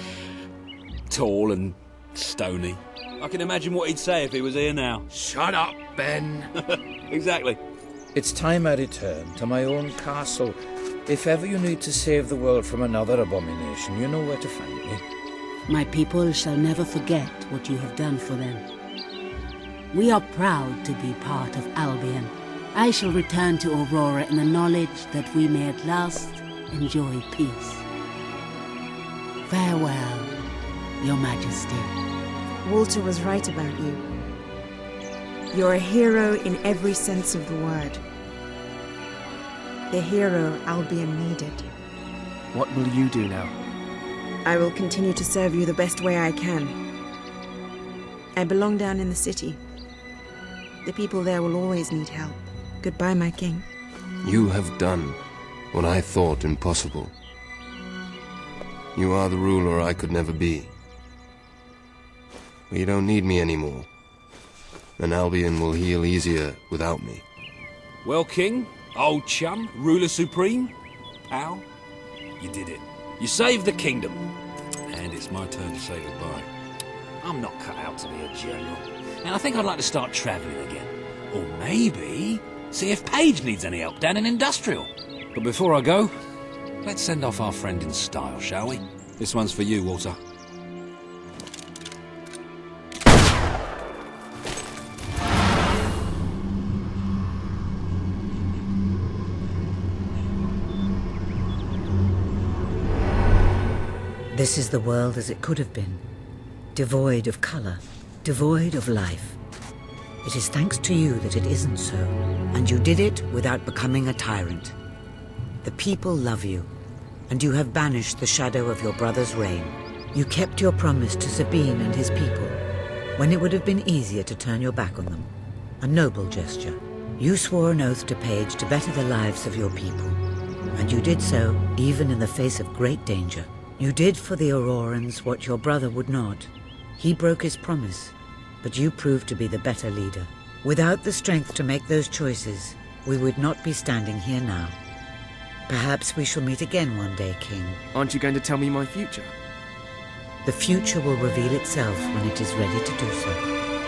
S9: tall and stony. I can imagine what he'd say if he was here now.
S3: Shut up, Ben.
S9: Exactly.
S10: It's time I return to my own castle. If ever you need to save the world from another abomination, you know where to find me.
S5: My people shall never forget what you have done for them. We are proud to be part of Albion. I shall return to Aurora in the knowledge that we may at last enjoy peace. Farewell, Your Majesty.
S18: Walter was right about you. You're a hero in every sense of the word. The hero Albion needed.
S3: What will you do now?
S18: I will continue to serve you the best way I can. I belong down in the city.
S14: The people there will always need help. Goodbye, my king.
S13: You have done what I thought impossible. You are the ruler I could never be. You don't need me anymore. And Albion will heal easier without me.
S17: Well, King, old chum, ruler supreme, pal, you did it. You saved the kingdom. And it's my turn to say goodbye. I'm not cut out to be a general. And I think I'd like to start travelling again. Or maybe see if Paige needs any help down in Industrial. But before I go, let's send off our friend in style, shall we? This one's for you, Walter.
S2: This is the world as it could have been. Devoid of color, devoid of life. It is thanks to you that it isn't so, and you did it without becoming a tyrant. The people love you, and you have banished the shadow of your brother's reign. You kept your promise to Sabine and his people, when it would have been easier to turn your back on them. A noble gesture. You swore an oath to Paige to better the lives of your people, and you did so even in the face of great danger. You did for the Aurorans what your brother would not. He broke his promise, but you proved to be the better leader. Without the strength to make those choices, we would not be standing here now. Perhaps we shall meet again one day, King.
S3: Aren't you going to tell me my future?
S2: The future will reveal itself when it is ready to do so.